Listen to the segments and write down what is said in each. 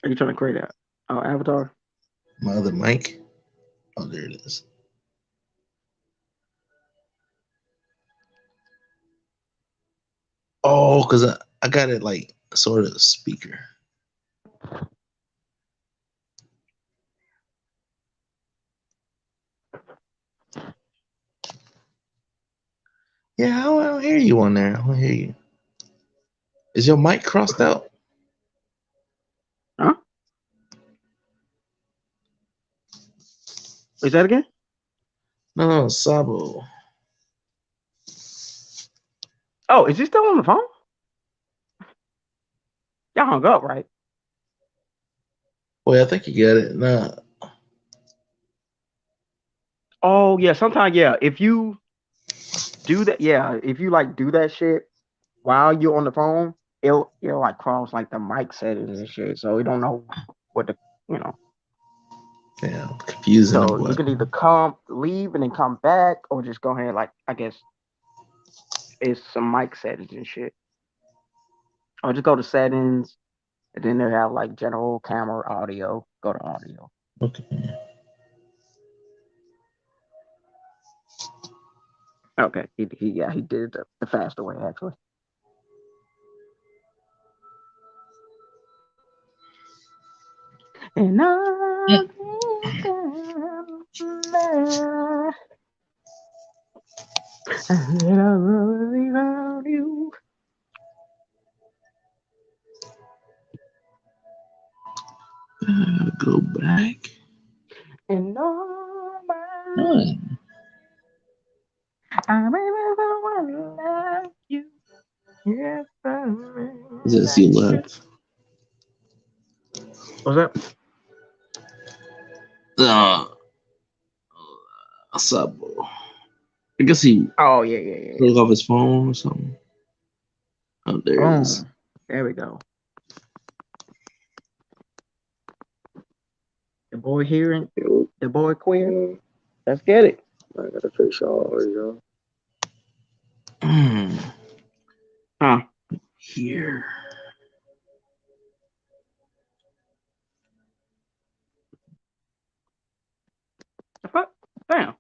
Are you trying to create that? Oh, avatar. My other mic. Oh, there it is. Oh, cause I got it like sort of speaker. Yeah, I don't hear you on there. I don't hear you. Is your mic crossed out? Huh? Is that again? No, no, Sabo. Oh, is he still on the phone? Y'all hung up, right? Wait, I think you got it. Nah. Oh yeah. Sometimes yeah. If you do that, yeah. If you like do that shit while you're on the phone, it'll like cross like the mic settings and shit. So we don't know what the you know. Damn, confusing or So you what? can either come leave and then come back, or just go ahead like I guess it's some mic settings and shit. Or just go to settings and then they have like general camera audio. Go to audio. Okay. Okay, he yeah he did the faster way actually. And I think that I really love you. Go back. And all my No. I really want to love you. Yes, I Is really that like you you. left? What's that? Uh, Sabo. I guess he Oh yeah, yeah, yeah, yeah. took off his phone or something. Oh, there it is. Boom. There we go. The boy hearing, Yo, the boy queer. uh, Let's get it. I gotta fix y'all, yo. Mm, Huh? here. The fuck? Damn.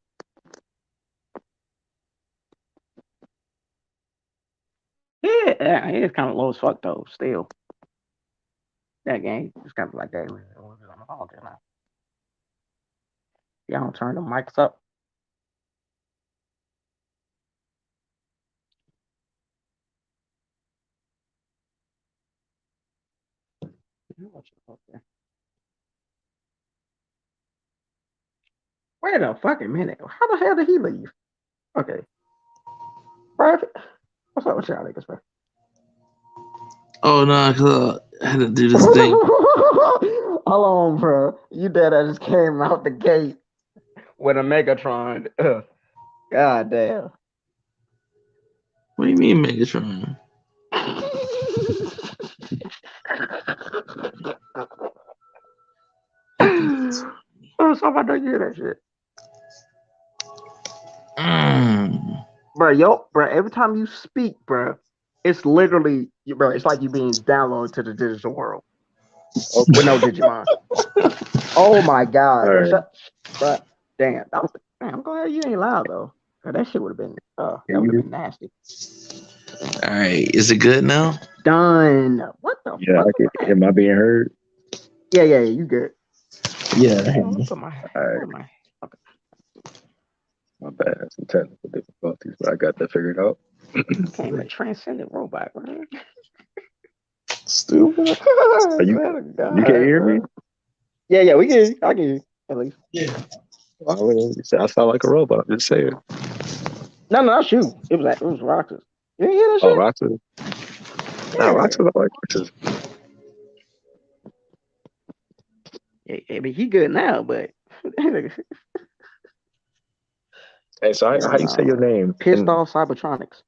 Yeah, yeah, it's kind of low as fuck though. Still, that game it's kind of like that. We was on the phone just now. Y'all don't turn the mics up. Wait a fucking minute. How the hell did he leave? Okay, bro. What's up with y'all niggas, bro? Oh no, cause I had to do this thing. Hold on, bro. You dead? I just came out the gate with a Megatron. God damn. What do you mean, Megatron? Hit this. Oh, somebody don't hear that shit. Mm. Bro, yo, bro, every time you speak, bro, it's literally, bro, it's like you being downloaded to the digital world with no Digimon. Oh my All God, bro, right. bro, damn, damn, I'm glad you ain't loud though. That shit would have been, that Can would have you? been nasty. All right, is it good now? Done. What the Yeah, fuck I was can. that? Am I being heard? Yeah, yeah, yeah, you good. Yeah. Damn, look at my, All right. where am I? Okay. My bad. Some technical difficulties, but I got that figured out. Became a transcendent robot, bro. Stupid. Are you? Swear to You can't God, hear me? bro. Yeah, yeah, we get you. I get you, at least. Yeah. I mean, you say I sound like a robot. I'm just saying. No, no, not you. It was Roxas. You didn't hear that Oh, shit? Roxas. Nah, Yeah. Roxas. I like Roxas. Yeah, I mean, he good now, but Hey, so hell how you say your no. name? Pissed And off Cybertronics.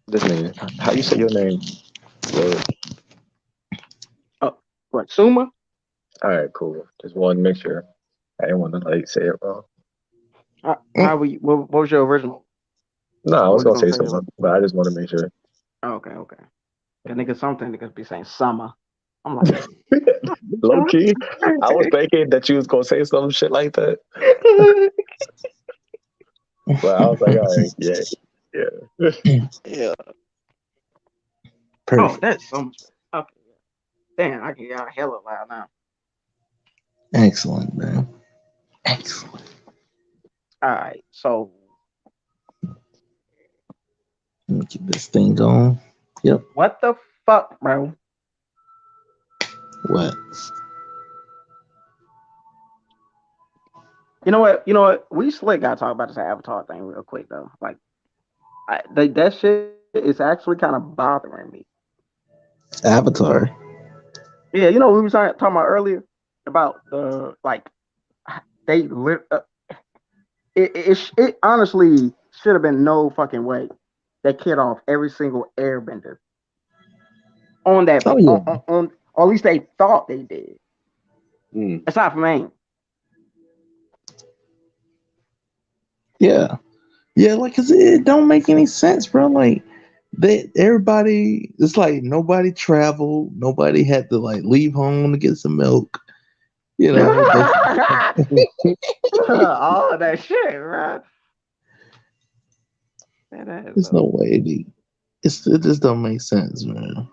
this nigga, how you say your name? Word. Oh, what? Suma? All right, cool. Just wanted to make sure. I didn't want to like say it wrong. How we? What was your original? No, I What was was you gonna gonna say say? something, but I just want to make sure. Oh, okay, okay. Cause nigga, something niggas be saying summer. I'm like, Low key, I was thinking that you was gonna say some shit like that, but I was like, all right, yeah, yeah. Yeah. Oh, Perfect. that's so much better. Okay. Damn, I can get out hella loud now. Excellent, man. Excellent. All right. So Let me keep this thing going. Yep. what the fuck, bro? What? You know what? You know what? We slick gotta talk about this Avatar thing real quick though. Like, that shit is actually kind of bothering me. Avatar. Yeah, you know what we were talking about earlier about the like they lit. It honestly should have been no fucking way they killed off every single airbender on that Oh yeah. or at least they thought they did. Mm. Aside from Aang. Yeah. Yeah, like, cause it don't make any sense, bro. Like, everybody, it's like nobody traveled, nobody had to like leave home to get some milk. You know, All of that shit, right? That ass there's up. no way. It just don't make sense, man.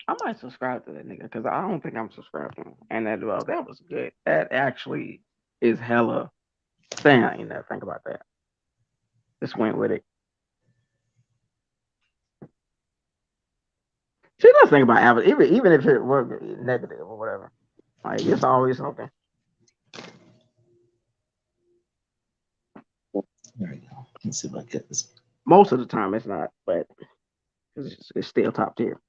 I might subscribe to that nigga because I don't think I'm subscribed to him. And that well, that was good. That actually is hella. Damn, I ain't never think about that. Just went with it. See, let's think about Avatar. Even if it were negative or whatever, like it's always something. There we go. Let's see if I get this. Most of the time, it's not, but it's still top tier.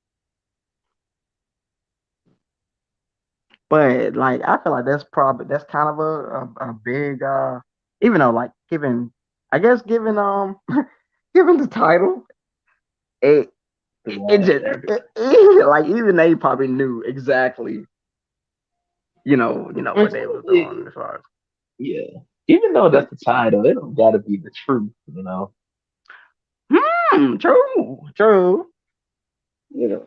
But like, I feel like that's kind of a big even though like given I guess given given the title, it it just like even they probably knew exactly what they was doing as far as Yeah. Even though that's the title, it don't gotta be the truth, you know. true. You know,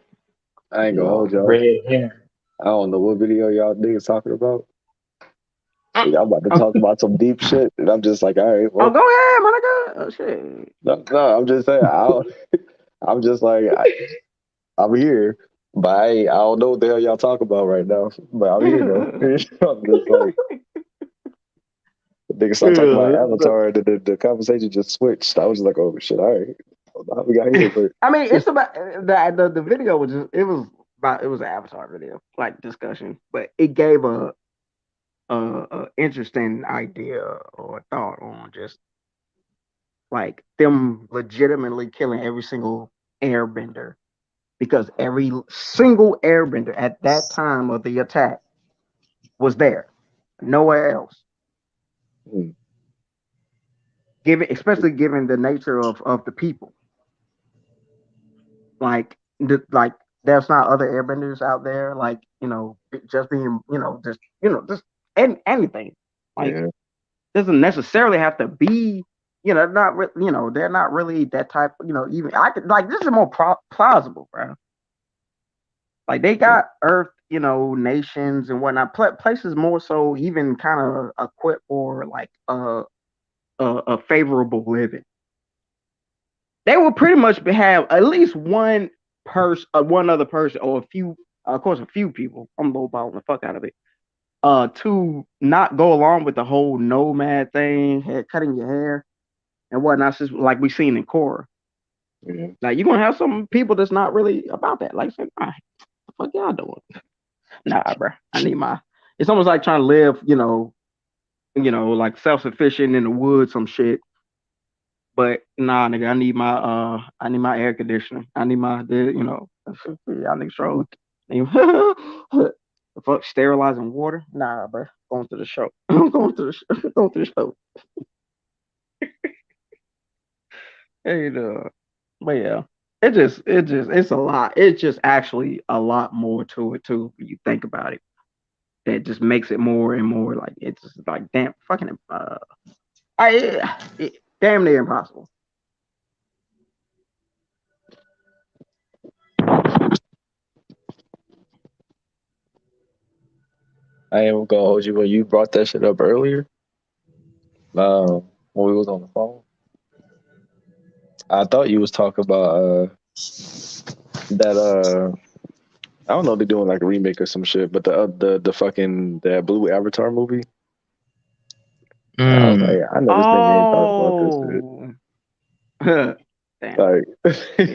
I ain't You gonna know, hold y'all. red hair. I don't know what video y'all niggas talking about. Oh, Y'all about to talk about some deep shit, and I'm just like, all right, oh, well, go ahead, my nigga. Oh, shit. no, no, I'm just saying, I'm just like, I'm here, but I don't know what the hell y'all talk about right now. But I'm here though. I'm just like, nigga start talking about Avatar, and the conversation just switched. I was just like, oh shit, all right, I don't know how we got here, but I mean, it's about the video was just it was an Avatar video like discussion, but it gave a interesting idea or thought on just like them legitimately killing every single airbender because every single airbender at that time of the attack was there, nowhere else. hmm, Especially given the nature of the people, like like there's not other airbenders out there, like just being just anything like yeah, doesn't necessarily have to be not they're not really that type, even I could like this is more plausible, bro. Like they yeah, got earth, nations and whatnot, places more so even kind of equipped for like a favorable living. They will pretty much have at least one other person, or a few, of course, a few people. I'm lowballing the fuck out of it. To not go along with the whole nomad thing, cutting your hair and whatnot, just like we seen in Korra. yeah. Like you're gonna have some people that's not really about that. Like, say, what the fuck y'all doing? Nah, bro. I need my. It's almost like trying to live, like self sufficient in the woods, some shit. But nah, nigga, I need my air conditioner. I need y'all niggas trolling. The fuck sterilizing water? Nah, bro. Going to the show. I'm going to the show. Going to the show. Hey, but yeah, it's a lot. It's just actually a lot more to it too. When you think about it, that just makes it more and more like it's just like damn fucking damn near impossible. I ain't gonna hold you when you brought that shit up earlier. When we was on the phone, I thought you was talking about that. I don't know. They're doing like a remake or some shit, but the fucking that blue Avatar movie. I was like, Mm. I know this nigga ain't talking about this shit. Oh, damn. Like,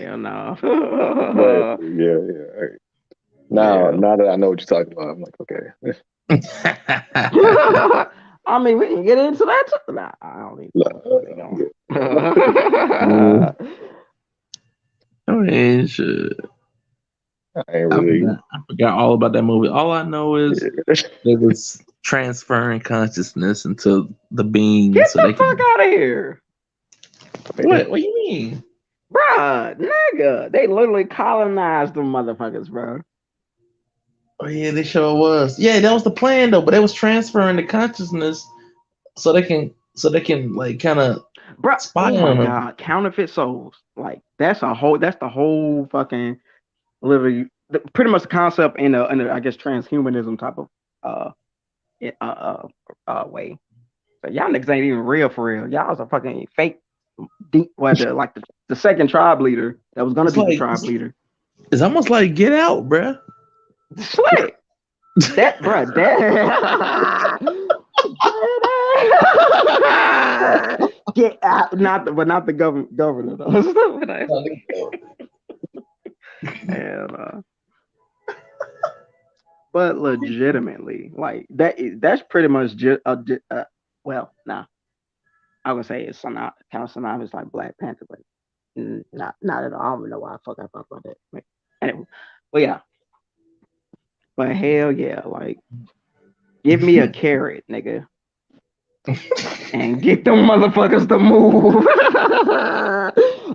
Hell no. but yeah, yeah. All right. Yeah. Now that I know what you're talking about, I'm like, okay. I mean, we can get into that too. Nah, I don't need Nah, to be going. Mm. I mean, shit. I ain't really. I forgot all about that movie. All I know is Yeah. it was transferring consciousness into the being Get so the they fuck can. out of here. What? What do you mean? Bruh, nigga. They literally colonized them motherfuckers, bro. Oh yeah, they sure was. Yeah, that was the plan though. But they was transferring the consciousness so they can like kind of Bruh, spy oh my on them. god, counterfeit souls. Like that's the whole fucking literally pretty much the concept in a I guess transhumanism type of uh way. So y'all niggas ain't even real for real. Y'all was a fucking fake deep well the second tribe leader that was gonna It's be the like tribe leader. it's almost like Get Out, bruh. Slick. That bruh, that get out, not the governor though. And but legitimately, like that's pretty much just well, nah, I would say it's some kind of synonymous like Black Panther, but not at all. I don't even know why I fuck I thought about that. Anyway, but yeah, but hell yeah, like give me a carrot, nigga, and get them motherfuckers to move.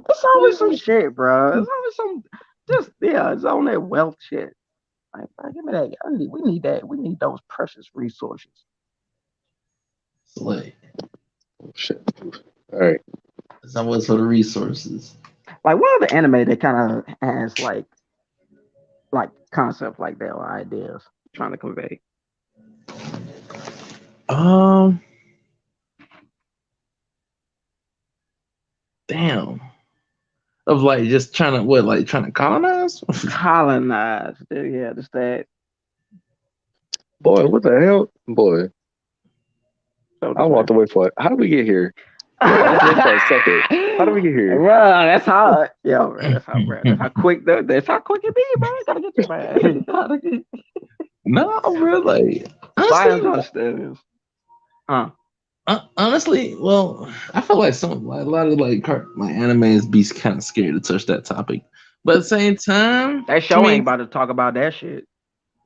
It's always some shit, bro. It's always some just yeah, it's on that wealth shit. Like, bro, give me that. We need that. We need those precious resources. Like Shit. All right. it's always for the resources. Like, what other anime that kind of has like concept like that or ideas trying to convey? Um, damn. Of like just trying to what, like trying to colonize? Colonize. Yeah, just that. Boy, what the hell? Boy, So I to say. walked away for it. How did we get here? Boy, I walked away for a second. How did we get here? Bro, that's how. Yo, bro, that's how, bro. That's how quick. That's how quick it be, bro. Gotta get you, man. No, bro. Like Why honestly, don't you understand this? Huh? honestly, well, I feel like a lot of like animes be kind of scared to touch that topic, but at the same time, That I show ain't mean, about to talk about that shit.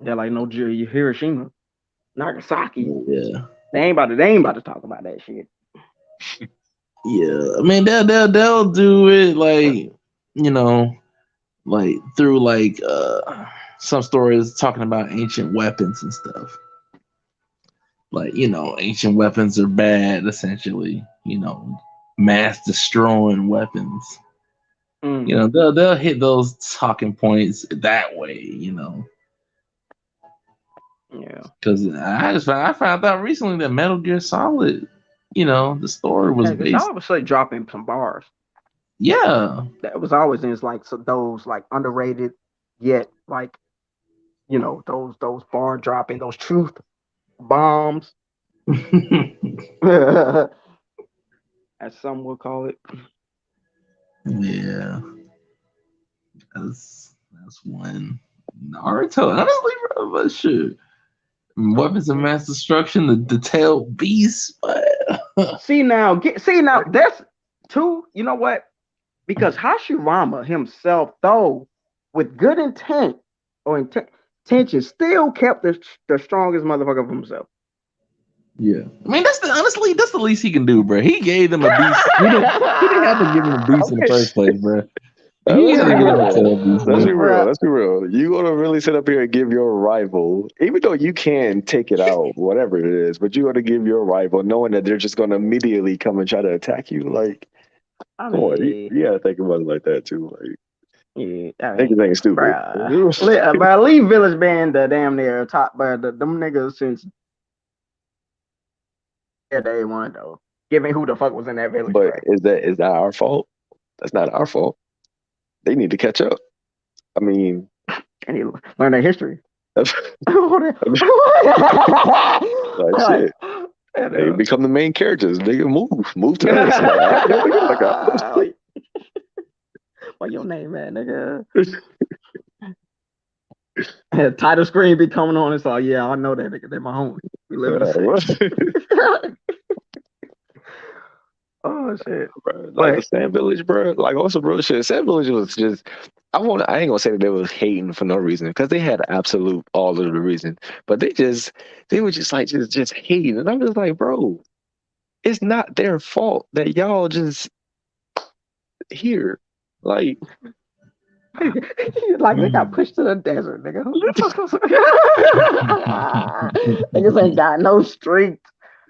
They're like no Hiroshima, Nagasaki. yeah, They ain't about to talk about that shit. yeah. I mean, they'll do it like you know, like through like some stories talking about ancient weapons and stuff. Like ancient weapons are bad, essentially. Mass destroying weapons. Mm, They'll hit those talking points that way. yeah. Because I found out recently that Metal Gear Solid, the story was Yeah, because y'all based. was like dropping some bars. Yeah. That was always in like so those like underrated yet like those bar dropping those truth bombs as some will call it. Yeah, that's one. Naruto, honestly, bro, but shit. Weapons of mass destruction, the tailed beast. But See now that's two. You know what? Because Hashirama himself, though, with good intent or intention, still kept the strongest motherfucker of himself. yeah, I mean honestly that's the least he can do, bro. He gave them a beast. He didn't have to give him a beast in the Okay, first place, bro. He Let's had be to give him a real. tail beast, Let's bro. be real. bruh. Let's be real. You gonna really sit up here and give your rival, even though you can take it out, whatever it is, but you got to give your rival, knowing that they're just gonna immediately come and try to attack you. Like, I come on, mean, you gotta think about it like that too. Like, Yeah, I mean, Niggas ain't stupid. bruh, leave Village been the damn near top, bruh. Them niggas since day one though. Given who the fuck was in that village, But right? is that our fault? That's not our fault. They need to catch up. I mean, And you learn their history. like Like, shit. They become the main characters. Nigga, move to us. Like, all right, yo, nigga, like, what your name, man, nigga? Title screen be coming on. It's all, yeah, I know that nigga. They're my homie. We live in the same. Oh shit! bro, like the But Sand Village, bro. Like also, bro, shit. Sand Village was just. I ain't gonna say that they was hating for no reason because they had absolute all of the reason, but they were just like just hating, and I'm just like, bro, it's not their fault that y'all just here, like. like they got pushed to the desert, nigga. Who the fuck was niggas ain't got no street,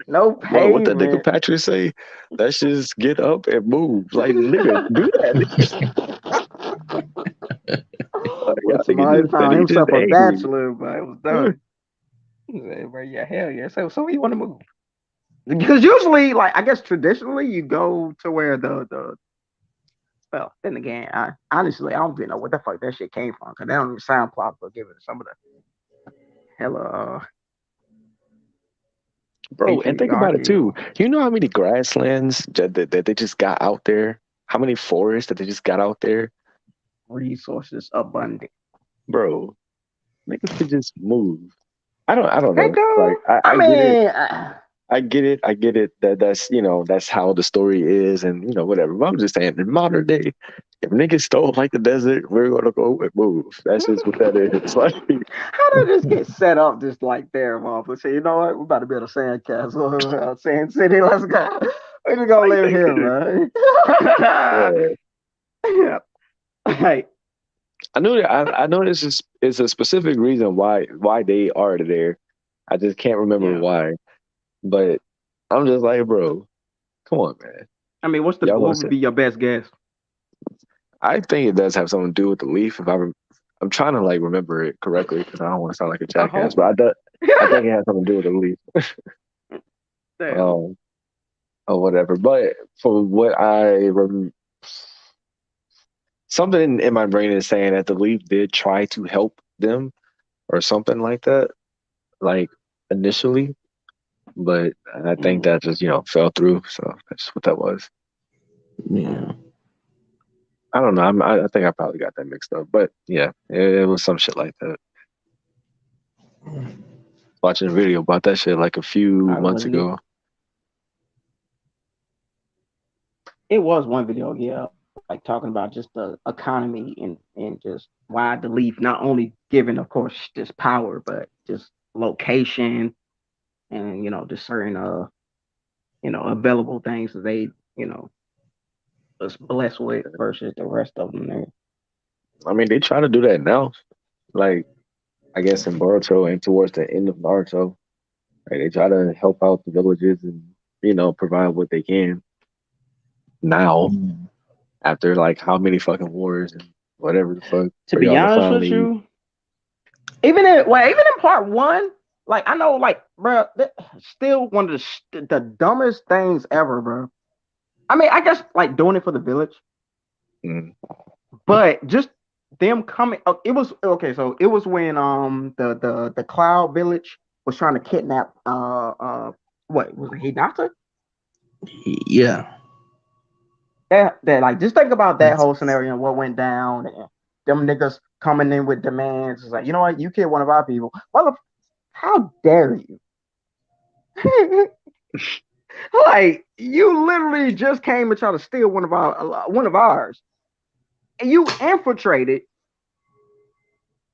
no Bro, what that nigga pavement. Patrick say? Let's just get up and move. Like, nigga, do that. Like, When y'all niggas somebody just, that found nigga just himself a angry. bachelor, but it was done. He said, "Bro, yeah, hell yeah." So you want to move? Because usually, like I guess traditionally, you go to where the well. Then again, I honestly I don't even know what the fuck that shit came from because that don't even sound plausible given some of the hella Bro, and think about it patriarchy too. or You know how many grasslands that they just got out there? How many forests that they just got out there? resources abundant. Bro, niggas could just move. I don't They know. Like do. I I get it. mean, I get it that's how the story is and whatever. But I'm just saying in modern day, if niggas stole like the desert, we're gonna go and move. That's just what that is. Like how did this get set up just like there, motherfucker? Say, you know what? We're about to build a sandcastle, sand city. Let's go. We're just gonna like live here, nigga, man. yeah. Yeah. Hey, I know this is a specific reason why they are there. I just can't remember yeah. why. But I'm just like, bro, come on, man. I mean, Y'all gonna what would say be your best guess? I think it does have something to do with the leaf. I'm trying to like remember it correctly because I don't want to sound like a I jackass, hope. but I think it has something to do with the leaf, Damn. um, or whatever. But for what something in my brain is saying that the leaf did try to help them or something like that, like initially, but I think Mm. that just fell through. So that's what that was. Yeah. I don't know. I think I probably got that mixed up, but yeah, it was some shit like that. Watching a video about that shit like a few Probably months wasn't it. ago. It was one video, yeah, like talking about just the economy and just why the leaf not only given, of course, just power, but just location and just certain available things that they you know was blessed with versus the rest of them there. I mean, they try to do that now. Like I guess in Boruto and towards the end of Naruto, right? They try to help out the villages and provide what they can now after like how many fucking wars and whatever the fuck To for be y'all to honest with finally. you, even in part one, like I know, like bro, still one of the dumbest things ever, bro. I mean, I guess like doing it for the village, Mm, but just them coming. It was okay. So it was when the Cloud Village was trying to kidnap what was it Hinata? Yeah. That like just think about that whole scenario and what went down and them niggas coming in with demands. It's like, you know what, you killed one of our people. Well, how dare you? Like you literally just came and tried to steal one of ours, and you infiltrated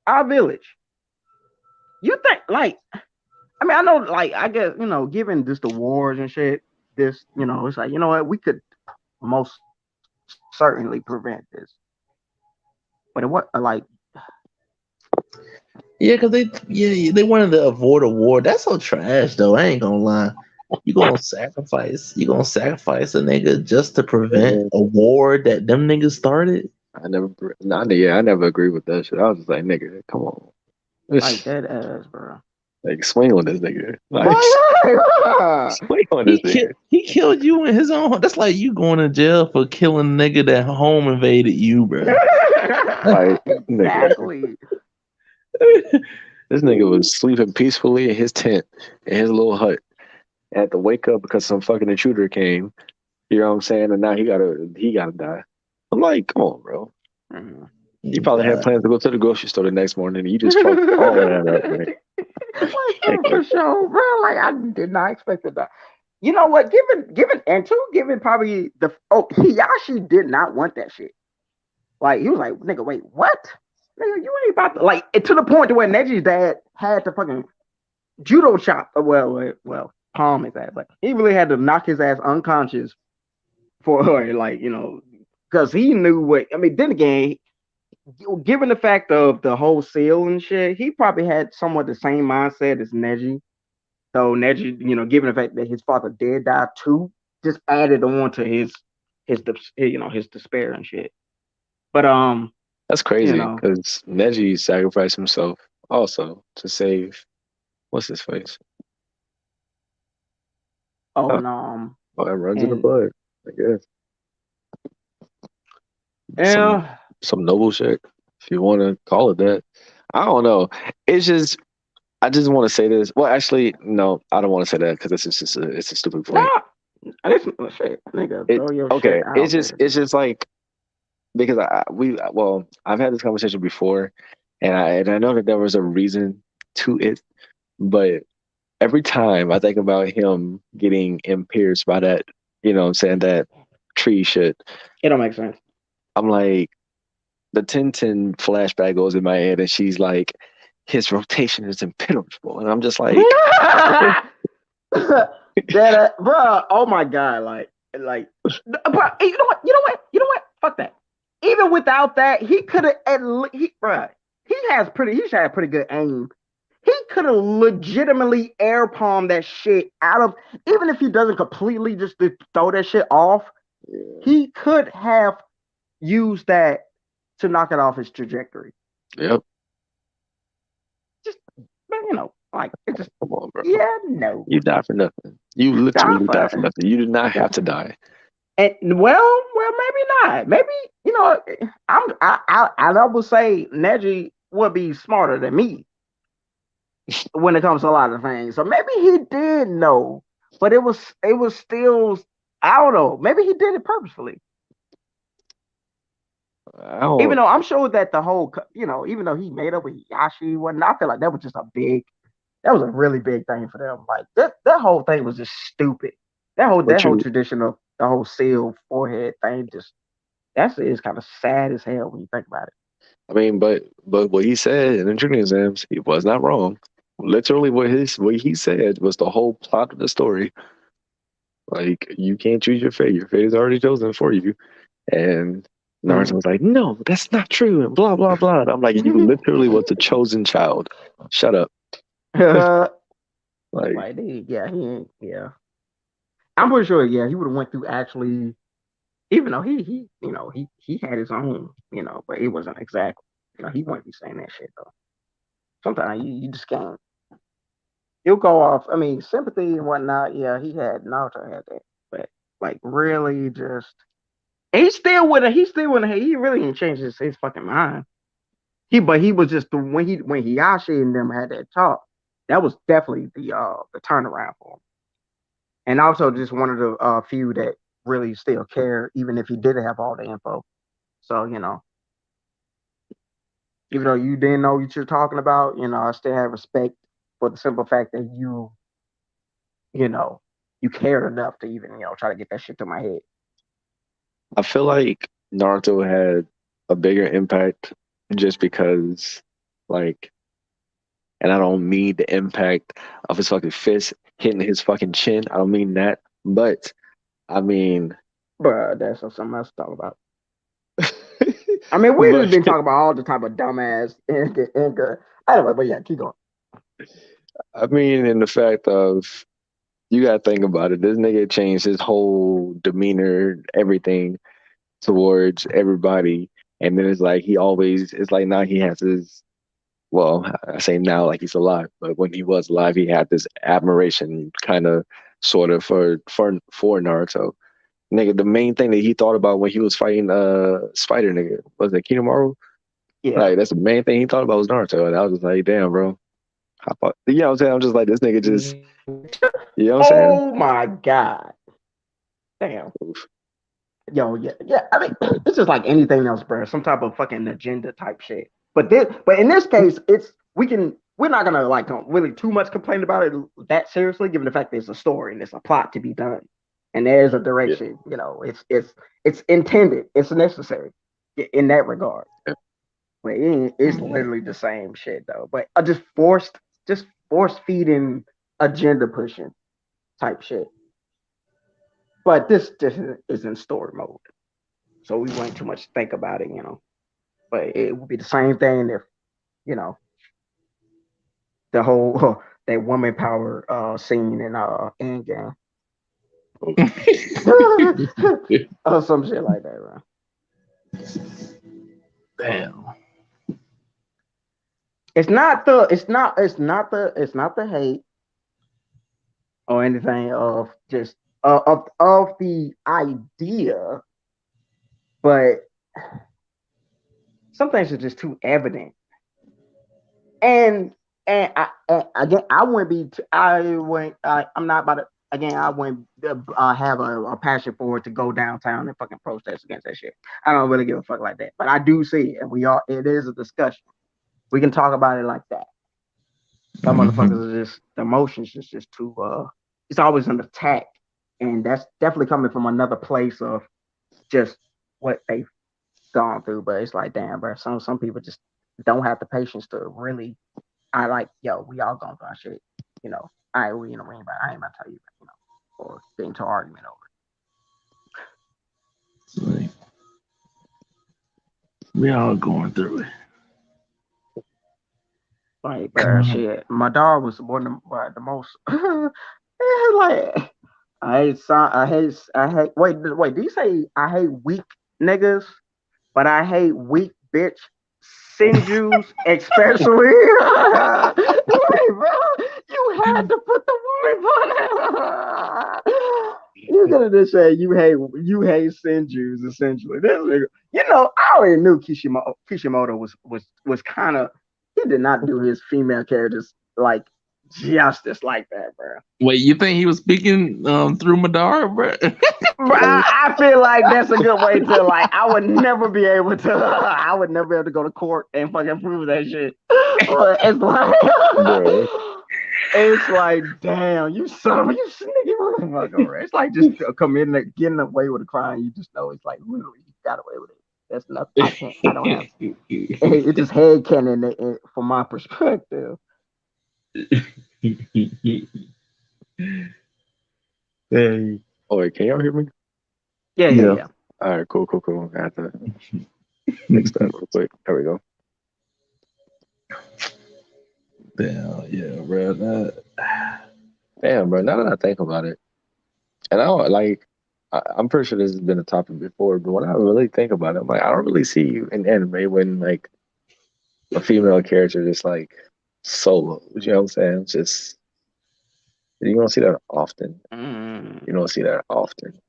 our village. You think like I mean I know like I guess given just the wars and shit, this it's like what, we could most certainly prevent this, but what like They wanted to avoid a war. That's so trash though. I ain't gonna lie. You gonna sacrifice a nigga just to prevent yeah. a war that them niggas started? I never agreed with that shit. I was just like, nigga, come on. Like that ass, bro. Like, swing on this nigga. Like, Boy, swing on this nigga. He killed you in his own home. That's like you going to jail for killing a nigga that home invaded you, bro. Like, nigga. exactly. This nigga was sleeping peacefully in his tent, in his little hut. Had to wake up because some fucking intruder came. You know what I'm saying? And now he gotta die. I'm like, come on, bro. Mhm. You probably had God. plans to go to the grocery store the next morning, and you just fucked all of that up, man. Like for sure, bro. Like I did not expect that. You know what? Given probably Hiyashi did not want that shit. Like he was like, nigga, wait, what? Nigga, you ain't about to like it to the point to where Neji's dad had to fucking judo chop. Palm his ass, but he really had to knock his ass unconscious for her, like because he knew what. I mean, then again, given the fact of the whole seal and shit, he probably had somewhat the same mindset as Neji. So Neji, given the fact that his father did die too, just added on to his despair and shit. But That's you crazy know, because Neji sacrificed himself also to save what's his face. oh Huh. no, Oh, that runs in the and blood. I guess some yeah, some noble shit, if you want to call it that. I don't know. It's just I just want to say this. Well, actually, no, I don't want to say that because it's a stupid no, point. listen, shit, nigga, It throw your shit okay. out there. It's just like because I've had this conversation before, and I know that there was a reason to it, but every time I think about him getting pierced by that, what I'm saying, that tree shit, It don't make sense. I'm like the 1010 flashback goes in my head, and she's like, his rotation is impenetrable, and I'm just like, Bro. Oh my god, like, bro. You know what? Fuck that. Even without that, he could have at least, bro. He should have pretty good aim. He could have legitimately air palmed that shit out of, even if he doesn't completely just to throw that shit off. He could have used that to knock it off his trajectory. yep, Just, but like it just, come on, bro, yeah, no, you die for nothing. You not literally die for for. nothing. You did not have to die. And maybe not. Maybe I would say Neji would be smarter than me when it comes to a lot of things. So maybe he did know, but it was still, I don't know. Maybe he did it purposefully. I Even don't. though I'm sure that the whole, even though he made up with Yashi, whatnot, I feel like that was just that was a really big thing for them. Like that whole thing was just stupid. That But whole you, tradition of the whole seal forehead thing just that's is kind of sad as hell when you think about it. I mean, but what he said in the junior exams, he was not wrong. Literally, what he said was the whole plot of the story. Like, you can't choose your fate. Your fate is already chosen for you. And Naruto Mm. was like, no, that's not true, and blah blah blah. And I'm like, you literally was the chosen child. Shut up. Like, like, yeah, he ain't, yeah. I'm pretty sure, yeah, he would have went through actually, even though he had his own, but it wasn't exactly, he wouldn't be saying that shit though. Sometimes you just can't. You'll go off. I mean, sympathy and whatnot. Yeah, Naruto had that, but like really, just and he still wouldn't. He really didn't change his fucking mind. But he was just when Hiyashi and them had that talk. That was definitely the turnaround for him. And also just one of the few that really still care, even if he didn't have all the info. So even though you didn't know what you're talking about, I still have respect for the simple fact that you know, you cared enough to even try to get that shit to my head. I feel like Naruto had a bigger impact just because, like, and I don't mean the impact of his fucking fist hitting his fucking chin. I don't mean that, but I mean, But that's something else to talk about. I mean, we just but been talking about all the type of dumbass and anyway, but yeah, keep going. I mean, in the fact of you gotta think about it. This nigga changed his whole demeanor, everything towards everybody, And then it's like he always it's like now he has his well, I say now like he's alive, but when he was alive, he had this admiration kind of sort of for Naruto. Nigga, the main thing that he thought about when he was fighting Spider nigga was it Kinemaro? Yeah. Like that's the main thing he thought about was Naruto, and I was just like, damn, bro. How about, you know what I'm saying? I'm just like this nigga just you know what I'm saying? Oh my god. Damn. Oof. Yo, yeah, yeah. I mean, But it's just like anything else, bro. Some type of fucking agenda type shit. But in this case, it's we're not gonna like really too much complain about it that seriously, given the fact there's a story and there's a plot to be done, and there's a yeah, direction. You know, it's intended, it's necessary in that regard. yeah. But it's Yeah. literally the same shit though. But just force feeding, agenda pushing type shit. But this just is in story mode. So we wouldn't too much think about it, you know. But it would be the same thing if, you know, the whole that woman power scene in Endgame. Or some shit like that, bro. Damn. It's not the hate or anything of just of the idea, but some things are just too evident. And and again, I wouldn't be. I wouldn't. I'm not about to. Again, I wouldn't have a passion for it to go downtown and fucking protest against that shit. I don't really give a fuck like that. But I do see it, and we all. It is a discussion. We can talk about it like that. Some Hmm. motherfuckers are just the emotions is just too. It's always an attack, and that's definitely coming from another place of just what they've gone through. But it's like, damn, bro. Some people just don't have the patience to really I like, yo, we all going through our shit. You know, I we in a ring, but I ain't about to tell you, you know, or get into an argument over Like, we all going through it. it. Like, bro, shit. My dog was one of the most like I hate wait, do you say I hate weak niggas, but I hate weak bitch Sinjus, especially. Wait, bro, you had to put the woman on it. You could have just said you hate Sinjus essentially. This nigga, you know, I already knew Kishimoto was kind of he did not do his female characters like justice like that, bro. Wait, you think he was speaking through Madara, bro? But Mm, I feel like that's a good way to like. I would never be able to. I would never be able to go to court and fucking prove that shit. But it's like, bro. it's like, damn, you sneaky motherfucker. Right? It's like just committing, getting away with a crime. You just know it's like literally you got away with it. That's nothing. I can't. I don't have. It just head canon from my perspective. Hey. Oh wait, can y'all hear me? Yeah, yeah, Yeah. yeah. All right, cool. I have to fix that real quick. There we go. Damn, yeah, bro. Damn, bro. Now that I think about it, and I don't like, I'm pretty sure this has been a topic before, but when I really think about it, I'm like, I don't really see in anime when like a female character just like solo. You know what I'm saying? Just you don't see that often. You Mm, don't see that often.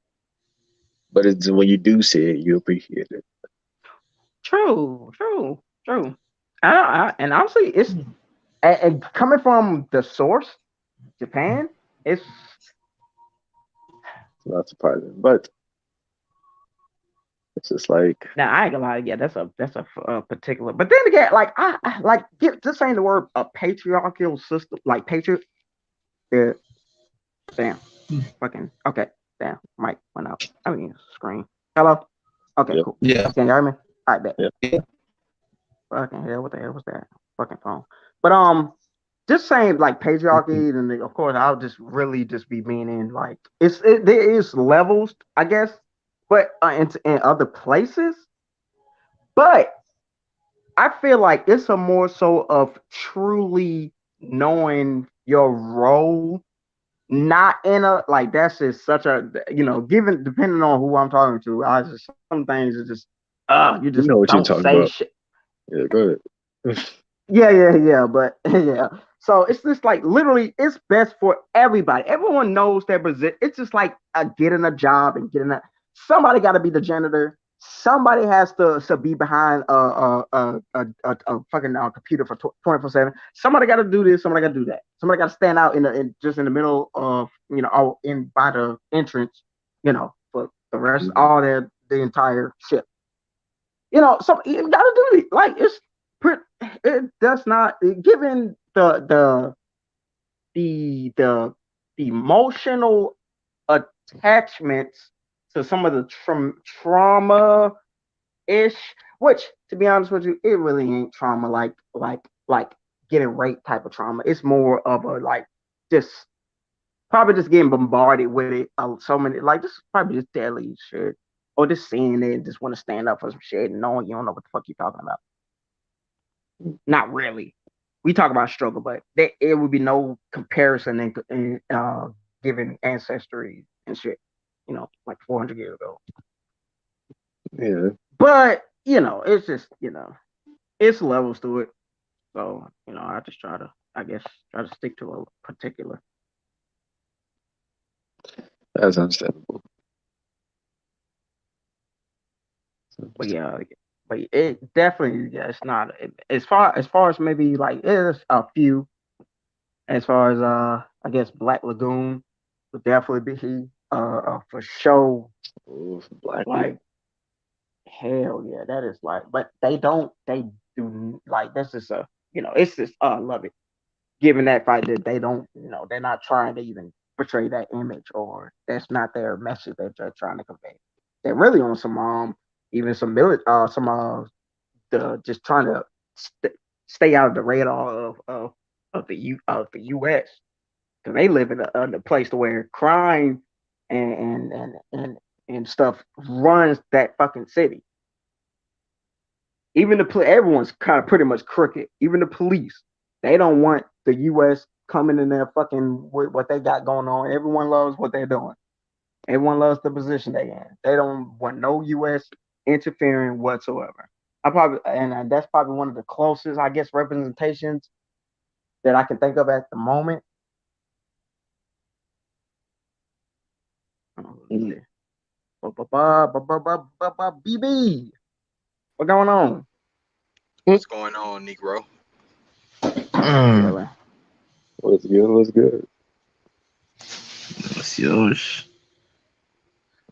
But it's when you do see it, you appreciate it. true. And honestly, it's and coming from the source, Japan, it's It's not surprising, but it's just like now I ain't gonna lie, yeah, particular. But then again, like I like just saying the word a patriarchal system, like patriot. Yeah, damn, fucking okay, damn, mic went out. I mean, screen. Hello. Okay, yep, cool. Yeah. Can you hear me? All right, bet. yep. Fucking hell, what the hell was that? Fucking phone. But just saying like patriarchy, and then, of course I'll just really just be meaning like there is levels, I guess, but in other places. But I feel like it's a more so of truly knowing your role, not in a like that's just such a given depending on who I'm talking to. I just some things are just ugh. You You just know what you're don't talking say about. shit. Yeah, go ahead. Yeah. But yeah. So it's just like literally, it's best for everybody. Everyone knows their position. It's just like getting a job and getting a. Somebody got to be the janitor. Somebody has to be behind a fucking computer for 24/7. Somebody got to do this. Somebody got to do that. Somebody got to stand out just in the middle of in by the entrance. For the rest Mhm. all the entire ship. So you gotta do it. Like it does not given the the emotional attachments to some of the trauma ish, which to be honest with you, it really ain't trauma like getting raped type of trauma. It's more of a like just probably just getting bombarded with it. So many like this is probably just deadly shit. Or just seeing it and just want to stand up for some shit and knowing you don't know what the fuck you're talking about. Not really. We talk about struggle, but it would be no comparison in given ancestry and shit. Like 400 years ago. Yeah, But it's just it's levels to it. So I just I guess, try to stick to a particular. that's understandable. But yeah, but it definitely, yeah, it's not as far as maybe like there's a few as far as I guess Black Lagoon would definitely be for sure. Oh, black Like hell yeah, that is like, but they do like that's just it's just I love it. Given that fight that they don't they're not trying to even portray that image, or that's not their message that they're trying to convey. They're really on some even some some the just trying to stay out of the radar of the U.S. because they live in a place where crime and and stuff runs that fucking city. Even everyone's kind of pretty much crooked. Even the police, they don't want the U.S. coming in there fucking with what they got going on. Everyone loves what they're doing. Everyone loves the position they in. They don't want no U.S. interfering whatsoever. I probably and that's probably one of the closest, I guess, representations that I can think of at the moment. Let's people. see. BB, what going on? What's going on, Negro? Mm, Chilling. What's good? What's good? what's yours?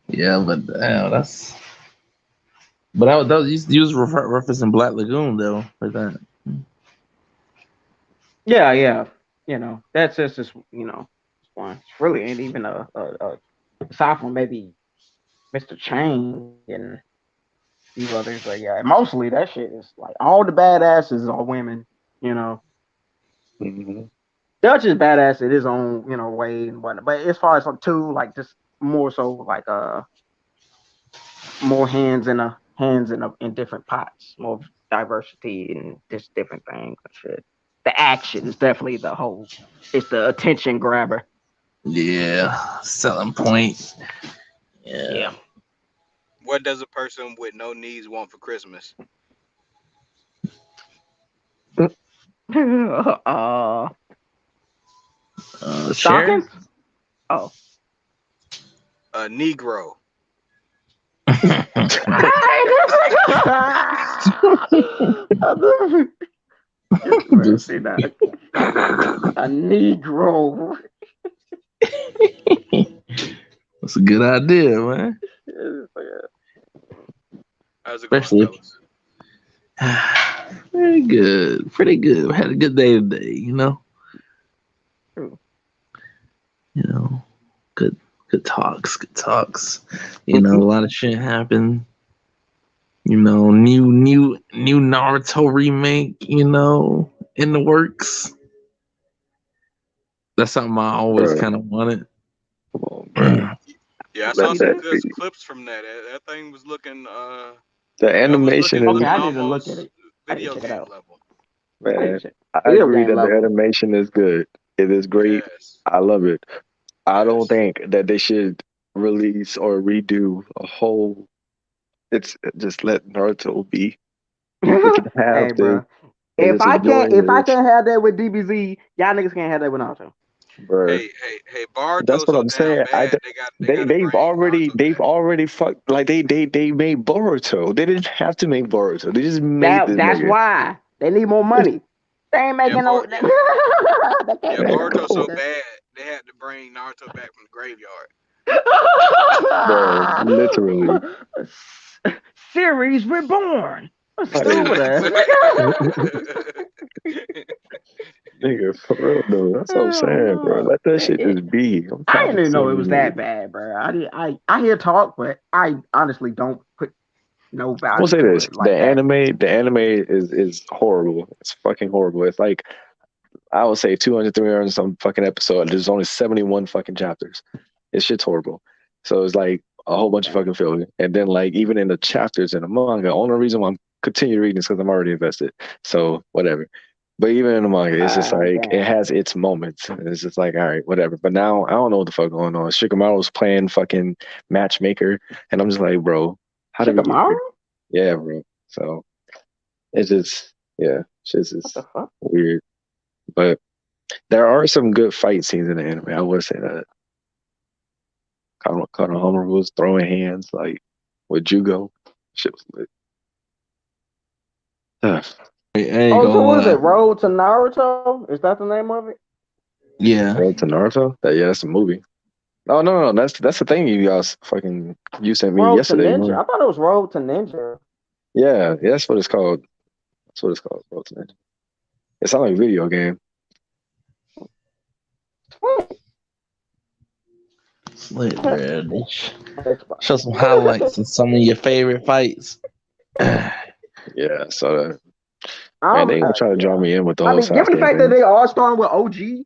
Yeah, but damn, that's. But that was you was referencing Black Lagoon though for that. Yeah. That's just one. It's really ain't even a aside from maybe Mr. Chang and a few others, but yeah, mostly that shit is like all the badasses are women. You know, Hmm. Dutch is badass in his own way and whatnot. But as far as some two, like just more so like more hands in different pots, more diversity and just different things and shit. The action is definitely the whole. It's the attention grabber. Yeah, selling point. Yeah. Yeah, What does a person with no knees want for Christmas? uh, Sharon. stockings. Oh. A Negro. Man, Just see that a Negro. that's a good idea, man. How's it going, Especially fellas? very good, pretty good. We had a good day today, you know. You know, good, good talks, good talks. You know, a lot of shit happened. You know, new Naruto remake. You know, in the works. That's something I always Bro, kind of wanted. come on, bro. Yeah, Yeah, I Let saw You some that did? good be. clips from that. That thing was looking The that was animation looking Okay, is, I looking need to look at almost it. I need to video check it game out. level. I need man. to check I video agree game that the level. animation is good. It is great. Yes. I love it. I don't Yes. think that they should release or redo a whole It's just let Naruto be. They can have Hey, this bro. and just enjoy If I this, can't have that with DBZ, y'all niggas can't have that with Naruto. bro. Hey, That's Baruto's what so I'm damn saying. bad. They gotta They've bring already Naruto back. fucked like they made Boruto. They didn't have to make Boruto. They just made this That's nigga. why they need more money. They ain't Yeah, making no. Yeah, They yeah. can't Man, make no Boruto's come so on, shit. bad they had to bring Naruto back from the graveyard. bro. Literally, Series reborn. like Stupid ass. nigga, for real though. That's what I'm Hell saying, bro. no. Let that shit just be. I'm I tired didn't of even know seeing it these was that niggas. bad, bro. I hear talk, but I honestly don't put no I'm gonna value say to this: it like that. the anime is horrible. It's fucking horrible. It's like I would say 200, 300 some fucking episode. There's only 71 fucking chapters. This shit's horrible. So it's like a whole bunch of fucking filler. And then like even in the chapters in the manga, only reason why I'm continue reading is because I'm already invested. So whatever. But even in the manga, it's just like it Damn. has its moments. And it's just like, all right, whatever. But now I don't know what the fuck going on. Shikamaru's playing fucking matchmaker. And I'm just like, bro, how did we get Shikamaru? here? Yeah, bro. So it's just yeah, shit's What the just fuck? weird. But there are some good fight scenes in the anime. I would say that. Konohama was throwing hands like with Jugo. Shit was lit. I ain't Oh, so gonna what is lie. it? Road to Naruto? Is that the name of it? Yeah. Road to Naruto? Yeah, that's a movie. Oh no, that's the thing you guys fucking you sent me Road to yesterday. Ninja. Man. I thought it was Road to Ninja. Yeah, that's what it's called. That's what it's called. Road to Ninja. It sounds like a video game. Slit, bro. Xbox. Show some highlights of some of your favorite fights. Yeah, so man, they gonna try to draw Yeah. me in with the I whole mean, given the Sasuke fact that thing. they all starting with OG,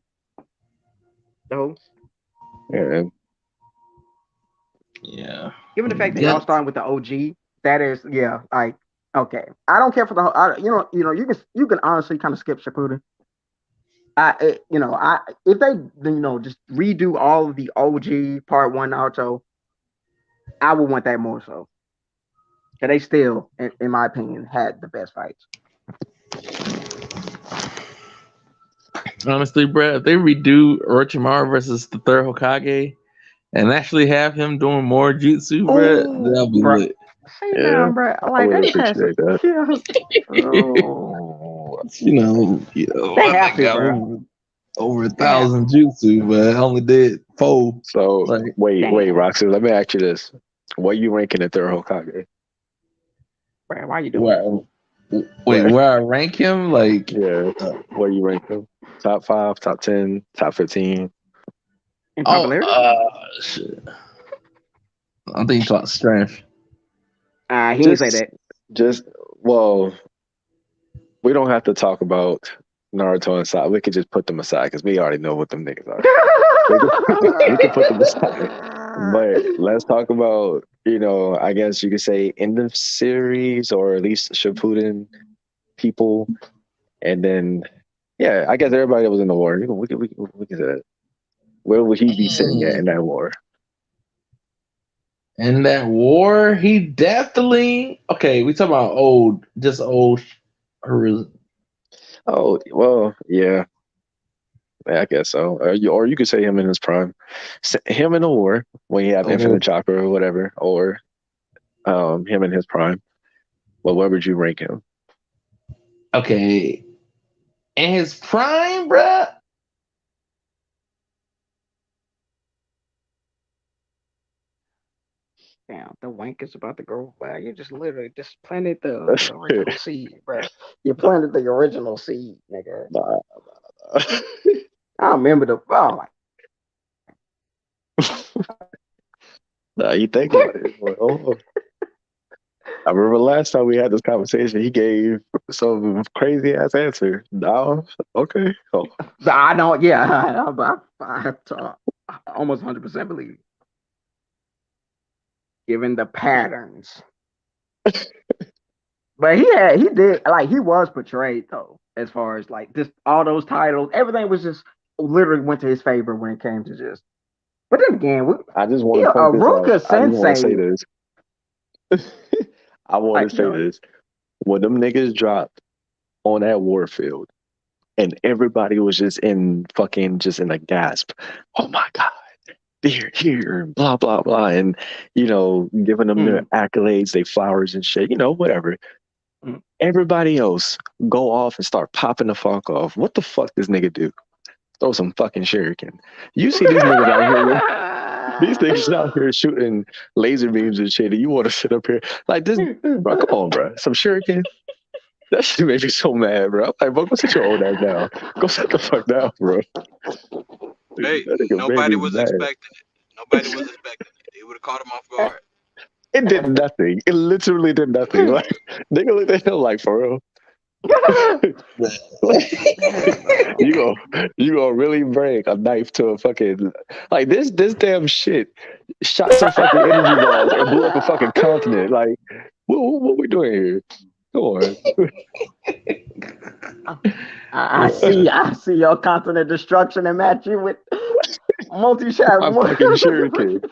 though, Yeah, man. Yeah. given the fact they all Got starting with the OG, that is, yeah, like, okay. I don't care for the whole, you can honestly kind of skip Shippuden. If they, just redo all of the OG Part One Naruto, I would want that more so. Cause they still, in my opinion, had the best fights. honestly, bro, if they redo Orochimaru versus the third Hokage and actually have him doing more jutsu, bro, Oh, that'll be bro. lit. See now, Yeah, bro. I Like would they had some. appreciate that. Yeah. Oh, they I have think to, got bro. over a They have thousand to. jutsu, but I only did four. So Like, wait, Damn, Roxy, let me ask you this: what you ranking the third Hokage? bro. Why you doing that? where, wait, Right. where I rank him? Like, Yeah. uh, Where you rank them? Top five, top 10, top 15. In oh, popularity? shit. I think you talk strength. He didn't say Just, that. just, well, we don't have to talk about Naruto and Sasuke. We could just put them aside because we already know what them niggas are. We can, we can put them aside. But let's talk about, I guess you could say end of series or at least Shippuden people. And then, yeah, I guess everybody that was in the war. We can say that. Where would he be sitting at in Mm. that war? In that war, he definitely okay. We talk about old, just old. Oh, well, yeah, I guess so. Or you could say him in his prime, him in the war when he have infinite Old. chakra or whatever, or him in his prime. Well, where would you rank him? Okay, in his prime, bruh. Damn, the wank is about to grow back. You just literally just planted the original seed, bro. You planted the original seed, nigga. Nah. I remember the. Oh my. Nah, you think about it. Well, I remember last time we had this conversation, he gave some crazy ass answer. No, okay. Oh, I don't. Yeah, I almost 100% believe. Given the patterns. But he did like he was portrayed though, as far as like just all those titles, everything was just literally went to his favor when it came to just. But then again, I just want to yeah, point this out. Aruka I just want to say Sensei. this. I want Like, to say this: when them niggas dropped on that warfield, and everybody was just in fucking just in a gasp. Oh my god, they're here, blah blah blah, and giving them their accolades, they flowers and shit, whatever. mm. Everybody else go off and start popping the fuck off. What the fuck this nigga do? Throw some fucking shuriken. You see these niggas out here with these niggas out here shooting laser beams and shit, and you want to sit up here like this, bro? Come on, bro. Some shuriken. That shit made me so mad, bro. I'm like, bro, go sit your old ass down. Go sit the fuck down, bro. Hey, That nigga made nobody me was mad. expecting it. Nobody was expecting it. It would have caught him off guard. It did nothing. It literally did nothing. Like nigga looked at him like for real. Like, you go you gonna really bring a knife to a fucking like this damn shit shot some fucking energy balls and blew up a fucking continent. Like what we doing here? Come on. I see your continent destruction and match you with multi-shot. My fucking shuriken.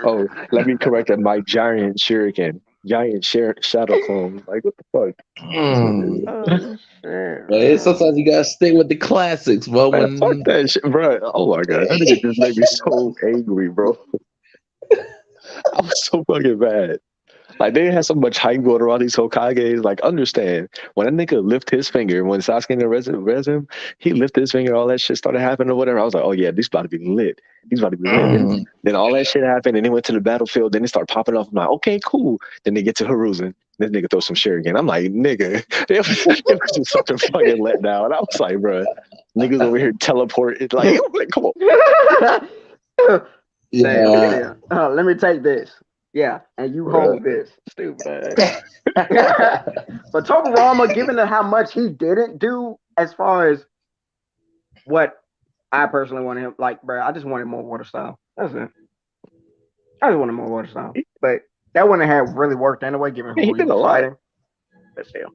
Oh, let me correct that. My giant shuriken. Giant shadow clone. Like what the fuck? This nigga. Oh, shit, Man, man. sometimes you gotta stick with the classics, bro. Man, fuck When that shit, bro. Oh my god, that nigga just made me so angry, bro. I was so fucking mad. Like they had so much hype going around these Hokages. Like, understand when a nigga lift his finger when Sasuke and the resin, he lifted his finger, all that shit started happening or whatever. I was like, oh yeah, this about to be lit. These about to be lit. Then all that shit happened, and they went to the battlefield. Then they start popping off. I'm like, okay, cool. Then they get to Hiruzen. This nigga throws some shit again. I'm like, nigga, it was just such a fucking letdown. I was like, bro, niggas over here teleporting. Like, come on, Damn, yeah, damn. Let me take this. Yeah, and you bro. hold this. Stupid ass. But Tobirama, given how much he didn't do as far as what I personally wanted him, like, bro, I just wanted more water style. That's it. I just wanted more water style. But that wouldn't have really worked anyway, given He who he did a was lot. fighting. But still.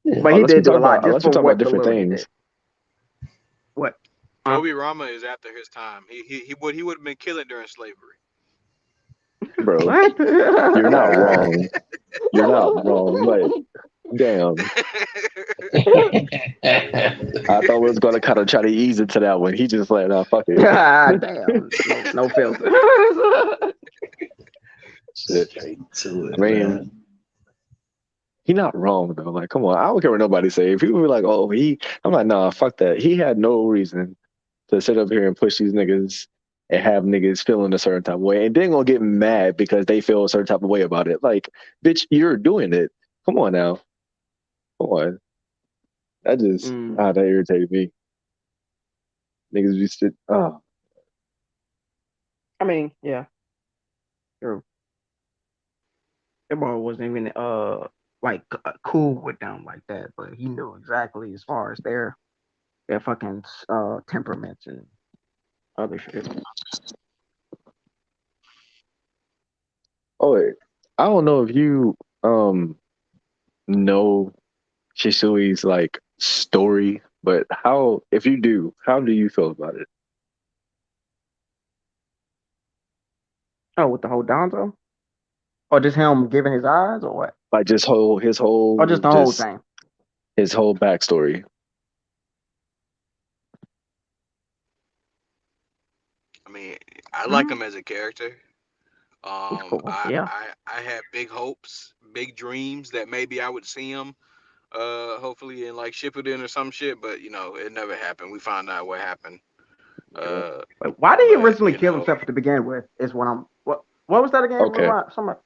But he Unless we did do talk a lot about just unless we for talk about what the different little he things. did. What? Toby Rama is after his time. He would have been killing during slavery. Bro, What? you're not wrong. You're not wrong. Like, damn. I thought we was gonna kind of try to ease into that one. He just like, nah, fuck it. Damn. No filter. Shit. straight to I it, mean, man. he not wrong though. Like, come on. I don't care what nobody say. If people be like, oh, I'm like, nah, fuck that. He had no reason to sit up here and push these niggas and have niggas feeling a certain type of way. And then gonna get mad because they feel a certain type of way about it. Like, bitch, you're doing it. Come on now. Come on. That irritated me. Niggas be sit. Oh, I mean, yeah, true. That boy wasn't even like cool with them like that, but he knew exactly as far as their fucking temperaments and other shit. oh, wait. I don't know if you know Shisui's like story, but how if you do, how do you feel about it? Oh, with the whole Donzo, or just him giving his eyes, or what, Like just or just the whole thing. his whole backstory. I mean, I like Mhm. him as a character. He's cool. Yeah. I had big hopes, big dreams that maybe I would see him, hopefully in like Shippuden or some shit. But it never happened. We found out what happened. Yeah. Uh, But why did he but originally kill himself to begin with? Is what I'm. What was that again? Okay.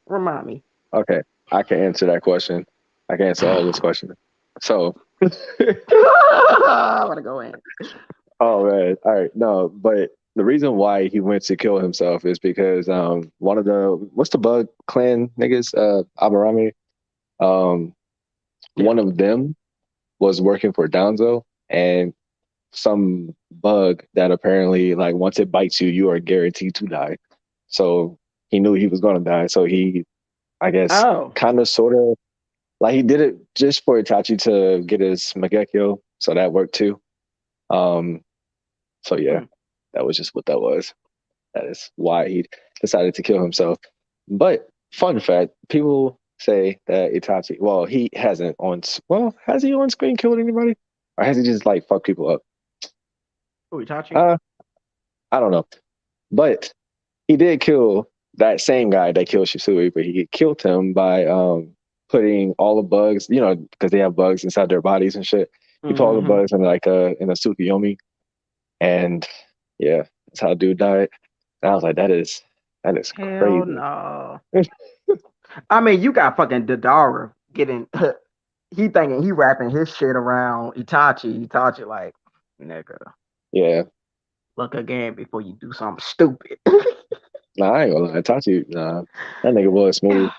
Remind me. Okay. I can answer that question. I can answer all this question. So I want to go in. oh man. All right. No, but the reason why he went to kill himself is because one of the what's the bug clan niggas, Aburame, um Yeah. one of them was working for Danzo, and some bug that apparently like once it bites you, you are guaranteed to die. So he knew he was gonna die. So he, I guess, Oh. kind of sort of like he did it just for Itachi to get his Magekyo. So that worked too. Um, so yeah, Hmm. that was just what that was. That is why he decided to kill himself. But fun fact: people say that Itachi. Well, he hasn't on. Well, has he on screen killed anybody, or has he just like fucked people up? Who Itachi? Uh, I don't know, but he did kill that same guy that killed Shisui, but he killed him by putting all the bugs, because they have bugs inside their bodies and shit. He put all the Mm-hmm. bugs in a Tsukuyomi, and yeah, that's how dude died. And I was like, that is Hell crazy. no. I mean, you got fucking Dadara getting. He thinking he wrapping his shit around Itachi. Itachi like, nigga, Yeah, look again before you do something stupid. nah, I ain't gonna lie, Tachi, nah, that nigga was smooth.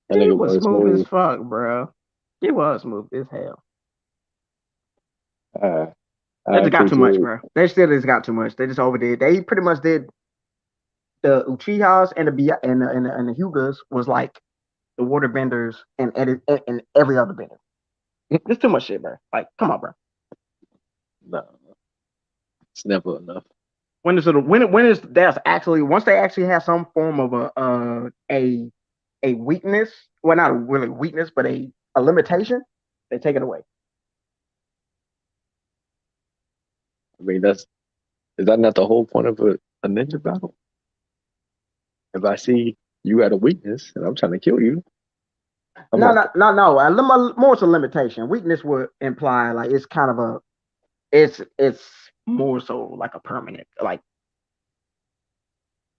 That It nigga was was smooth as smooth. fuck, bro. It was smooth as hell. Uh, They I just got too much, appreciate. bro. They still just got too much. They just overdid. They pretty much did the Uchihas and the Hyugas was like the water benders and every other bender. There's too much shit, bro. Like, come on, bro. No, it's never enough. When is there's actually once they actually have some form of a weakness, well not really weakness, but a limitation, they take it away. I mean, is that not the whole point of a ninja battle? If I see you at a weakness and I'm trying to kill you, I'm No, like, no, no, no. More it's a limitation. Weakness would imply like it's kind of it's more so like a permanent like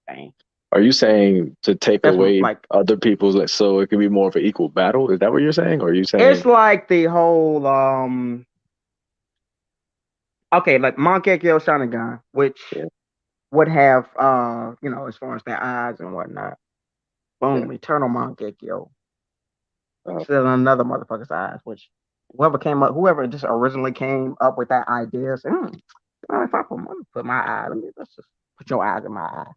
thing. are you saying to take That's away like other people's, like, so it can be more of an equal battle? Is that what you're saying? Or are you it's saying, like the whole okay, like Mangekyo Sharingan, which yeah, would have as far as their eyes and whatnot. yeah, Boom, Eternal Mangekyo. uh, Still another motherfucker's eyes, which whoever just originally came up with that idea said, well, if I put my eye, let's just put your eyes in my eye.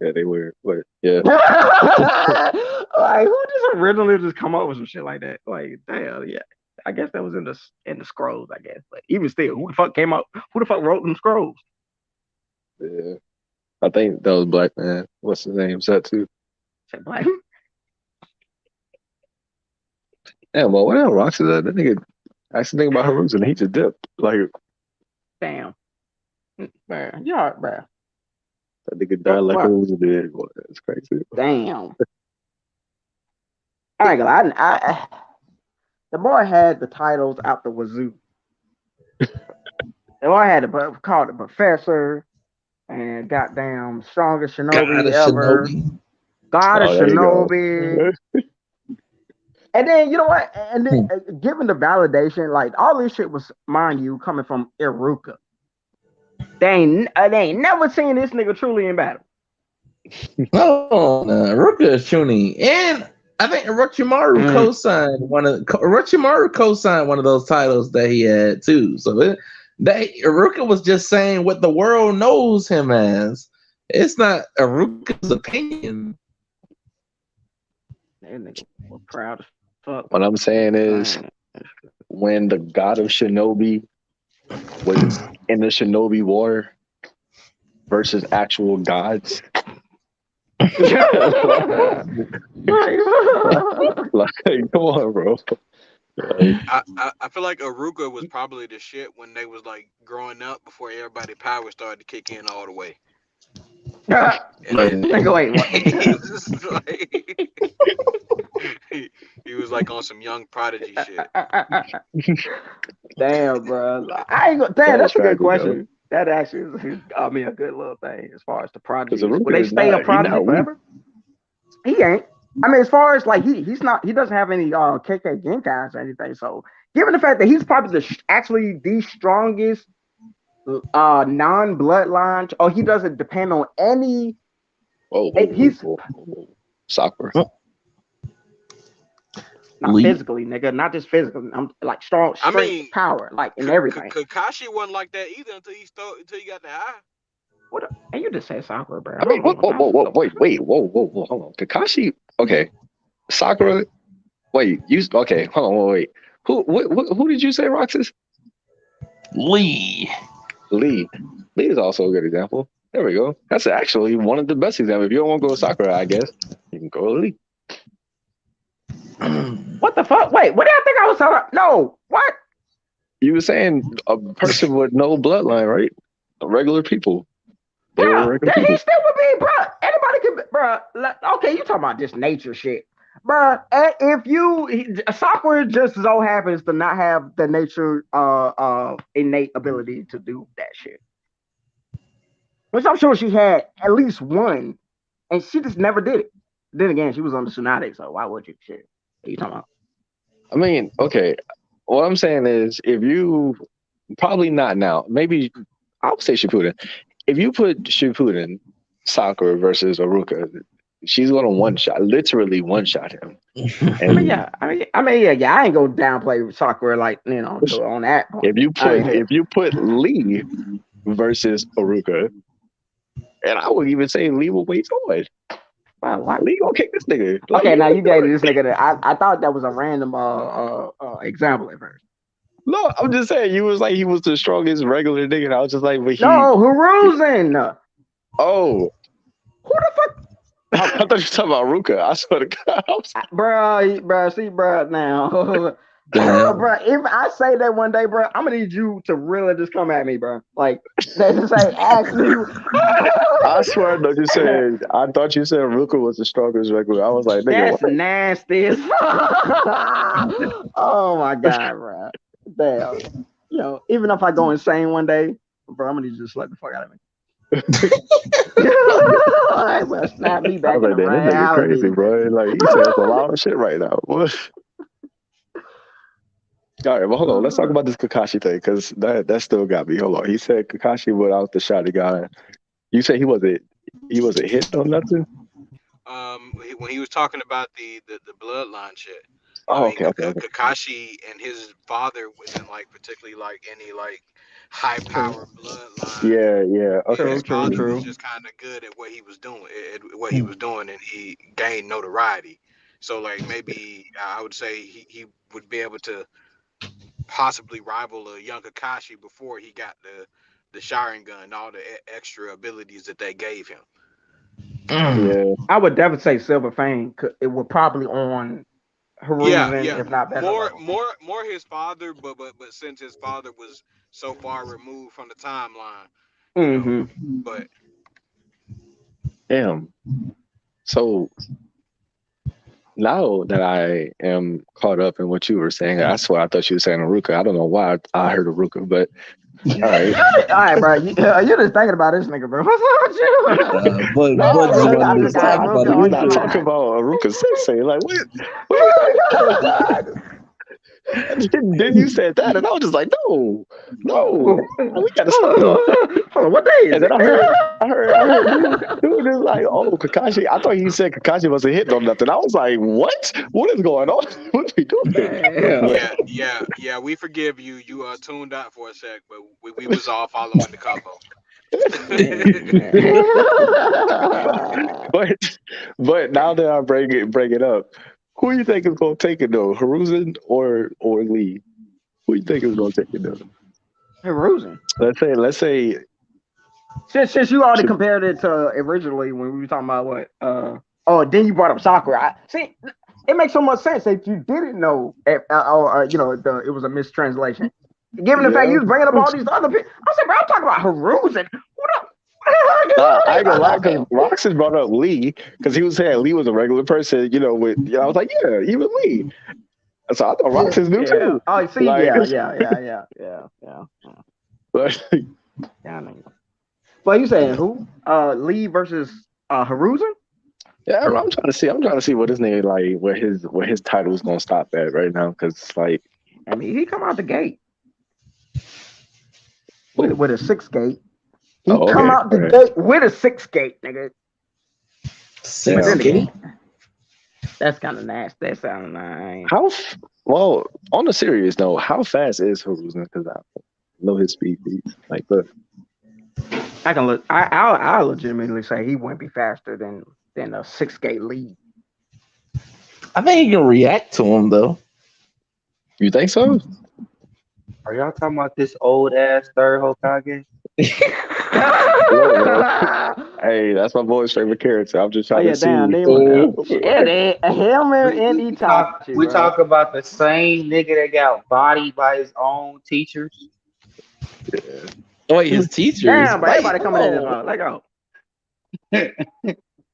yeah, they were, but yeah, Like who just originally just come up with some shit like that? Like, damn, yeah. I guess that was in the scrolls, I guess. But even still, who the fuck came up? Who the fuck wrote them scrolls? yeah. I think that was Black Man. What's his name? Satsu. Said black. Yeah, well, what else? Roxy, that nigga. I actually think about Haru's and he just dipped. Like, Damn, man, yeah, bro. that nigga died What the like fuck? Haru's did. Boy, that's crazy. Damn. I ain't gonna lie. The boy had the titles out the wazoo. The boy had called the professor and goddamn strongest God shinobi of ever, Shinobi. god of Oh, there you go. shinobi. And then you know what? And then Hmm. given the validation, like all this shit was, mind you, coming from Iruka. They ain't never seen this nigga truly in battle. Oh, no, Ruka is tuning, and I think Orochimaru Mm. co-signed one of those titles that he had too. So Iruka was just saying what the world knows him as. It's not Iruka's opinion. That nigga was proud as fuck. What I'm saying is, Man. when the god of Shinobi was in the Shinobi War versus actual gods, like, come on, bro. Like, I feel like Aruka was probably the shit when they was like growing up before everybody power started to kick in all the way. And then Nigga, wait, what? he was like he was like on some young prodigy shit. Damn, bro. I ain't gonna. Damn, that was that's a good tragic, though. question. That actually is, I mean, a good little thing as far as the Because prodigies. Will Aruka they is stay a not, he prodigy not weak. forever? He ain't. I mean, as far as like he's not. He doesn't have any KK Genkais or anything. So, given the fact that he's probably actually the strongest non-bloodline, or he doesn't depend on any. Whoa, whoa, whoa, He's whoa, whoa. Sakura. not Lee. physically, nigga, not just physically. I'm like strong I strength, mean, power, like in everything. Kakashi wasn't like that either until he got the eye. What? And you just said Sakura, bro. I mean, Hold on, now. wait, whoa, hold on. Kakashi, okay. Sakura, wait, okay, hold on, wait. Who did you say, Roxas? Lee. Lee. Lee is also a good example. There we go. That's actually one of the best examples. If you don't want to go to Sakura, I guess you can go to Lee. What the fuck? Wait, what did I think I was talking about? No, what? You were saying a person with no bloodline, right? Regular people. They were Bruh, regular that he people. still would be, bruh. Anybody can, bruh. Okay, you talking about this nature shit, bruh. If Sakura just so happens to not have the nature, innate ability to do that shit, which I'm sure she had at least one, and she just never did it. Then again, she was on the Tsunade, so why would you? Shit, what are you talking about? I mean, okay. What I'm saying is, if you probably not now, maybe I would say Shippuden. If you put Shippuden, Sakura versus Aruka, she's gonna one shot, literally one shot him. I mean, And yeah, yeah. I ain't gonna downplay Sakura like on that point. if you put Lee versus Aruka, and I would even say Lee will wait on. Well, what? Lee gonna kick this nigga. Like Okay, he now already you gave doing this it. nigga. I thought that was a random example at first. No, I'm just saying you was like he was the strongest regular nigga. And I was just like, but he. No, Hiruzen. Oh, Who the fuck? I thought you were talking about Ruka. I swear to God. Bruh, see, bruh, now. Damn. Bruh, if I say that one day, bruh, I'm gonna need you to really just come at me, bruh. Like, they just say, actually. I swear, I thought you said. I thought you said Ruka was the strongest regular. I was like, nigga, That's what? nasty as fuck. Oh my god, bruh. Damn. Even if I go insane one day, bro, I'm gonna need you to slap the fuck out of me. Like, bro, snap me I back was into like, damn, this nigga crazy, reality. bro. Like he says a lot of shit right now. All right, well, hold on. Let's talk about this Kakashi thing because that still got me. Hold on. He said Kakashi without the shot he got. You said he wasn't hit or nothing. When he was talking about the bloodline shit, I Oh, mean, okay, okay, okay. Kakashi and his father wasn't like particularly like any like high True, power bloodline. Yeah, yeah. Okay. His father was true. just kind of good at what he was doing, and he gained notoriety. So like maybe I would say he would be able to possibly rival a young Kakashi before he got the Sharingan and all the extra abilities that they gave him. Yeah. I would definitely say Silver Fang. It would probably on Yeah, Hiruzen, yeah. if not better level. More his father, but since his father was so far removed from the timeline, you know. Mm-hmm. But Damn. So now that I am caught up in what you were saying, I swear I thought you were saying Aruka. I don't know why I heard Aruka, but all right. All right, bro. You're just thinking about this nigga, bro. What's wrong with you? But No, Man, Bugs bro. Ruka, wanted I to just got talk I about Ruka thought we on his not Aruka. talking mind. about Aruka Sensei. Like, what then you said that, and I was just like, no, we gotta stop talking. Hold on, what day is And then it? I heard, dude is like, oh, Kakashi. I thought he said Kakashi wasn't hitting on nothing. I was like, what? What is going on? What are we doing? Damn. But yeah, we forgive you. You tuned out for a sec, but we was all following the combo. but but now that I bring it up, who you think is gonna take it though? Hiruzen or Lee? Who you think is gonna take it though? Hiruzen. Let's say Since you already compared it to originally when we were talking about what then you brought up Sakura. See, it makes so much sense if you didn't know it was a mistranslation. Given the fact yeah. you was bringing up all these other people, I said, bro, I'm talking about Hiruzen. What up? Nah, I ain't gonna lie because Roxas brought up Lee because he was saying Lee was a regular person, I was like, yeah, even Lee. So I thought Roxas knew Yeah. too. Oh, see, Like, yeah. but Yeah, I know. But you saying who? Lee versus Hiruzen? yeah, I'm trying to see what this nigga like, where his title is gonna stop at right now because like, I mean, he come out the gate with ooh, with a six gate. He oh, come okay, out the okay, gate with a six gate, nigga. But Six then damn. gate. again, that's kind of nasty. That sounds nice. Well, on a serious note, how fast is Hiruzen? Because I know his speed beats. Like, look, I can look. I'll legitimately say he wouldn't be faster than a six gate lead. I think you can react to him though. you think so? Are y'all talking about this old ass third Hokage? Look, bro. Hey, that's my boy's favorite character. I'm just Oh trying to yeah, damn, see. shit, him and Itachi, We bro. talk about the same nigga that got bodied by his own teachers. Wait, his teachers. Damn, but Wait, everybody coming in this hold on. mode. Let go.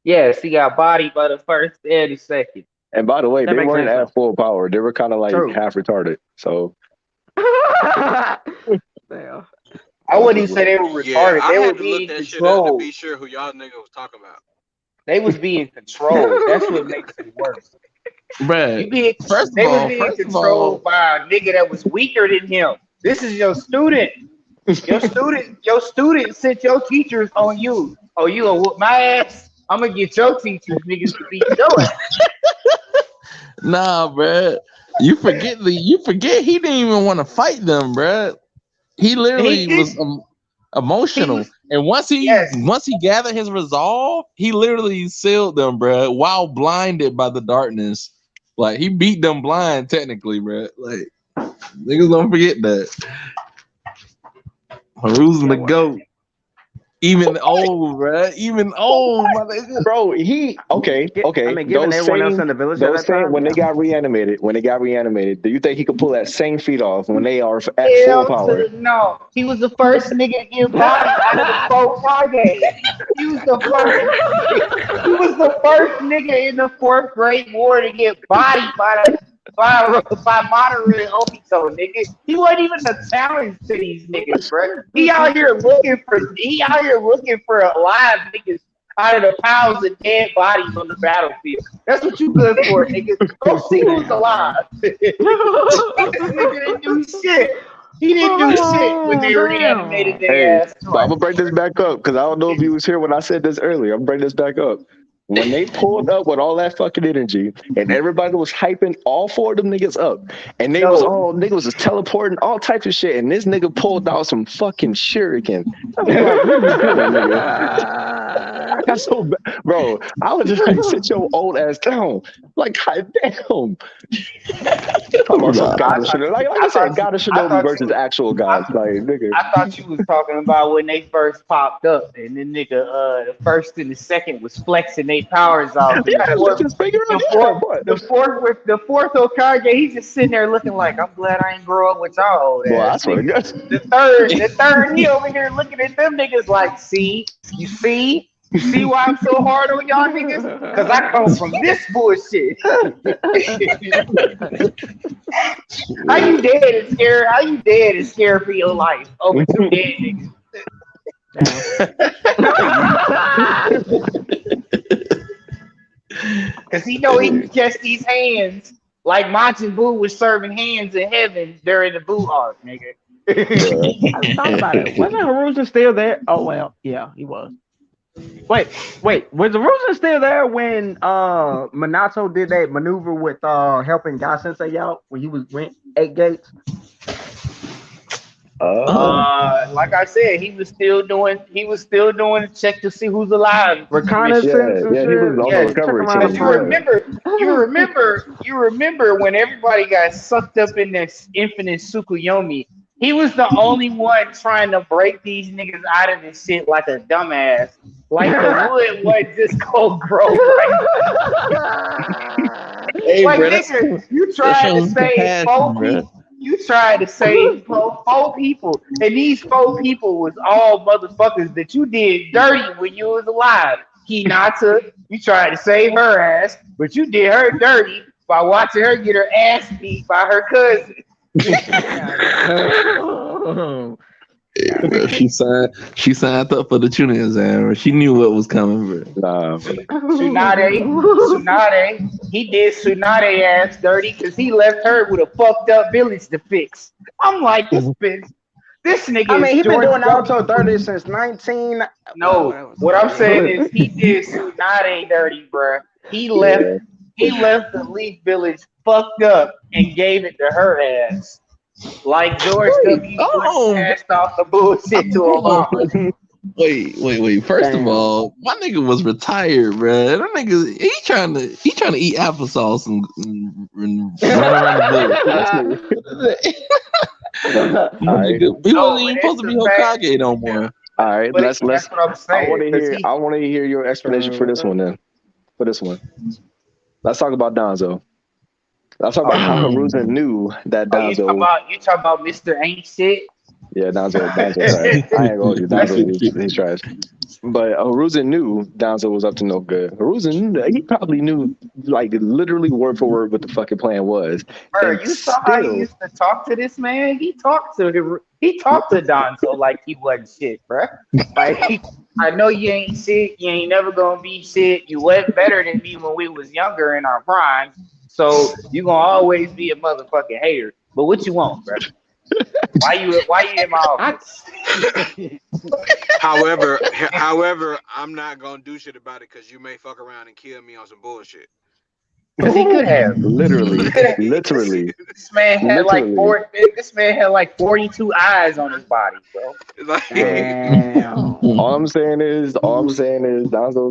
Yes, he got bodied by the first and the second. And by the way, That they makes weren't sense though. at full power. They were kind of like True. half retarded. So Damn. I wouldn't even say they were Yeah, retarded. I They were had to look being that shit up to controlled. be sure who y'all nigga was talking about. They was being controlled. That's what makes it worse. Bruh, You being They was being first of all, controlled by a nigga that was weaker than him. This is your student. Your student sent your teachers on you. Oh, you gonna whoop my ass? I'm gonna get your teachers niggas to beat your ass. nah, bruh. You forget he didn't even want to fight them, bruh. He He literally was did. He emotional. was And yes. once he gathered his resolve, he literally sealed them, bruh, while blinded by the darkness. Like he beat them blind, technically, bruh. Like niggas don't forget that. Who's Yeah, the what? goat? Even old, bruh. Even old, my nigga. bro, okay. Given everyone else in the village at Those that same time, when yeah. they got reanimated, do you think he could pull that same feat off when they are at full Hell to power? the no. He was the first nigga to get bodied out of the four Kage. He was the first. He was the first nigga in the fourth Great War to get bodied by Madara and Obito, nigga. He wasn't even a challenge to these niggas, bro. He out here looking for alive niggas out of the piles of dead bodies on the battlefield. That's what you good for, nigga. Go see who's Damn, bro. alive. This nigga didn't do shit. He didn't do shit when Oh, they reanimated damn. their Hey, ass but I'm twice. gonna bring this back up because I don't know if you was here when I said this earlier. I'm gonna bring this back up. When they pulled up with all that fucking energy and everybody was hyping all four of them niggas up, and they was No. all niggas was teleporting all types of shit, and this nigga pulled out some fucking shuriken. I was like, what are you doing, nigga? I got so bad. Bro, I was just like, sit your old ass down. Like, god damn. Talking about some Nah. God of Shinobi. Like I said, God of I Shinobi thought versus you actual gods. Like, nigga. I thought you was talking about when they first popped up, and then nigga, the first and the second was flexing their powers off, and Yeah, just figure out, yeah, but. the fourth Okage, he's just sitting there looking like, I'm glad I ain't grow up with y'all old Boy, I ass swear to niggas. God. The third, he over here looking at them niggas like, you see why I'm so hard on y'all niggas? Cause I come from this bullshit. How you dead and scared? How you dead and scared for your life over two dead niggas? Cause he know he can catch these hands like Majin Buu was serving hands in heaven during the Buu arc, nigga. I just thought about it. Wasn't Haruzen still there? Oh well, yeah, he was. Wait, was Haruzen still there when Minato did that maneuver with helping Guy Sensei out when he went 8 gates? Like I said, he was still doing a check to see who's alive. Reconnaissance and Yeah, he was shit. on the Yes, Check recovery around the because team. planet. you remember when everybody got sucked up in this infinite Tsukuyomi. He was the only one trying to break these niggas out of this shit like a dumbass. Like the wood wasn't just gonna grow right. Hey, Like bro, nigga, you that tried to shows save compassion, four bro. people. You tried to save four people, and these four people was all motherfuckers that you did dirty when you was alive. Hinata, you tried to save her ass, but you did her dirty by watching her get her ass beat by her cousin. Yeah, bro, she signed up for the tuning exam. Bro. She knew what was coming, bro. Nah, Tsunade, he did Tsunade ass dirty because he left her with a fucked up village to fix. I'm like, this nigga I mean, is he been George doing W. Naruto 30 since 19. No, what I'm saying is he did Tsunade dirty, bruh. He left the Leaf Village fucked up and gave it to her ass. Like George W. Bush passed off the bullshit to Obama. Wait. First of all, my nigga was retired, bro. That nigga, he trying to eat applesauce and run around the village. He wasn't even supposed to be Hokage no more. I All right, But let's. that's what I'm I want saying. to Cause hear. I want to hear your explanation for this one. Then for this one, let's talk about Donzo. Let's talk about how Haruzen knew that oh, Donzo. you talking about Mr. Ain't Shit? Yeah, Donzo trash. I ain't gonna hold you. That's Donzo, he's trash. But Haruzen knew Donzo was up to no good. Haruzen, he probably knew, like, literally word for word what the fucking plan was. bro. And You saw how he still, used to talk to this man. He talked to Donzo like he wasn't shit, bro. Like I know you ain't shit. You ain't never gonna be shit. You was better than me when we was younger in our primes. So you gonna always be a motherfucking hater. But what you want, bro? Why you in my I office? However, I'm not gonna do shit about it because you may fuck around and kill me on some bullshit. Because he could have. He literally, could have. literally, This man had like literally. This man had like 42 eyes on his body, bro. Look, Like, damn. all I'm saying is, Danzo's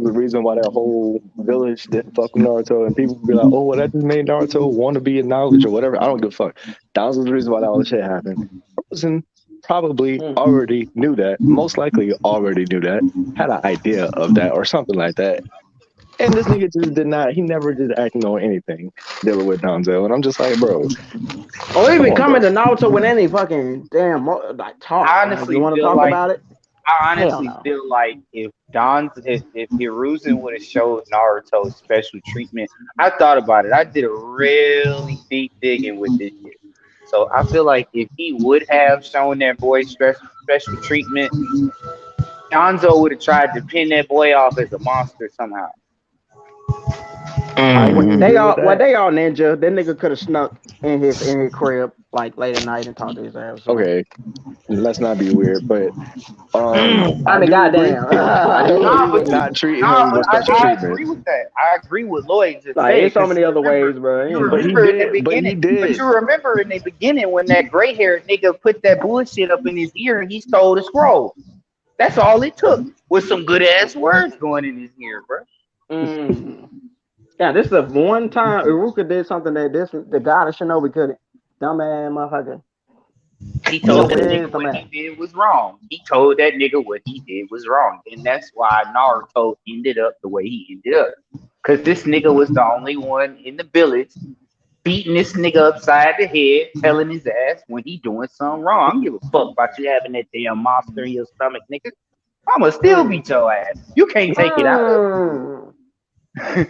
the reason why that whole village didn't fuck with Naruto, and people be like, "Oh, well, that just made Naruto want to be in knowledge or whatever." I don't give a fuck. Danzo's the reason why that all this shit happened. Person probably already knew that. Most likely already knew that. Had an idea of that or something like that. And this nigga just did not. He never did acting on anything dealing with Danzo, and I'm just like, bro, Or come even on, bro. coming to Naruto with any fucking damn like talk. I Like you honestly want to feel talk like about it? Hell no. if Hiruzen would have showed Naruto special treatment, I thought about it. I did a really deep digging with this shit. So I feel like if he would have shown that boy special treatment, Gonzo would have tried to pin that boy off as a monster somehow. You agree with that? They all ninja. That nigga could have snuck in his crib like late at night and talked to his ass or something. Okay, let's not be weird, but I I mean, do agree. goddamn. I do agree Nah, with but not treating nah, him but with special I treatment. agree with that. I agree with Lloyd just Like, said it's so because many other ways, bro. you You know. remember in the But beginning, he did. when that gray haired nigga put that bullshit up in his ear and he stole the scroll. That's all it took was some good ass words going in his ear, bro. Mm. Yeah, this is the one time Iruka did something that the god of Shinobi couldn't. Dumbass motherfucker. He Yes, told it that Yeah. nigga is, what dumbass. he did was wrong. He told that nigga what he did was wrong. And that's why Naruto ended up the way he ended up. Because this nigga was the only one in the village beating this nigga upside the head, telling his ass when he doing something wrong. I don't give a fuck about you having that damn monster in your stomach, nigga. I'ma still Mm. beat your ass. You can't take it out of Mm. me.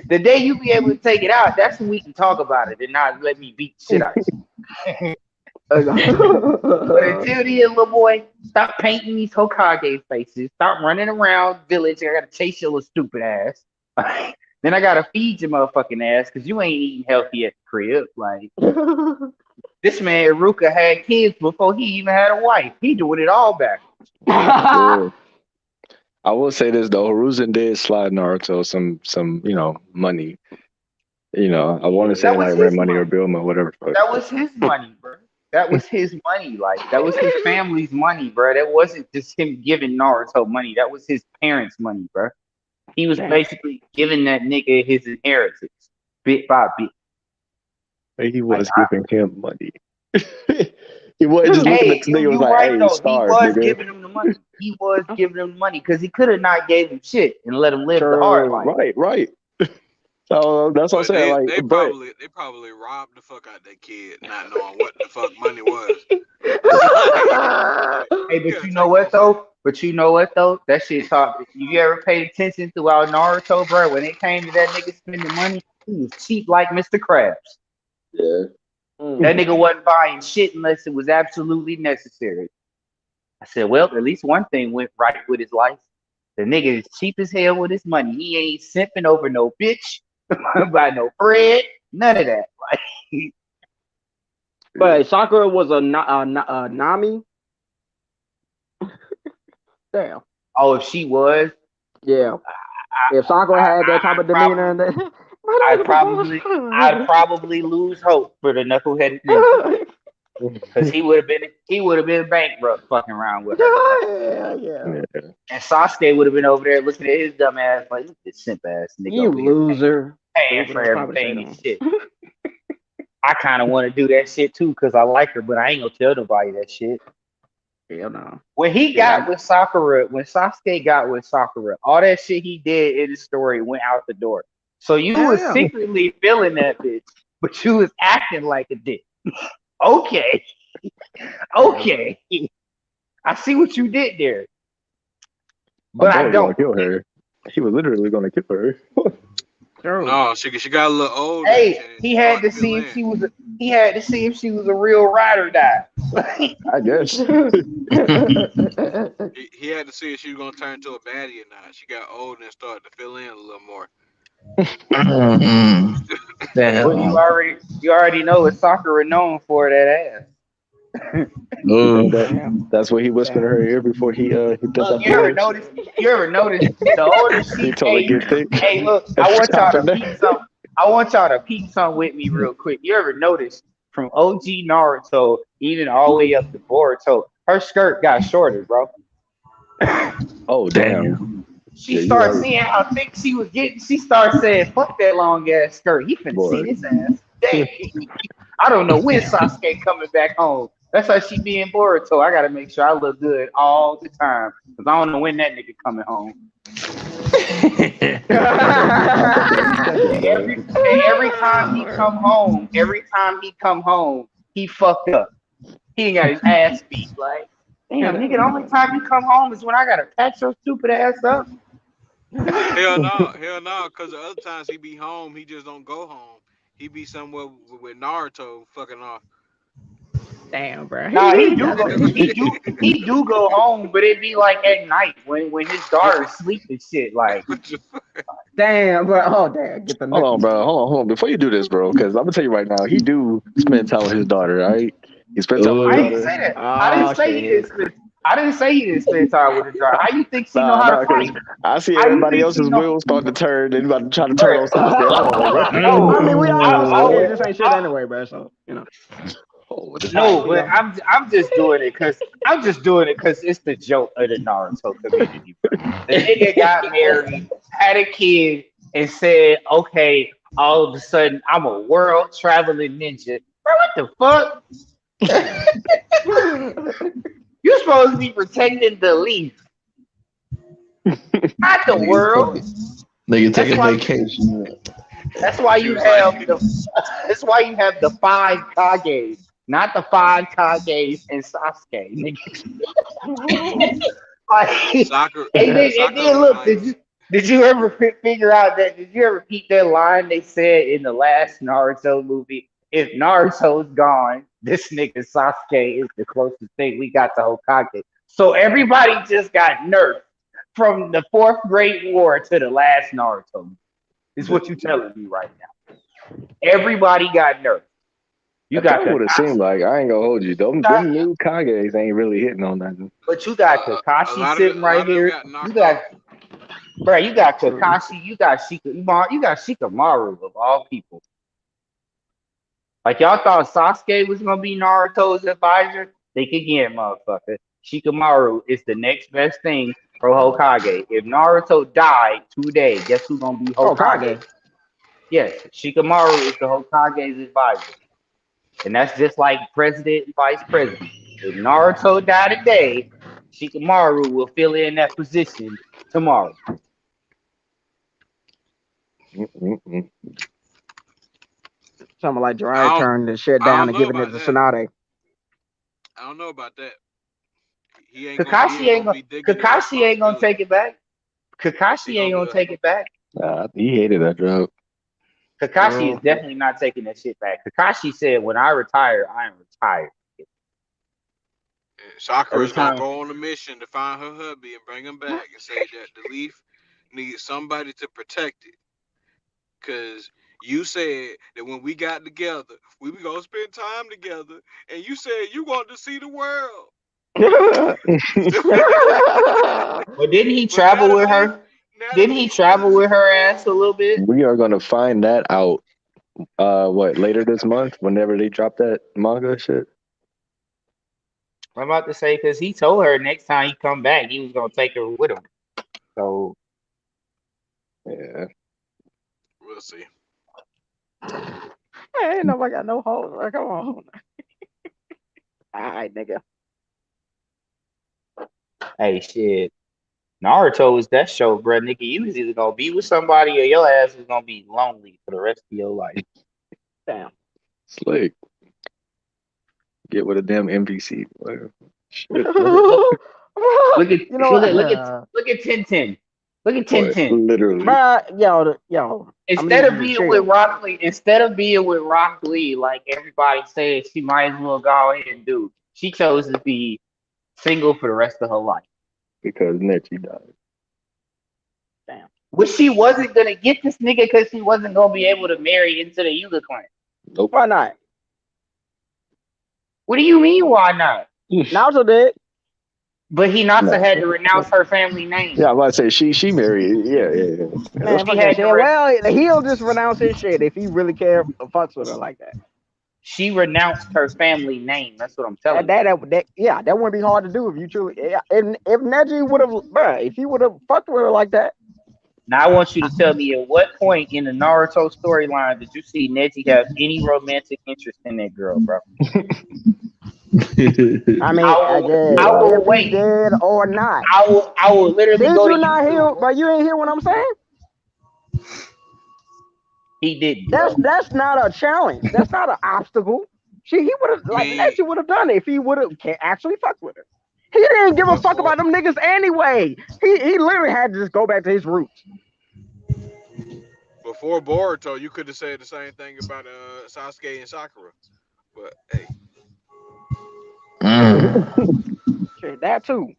The day you be able to take it out, that's when we can talk about it and not let me beat the shit out of you. But until then, little boy, stop painting these Hokage faces. Stop running around village. I gotta chase your little stupid ass. Then I gotta feed your motherfucking ass because you ain't eating healthy at the crib. Like this man Iruka had kids before he even had a wife. He doing it all back. Yeah. I will say this though, Hiruzen did slide Naruto some money. I want to say That like was rent his money or money. bill money, whatever. That was his money, bro. That was his money. Like that was his family's money, bro. That wasn't just him giving Naruto money. That was his parents' money, bro. He was Damn. basically giving that nigga his inheritance bit by bit. He Like, was giving him money. He wasn't just looking at hey, this nigga and was you like, right "Hey, though. He starve, was nigga." giving him the money. He was giving him the money because he could have not gave him shit and let him live the hard True. life. Right. So that's what I'm but saying. Like, but they probably robbed the fuck out that kid, not knowing what the fuck money was. Like, Hey, you but gotta you know take what that shit. though? That shit taught. You ever paid attention throughout Naruto, bro? When it came to that nigga spending money, he was cheap like Mr. Krabs. yeah, That Mm. nigga wasn't buying shit unless it was absolutely necessary. I said, well, at least one thing went right with his life. The nigga is cheap as hell with his money. He ain't simping over no bitch, buy no bread, none of that. Like, But Sakura was a Nami. Damn. oh, if she was, Yeah. I, If Sakura had that type I'd of demeanor and that, my I'd nigga the probably, I'd boss. probably lose hope for the knuckleheaded ninja because he would have been bankrupt fucking around with her. Yeah. yeah. And Sasuke would have been over there looking at his dumb ass like, look at this simp ass nigga You over here loser. paying Stupid for ass probably say everything and them. shit. I kind of want to do that shit too because I like her, but I ain't gonna tell nobody that shit. Hell no. When he Shit, I got with Sakura, when Sasuke got with Sakura, all that shit he did in the story went out the door. So you hell was yeah. secretly feeling that bitch, but you was acting like a dick. Okay, Yeah. okay. I see what you did there, My but boy I was gonna don't. kill her. He was literally gonna kill her. True. No, she got a little older and Hey, she he had started to to fill see if in. she was. He had to see if she was a real ride or die. I guess. He had to see if she was gonna turn into a baddie or not. She got older and started to fill in a little more. Mhm. Well, you Damn. already you already know what Sakura known for that ass. And Oof. that Damn. that's what he whispered in Damn. her ear before he hit that Look, up you the ever ass. notice? You ever notice the older He she? told her Hey, get thick hey, look, and I want y'all stop to in there. peep some. I want y'all to peep some with me real quick. You ever notice from OG Naruto even all the way up to Boruto, her skirt got shorter, bro. Oh damn. Damn. She Yeah, you're started right, seeing how thick she was getting. She started saying, "Fuck that long ass skirt. He finna see boy. this ass." Dang. I don't know when Sasuke coming back home. That's how she be in Boruto. I gotta make sure I look good all the time because I don't know when that nigga coming home. I think any second, boy. Every time he come home, he fucked up. He ain't got his ass beat. Like, damn, nigga, the only time you come home is when I gotta patch your stupid ass up. Hell no, cause the other times he be home, he just don't go home. He be somewhere with Naruto fucking off. Damn, bro. Nah, He got he do go home, but it be like at night when his daughter's sleep and shit. Like, damn, bro. Oh damn, get the Hold on, nookie. bro. Hold on. Before you do this, bro, because I'm gonna tell you right now, he do spend time with his daughter. All right, he spent time with his I Oof. didn't daughter. say that. I didn't Oh say he didn't shit. spend. I didn't say he didn't spend time with his daughter. How you think she know Nah, how to nah, because fight? I see How you everybody think she else's know? wheels starting to turn. They about to try to turn Bruh, on Sasuke. Hold on, bro. no, I mean, we all know I Sasuke would. just ain't shit I, anyway, bro. So Oh, this all nigga. right, no, keep but going. I'm just doing it because it's the joke of the Naruto community, bro. The nigga got married, had a kid, and said, "Okay, all of a sudden I'm a world traveling ninja." Bro, what the fuck? You're supposed to be protecting the leaf, not the Nigga world. taking nigga That's taking why. vacation. That's why She you was like, have the. That's why you have the five Kages, not the five Kages in Sasuke, nigga. Like, Sakura, and Sakura then was look, like, did you ever figure out that? Did you ever peep that line they said in the last Naruto movie? If Naruto's gone, this nigga Sasuke is the closest thing we got to Hokage. So everybody just got nerfed from the fourth Great War to the last Naruto movie. Is what you telling me right now. Everybody got nerfed. You That's got kind of what it seemed Kakashi, like. I ain't gonna hold you. you got, Them new Kages ain't really hitting on nothing. but you got a Kakashi lot of sitting a right lot of them here. got You knocked got off. Bro, you got True. Kakashi, you got Shikamaru of all people. Like y'all thought Sasuke was gonna be Naruto's advisor? Think again, motherfucker. Shikamaru is the next best thing for Hokage. If Naruto died today, guess who's gonna be Oh, Hokage? Kage. Yes, Shikamaru is the Hokage's advisor. And that's just like president and vice president. If Naruto died today, Shikamaru will fill in that position tomorrow. Mm-mm-mm. Something like Jiraiya I don't turned the shit I down don't and know giving it about to that. Tsunade. I don't know about that. He ain't gonna be digging that Kakashi ain't gonna take responsibility. it back. He Kakashi ain't gonna gonna take it back. Nah, he hated that joke. Kakashi is True. definitely not taking that shit back. Kakashi said, "When I retire, I am retired." Sakura Every is gonna time, go on a mission to find her hubby and bring him back and say that the leaf needs somebody to protect it. Cause you said that when we got together, we were gonna spend time together, and you said you wanted to see the world. but didn't he But travel with her? Didn't he wants to travel see with the her ass a world. little bit? We are gonna find that out. What later this month? Whenever they drop that manga shit. I'm about to say because he told her next time he come back, he was gonna take her with him. So Yeah. We'll see. Ain't nobody got no hoes. Like, come on. All right, nigga. Hey, shit. Naruto was that show, bro. Nigga, you was either gonna be with somebody or your ass was gonna be lonely for the rest of your life. Damn. Slick. Get with a damn NPC. Whatever. Shit. Look, you look at know look what, at look at bruh? look at Tintin. Look at Boy, Tintin. literally. Bruh, yo, I'm gonna Instead need of you to being with chill. Rock Lee, like everybody says, she might as well go ahead and do. She chose to be single for the rest of her life. Because Nechi died. Damn. Which she wasn't gonna get this nigga because she wasn't gonna be able to marry into the Yuga clan. Nope. Why not? What do you mean? Why not? Naruto did. But Hinata No. had to renounce her family name. Yeah, I was about to say she married. Yeah. Man, That's She fuck that had to. shit. Well, he'll just renounce his shit if he really care fucks with her like that. She renounced her family name. That's what I'm telling you. Yeah, that wouldn't be hard to do if you truly. Yeah, and if Neji would have, bruh, if he would have fucked with her like that, Now I want you to tell me at what point in the Naruto storyline did you see Neji have any romantic interest in that girl, bro? I mean, I I will. guess I will if he wait. did or not. I will literally Did go to you not hear? YouTube. But you ain't hear what I'm saying. He didn't, bro. That's not a challenge. That's not an obstacle. He would have I like mean, Neji would have done it if he would have actually fucked with her. He didn't give a fuck before about them niggas anyway. He literally had to just go back to his roots. before Boruto, you could have said the same thing about Sasuke and Sakura. But hey, Shit, that too.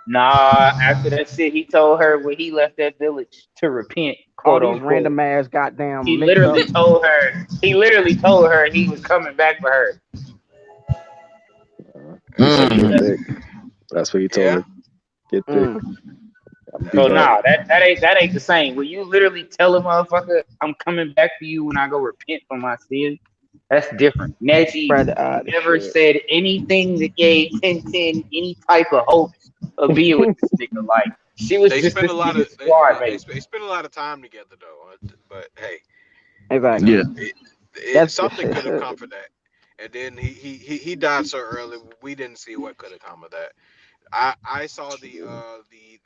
Nah. After that shit, he told her when he left that village to repent, All quote these unquote. random ass goddamn He mix up. literally told her. He literally told her he was coming back for her. he said get That's, thick. That's what he told yeah, her. Get thick. Mm. I'm be so back. nah, that ain't the same. When you literally tell a motherfucker, I'm coming back for you when I go repent for my sins, that's different. Neji Brother, never shit. said anything that gave Tintin any type of hopes of being with this nigga. Like she was they just spent a this lot of nigga's squad they, mate. they spent a lot of time together though. But hey, you Exactly. know, Yeah. That's something could have come for that. And then he died so early, we didn't see what could have come of that. I saw the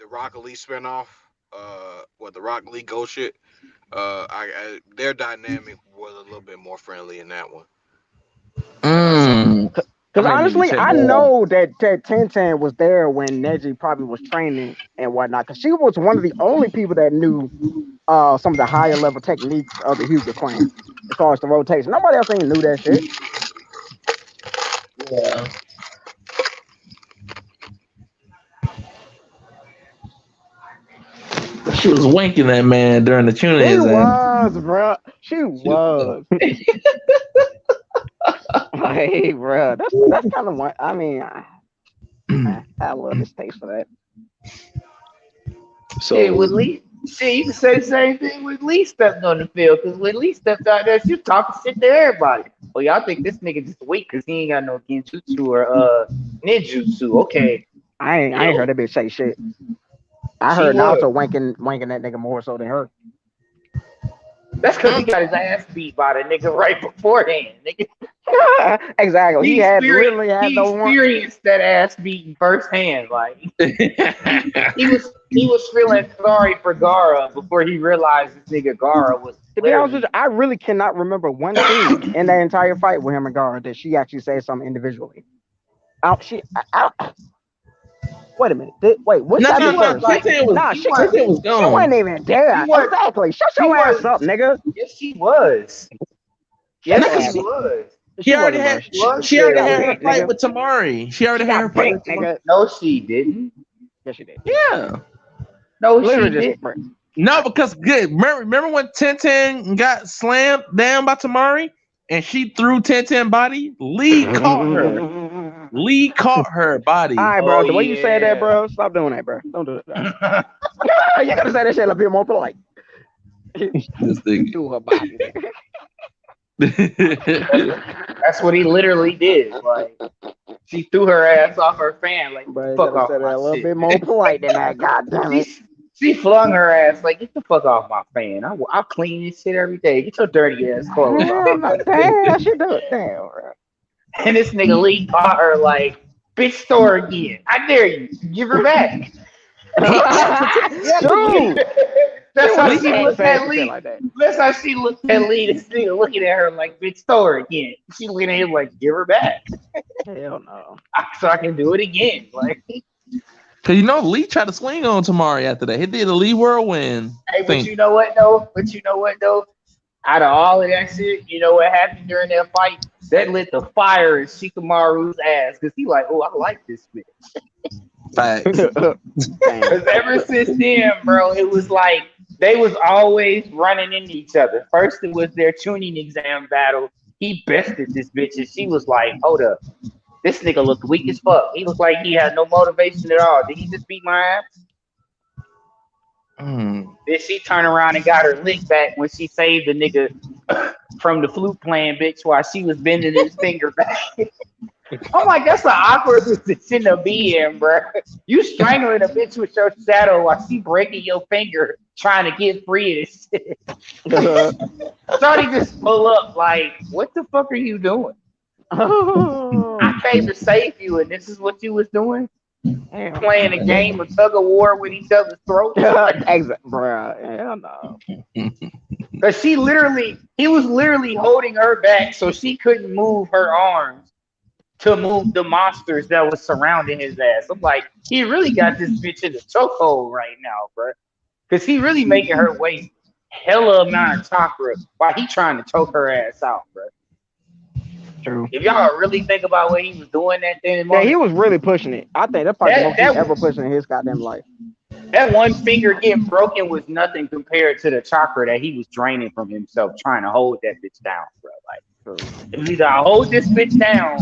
Rock Lee spinoff, the Rock Lee Go shit. Their dynamic was a little bit more friendly in that one that I saw. I because might need to honestly, check I that out. know that Tintin was there when Neji probably was training and whatnot. Because she was one of the only people that knew some of the higher level techniques of the Hyuga clan as far as the rotation. Nobody else ain't knew that shit. Yeah. She was wanking that man during the tune She his ass. was, bro. She She was. was. Hey, bro. That's kind of what I mean. I have a little distaste for that. Shit, So with Lee, shit, you can say the same thing with Lee stepping on the field. Because when Lee stepped out there, she was talking shit to everybody. Well, y'all think this nigga just weak because he ain't got no genjutsu or ninjutsu. Okay, I ain't heard yo, that bitch say shit. I she heard was. Naruto wanking that nigga more so than her. That's because he got his ass beat by the nigga right beforehand. Nigga, Exactly. Literally had he the one. experienced that ass beating firsthand. Like he was feeling sorry for Gara before he realized this nigga Gara was To be honest with you, literally. I really cannot remember one scene in that entire fight with him and Gara that she actually said something individually. Wait a minute. Which No, She happened no, no. was first? like Tintin was Nah, she she was Tintin was she gone. wasn't even she there. was Exactly. Shut she your ass was up, nigga. yes she was. Shut Yes your No, she ass up. was. she She already wasn't, bro. had She she, was she She already there got had with her him, pinked, fight nigga. with Tamari. She already She had her got fight with pinked, Tamari. nigga. No, she didn't. Yes, she did. Yeah. No, she Literally just, didn't. bro. No, because good. Remember when Tintin got slammed down by Tamari and she threw Tintin body? Lee caught her. All Lee caught her body. right, Oh bro. The way you said that, yeah. bro, stop doing that, bro. Don't do it. Bro. You gotta say that shit a bit more polite. This thing. Do her body, nigga. That's that's what he literally did. Like she threw her ass off her fan. Like get the Bro, you fuck gotta off say that my a little shit. bit more polite than that. God damn She it. she flung her ass like get the fuck off my fan. I'll clean this shit every day. Get your dirty ass clothes off. Damn, damn, she do it. Damn, bro. And this nigga Lee caught her like Bitch store again. I dare you. Give her back. Yeah, true. She That's how wouldn't she looked say at some shit Lee. like that. That's how she looked at Lee. This nigga looking at her like, bitch store again. She looking at him like, give her back. Hell no. So I can do it again. Like, Cause Lee tried to swing on Tamari after that. He did a Lee whirlwind hey, but thing. you know what though? Out of all of that shit, you know what happened during that fight? That lit the fire in Shikamaru's ass because he like, oh, I like this bitch. Facts. Damn. Because ever since then, bro, it was like they was always running into each other. First, it was their tuning exam battle. He bested this bitch, and she was like, hold up. This nigga looked weak as fuck. He looked like he had no motivation at all. Did he just beat my ass? Then she turned around and got her lick back when she saved the nigga from the flute playing bitch while she was bending his finger back. I'm like, that's an awkward position to be in, bro. You strangling a bitch with your shadow while she breaking your finger trying to get free of this shit. Shorty just pull up like, what the fuck are you doing? I came to save you, and this is what you was doing? Damn. Playing a game of tug of war with each other's throats? Exactly, bro. Hell no. Because he was literally holding her back so she couldn't move her arms to move the monsters that was surrounding his ass. I'm like, he really got this bitch in the chokehold right now, bro. Because he really making her waste hella amount of chakra while he trying to choke her ass out, bro. True. If y'all really think about what he was doing that day, Yeah, he was really pushing it. I think that's probably the most he ever pushing in his goddamn life. that one finger getting broken was nothing compared to the chakra that he was draining from himself trying to hold that bitch down, bro. Like, it was either I hold this bitch down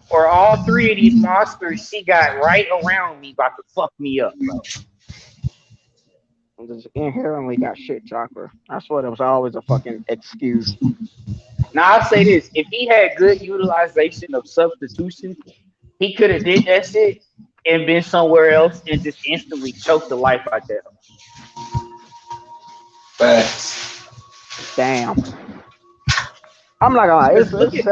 or all three of these monsters she got right around me about to fuck me up, bro. Just inherently got shit chakra. I swear that was always a fucking excuse. Now I'll say this: if he had good utilization of substitution, he could have did that shit and been somewhere else and just instantly choked the life out there. Facts. Damn. I'm not gonna lie. Look at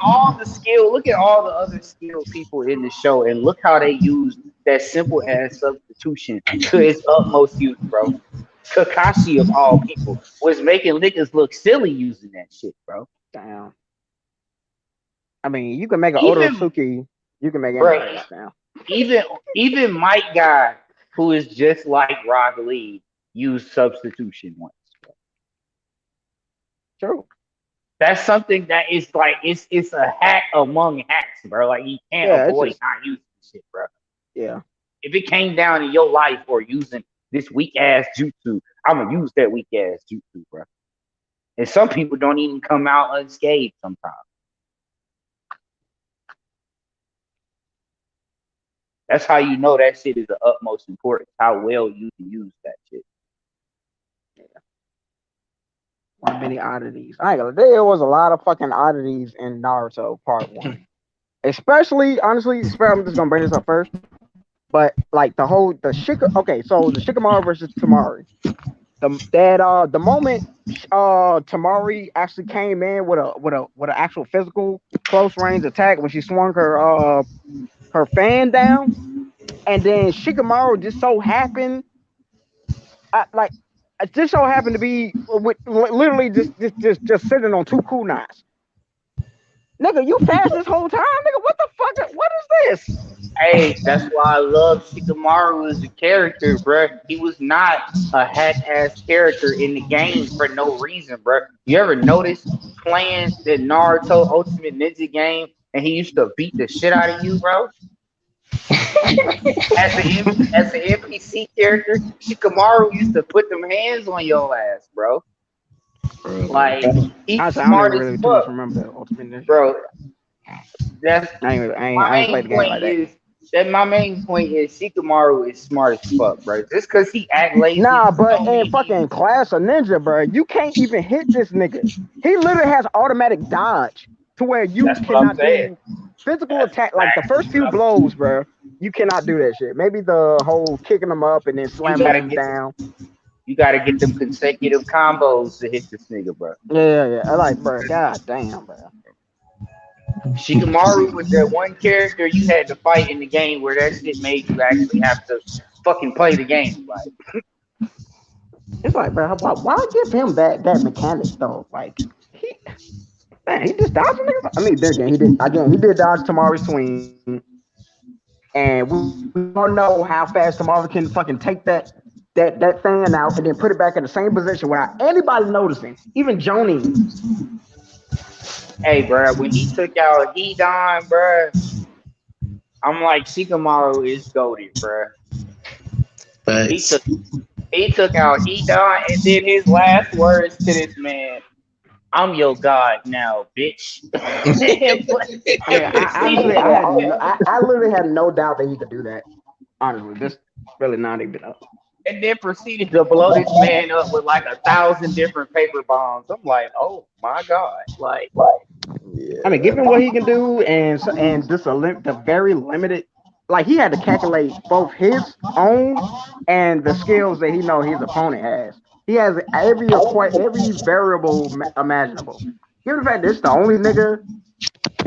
all the skill. Look at all the other skilled people in the show, and look how they use that simple ass substitution to its utmost use, bro. Kakashi of all people was making niggas look silly using that shit, bro. Damn. I mean, you can make an Even Otosuki. You can make bro, anything now. even Mike Guy, who is just like Rock Lee, used substitution once. Bro. True. That's something that is like it's a hack among hacks, bro. Like you can't avoid not using shit, bro. Yeah. If it came down to your life or using this weak ass jutsu, I'm gonna use that weak ass jutsu, bro. And some people don't even come out unscathed sometimes. That's how you know that shit is the utmost importance. How well you can use that shit. Yeah. One many oddities. I ain't gonna. There was a lot of fucking oddities in Naruto Part 1. Especially, honestly, I'm just gonna bring this up first. But like the Shikamaru versus Tamari. The moment Tamari actually came in with an actual physical close range attack when she swung her fan down, and then Shikamaru just so happened, it just so happened to be literally just sitting on two kunais. Nigga, you fast this whole time, nigga. What the fuck? What is this? Hey, that's why I love Shikamaru as a character, bro. He was not a hack-ass character in the game for no reason, bro. You ever notice playing the Naruto Ultimate Ninja game and he used to beat the shit out of you, bro? As an NPC character, Shikamaru used to put them hands on your ass, bro. Like he's smart as fuck, remember that Ultimate Ninja, bro. That's I ain't played the game like that. My main point is Shikamaru is smart as fuck, bro. Just because he act lazy. Nah, but in fucking Class of Ninja, bro, you can't even hit this nigga. He literally has automatic dodge to where you cannot do physical attack. Like the first few blows, bro, you cannot do that shit. Maybe the whole kicking him up and then slamming him down. You gotta get them consecutive combos to hit this nigga, bro. Yeah. I like, bro, god damn, bro. Shikamaru was that one character you had to fight in the game where that shit made you actually have to fucking play the game. Like, It's like, bro, why give him that mechanic though? Like, he man, he just dodged niggas. I mean, then again he did dodge Tamari's swing, and we all know how fast Tamari can fucking take that fan out and then put it back in the same position without anybody noticing, even Joni. hey, bro, when he took out Hedon, bro, I'm like, Shikamaru is goaded, bro. He Facts. took he took out Hedon, and then his last words to this man, "I'm your god now, bitch," and, Yeah, I honestly, proceeded I literally had no doubt that he could do that. Honestly, this really not even up. to blow this man up with like 1,000 different paper bombs. I'm like, oh my god, like. I mean, Yeah. given what he can do and this the very limited, like he had to calculate both his own and the skills that he know his opponent has. He has every variable imaginable. Given the fact that this the only nigga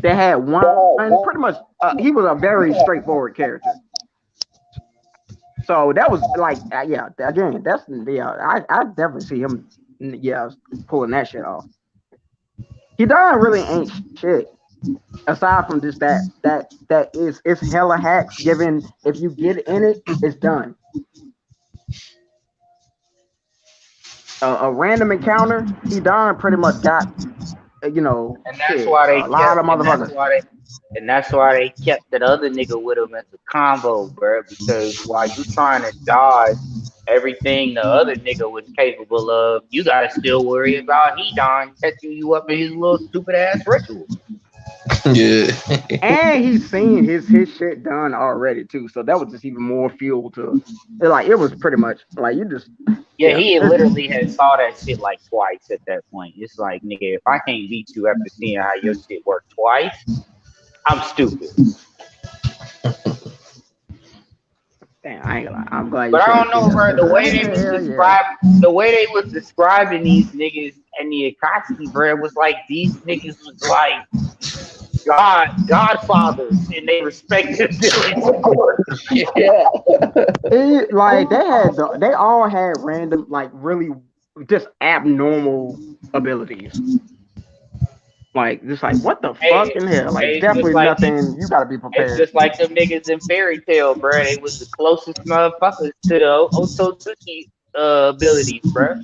that had one, pretty much, he was a very straightforward character. So that was like, yeah, again, I definitely see him, yeah, pulling that shit off. He done really ain't shit aside from just that is it's hella hacks. Given if you get in it, it's done. A random encounter, he done pretty much got And that's shit why they a lot kept, of motherfuckers. and that's why they kept that other nigga with him as a combo, bro. Because while you trying to dodge everything the other nigga was capable of, you gotta still worry about Hedon catching you up in his little stupid ass ritual. Yeah. And he's seen his shit done already too, so that was just even more fuel to like it was pretty much like you just Yeah, yeah. he had literally had saw that shit like twice at that point. It's like, nigga, if I can't beat you after seeing how your shit worked twice, I'm stupid. Damn, I ain't gonna lie. I'm glad you But I said don't know, yeah, bro. because The way they was describing these niggas and the Akatsuki, bro, it was like these niggas was like godfathers in their respective villages. Yeah. like they all had random like really just abnormal abilities. Like just like what the fuck Hey, in hell? Like it's just definitely like nothing. You got to be it's prepared. just like them niggas in Fairy Tale, bro. They was the closest motherfuckers to the Otsutsuki abilities, bro.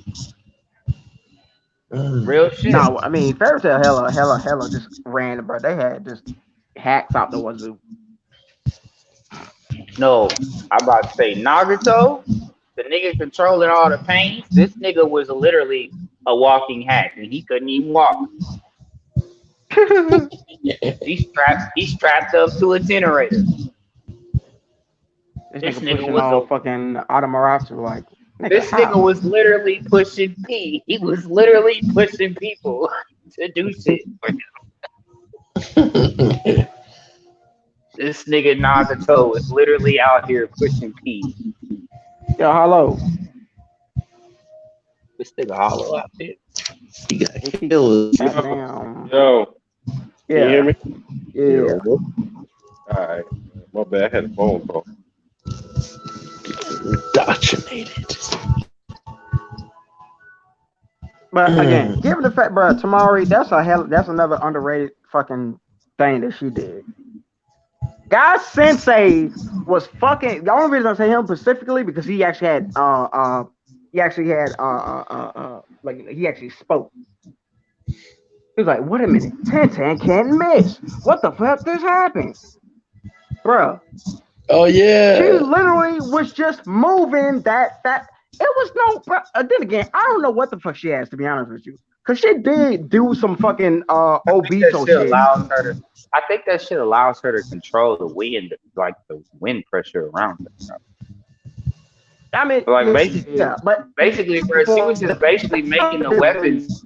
Real shit. Mm. No, I mean Fairy Tail hella just ran, bro. They had just hacks out the wazoo. No, I'm about to say Nagato, the nigga controlling all the pains. This nigga was literally a walking hack, and he couldn't even walk. This He's strapped up to a generator. This nigga nigga pushing was all a fucking Adamarasu like nigga this nigga how? was literally pushing P. He was literally pushing people to do shit. This nigga Nagato was literally out here pushing P. Yo, hello. This nigga hollow out there. He got If he killed. goddamn Yo, can you hear yeah me? yeah. All right. My bad. I had a phone call. Indoctrinated. But again, given the fact, bro, Tamari, that's another underrated fucking thing that she did. Guy Sensei was fucking. The only reason I say him specifically because he actually had like he actually spoke. He was like, "Wait a minute, Tantan can't miss. What the fuck just happened, bro?" Oh She yeah. literally was just moving that. It was no. Bro, then again, I don't know what the fuck she has to be honest with you, cause she did do some fucking I think that obito shit shit. allows her to. I think that shit allows her to control the wind, like the wind pressure around her. I mean, But like yeah, but basically, bro, she was just basically making the weapons.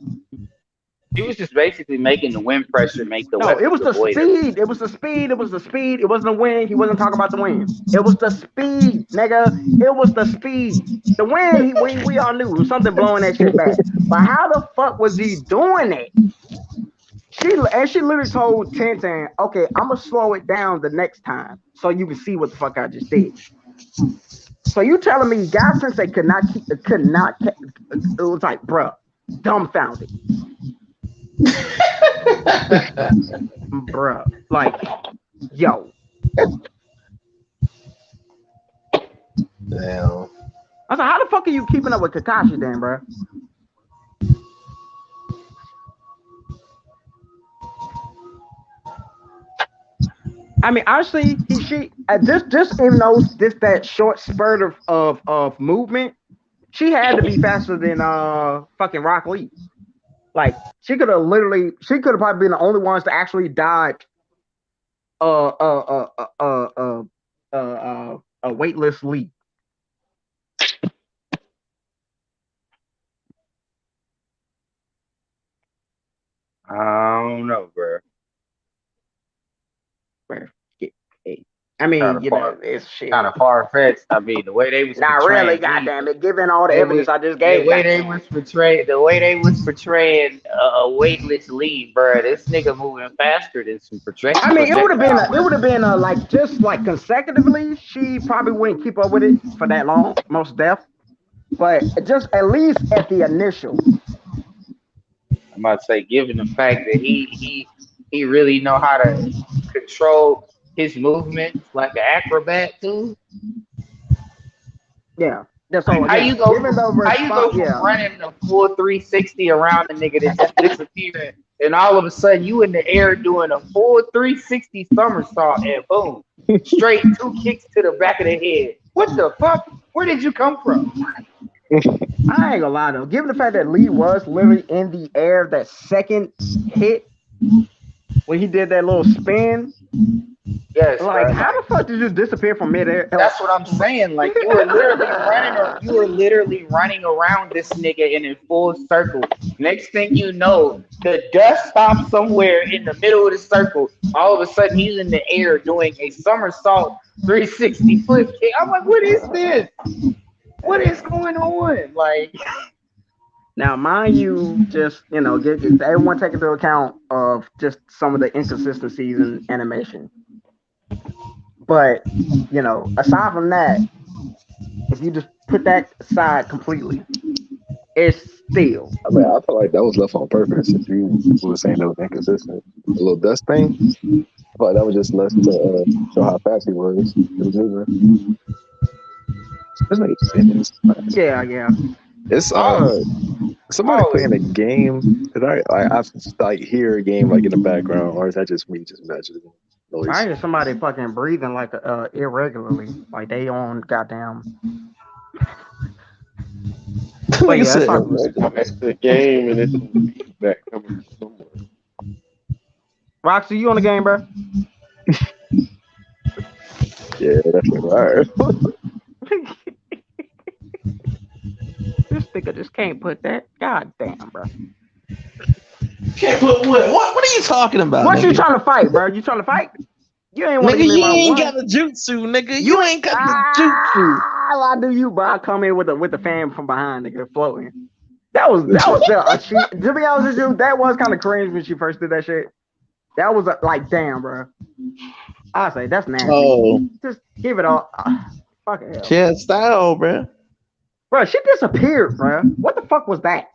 She was just basically making the wind pressure make the no, it weapons was the avoid her. speed. It was the speed. It was the speed. It wasn't the wind. He wasn't talking about the wind. It was the speed, nigga. It was the speed. The wind, we all knew it was something blowing that shit back. But how the fuck was he doing it? she literally told Tenten, "Okay, I'm gonna slow it down the next time so you can see what the fuck I just did." So you telling me God Sensei could not it was like, bruh, dumbfounded, bruh, like, yo. Damn. I was like, how the fuck are you keeping up with Kakashi then, bruh? I mean, honestly, she just even though this that short spurt of movement, she had to be faster than fucking Rock Lee. Like she could have probably been the only ones to actually dodge uh uh uh uh uh a weightless Lee. I don't know, bro. I Kind mean, of far, it's kind shit. of far fetched. I mean, the way they was Not really, portraying Lee, goddamn it. Given all the they was evidence I just the gave, way they was goddamn. portraying, a weightless Lee, bro. This nigga moving faster than some I mean, it projectile. would have been like just like consecutively, she probably wouldn't keep up with it for that long, most deaf. But just at least at the initial, I'm about to say, given the fact that he really know how to control his movements like an acrobat too. yeah. So again, given the How you go response, from yeah. running a full 360 around a nigga that just disappeared, and all of a sudden you in the air doing a full 360 somersault and boom, straight two kicks to the back of the head. What the fuck? Where did you come from? I ain't gonna lie though. Given the fact that Lee was literally in the air that second hit when he did that little spin, Yes, like bro. how the Like fuck did you disappear from midair? that's what I'm saying. Like you were literally running, or you were literally running around this nigga in a full circle. Next thing you know, the dust stops somewhere in the middle of the circle. All of a sudden, he's in the air doing a somersault 360 flip kick. I'm like, what is this? What is going on? Like, Now, mind you, just get everyone take into account of just some of the inconsistencies in animation. But aside from that, if you just put that aside completely, it's still I mean, I feel like that was left on purpose. If you were saying that was inconsistent, the little dust thing, I thought that was just less to show how fast he was. It was moving. This makes sense. yeah. It's oh, somebody oh, playing a game. Cause I like hear a game like in the background, or is that just me just imagining I noise? hear somebody fucking breathing like irregularly, like they on goddamn. But Like I yeah, it's said, like it's the game and it's some feedback coming from somewhere. Roxy, you on the game, bro? Yeah, that's what I heard. This nigga just can't put that. God damn, bro. can't put what are you talking about, What you nigga? trying to fight, bro? You trying to fight? You ain't want to Nigga, give me you my ain't one. got a jutsu, nigga. You You ain't. ain't got the jutsu. I do you, bro. I come in with the fan from behind, nigga, floating. That was to be honest with you, that was kind of cringe when she first did that shit. That was like, damn, bro. I say that's nasty. Oh, Just give it all. Fucking hell, she had style, bro. bro. She disappeared, bro. What the fuck was that?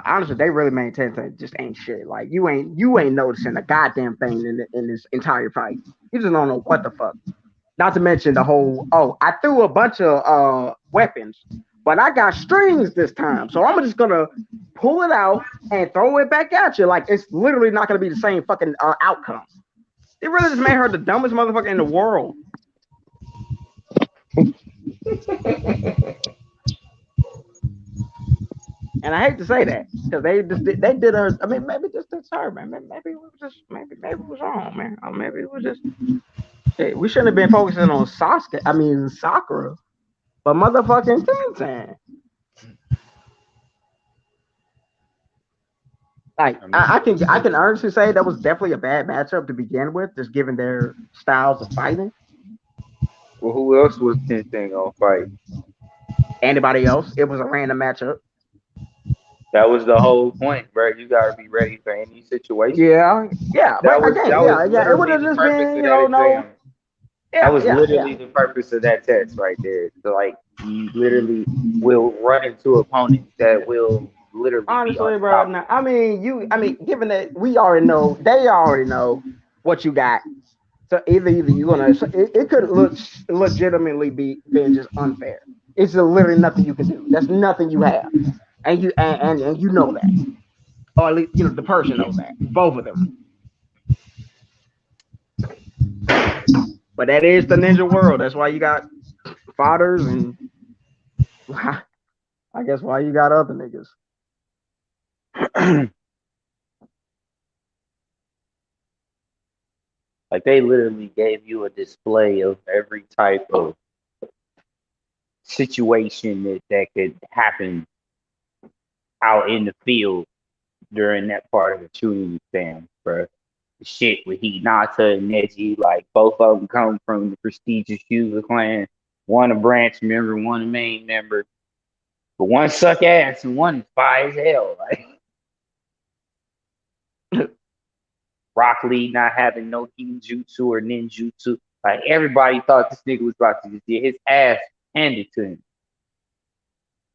Honestly, they really made Tenten just ain't shit. Like you ain't noticing a goddamn thing in this entire fight. You just don't know what the fuck. Not to mention the whole, oh, I threw a bunch of weapons, but I got strings this time. So I'm just gonna pull it out and throw it back at you. Like it's literally not gonna be the same fucking outcome. It really just made her the dumbest motherfucker in the world. And I hate to say that because they did her. I mean, maybe just this her, man. Maybe it was just maybe it was wrong, man. Or maybe it was just shit. We shouldn't have been focusing on Sasuke. I mean Sakura, but motherfucking Tenten. Like I I, mean, I can I can honestly say that was definitely a bad matchup to begin with, just given their styles of fighting. well, who else was Tenten gonna fight? anybody else. It was a random matchup. That was the whole point, bro. You gotta be ready for any situation. Yeah, yeah, but again, That was yeah, yeah. It would literally have the just purpose been, of that no, exam. That yeah, was yeah, yeah. literally the purpose of that test right there. So like you literally will run into opponents that will literally be Honestly, bro. unstoppable. Now, given that we already know, they already know what you got. So either you're gonna, it could look legitimately be been just unfair. It's literally nothing you can do. That's nothing you have, and you know that, or at least the person knows that. Both of them. But that is the ninja world. That's why you got fathers, and I guess why you got other niggas. Like they literally gave you a display of every type of situation that could happen out in the field during that part of the shooting exam, bro. The shit with Hinata and Neji, like both of them come from the prestigious user clan. One a branch member, one a main member. But one suck ass and one is fire as hell. Like Rock Lee not having no jutsu or ninjutsu. Like everybody thought this nigga was about to just get his ass handed to him.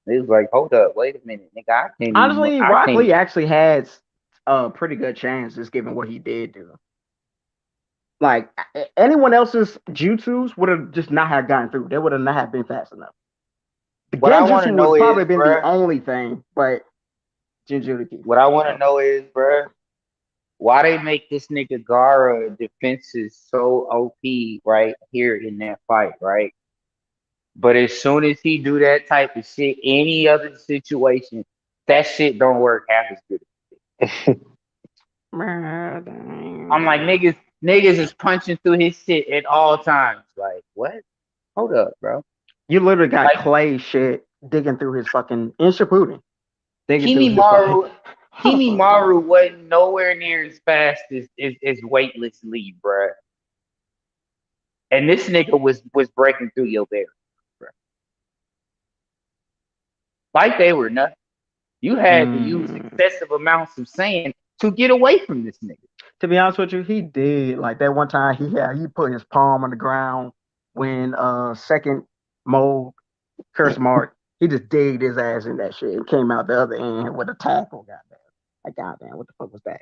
It was like, hold up, wait a minute, nigga, Honestly, I Rock can't Lee actually had a pretty good chance, just given what he did do. Like anyone else's jutsus would have just not have gotten through. They would have not have been fast enough. The what I wanna genjutsu would know have probably is, been the bruh, only thing, but Jinjuriki. what I wanna So know is, bruh, why they make this nigga Gara defenses so OP right here in that fight, right? But as soon as he do that type of shit, any other situation, that shit don't work half as good. I'm like niggas is punching through his shit at all times. Like what? Hold up, bro. you literally got Like Clay shit digging through his fucking in Shippuden, digging through his fucking. Kimimaru, Kimimaru wasn't nowhere near as fast as weightless Lee, bro. And this nigga was breaking through your barrier, bro. Like they were nothing. You had to use Mm. excessive amounts of sand to get away from this nigga. To be honest with you, he did like that one time. He put his palm on the ground when second mode curse mark. He just digged his ass in that shit and came out the other end with a tackle. Goddamn, like goddamn, what the fuck was that?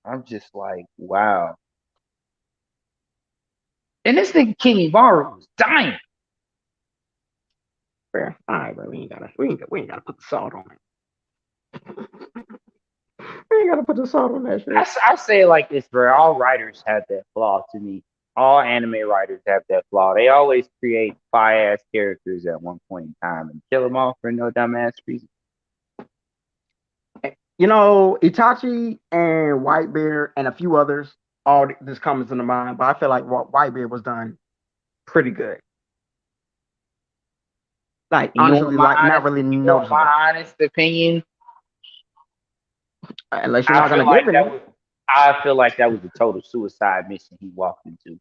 I'm just like, wow. And this nigga Kimimaru was dying. Fair. All right, bro. We ain't gotta put the salt on it. We ain't gotta put the salt on that shit. I say it like this, bro. All writers have that flaw to me. All anime writers have that flaw. They always create fire ass characters at one point in time and kill them off for no dumbass reason. Itachi and Whitebeard and a few others, all this comes into mind, but I feel like what Whitebeard was done pretty good. Like honestly, like not really You want noticeable. my honest opinion? Unless you're I not feel gonna give like that any. was I feel like that was a total suicide mission he walked into.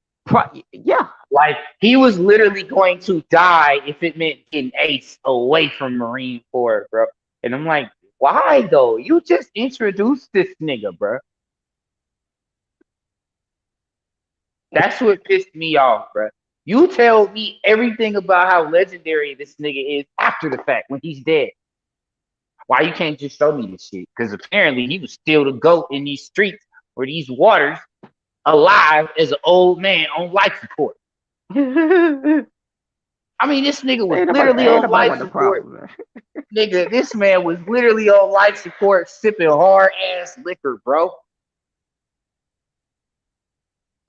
Yeah. Like he was literally going to die if it meant getting Ace away from Marine Corps, bro. And I'm like, why though? You just introduced this nigga, bro. That's what pissed me off, bro. You tell me everything about how legendary this nigga is after the fact when he's dead. Why you can't just show me this shit? Because apparently he was still the goat in these streets or these waters, alive as an old man on life support. ain't I mean, this nigga was nobody, literally ain't on nobody life want the support. problem, man. Nigga, this man was literally on life support, sipping hard ass liquor, bro.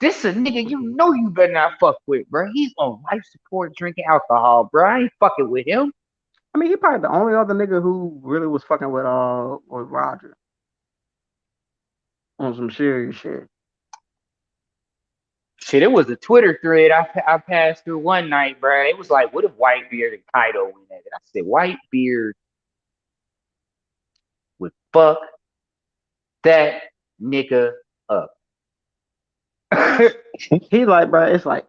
This a nigga you know you better not fuck with, bro. He's on life support drinking alcohol, bro. I ain't fucking with him. I mean, he probably the only other nigga who really was fucking with Roger on some serious shit. Shit, it was a Twitter thread I passed through one night, bro. It was like, what if Whitebeard and Kaido win at it? I said, Whitebeard would fuck that nigga up. He like, bro, it's like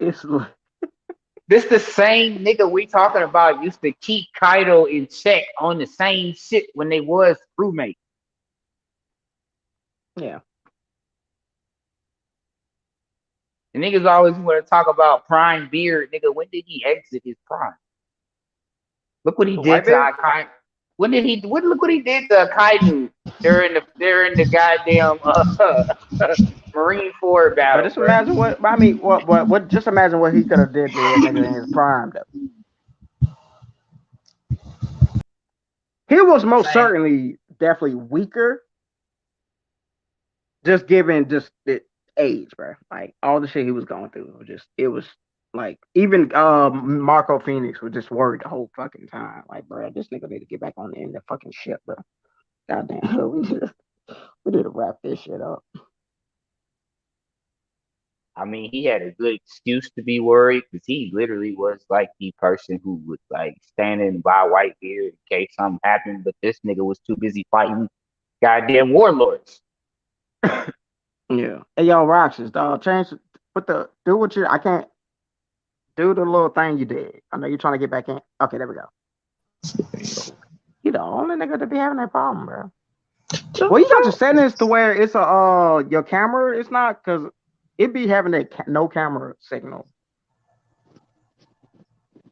This the same nigga we talking about used to keep Kaido in check on the same shit when they was crewmates. Yeah. The niggas always want to talk about Prime Beard. Nigga, when did he exit his prime? Look what he The did white to bear? Akai. When did he? What? Look what he did to Akainu during the goddamn Marine Ford But battle, just bro. imagine what I mean. What? Just imagine what he could have did to that nigga in his prime. Though he was most Same. certainly definitely weaker, just given just the age, bro. Like all the shit he was going through, it was like even Marco Phoenix was just worried the whole fucking time. Like, bro, this nigga need to get back on the end of the fucking ship, bro. Goddamn, we need to wrap this shit up. I mean, he had a good excuse to be worried because he literally was like the person who would like standing by Whitebeard in case something happened. But this nigga was too busy fighting goddamn warlords. Yeah. Hey, yo, Roxas, dog, change. Put the do what you. I can't do the little thing you did. I know you're trying to get back in. Okay, there we go. You the only nigga to be having that problem, bro. Well, you got your settings to where it's a your camera. It's not because it be having that no camera signal,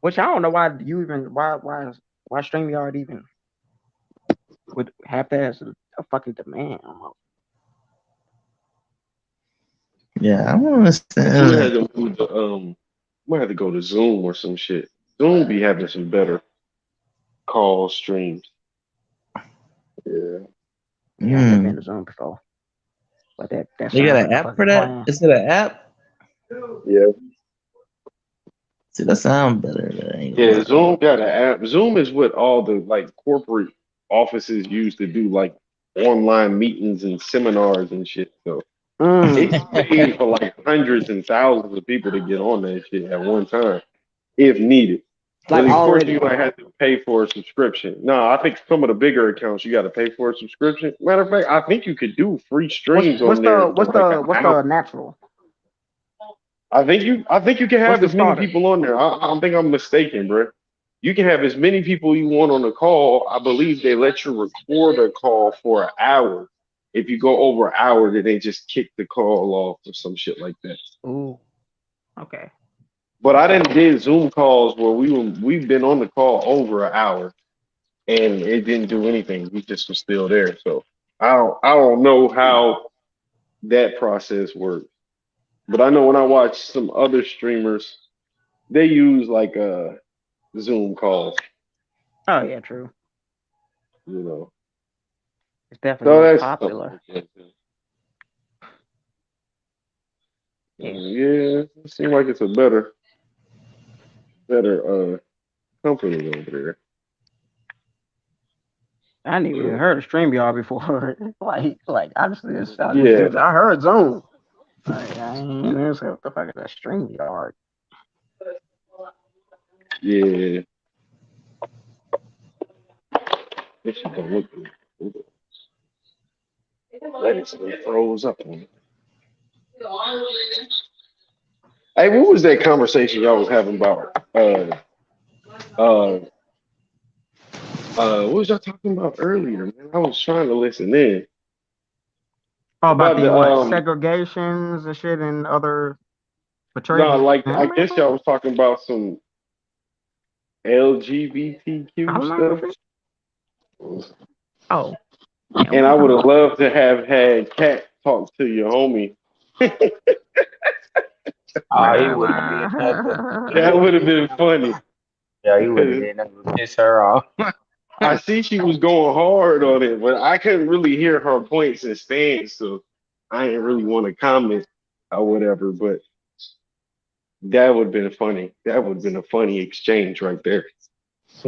which I don't know why you even why StreamYard even would have that as a fucking demand almost. Yeah, I don't I'm gonna have understand. to move the I'm gonna have to go to Zoom or some shit. Zoom be having some better call streams. Yeah. Yeah, I never been Hmm. to Zoom before, but that They sounds got like an a app for fucking that? plan. Is it an app? Yeah. See, that sound better. But I ain't gonna Yeah, lie. Zoom got an app. Zoom is what all the like corporate offices use to do like online meetings and seminars and shit. So Mm, it's made for like hundreds and thousands of people to get on that shit at one time if needed. But like of course, you already. might have to pay for a subscription. No, I think some of the bigger accounts you got to pay for a subscription. Matter of fact, I think you could do free What's streams what's on there the for what's like the an what's hour. the natural? I think you can What's have the as many starter? people on there. I don't think I'm mistaken, bro. You can have as many people you want on the call. I believe they let you record a call for an hour. If you go over an hour, then they just kick the call off or some shit like that. Ooh, okay. But I didn't did Zoom calls where we've been on the call over an hour and it didn't do anything. We just was still there. So I don't know how that process works. But I know when I watch some other streamers, they use like Zoom calls, Oh yeah, true. you know. It's definitely So more that's something to popular. look into. Yeah, Yeah, it seems like it's a better company over there. I didn't even heard of StreamYard before. like honestly, Yeah, I heard Zoom. Like I ain't know what the fuck is that StreamYard? yeah. This shit don't look good. That is froze up on me. Hey, what was that conversation y'all was having about uh what was y'all talking about earlier, man? I was trying to listen in Oh, about about the the what segregations and shit and other no, betrayed like I family guess y'all members. was talking about some LGBTQ Family stuff. members. Oh, damn, And what you I talking would have about? loved to have had Cat talk to your homie. Oh, he wouldn't have did nothing. He That wouldn't would have have did been nothing. funny Yeah, he wouldn't have because did nothing but piss her off. I see she was going hard on it, but I couldn't really hear her points and stance, so I didn't really want to comment or whatever. But that would have been funny. That would have been a funny exchange right there.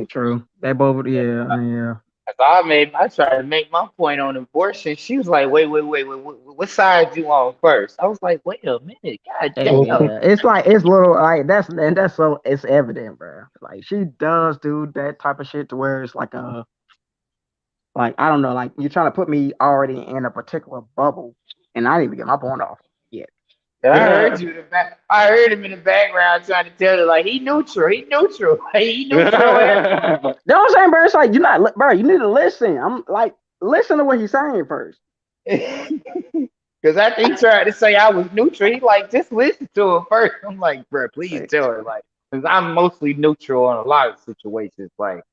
True. They both. Yeah, yeah. I tried to make my point on abortion. She was like, wait, what side you on first? I was like, wait a minute, god damn. Yeah, it's like it's little like that's so it's evident, bro. Like she does do that type of shit to where it's like a like I don't know, like you're trying to put me already in a particular bubble, and I didn't even get my point off yet. And I heard you in the back. I heard him in the background trying to tell you like he neutral. He neutral. He neutral. You know what I'm saying, bro? It's like you're not, bro. You need to listen. I'm like, listen to what he's saying first. Because after he tried to say I was neutral, he like just listen to him first. I'm like, bro, please Like, tell her like, because I'm mostly neutral on a lot of situations. Like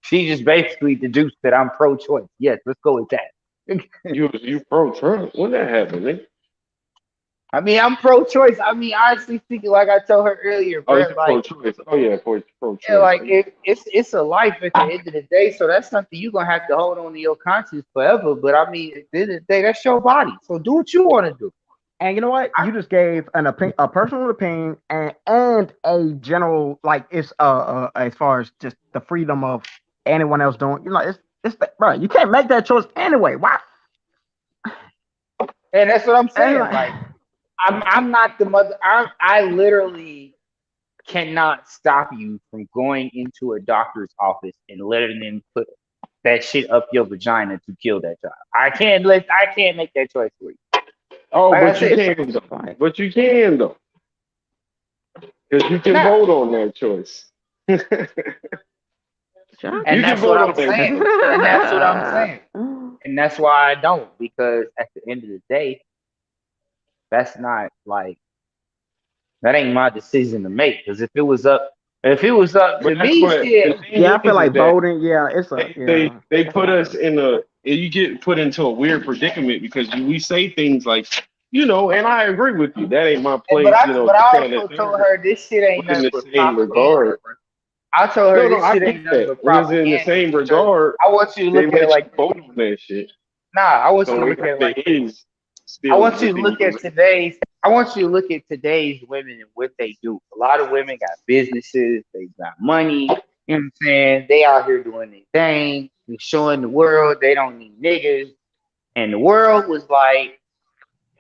she just basically deduced that I'm pro-choice. Yes, let's go with that. You pro Trump? When that happened, nigga? I mean, I'm pro-choice. I mean, honestly speaking, like I told her earlier, Oh, bro, you pro like, choice. Oh yeah, pro yeah, choice. like it's a life at the end of the day. So that's something you're gonna have to hold on to your conscience forever. But I mean, at the end of the day, that's your body. So do what you want to do. and you know what? You just gave an opinion, a personal opinion, and a general, like it's as far as just the freedom of anyone else doing. You know, it's bro. You can't make that choice anyway. Why? And that's what I'm And saying. like, Like, I'm not the mother. I literally cannot stop you from going into a doctor's office and letting them put that shit up your vagina to kill that child. I can't make that choice for you. Oh, Like I but you said, can though. like, But you can though, because you can nah. vote on that choice. you Chuck. And can that's what vote I'm on that saying. choice. And that's what I'm saying. And that's why I don't, because at the end of the day, that's not like that ain't my decision to make. Because if it was up But to that's me, what the shit. thing Yeah, I feel is like that voting. Yeah, it's a they that's put not us a in a you get put into a weird predicament because we say things like, and I agree with you. That ain't my But place, but this, I that, and the also told third. her this shit ain't But in nothing the but same propaganda, regard, bro. I told her no, this I shit get ain't nothing that. but It's in the propaganda same because regard. I want you to They look at it let you like this. vote on that shit. Nah, I want you to So look it at it kind like of this. is I still want you to within look your at range. today's. I want you to look at today's women and what they do. A lot of women got businesses. They got money. You know what I'm saying? They out here doing their thing. They showing the world they don't need niggas. And the world was like,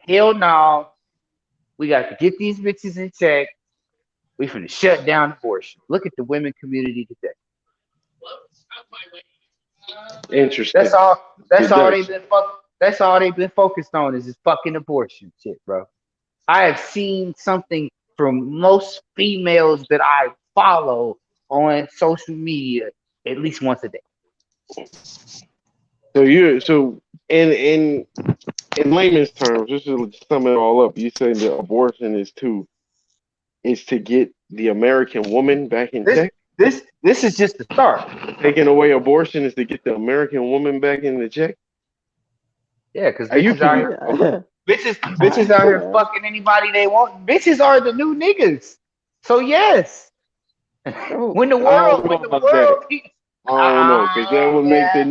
hell no. We got to get these bitches in check. We finna shut down abortion. Look at the women community today. That's Interesting. all. It That's all does. they've been. That's all they've been focused on is this fucking abortion shit, bro. I have seen something from most females that I follow on social media at least once a day. So in layman's terms, just to sum it all up, you say the abortion is to get the American woman back in This check. this is just the start. Taking away abortion is to get the American woman back in the check. Yeah, because Are you bitches out kidding? here yeah. bitches out here fucking anybody they want. Bitches are the new niggas. So yes, Oh, when the I world don't know when the about that. world I don't know because yeah.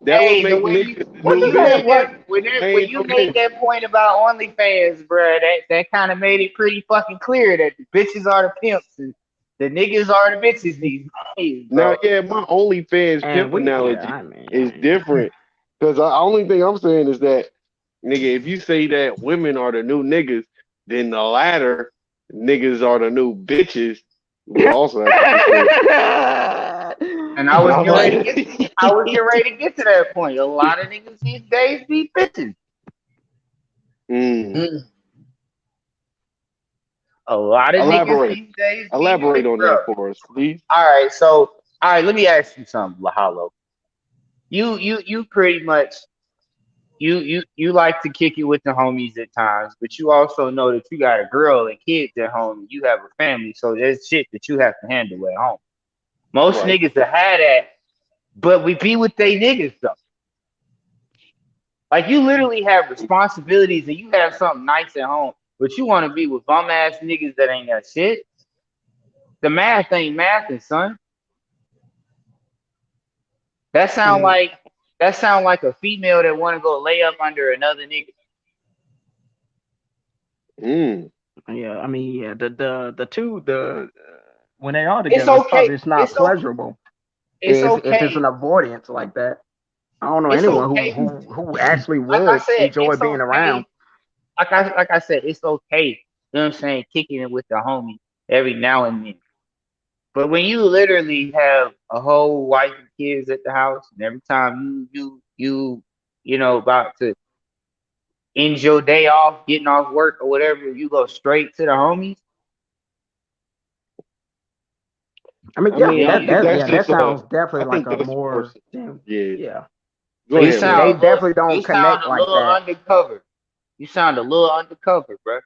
that would Hey, the make way you niggas the when new you man, made bitches. what? that I when ain't you no made nigga. that point about OnlyFans, bro, that kind of made it pretty fucking clear that the bitches are the pimps and the niggas are the bitches these days, Now, bro. yeah, my OnlyFans And pimp yeah, analogy I is mean, different because the only thing I'm saying is that nigga, if you say that women are the new niggas, then the latter niggas are the new bitches. Would also have to be said. And I was I'm getting ready to get like, I was getting ready to get to that point. A lot of niggas these days be bitches. mm, Mm. A lot of niggas elaborate, these days be elaborate bitches, on bro. that for us, please. All right, let me ask you something, Lahalo. You pretty much you like to kick it with the homies at times, but you also know that you got a girl and kids at home. You have a family, so there's shit that you have to handle at home. Most Right. niggas that had that, but we be with they niggas though. Like you literally have responsibilities and you have something nice at home, but you want to be with bum ass niggas that ain't got shit. The math ain't mathing, son. That sound Mm, like that sound like a female that want to go lay up under another nigga. mm, yeah, I mean, yeah, the two when they are It's together, it's okay. probably it's not It's okay. pleasurable It's if it's okay. an avoidance like that. I don't know It's anyone okay. who actually Like I would said, enjoy it's being around. okay. Like I said, it's okay. You know what I'm saying? Kicking it with the homie every now and then. But when you literally have a whole wife and kids at the house, and every time you know about to ends your day off, getting off work or whatever, you go straight to the homies. I mean, I yeah, You mean, know, I think that's that just sounds definitely I like think a that's more. more damn, Yeah. yeah. Go you ahead, Will. They sound look, definitely you don't sound connect a like little that, undercover. You sound a little undercover, bro.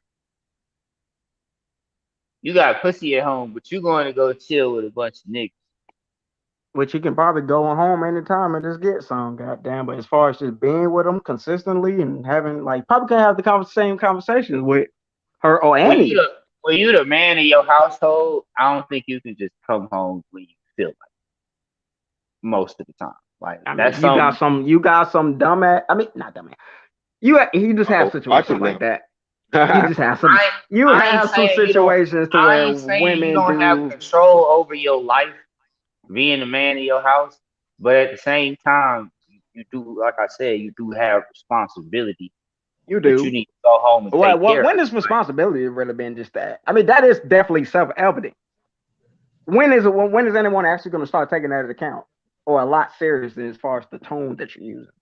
You got pussy at home, but you going to go chill with a bunch of niggas. which you can probably go home anytime and just get some, goddamn. But as far as just being with them consistently and having like probably can have the same conversations with her or When you Annie. the when you the man of your household, I don't think you can just come home when you feel like most of the time. Like I mean, that's something. you got some dumb ass. I mean, not dumb ass. You just have Oh, watch situations it like now. that. You just have some. I You I ain't have some saying you don't. situations to I where ain't saying you women don't have do. control over your life, being the man of your house. But at the same time, you do, like I said, you do have responsibility You that you do. need to go home and take What care when of. has Like, responsibility really been just that? I mean, that is definitely self evident. When is anyone actually going to start taking that into account, or a lot seriously as far as the tone that you're using,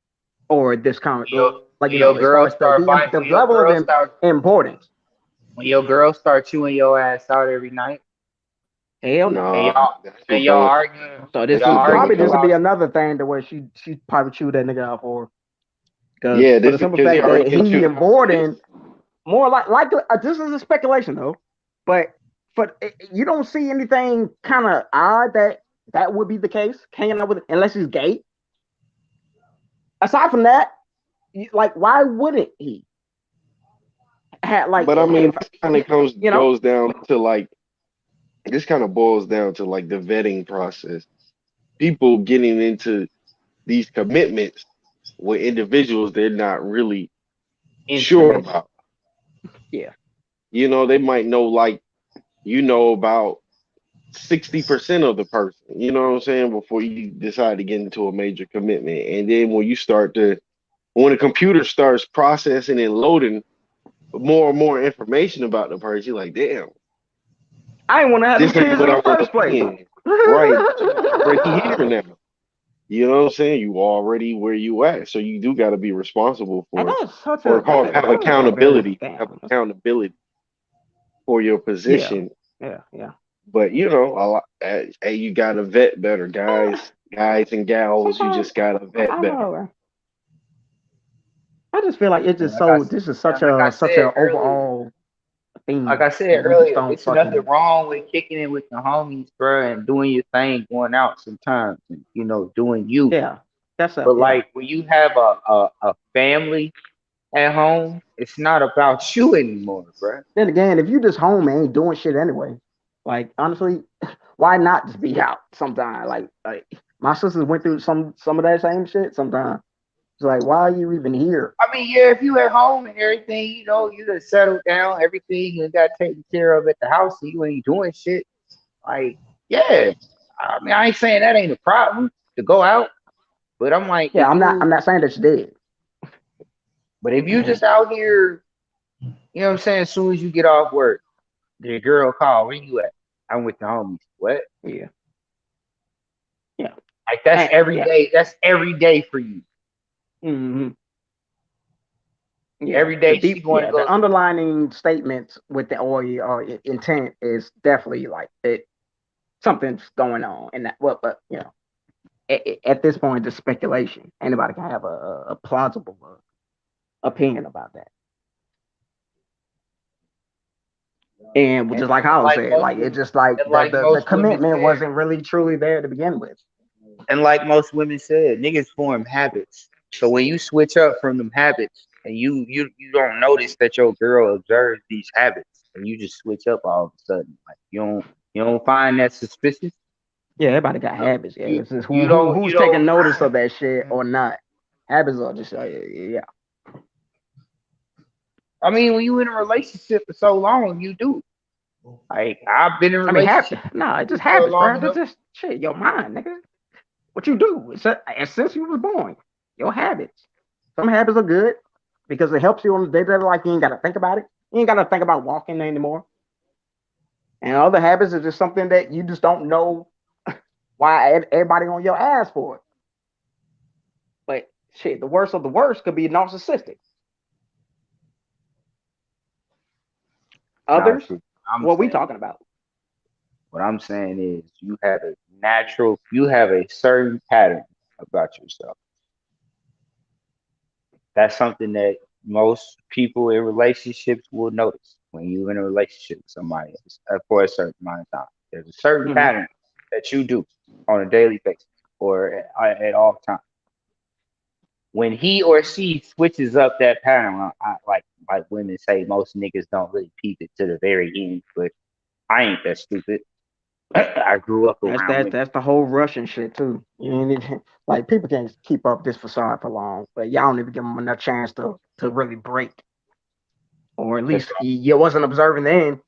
or this kind when of your like when your as far girl as start the fight, level of importance. when your girl start chewing your ass out every night, Hell no. and Nah, y'all that's and what y'all going. arguing, So That's what going probably this would on. be about another thing to where she probably chewed that nigga out for, because Yeah, for this the simple because he fact already that been he chewed and out for this. Borden more this is a speculation though, but you don't see anything kind of odd that would be the case hanging out with unless he's gay. Aside from that, like why wouldn't he have like But I mean, if this kind of comes you know goes down to like this kind of boils down to like the vetting process. People getting into these commitments with individuals they're not really sure intimate. about. yeah. You know, they might know like about 60% of the person, you know what I'm saying, before you decide to get into a major commitment. And then when the computer starts processing and loading more and more information about the person, you're like, damn, I didn't want to have them this ain't kids in what the I want to first be place. in. Right. But you already here now. You know what I'm saying? You already where you at. So you do got to be responsible And for or have that is a very accountability. Have damn. accountability for your Yeah, position. yeah. But hey, you gotta vet better, guys and gals. You Sometimes just gotta vet I don't better. know. I just feel like it's And just so. This is and like I such a said earlier, overall like theme I said that we just earlier, don't it's nothing fucking. wrong with kicking it with the homies, bro, and doing your thing, going out sometimes, and doing you. Yeah, that's a But yeah. like when you have a family at home, it's not about you anymore, bro. Then again, if you just home and ain't doing shit anyway, like honestly, why not just be out sometime? Like my sisters went through some of that same shit. Sometimes it's like, why are you even here? I mean, yeah, if you at home and everything, you done settled down, everything you got taken care of at the house, and you ain't doing shit. Like, yeah, I mean, I ain't saying that ain't a problem to go out, but I'm like, Yeah, I'm not saying that you did. if you just out here, you know what I'm saying? As soon as you get off work, the girl call, where you at? I'm with the homies. What? Yeah, yeah, Like that's every yeah. day. That's every day for you. Hmm. Yeah, Every day she going to the go. underlining statements with the or intent is definitely like it. Something's going on, and that well, but at this point, it's speculation. Anybody can have a plausible opinion about that, and And, just like and I was like saying, most like it's just like and like the most women commitment said, wasn't really truly there to begin with. and like most women said, niggas form habits. So when you switch up from them habits, and you don't notice that your girl observes these habits, and you just switch up all of a sudden, like you don't find that suspicious. Yeah, everybody got You habits. Yeah, you it's just you don't you who's don't. taking notice of that shit or not. Habits are just yeah. I mean, when you in a relationship for so long, you do. Like I've been in I mean, relationships no, it's just for habits, long bro. That's enough. just shit. Your mind, nigga. What you do. Since you was born. Your habits. Some habits are good because it helps you on the day to day life. You ain't got to think about it. You ain't got to think about walking anymore. And other habits are just something that you just don't know why everybody on your ass for it. But shit, the worst of the worst could be narcissistic. Now, Others? see, I'm What we saying, talking about? what I'm saying is, you have a certain pattern about yourself. That's something that most people in relationships will notice when you're in a relationship with somebody for a certain amount of time. There's a certain Hmm. pattern that you do on a daily basis or at all times. When he or she switches up that pattern, like women say, most niggas don't really peep it to the very end. But I ain't that stupid. I grew up That's around that. women. That's the whole Russian shit too. You ain't even, like people can't keep up this facade for long, but y'all don't even give them enough chance to really break, or at That's least you wasn't observing then.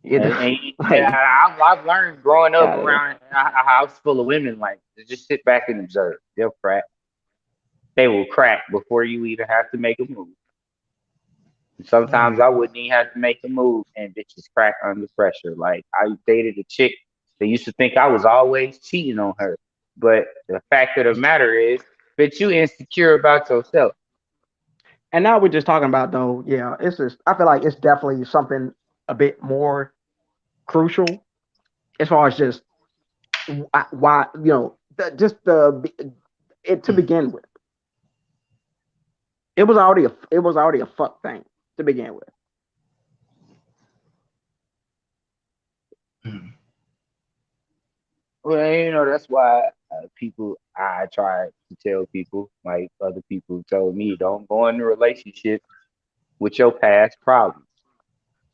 You know, and like I've learned growing up God, around a house full of women, like to just sit back and observe. They'll crack. They will crack before you even have to make a move. Sometimes I wouldn't even have to make a move, and bitches crack under pressure. Like I dated a chick that used to think I was always cheating on her, but the fact of the matter is, bitch, you insecure about yourself. and now we're just talking about though. Yeah, it's just I feel like it's definitely something a bit more crucial as far as just why just the it to begin with. It was already a fuck thing to begin with. Well, that's why I try to tell people, like other people told me, don't go in a relationship with your past problems.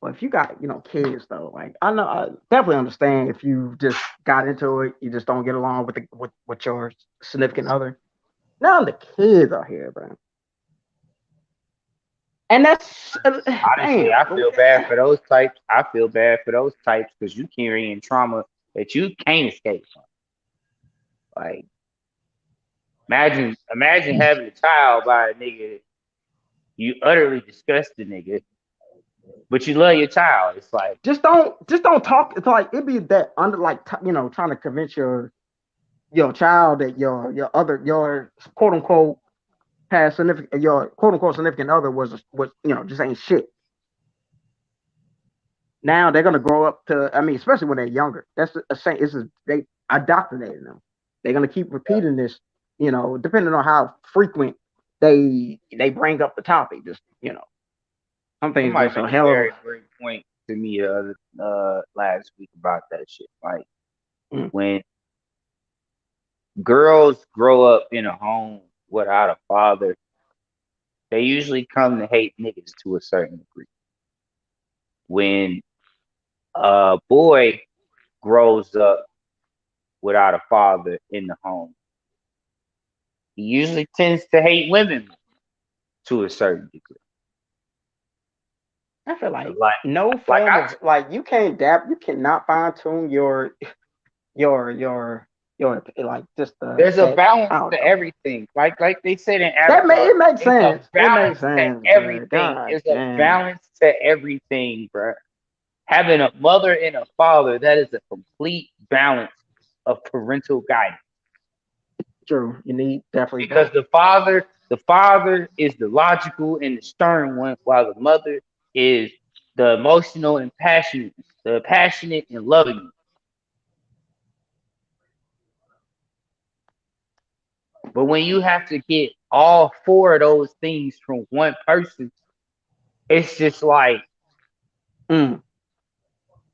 But if you got kids though, like I know I definitely understand if you just got into it, you just don't get along with your significant other. Now the kids are here, bro, and that's Honestly, damn. I feel bad for those types. I feel bad for those types because you carrying trauma that you can't escape from. Like, imagine having a child by a nigga you utterly disgust the nigga, but you love your child. It's like, Just don't talk. It's like it'd be that under like trying to convince your child that your quote unquote has significant your quote unquote significant other was just ain't shit. Now they're gonna grow up to. I mean, especially when they're younger. That's a saying. They indoctrinating them. They're gonna keep repeating this. Depending on how frequent they bring up the topic. Just some things somebody just made a a hell of very great point to me last week about that shit. Like, mm, when girls grow up in a home without a father, they usually come to hate niggas to a certain degree. When a boy grows up without a father in the home, he usually tends to hate women to a certain degree. I feel like Like, no like form of like you cannot fine tune your like just there's a that I balance don't to know. everything. Like they said in That may Avatar, it makes it's a sense. It makes balance to sense, but everything. god It's a damn. balance to everything, bro. Having a mother and a father, that is a complete balance of parental guidance. True. You need definitely Because both. the father is the logical and the stern one, while the mother is the emotional and passionate and loving. But when you have to get all four of those things from one person, it's just Mm.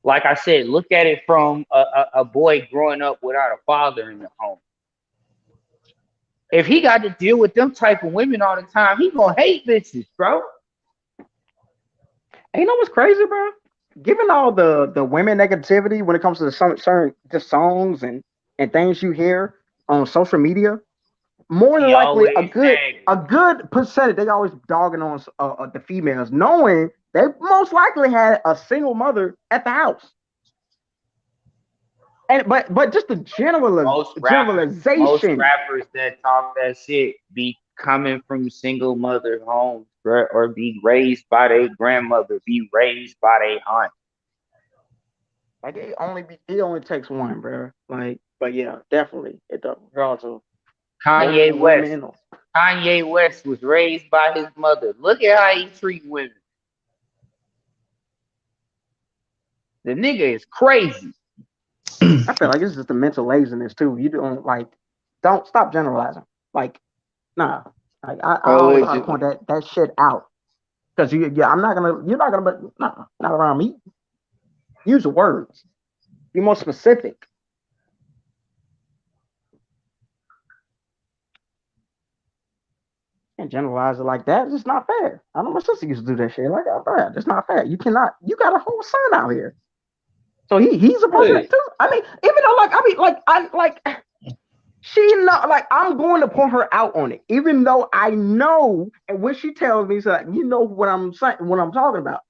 like I said, look at it from a boy growing up without a father in the home. If he got to deal with them type of women all the time, he gonna hate bitches, bro. And you know what's crazy, bro? Given all the women negativity when it comes to some certain just songs and things you hear on social media, more than He likely always a nagging. good percentage they always dogging on the females, knowing they most likely had a single mother at the house. And but just the Most generalization. rappers that talk that shit be coming from single mother homes, bro, or be raised by their grandmother, be raised by their aunt. Like it only takes one, bro. Like, but yeah, definitely it does. Regardless of men Kanye or West. women or Kanye West was raised by his mother. Look at how he treat women. The nigga is crazy. I feel like it's just the mental laziness too. You don't stop generalizing. Like, nah. Like I always try to point Allegedly. that shit out. Because you're not gonna, but nah, not around me. Use the words. Be more specific. And generalize it like that. It's just not fair. I know my sister used to do that shit. Like, oh, bro, it's not fair. You cannot. You got a whole son out here. So he's a person Right. too. I mean, even though she know, like, I'm going to point her out on it, even though I know, and when she tells me, so like, you know what I'm saying, what I'm talking about.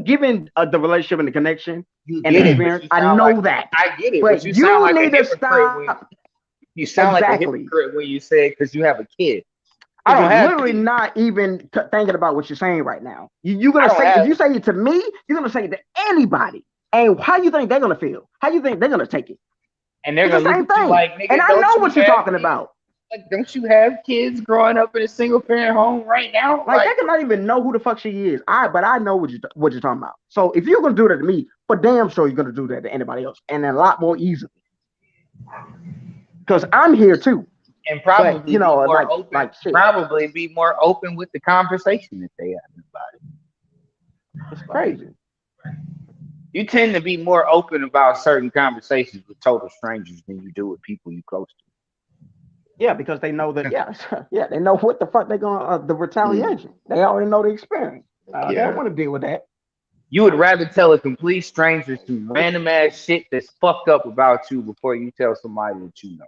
Given the relationship and the connection You and the get it, but experience, you I sound like know that. I get it, but But you sound you like a need to hypocrite when stop. you sound like a Exactly. hypocrite when you say because you have a kid. I Because don't you're have literally kids. not even thinking about what you're saying right now. You're I gonna don't say, if have, you say it to me, you're gonna say it to anybody. And how you think they're gonna feel? How you think they're gonna take it? and they're It's the gonna look same at you thing. like, And nigga, I don't know you what you're have talking kids? about. Like, don't you have kids growing up in a single parent home right now? Like, they Like, cannot even know who the fuck she is. But I know what you're talking about. So if you're gonna do that to me, for damn sure you're gonna do that to anybody else, and a lot more easily. Because I'm here too. and But probably be more open. like shit, Probably be more open with the conversation that they have about it. it's Like, crazy. you tend to be more open about certain conversations with total strangers than you do with people you close Yeah, because they know that. Yeah, yeah, they know what the fuck they gonna the Mm, retaliation. They already know the experience. They don't yeah. want to deal with that. you would rather tell a complete stranger some random ass shit that's fucked up about you before you tell somebody that you know.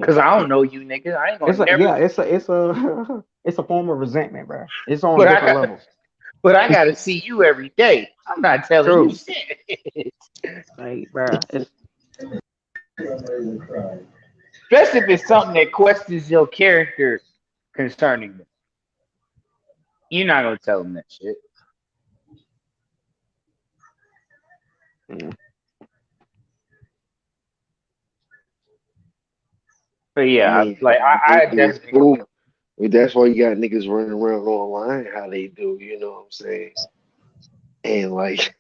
Cause I don't know you, nigga. I ain't gonna It's a never yeah, see you. it's a it's a form of resentment, bro. It's on But I different got, levels. but I gotta see you every day. I'm not telling you True, shit. like, bro. It's Especially if it's something that questions your character concerning me. You're not gonna tell them that shit. mm, But I yeah, mean, like I it's definitely. cool. I mean, that's why you got niggas running around online how they do, you know what I'm saying? And like,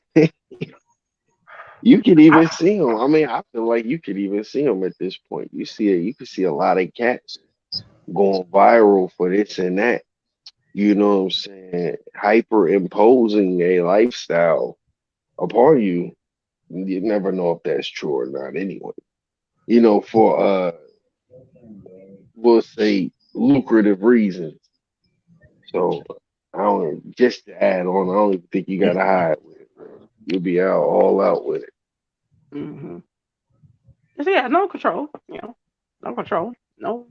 you could even I, see them. I mean, I feel like you could even see them at this point. You see it. You could see a lot of cats going viral for this and that. You know what I'm saying? Hyper imposing a lifestyle upon you. You never know if that's true or not. Anyway, you know, for we'll say lucrative reasons. So I don't just to add on. I don't even think you gotta hide with it, bro. You'll be out all out with it. mm-hmm. So yeah, no control. No control. No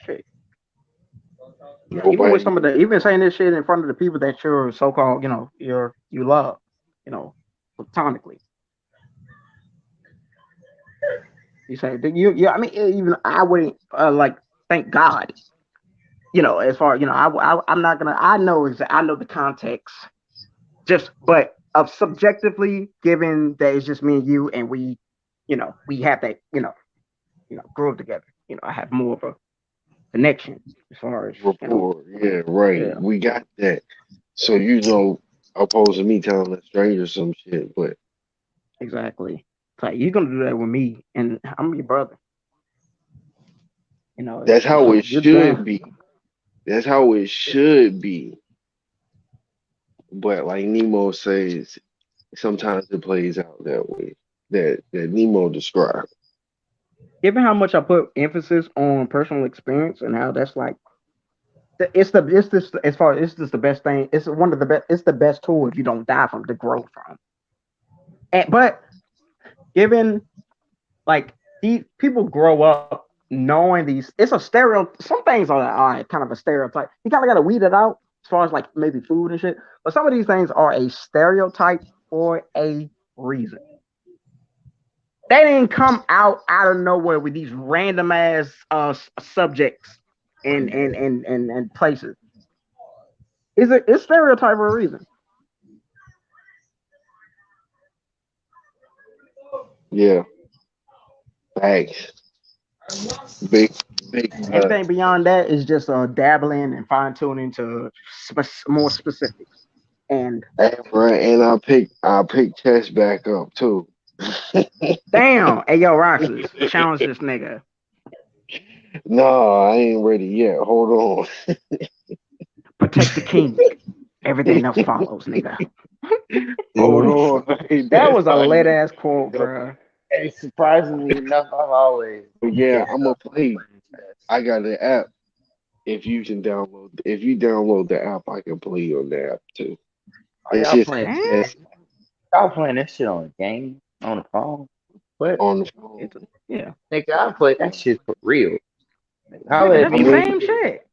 shit. Yeah, even with Nobody some of the, even saying this shit in front of the people that you're so called, you love, you know, platonically. You say that you, yeah. I mean, even I wouldn't like thank God. As far I'm not gonna. I know the context. Just but of subjectively, given that it's just me and you, and we have that, grew up together. I have more of a connection as far as rapport. Yeah, right. yeah, We got that. So you know, opposed to me telling a stranger some shit, but exactly. It's like you're gonna do that with me, and I'm your brother. that's how it You're should damn be. That's how it should be. But like Nemo says, sometimes it plays out that way. That Nemo described. given how much I put emphasis on personal experience and how that's like it's this as far as it's just the best thing. It's one of the best. It's the best tool if you don't die from to grow from. But given like these people grow up knowing these, it's a stereo. Some things are kind of a stereotype. You kind of got to weed it out as far as like maybe food and shit. But some of these things are a stereotype for a reason. They didn't come out of nowhere with these random ass subjects and places. It's stereotype for a reason. Yeah, facts. Big, big. Anything beyond that is just dabbling and fine tuning to more specifics. And Hey, bro, and I pick chess back up too. damn, hey yo, Roxas, challenge this nigga. No, I ain't ready yet. Hold Protect the king. Everything else follows, nigga. hold Yo, on. I ain't That that was a I lit ain't ass that quote, up bro. Hey, surprisingly enough, I've always But yeah, ended I'm gonna up play. playing chess. I got an app. If you download the app, I can play on the app too. Oh, It's y'all just playing? Eh? chess Y'all playing that shit on the game on the phone? What? on the phone. It's yeah, Nigga, I play that shit for real. Nigga, holla nigga. at That's I me the when you mean, same get. shit.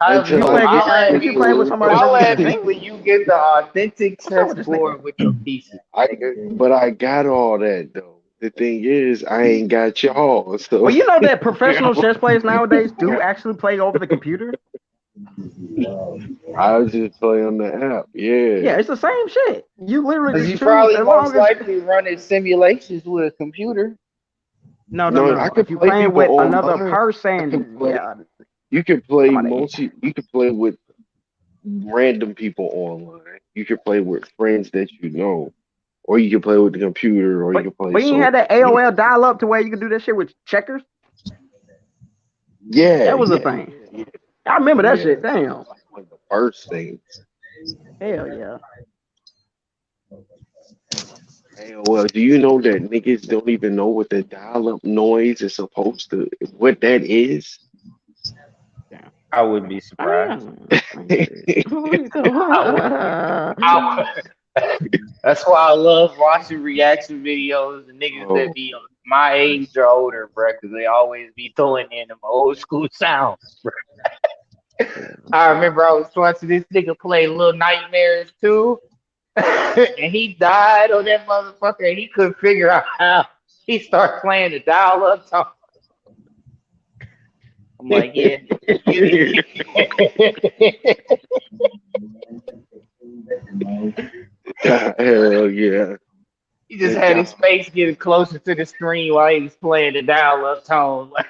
If you until I play, get Holla at if you me. play with into somebody it. that's Holla on the at me convention, when you get the authentic what's up with this nigga? chessboard with your pieces, I nigga. but I got all that though. The thing is, I ain't got y'all, so Well, you know that professional I chess players nowadays do actually play over the computer. was just play on the app. Yeah. Yeah, it's the same shit. You literally Cause just you choose probably as most long as likely running simulations with a computer. No, I no. could If you're play playing people with another online. I can person, play. yeah, You can I'm play about to. You can play with random people online. You can play with friends that you know, or you can play with the computer, or you can play But you ain't had solo. that Yeah, AOL dial up to where you can do that shit with checkers. yeah, That was a yeah, thing. yeah, yeah. I remember that Yeah, shit. that Damn. was like one of the first things. Hell yeah. AOL. Do you know that niggas don't even know what the dial-up noise is supposed to, what that is? Damn. I wouldn't be I mean, surprised. ain't shit. I would. I That's why I love watching reaction videos and niggas that Oh, be my age or older, bro, because they always be throwing in them old school sounds, bro. Yeah. I remember I was watching this nigga play Little Nightmares too, and he died on that motherfucker, and he couldn't figure out how he started playing the dial up song. I'm like, yeah, you, hell yeah. he just The had his dial. face getting closer to the screen while he was playing the dial up tone. Like,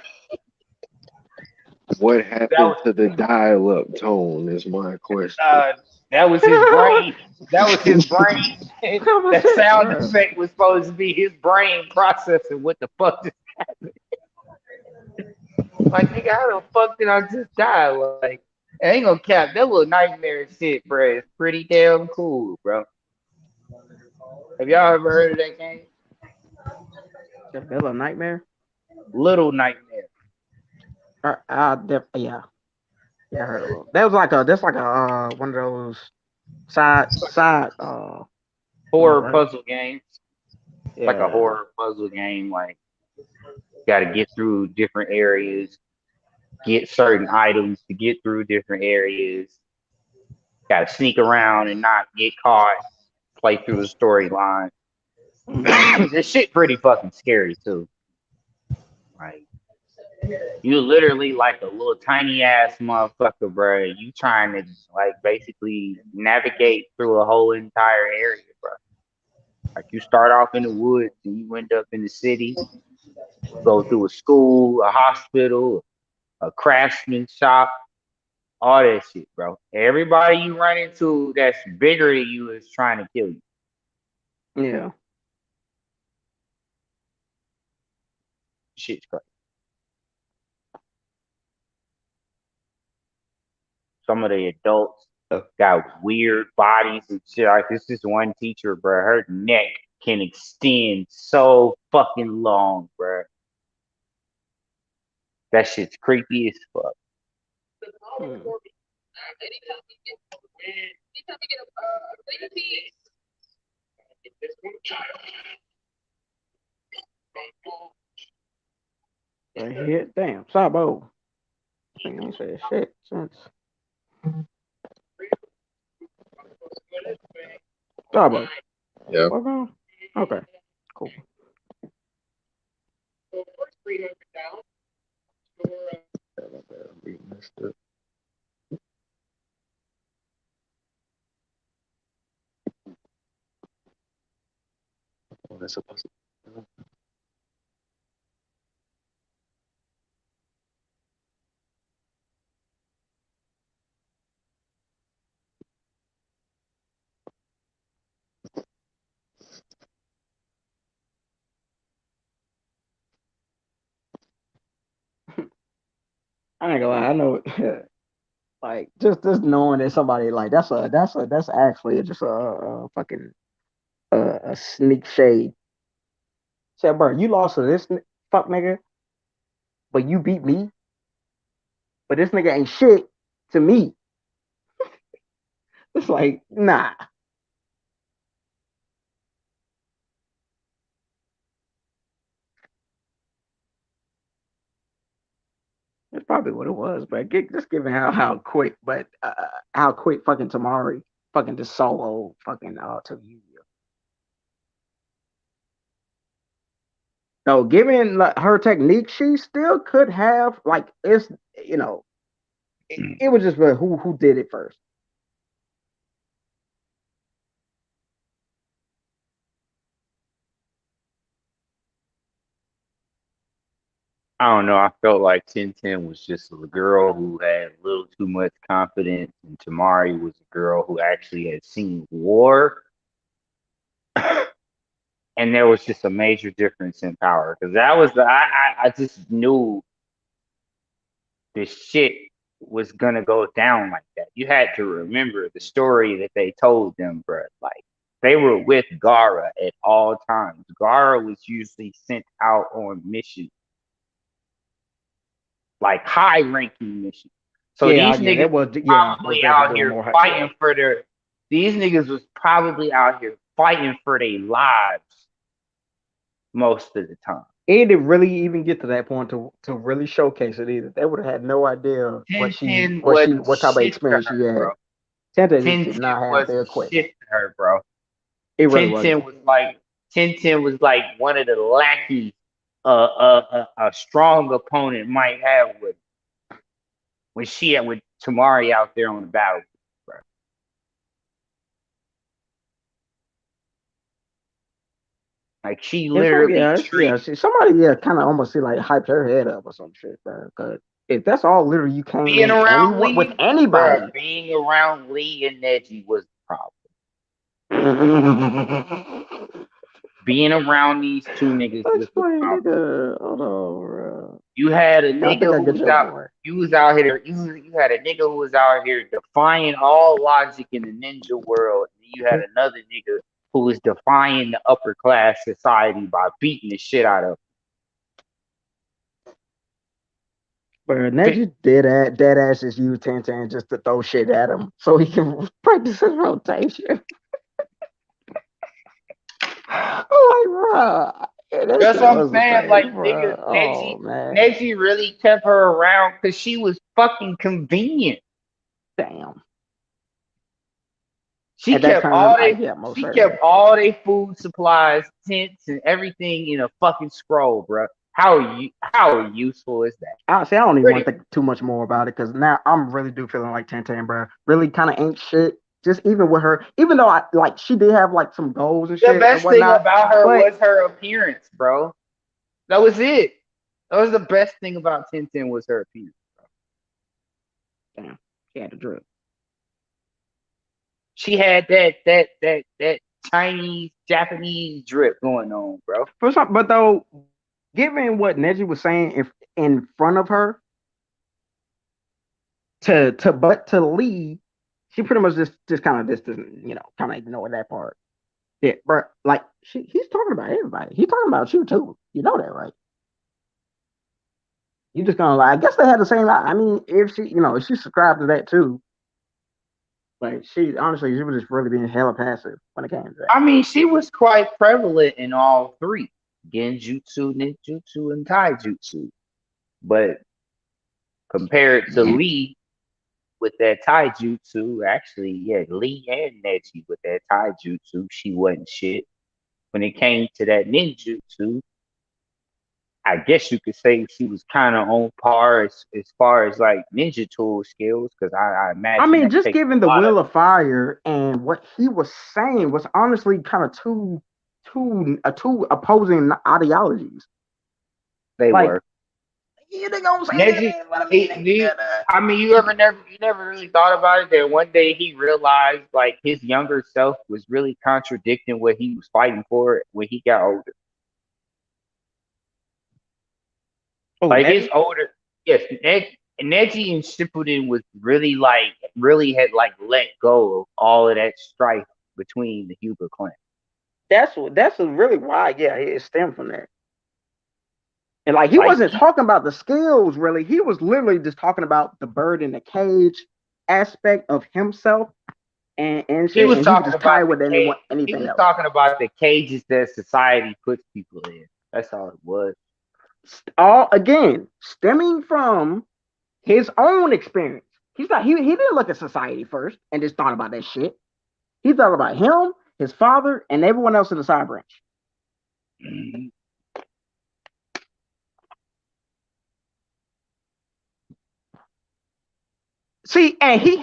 What that happened was to the dial-up tone is my question. uh, that was his brain. That was his brain. That was That it, sound bro. effect was supposed to be his brain processing what the fuck. Like, nigga, how the fuck did I just die? Like, I ain't gonna cap. That little nightmare shit, bro, is pretty damn cool, bro. Have y'all ever heard of that game? The Villa Nightmare. Little Nightmare. Yeah, yeah, I heard of it. That was like a that's like a one of those side ones, Horror right? puzzle games. It's like a Yeah. horror puzzle game. Like, got to get through different areas, get certain items to get through different areas. Got to sneak around and not get caught. Play through the storyline. Hmm. This shit pretty fucking scary too. Like, you literally like a little tiny ass motherfucker, bro. You trying to like basically navigate through a whole entire area, bro. Like, you start off in the woods and you end up in the city. Go through a school, a hospital, a craftsman shop, all that shit, bro. Everybody you run into that's bigger than you is trying to kill you. Yeah. Shit's crazy. Some of the adults got weird bodies and shit. Like, this is one teacher, bro. Her neck can extend so fucking long, bro. That shit's creepy as fuck. Hmm. But hit damn Sabo. I ain't said shit since Sabo. Yeah. What going? Okay. Cool. That's supposed to. I ain't gonna lie. I know. Like just knowing that somebody like that's actually just a fucking a sneak shade. Said, bro, you lost to this fuck nigga, but you beat me. But this nigga ain't shit to me. It's like, nah. That's probably what it was, but just given how quick, but how quick fucking Tamari fucking just solo fucking took you. No, given like, her technique, she still could have like it's you know it was just who did it first. I don't know. I felt like 1010 was just a girl who had a little too much confidence, and Tamari was a girl who actually had seen war, and there was just a major difference in power because that was I just knew this shit was gonna go down like that. You had to remember the story that they told them, bro. Like they were with Gara at all times. Gara was usually sent out on missions, like high ranking missions. So Yeah, these yeah, niggas that was was yeah, was probably definitely out doing here more hype. Yeah, fighting for their. These niggas was probably out here fighting for their lives most of the time. it didn't really even get to that point to really showcase it either. They would have had no idea Ten Ten wasn't what type of shit to experience she her, bro. had. Tenta just Ten did Ten not have the wasn't equipment. shit to her, bro. It really Ten wasn't. Ten was like 1010 was like one of the lackeys a strong opponent might have with when she had with Tamari out there on the battlefield, bro. Like she And so literally yeah, treated somebody kind of almost see like hyped her head up or some shit, bro. Cause if that's all literally you came being in around anyone with Lee, bro. anybody. Being around Lee and Neji was the problem. Being around these two niggas was the Explain, problem. nigga. Hold on, bro. You had a I think nigga I who get was your out. point. You was out here. You had a nigga who was out here defying all logic in the ninja world. And you had another nigga who was defying the upper class society by beating the shit out of. But Him. Neji dead ass just use Tantan just to throw shit at him so he can practice his rotation. I'm like, bro, yeah, that That's shit what I'm was saying. crazy, Like bro. nigga, Oh man, Neji really kept her around because she was fucking convenient. damn. She At that kept time, all I they yeah, most she certainly. kept all their food supplies, tents, and everything in a fucking scroll, bro. How useful is that? Honestly, I don't even Pretty want to think too much more about it because now I'm really do feeling like Tantan, bro. Really kind of ain't shit. Just even with her, even though I like she did have like some goals and the shit and best thing whatnot, about her but was her appearance, bro. That was it. That was the best thing about Tintin was her appearance. damn, she had the drip. She had that Chinese Japanese drip going on, bro. For some, but though, given what Neji was saying if in front of her to Lee, she pretty much just kind of just kind of ignore that part. Yeah, bro. Like he's talking about everybody. He's talking about you too. You know that, right? You just gonna like. I guess they had the same. I mean, if she, if she subscribed to that too, like she honestly, she was just really being hella passive when it came to that. I mean, she was quite prevalent in all three: Genjutsu, Ninjutsu, and Taijutsu. But compared to Lee with that Taijutsu, actually, yeah, Lee and Neji with that Taijutsu, she wasn't shit. When it came to that ninjutsu, I guess you could say she was kind of on par as far as like ninja tool skills, because I I imagine mean, that just takes given a the lot of. will of fire and what he was saying was honestly kind of two opposing ideologies. They Like were you think I'm saying Neji. it, but I mean, He, do you, I mean, you never really thought about it that one day he realized like his younger self was really contradicting what he was fighting for when he got older. oh, Like his Neji. older, yes, Neji and Shippuden was really had like let go of all of that strife between the Hyuga clan. That's really why. Yeah, it stemmed from that. And like he Like wasn't talking about the skills really. He was literally just talking about the bird in the cage aspect of himself and he shit. was And he would talking just tie about it the with cage. He anything was else. talking about the cages that society puts people in. That's all it was. All again stemming from his own experience. He didn't look at society first and just thought about that shit. He thought about him, his father, and everyone else in the side branch. Mm-hmm. See, and he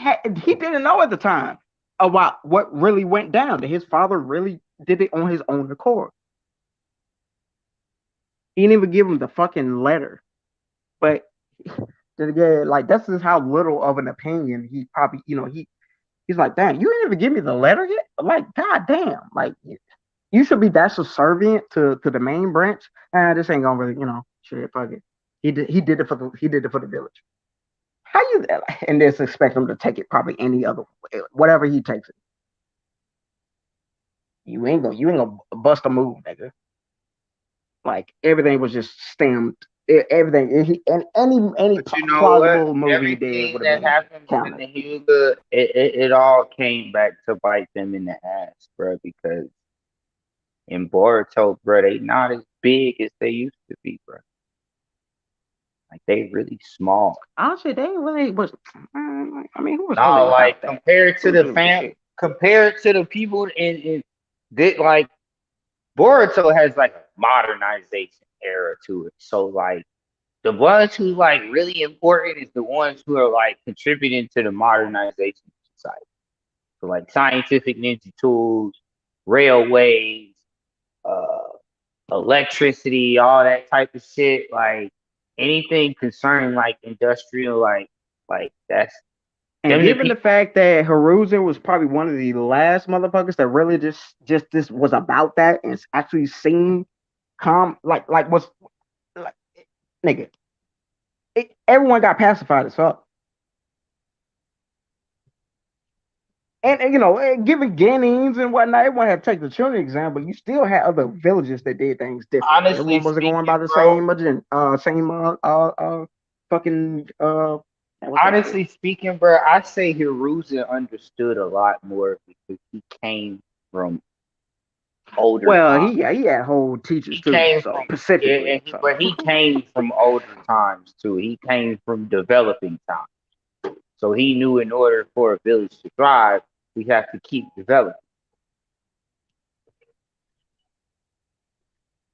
didn't know at the time about what really went down. That his father really did it on his own accord. He didn't even give him the fucking letter. But then again, like that's just how little of an opinion he probably, he's like, damn, you didn't even give me the letter yet. Like, god damn, like you should be that subservient to the main branch. This ain't gonna really, shit, fuck it. He did it for the village. How you and just expect him to take it probably any other whatever he takes it. You ain't gonna bust a move, nigga. Like everything was just stemmed. Everything and any But you know what? plausible move he did Everything would have that been happens in counted. the Hyuga, it all came back to bite them in the ass, bro. Because in Boruto, bro, they not as big as they used to be, bro. Like they really small. Honestly, they really was. I mean, who was really No, about like that? Who was really the shit? compared to the people in that like Boruto has like a modernization era to it. So like the ones who like really important is the ones who are like contributing to the modernization of society. So like scientific ninja tools, railways, uh, electricity, all that type of shit. Like anything concerning like industrial, like that's And them the given the people. fact that Haruzen was probably one of the last motherfuckers that really just this was about that and actually seen calm like was like nigga, everyone got pacified as fuck. And given Guineans and whatnot, everyone had to take the children exam, but you still had other villages that did things differently. Honestly Everyone wasn't going speaking, by the bro. same fucking what's that shit? Honestly speaking, bro, I say Hiruzen understood a lot more because he came from older Well, times. he had whole teachers He too, came so from specifically. So but he came from older times too. He came from developing times. So he knew in order for a village to thrive, we have to keep developing.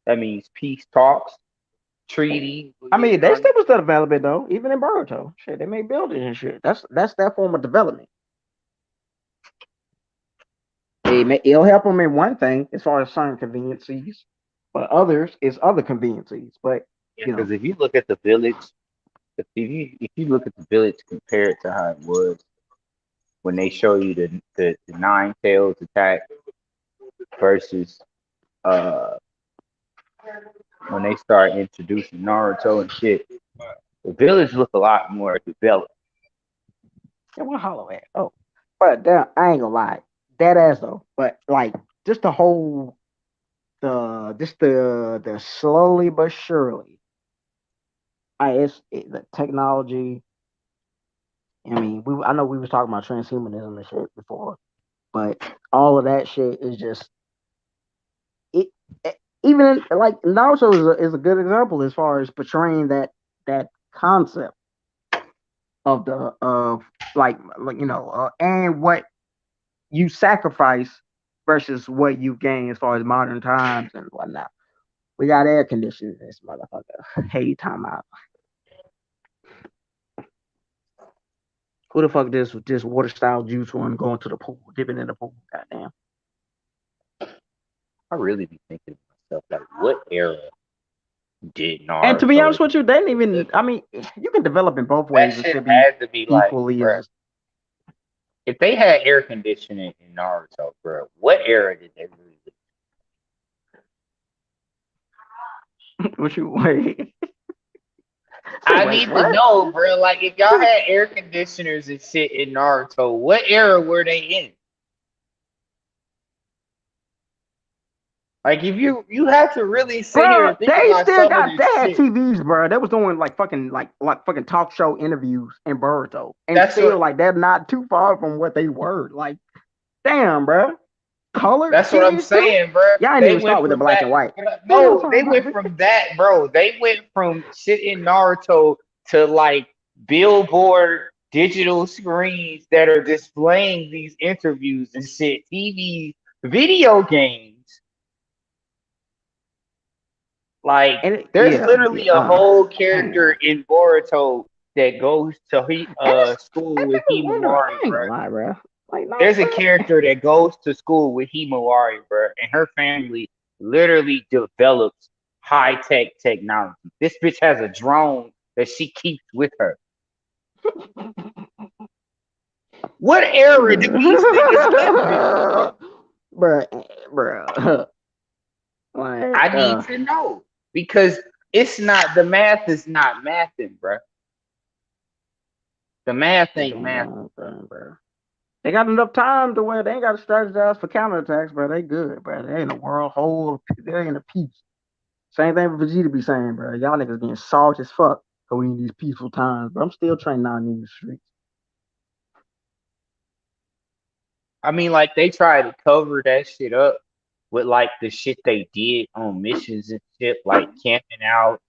That means peace talks, treaties. I mean, they still was still developing though, even in Boruto. Shit, they made buildings and shit. That's that form of development. It'll help them in one thing as far as certain conveniences, but others is other conveniences. But Yeah, you know, because if you look at the village, if you look at the village compared to how it was when they show you the nine tails attack versus uh when they start introducing Naruto and shit, the village look a lot more developed. yeah, what hollow at? Oh, but I ain't gonna lie, that ass though. But like, just the whole the slowly but surely, the technology. I mean, I know we was talking about transhumanism and shit before, but all of that shit is just it. Even like Naruto is a good example as far as portraying that concept of like and what you sacrifice versus what you gain as far as modern times and whatnot. We got air conditioning this motherfucker. Hey, time out. Who the fuck this water style juice one going to the pool, dipping in the pool? Goddamn. I really be thinking to myself, like, what era did And to be Naruto honest with you, they didn't live even. I in? mean, you can develop in both That ways and shit still be had to be like, equally bruh, as. if they had air conditioning in Naruto, bro, what era did they really live What you wait? Say, I wait, need to what? know, bro. Like, if y'all had air conditioners and shit in Naruto, what era were they in? Like, if you have to really sit here Bro, and think they about still some of got this they had shit. TVs, bro. They was doing like fucking talk show interviews in Boruto, and That's still what like they're not too far from what they were. Like, damn, bro. Colored That's what I'm TVs too. saying, bro. Y'all didn't They even start went with the from black that. and white. What y'all No, talking they about, went bitch? from that, bro. They went from shit in Naruto to like billboard digital screens that are displaying these interviews and shit. TV, video games. Like, And there's yeah, literally a yeah. whole Damn. character in Boruto that goes to And it's school that with make me wonder. Himawari, I ain't bro. gonna lie, bro. Like, no, There's a character that goes to school with Himawari, bro, and her family literally develops high tech technology. This bitch has a drone that she keeps with her. What era do these niggas live in? bro, bro. Like, I need to know because it's not the math is not mathing, bro. The math they ain't doing their math. own thing, bro. They got enough time to where they ain't got to strategize for counterattacks, bro. They good, bro. They in a world whole. They in a peace. Same thing for Vegeta be saying, bro. Y'all niggas getting salty as fuck. So we in these peaceful times, but I'm still training out in these streets. I mean, like they try to cover that shit up with like the shit they did on missions and shit, like camping out,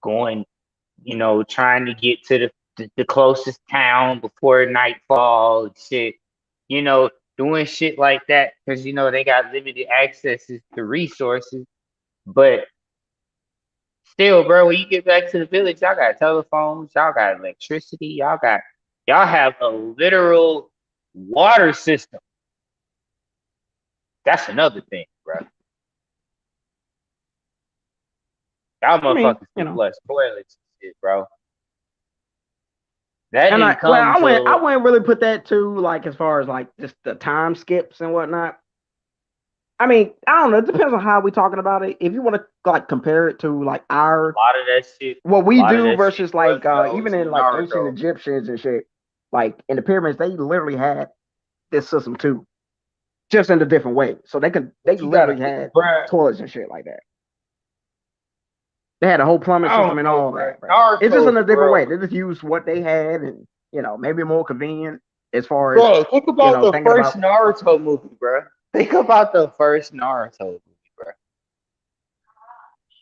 going, trying to get to the closest town before nightfall and shit. Doing shit like that because they got limited accesses to resources. But still, bro, when you get back to the village, y'all got telephones, y'all got electricity, y'all have a literal water system. That's another thing, bro. Y'all I mean, motherfuckers can flush toilets and shit, bro. That and didn't well, come I till wouldn't really put that to like as far as like just the time skips and whatnot. I mean, I don't know. It depends on how we talking about it. If you want to like compare it to like a our lot of that shit. what A we lot of do that shit versus like wasn't even in OG like ancient Naruto. Egyptians and shit, like in the pyramids, they literally had this system too, just in a different way. So they But you gotta literally think, had bro. toilets and shit like that. They had a whole plumbing I system don't and know, all bro. that, bro. It's just in Naruto's a different way. world, They just used what they had and maybe more convenient as far as bro. Think about the thinking first about Naruto movie, bro. Think about the first Naruto movie, bro.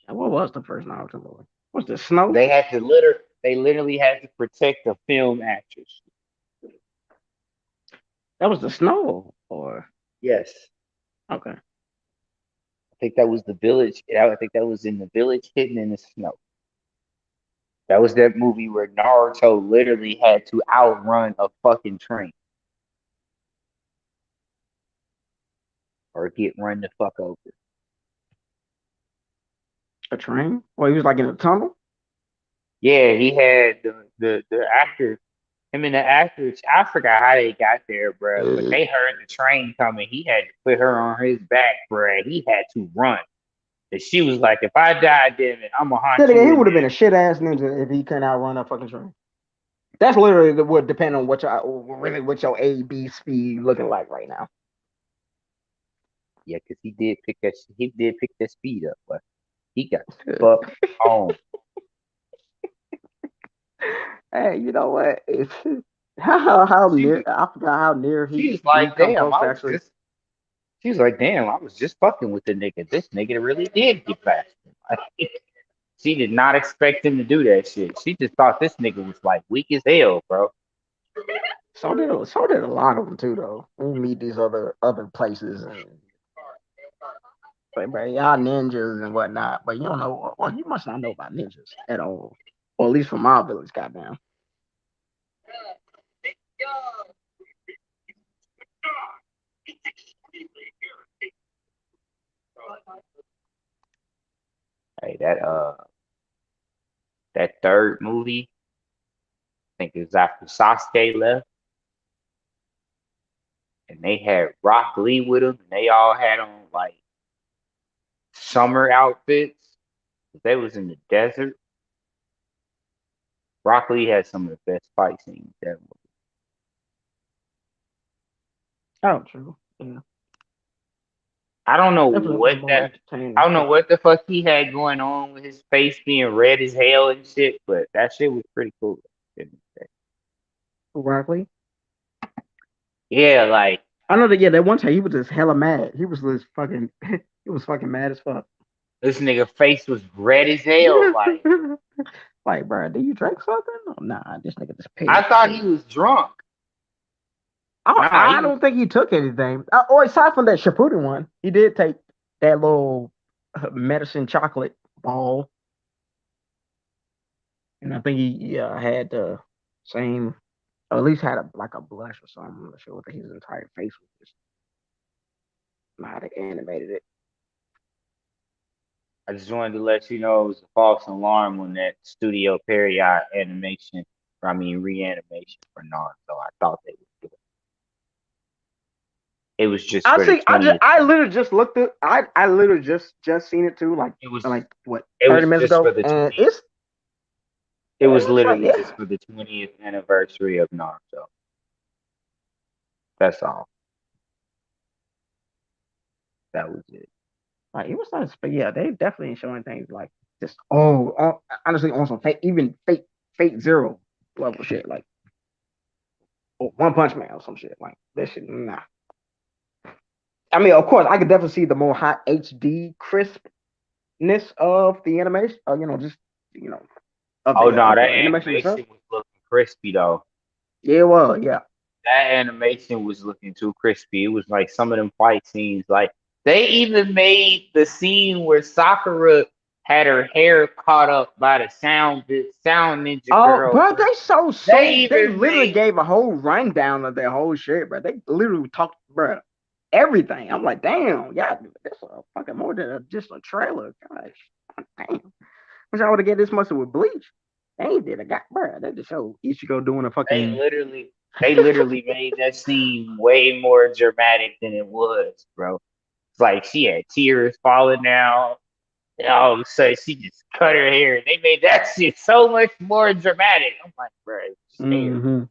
what was the first Naruto movie? Was the snow? They had to They literally had to protect the film actors. That was the snow, or Yes, okay. I think that was the village. I think that was in the village hidden in the snow. That was that movie where Naruto literally had to outrun a fucking train or get run the fuck over. A train? Well, he was like in a tunnel. Yeah, he had the actor, him and the actress. I forgot how they got there, bruh, but they heard the train coming. He had to put her on his back, bruh. He had to run. And she was like, if I die, damn it, I'm gonna haunt Then again, you he in would have been there. a shit ass ninja if he couldn't outrun that fucking train. That's literally would depend on what your A B speed looking like right now. Yeah, because he did pick that speed up, but he got fucked on. Hey, you know what? How near? She I forgot how near she he was did he like, come damn, close I to was actually. just she was like, damn, I was just fucking with the nigga. This nigga really did get past him. She did not expect him to do that shit. She just thought this nigga was like weak as hell, bro. So did a lot of them too, though. We meet these other places and but y'all ninjas and whatnot. But you don't know. Well, you must not know about ninjas at all, or at least from my village, goddamn. Hey, that third movie, I think it was after Sasuke left, and they had Rock Lee with them, and they all had on like summer outfits. They was in the desert. Rock Lee has some of the best fight scenes ever. Oh, true. Yeah, I don't know definitely one what of the more that. I entertaining don't know shit. what the fuck he had going on with his face being red as hell and shit, but that shit was pretty cool. Broccoli. Yeah, like I know that. Yeah, that one time he was just hella mad. He was just fucking. He was fucking mad as fuck. this nigga face was red as hell. Like Like, bro, do you drink something? Oh, nah, this nigga just I pissed. thought he was drunk. Nah, I he was. don't think he took anything. Or aside from that Shippuden one, he did take that little medicine chocolate ball, and I think he had the same, or at least had a like a blush or something. I'm not sure what his entire face was. Just how they animated it. I just wanted to let you know it was a false alarm on that Studio Period animation. I mean reanimation for Naruto. I thought they would do it. It was just I for the see. 20th. I literally just looked at. I literally just seen it too. It was Like what it 30 minutes just for ago, the and 20th. It was it's like literally yeah, just for the 20th anniversary of Naruto. That's all. That was it. like it was nice, but yeah, they definitely ain't showing things like just honestly on some fake, even fake zero level shit like One Punch Man or some shit like this shit. Nah, I mean of course I could definitely see the more high HD crispness of the animation, just you know Oh no, of the that animation itself. animation was looking crispy though. Yeah, well, yeah. That animation was looking too crispy. It was like some of them fight scenes. Like they even made the scene where Sakura had her hair caught up by the sound ninja Oh, girl. bro, they They they even literally made gave a whole rundown of their whole shit, bro. They literally talked, bro, everything. I'm like, damn, yeah, that's a fucking more than just a trailer. Gosh, damn. Wish I would have get this much with Bleach. They ain't did a got, bro. They just showed Ichigo doing a they fucking. literally they literally made that scene way more dramatic than it was, bro. It's like she had tears falling down. And all of a sudden, she just cut her hair. They made that shit so much more dramatic. I'm like, bro, it's hair. Mm-hmm.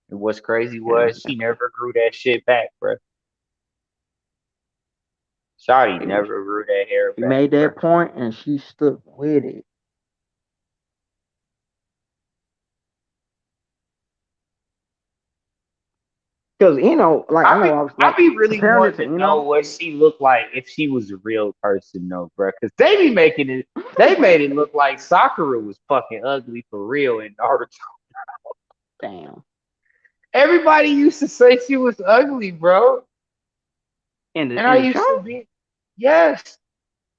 And what's crazy Yeah, was she never grew that shit back, bro. Shawty she was. never grew that hair He back, made bro. that point and she stuck with it. Cause like I know I was I like be really comparing it wanting to to know Eno. what she looked like if she was a real person, though, bro. Because they be making it, they made it look like Sakura was fucking ugly for real in Naruto. Damn. Everybody used to say she was ugly, bro. And I In the used to show? be, yes.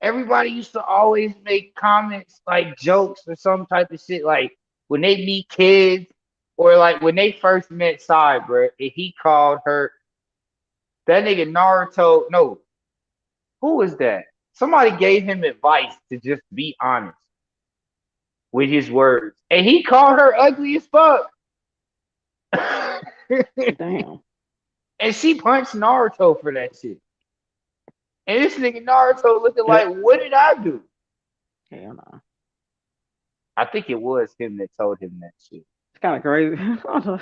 Everybody used to always make comments like jokes or some type of shit, like when they meet kids or like when they first met Sai, bro, and he called her that nigga Naruto. No, who was that? Somebody gave him advice to just be honest with his words, and he called her ugly as fuck. Damn. And she punched Naruto for that shit. And this nigga Naruto looking Yeah. like, what did I do? Hell no. I think it was him that told him that shit. It's kind of crazy. I don't know.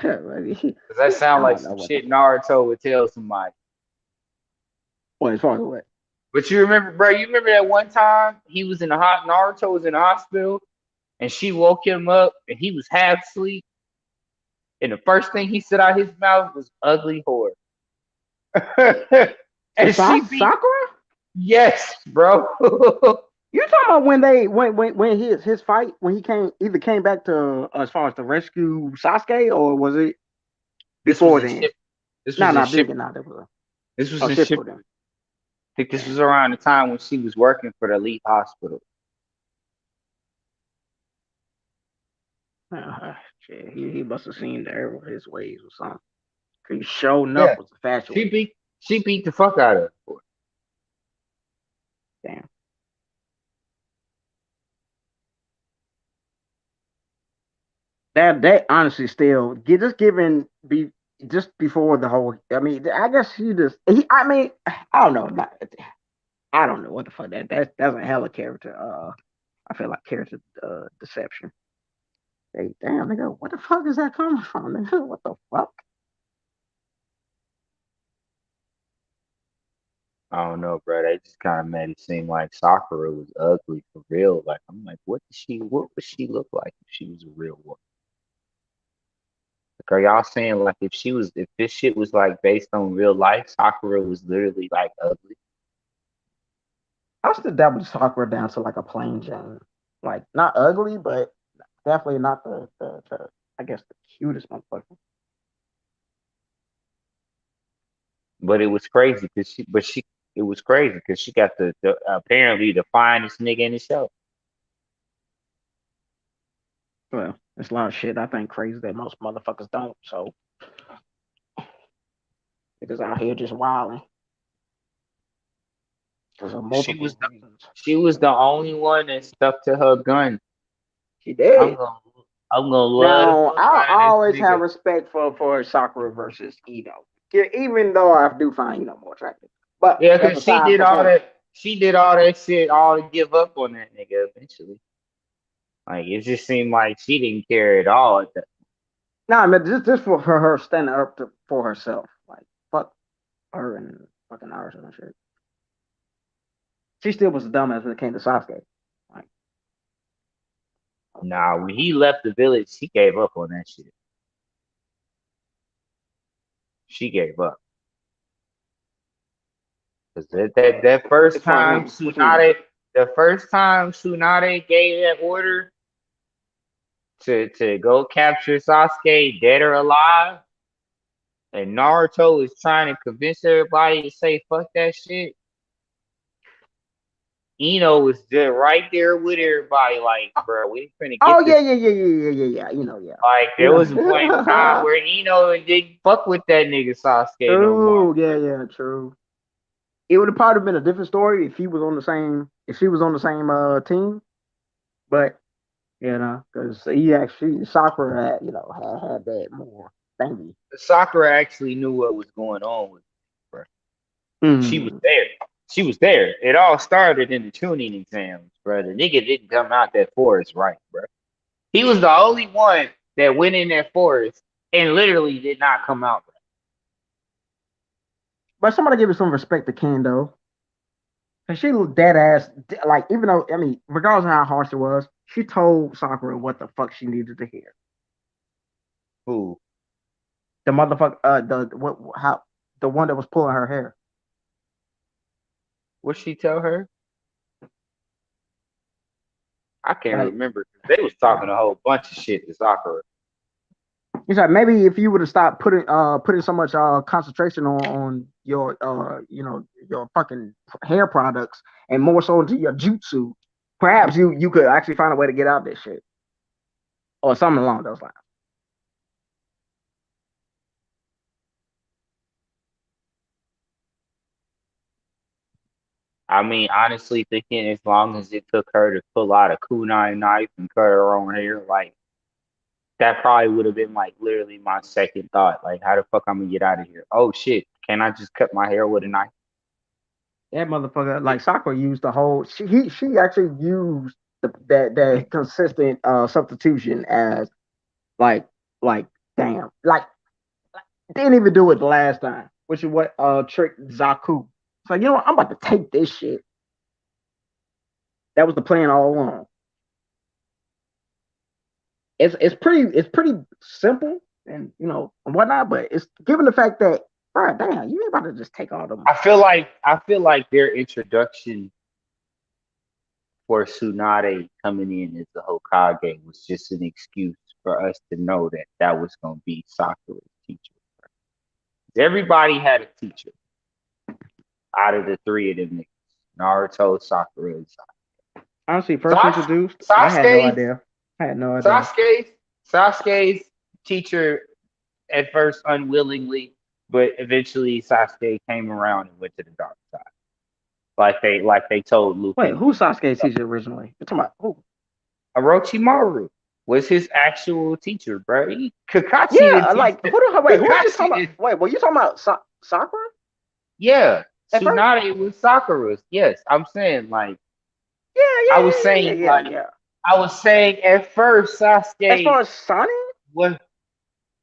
Cause that sound I like don't know some what the shit Naruto would tell somebody. as far as what. But you remember, bro? You remember that one time he was in the hot Naruto was in the hospital, and she woke him up, and he was half asleep, and the first thing he said out his mouth was "ugly whore," and she beat Sakura? yes, bro. You talking about when they when his fight when he came back to as far as to rescue Sasuke, or was it this was before in then? ship. This No, was in no, ship. that was This was a in ship ship. for them. I think this Damn. was around the time when she was working for the elite hospital. Shit, he must have seen the error of his ways or something. He showing Yeah, up was infatuated. she beat the fuck out of her. Damn. That honestly still just given be just before the whole. I mean, I guess he just. I mean, I don't know. I don't know what the fuck that's a hella character. I feel like character deception. Hey, damn, nigga, what the fuck is that coming from, nigga? What the fuck? I don't know, bro. They just kind of made it seem like Sakura was ugly for real. Like I'm like, what would she look like if she was a real woman? Like, are y'all saying like if this shit was like based on real life, Sakura was literally like ugly? I still dabble Sakura down to like a plain Jane. Like not ugly, but definitely not the I guess the cutest motherfucker. But it was crazy because it was crazy because she got the apparently the finest nigga in the show. Well, it's a lot of shit I think crazy that most motherfuckers don't. So niggas out here just wilding because of She multiple was the reasons. she was the only one that stuck to her gun. She I'm did. gonna I'm gonna love the Now fuck I out of this always have nigga. respect for Sakura versus Ino. Yeah, even though I do find Ino more attractive. But Yeah, that's cause besides the point. she did all that shit all to give up on that nigga eventually. Like it just seemed like she didn't care at all. Nah, man, just for her standing up for herself. Like fuck her and fucking ours and shit. She still was dumb as when it came to Sasuke. Like, okay. Nah, when he left the village, she gave up on that shit. She gave up. Cause that first Explain time when. What you mean? Tsunade gave that order to go capture Sasuke dead or alive, and Naruto is trying to convince everybody to say fuck that shit. Ino was just right there with everybody, like, bro, we finna Oh get yeah, this. yeah, yeah, yeah, yeah, yeah, yeah. You know, yeah. Like, You there was a point in time know. where Ino didn't fuck with that nigga Sasuke no more. True. Yeah, yeah, true. It would have probably been a different story if he was on the same if she was on the same team. But because he actually Sakura had had that more thingy. Sakura actually knew what was going on with her, bro. She was Mm. there. She was there. It all started in the tuning exams, bro. The nigga didn't come out that forest right, bro. He was the only one that went in that forest and literally did not come out right. But somebody give it some respect to Kendo. And she dead ass like even though I mean regardless of how harsh it was, she told Sakura what the fuck she needed to hear. Who? The motherfucker the what how the one that was pulling her hair. What she tell her? I can't Like remember. They was talking a whole bunch of shit to Sakura. he's like maybe if you would have stopped putting so much concentration on your your fucking hair products and more so into your jutsu, perhaps you could actually find a way to get out of this shit or something along those lines. I mean, honestly thinking as long as it took her to pull out a kunai knife and cut her own hair, like that probably would have been like literally my second thought. Like, how the fuck I'm gonna get out of here? Oh shit, can I just cut my hair with a knife? That motherfucker, like Sakura used the whole. She actually used that consistent substitution as like like damn didn't even do it the last time, which is what tricked Zaku. It's like I'm about to take this shit. That was the plan all along. It's pretty simple and and whatnot, but it's given the fact that all right, damn, you ain't about to just take all them. I feel like their introduction for Tsunade coming in as the Hokage was just an excuse for us to know that that was gonna be Sakura's teacher. Everybody had a teacher out of the three of them niggas. Naruto, Sakura, and Honestly, first Sasuke. introduced, I had no Sasuke's idea. I had no idea. Sasuke's Sasuke's teacher at first unwillingly, but eventually Sasuke came around and went to the dark side. Like they told Luke Wait, and who's Sasuke's teacher originally? You're talking about who? Orochimaru was his actual teacher, bro. Kakashi didn't Yeah, teach like that. who the wait? Who is you talking Kakashi about? did. Wait, were you talking about Sakura? Yeah, At first, Tsunade was Sakura's. Yes, I'm saying like yeah, I was yeah, yeah, saying yeah, yeah, like yeah. I was saying at first As far Sasuke as Sonic, was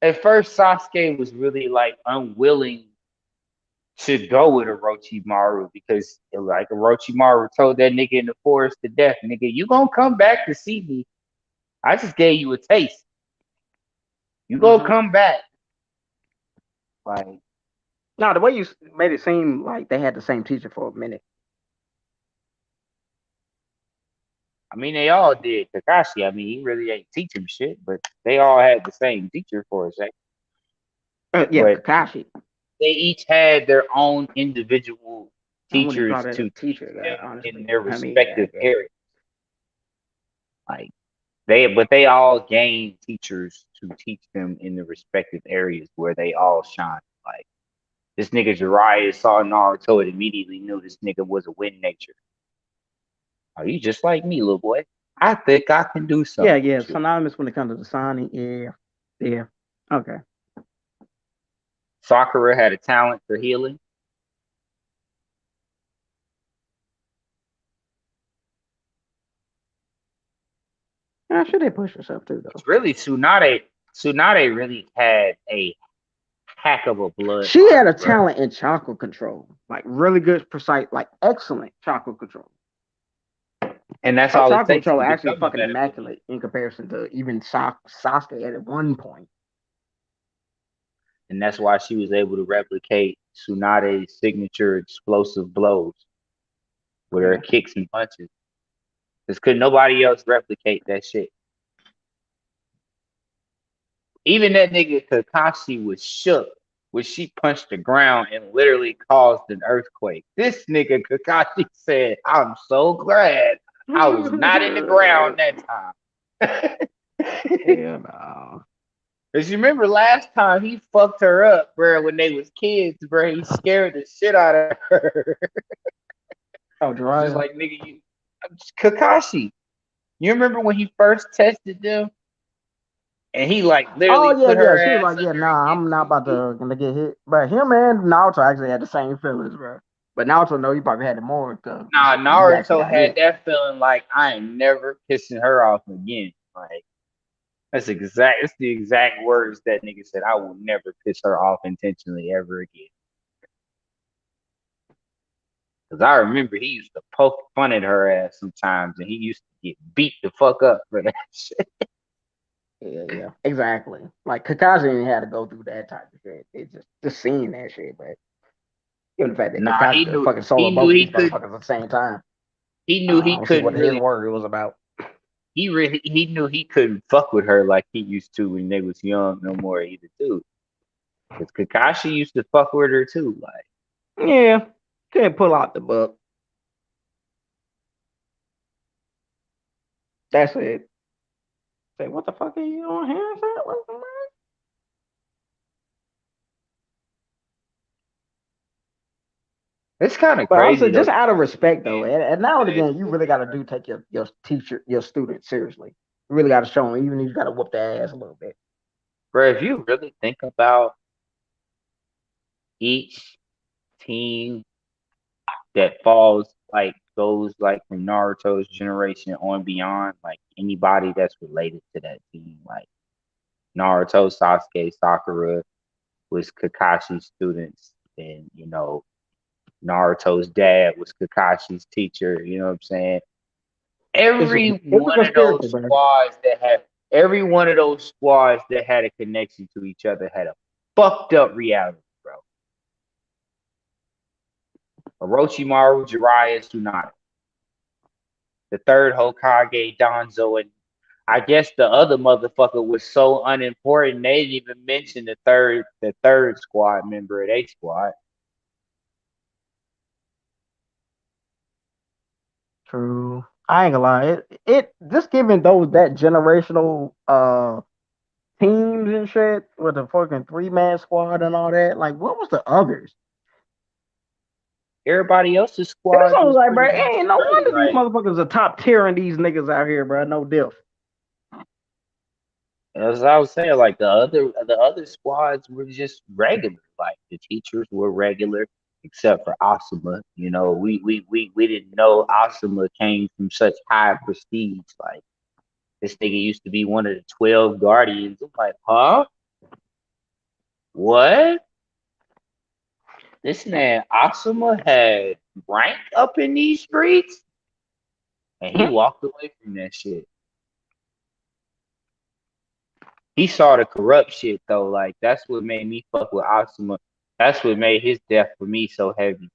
at first Sasuke was really like unwilling to go with Orochimaru because like Orochimaru told that nigga in the forest to death, nigga, you gonna come back to see me. I just gave you a taste. You gonna hmm come back. Like, no, the way you made it seem like they had the same teacher for a minute. I mean, they all did. Kakashi, I mean, he really ain't teach him shit, but they all had the same teacher for a second. Yeah, But Kakashi. they each had their own individual I wouldn't even call teachers that a to teach teacher, them in honestly. their I mean, I respective guess. areas. Like but they all gained teachers to teach them in the respective areas where they all shine. Like this nigga Jiraiya saw Naruto and immediately knew this nigga was a wind nature. Are you just like me, little boy? I think I can do Yeah, something yeah, with you. synonymous when it comes to the Sonic. Yeah, yeah. Okay. Sakura had a talent for healing. Yeah, should they push herself too, though? It's really Tsunade. Tsunade really had a hack of a She had bloodline, a bro. talent in chakra control, like really good, precise, like excellent chakra control. And that's Her all it chakra takes control to actually become a fucking medical ninja. immaculate in comparison to even Sasuke at one point. And that's why she was able to replicate Tsunade's signature explosive blows with her Yeah. kicks and punches. Because could nobody else replicate that shit. Even that nigga Kakashi was shook when she punched the ground and literally caused an earthquake. This nigga Kakashi said, I'm so glad I was not in the ground that time. Yeah, no. Cause you remember last time he fucked her up, bro, when they was kids, bro. He scared the shit out of her. Oh, It's just Jiraiya. like nigga, Kakashi. You remember when he first tested them and he like Oh literally yeah, put yeah. her She was ass like, yeah, under nah, I'm against not his about will? to gonna get hit. But him and Naruto actually had the same feelings, bro. But Naruto know he probably had it more because Nah, he actually Naruto got had hit. that feeling like I ain't never kissing her off again. Like that's the exact words that nigga said. I will never piss her off intentionally ever again. Cause I remember he used to poke fun at her ass sometimes, and he used to get beat the fuck up for that shit. Yeah, yeah, exactly. Like Kakashi didn't have to go through that type of shit. It's just seeing that shit, but given the fact that Nah, Kakashi could fucking solo both of these motherfuckers at the same time, he knew I he don't see what couldn't his really word was about. he knew he couldn't fuck with her like he used to when they was young no more either too. Cause Kakashi used to fuck with her too. Like Yeah, couldn't pull out the book. That's it. Say, what the fuck are you on here? What the fuck? it's kind of But crazy honestly, though. just out of respect though, Man, and now and today again, you really got to do take your teacher, your student seriously. You really got to show them, even if you got to whoop their ass a little bit. bro, if you really think about each team that falls like goes like from Naruto's generation on beyond, like anybody that's related to that team, like Naruto, Sasuke, Sakura was Kakashi's students, and Naruto's dad was Kakashi's teacher. You know what I'm saying? It's a Every it's a one of conspiracy, those bro. squads that had every one of those squads that had a connection to each other had a fucked up reality, bro. Orochimaru, Jiraiya, Tsunade. The third Hokage, Danzo, and I guess the other motherfucker was so unimportant they didn't even mention the third squad member of their squad. True. I ain't gonna lie. It just giving those that generational teams and shit with the fucking 3-man squad and all that. Like, what was the others? Everybody else's And that's squads what I was was like, bro. pretty much Ain't no straight. wonder these Like motherfuckers are top tiering these niggas out here, bro. No diff. as I was saying, like the other squads were just regular. Like the teachers were regular. except for Asuma. You know, we didn't know Asuma came from such high prestige. Like this nigga used to be one of the 12 guardians. I'm like, huh? What? This man Asuma had rank up in these streets, and he walked away from that shit. He saw the corrupt shit though. Like that's what made me fuck with Asuma. That's what made his death for me so heavy.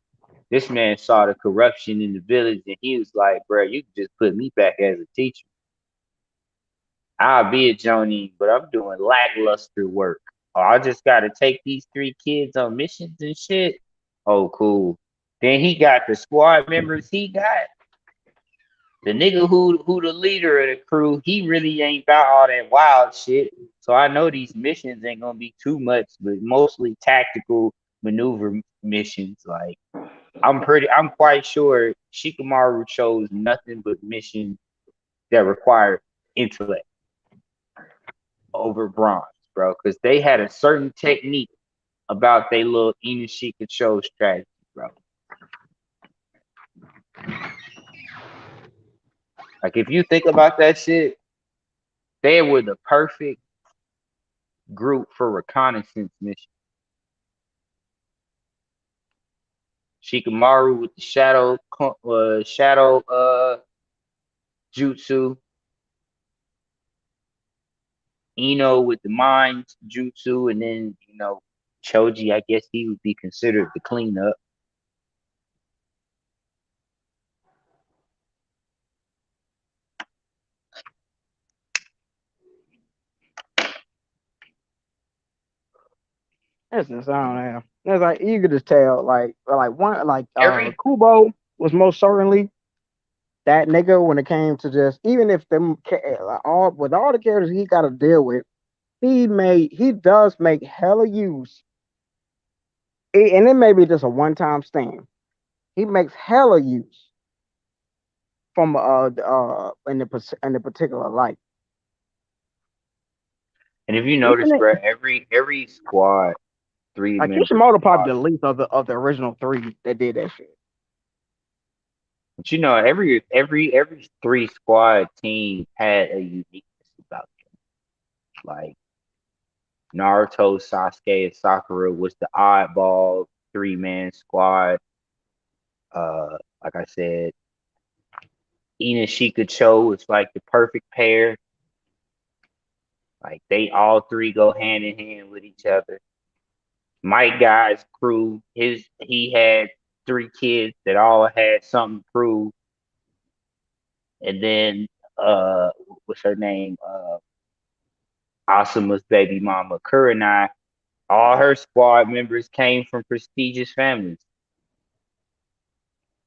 This man saw the corruption in the village, and he was like, "Bro, you can just put me back as a teacher. I'll be a Jonin, but I'm doing lackluster work. Or I just got to take these three kids on missions and shit. Oh, cool. Then he got the squad members he got. The nigga who the leader of the crew, he really ain't about all that wild shit. So I know these missions ain't gonna be too much, but mostly tactical maneuver missions. Like I'm quite sure Shikamaru chose nothing but missions that require intellect over bronze, bro. Because they had a certain technique about their little Inashika Cho strategy, bro. Like if you think about that shit, they were the perfect group for reconnaissance mission. Shikamaru with the shadow jutsu, Ino with the mind jutsu, and then Choji. I guess he would be considered the cleanup. That's just I don't know. It's like you could just tell, like one, like Every Kubo was most certainly that nigga when it came to just even if them like, all with all the characters he got to deal with, he does make hella use, and it may be just a one time thing. He makes hella use from in the particular light. and if you notice, Even it, bro, every squad three like member Kishimoto squad. probably the least of the original three that did that shit. But every three squad team had a uniqueness about them. Like Naruto, Sasuke, and Sakura was the oddball 3-man squad. Like I said, Ina Cho is like the perfect pair. Like they all three go hand in hand with each other. Mike Guy's crew, he had three kids that all had something to prove. And then what's her name? Asuma's baby mama, Kurenai. All her squad members came from prestigious families.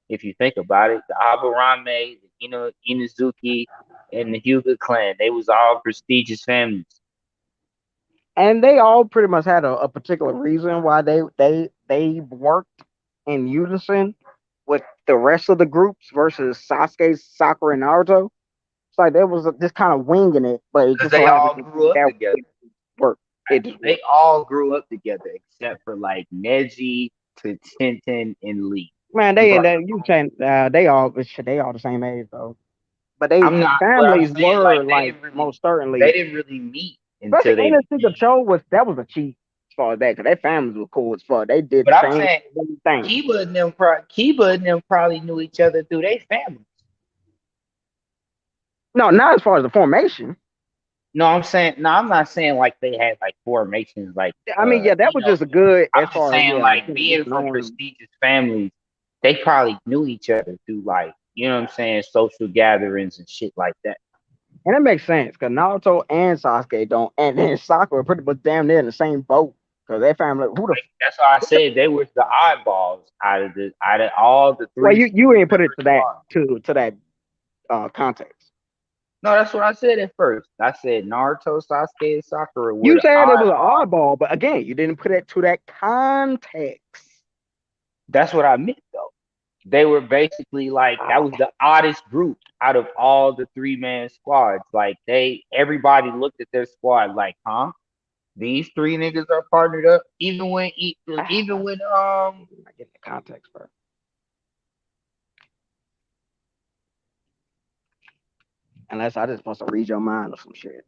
If you think about it, the Aburame, the Inazuki, and the Hyuga clan, they was all prestigious families. And they all pretty much had a particular reason why they worked in unison with the rest of the groups versus Sasuke, Sakura, and Naruto. It's like there was just kind of winging it, but it Because just so they happened all grew up that together. it worked. It just They worked. all grew up together except for like Neji to Tenten and Lee. Man, Those they are they you saying they all the same age though, but they I'm not, but I'm families saying like were like most they certainly, didn't really meet especially until they Innocent became. Cho was that was a cheat as far as that because their families were cool as fuck. They did the But I'm same saying thing. Kiba and them probably knew each other through their families. No, not as far as the formation. No, I'm not saying like they had like formations like I mean, yeah, that was just a good as I'm just far as saying like just being from knowing. prestigious families, they probably knew each other through like, what I'm saying, social gatherings and shit like that. And it makes sense because Naruto and Sasuke don't, and then Sakura pretty much damn near in the same boat because their family. Who the That's why I said they were the eyeballs out of all the well, three you ain't put it member to that squads. context. No, that's what I said at first. I said Naruto, Sasuke, and Sakura were You the said it was an eyeballs. oddball, but again, you didn't put it to that context. That's what I meant though. They were basically like that was the oddest group out of all the 3-man squads. Like everybody looked at their squad like, huh? These three niggas are partnered up. I'm Even when not getting the context, bro. Unless I just supposed to read your mind or some shit.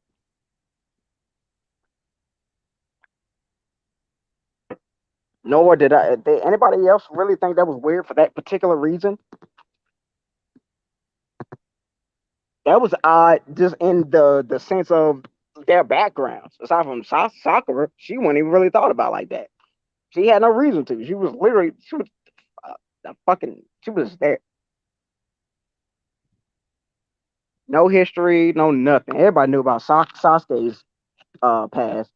Nor did I. Did anybody else really think that was weird for that particular reason? That was odd, just in the sense of their backgrounds. Aside from Sakura, she wasn't even really thought about like that. She had no reason to. She was she was there. No history, no nothing. Everybody knew about Sasuke's past.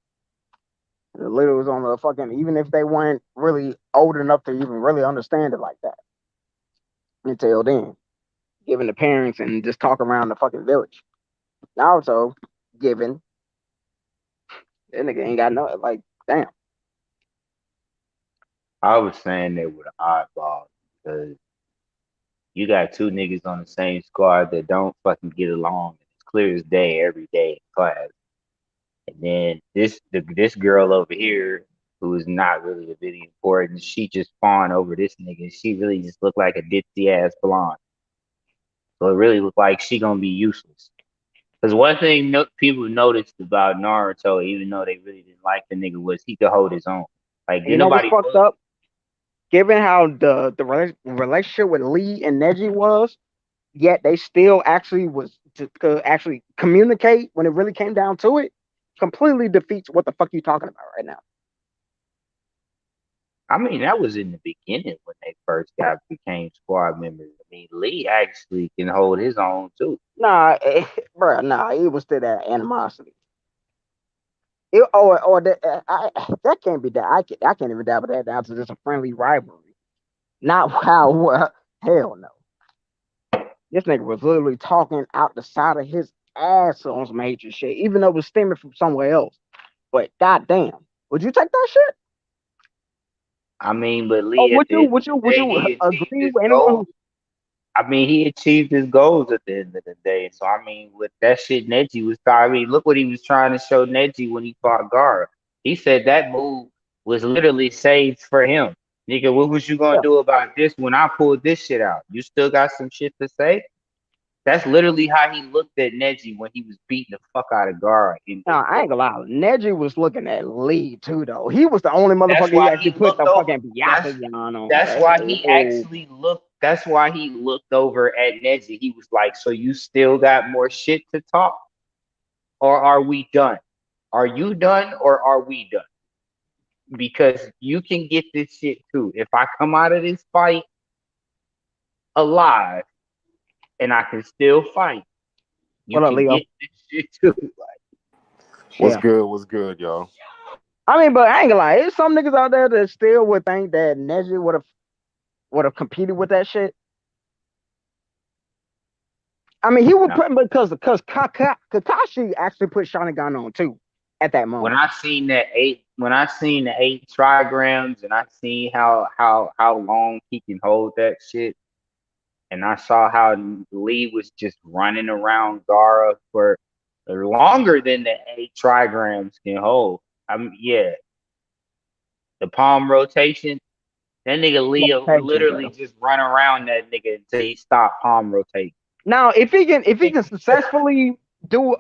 The little was on the fucking, even if they weren't really old enough to even really understand it like that until then. Given the parents and just talk around the fucking village. Naruto, given that nigga ain't got no like, damn. I was saying they were the oddballs because you got two niggas on the same squad that don't fucking get along. It's clear as day every day in class. And then this girl over here who is not really a bit important, she just fawned over this nigga. She really just looked like a ditzy ass blonde. So it really looked like she gonna be useless. Because one thing people noticed about Naruto, even though they really didn't like the nigga, was he could hold his own. Like, And you did know what's nobody fucked bully? up? Given how relationship with Lee and Neji was, yet they still actually was to actually communicate when it really came down to it. Completely defeats what the fuck you talking about right now. I mean, that was in the beginning when they first got became squad members. I mean, Lee actually can hold his own too. Nah, bro, nah, it was still that animosity. Or that that can't be that. I can't even dabble that down to just a friendly rivalry. Not how. Hell no. This nigga was literally talking out the side of his ass on some hatred shit, even though it was stemming from somewhere else. But goddamn, would you take that shit? I mean, but Or Lee at the end of the would day, you he achieved agree his with anyone goals. who? I mean, he achieved his goals at the end of the day. So I mean, with that shit, Neji was trying. I mean, look what he was trying to show Neji when he fought Gara. He said that move was literally saved for him. Nigga, what was you gonna Yeah, do about this when I pulled this shit out? You still got some shit to say? That's literally how he looked at Neji when he was beating the fuck out of Gara in nah, I ain't Book. gonna lie. Neji was looking at Lee too, though. He was the only That's motherfucker he why actually he put looked the over. fucking That's Byakugan on, that's bro. why he Oh, actually looked. That's why he looked over at Neji. He was like, "So you still got more shit to talk, or are we done? Are you done, or are we done? Because you can get this shit too. If I come out of this fight alive and I can still fight, you what up, can Leo? get this shit too." What's Yeah. good? What's good, y'all? I mean, but I ain't gonna lie. There's some niggas out there that still would think that Neji would have competed with that shit. I mean, he would Now, put because Kakashi actually put Sharingan on too at that when moment. I seen when I seen the 8 trigrams, and I seen how long he can hold that shit, and I saw how Lee was just running around Gara for longer than the 8 trigrams can hold. I mean, yeah, the palm rotation. That nigga Leo Limitations, literally bro. just run around that nigga until he stopped palm rotating. Now, if he can successfully do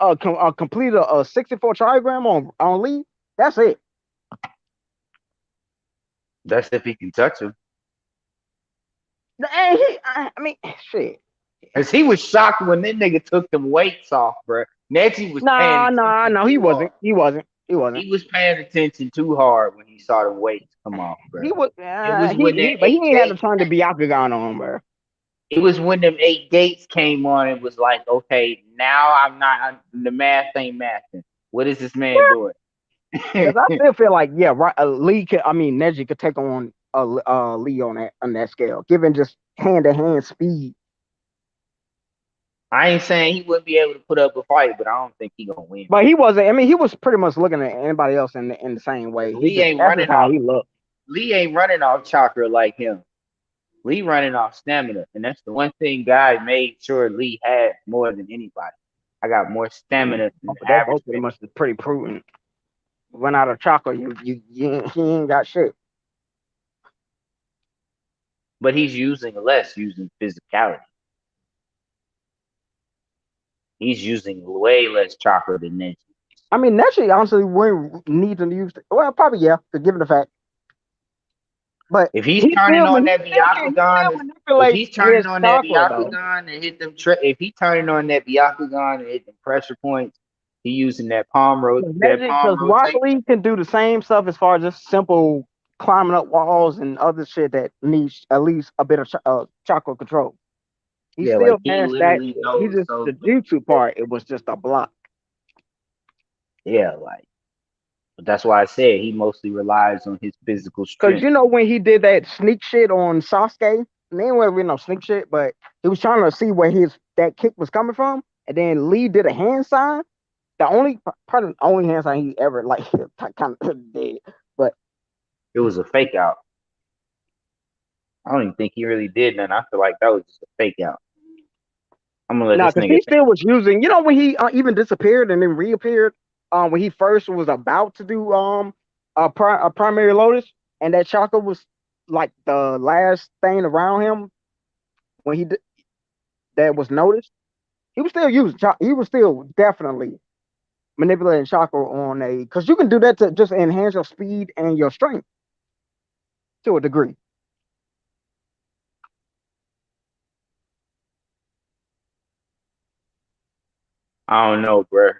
complete a 64 trigram on Lee, that's it. That's if he can touch him. And I mean, shit. Cause he was shocked when that nigga took them weights off, bro. Neji was paying Nah, attention no, he too hard. wasn't. He wasn't. He wasn't. He was paying attention too hard when he saw the weights come off, bro. He was. It was when the But he eight ain't had to gates. turn the Byakugan on, bro. It was when them 8 gates came on. It was like, okay, now the math ain't mathing. What is this man doing? Because I still feel like, yeah, right. Lee could, I mean, Neji could take on Lee on that scale, given just hand to hand speed. I ain't saying he wouldn't be able to put up a fight, but I don't think he gonna win. But he wasn't. I mean, he was pretty much looking at anybody else in the same way. Cause He just that's just how he looked. Lee ain't running off chakra like him. Lee running off stamina, and that's the one thing God made sure Lee had more than anybody. I got more I mean, stamina than both the of that average both pretty man. much is pretty prudent. run out of chocolate, he ain't got shit. But he's using less using physicality. He's using way less chakra than Neji. I mean, Neshi honestly wouldn't need to use. Well, probably yeah, to give it a fact. But If he's turning on that he still Byakugan, if manipulate he's turning his on that chakra though. Byakugan and hit them, if he turning on that Byakugan and hit them pressure points, he using that palm Because Rock rotation. Lee can do the same stuff as far as just simple climbing up walls and other shit that needs at least a bit of chakra control. He Yeah, like still he has that literally shit. He knows just those. the jutsu part. It was just a block. Yeah, like but that's why I said he mostly relies on his physical Cause strength. you know when he did that sneak shit on Sasuke, and they wasn't really no sneak shit, but he was trying to see where his that kick was coming from, and then Lee did a hand sign. The only part of the only hand sign he ever like kind of did, but It was a fake out. I don't even think he really did nothing. I feel like that was just a fake out. I'm gonna let no, this because nigga he think. still was using. You know when he even disappeared and then reappeared. When he first was about to do a primary lotus, and that chakra was like the last thing around him when that was noticed. He was still using. He was still definitely manipulating chakra on a because you can do that to just enhance your speed and your strength to a degree. I don't know, bruh.